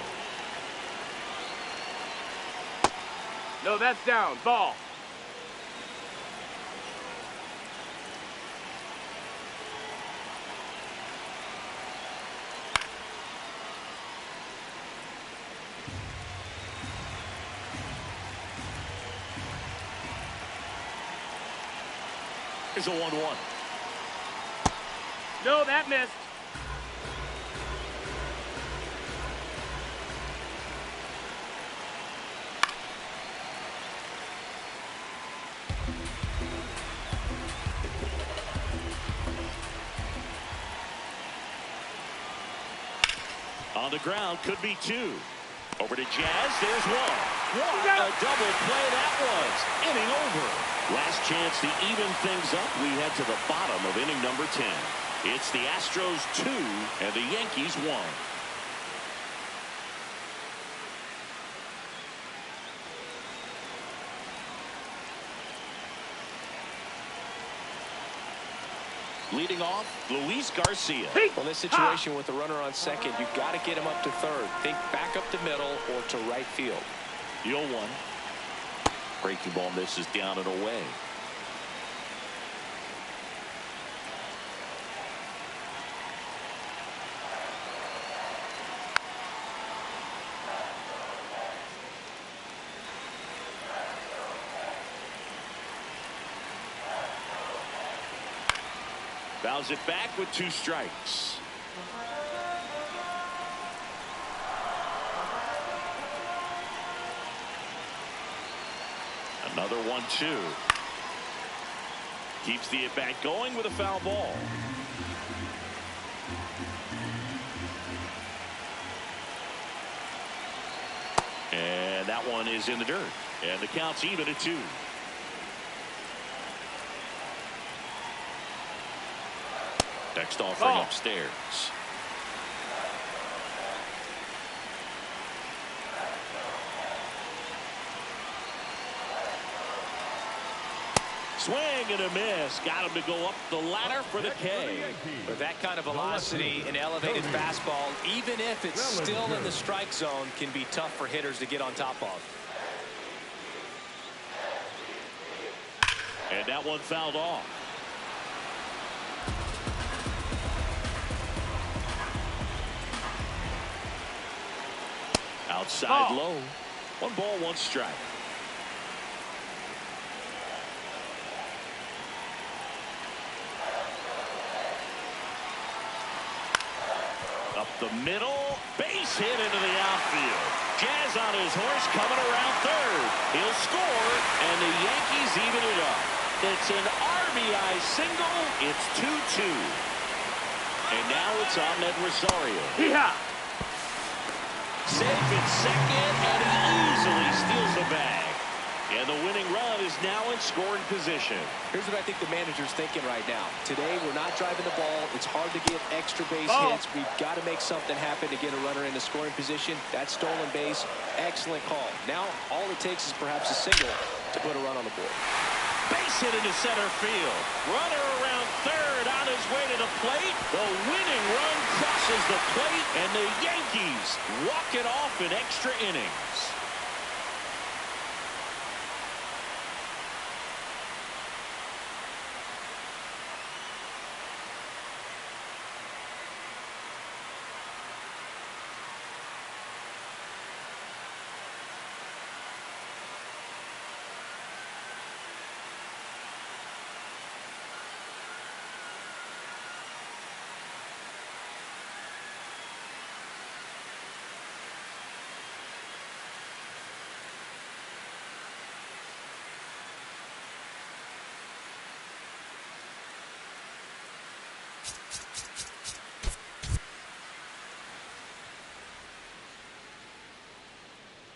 No, that's down. Ball. Here's a 1-1. No, that missed. On the ground, could be 2. Over to Jazz, there's 1. What a double play that was. Inning over. Last chance to even things up. We head to the bottom of inning number 10. It's the Astros 2 and the Yankees 1. Leading off, Luis Garcia. Well, this situation with the runner on second, you've got to get him up to third. Think back up the middle or to right field. 0-1. Breaking ball misses down and away. Fouls it back with 2 strikes. Another 1-2. Keeps the at-bat going with a foul ball. And that one is in the dirt. And the count's even at 2. Next offering upstairs. Swing and a miss. Got him to go up the ladder for the K. With that kind of velocity and elevated fastball, even if it's still in the strike zone, can be tough for hitters to get on top of. And that one fouled off. Outside low. 1 ball, 1 strike. Up the middle. Base hit into the outfield. Jazz on his horse coming around third. He'll score, and the Yankees even it up. It's an RBI single. It's 2-2. And now it's Ahmed Rosario. Yeah. Safe at second, and he easily steals the bag. And the winning run is now in scoring position. Here's what I think the manager's thinking right now. Today, we're not driving the ball. It's hard to get extra base hits. We've got to make something happen to get a runner into scoring position. That stolen base, excellent call. Now, all it takes is perhaps a single to put a run on the board. Base hit into center field. Runner around third on his way to the plate. The winning run crosses the plate, and the Yankees walk it off in extra innings.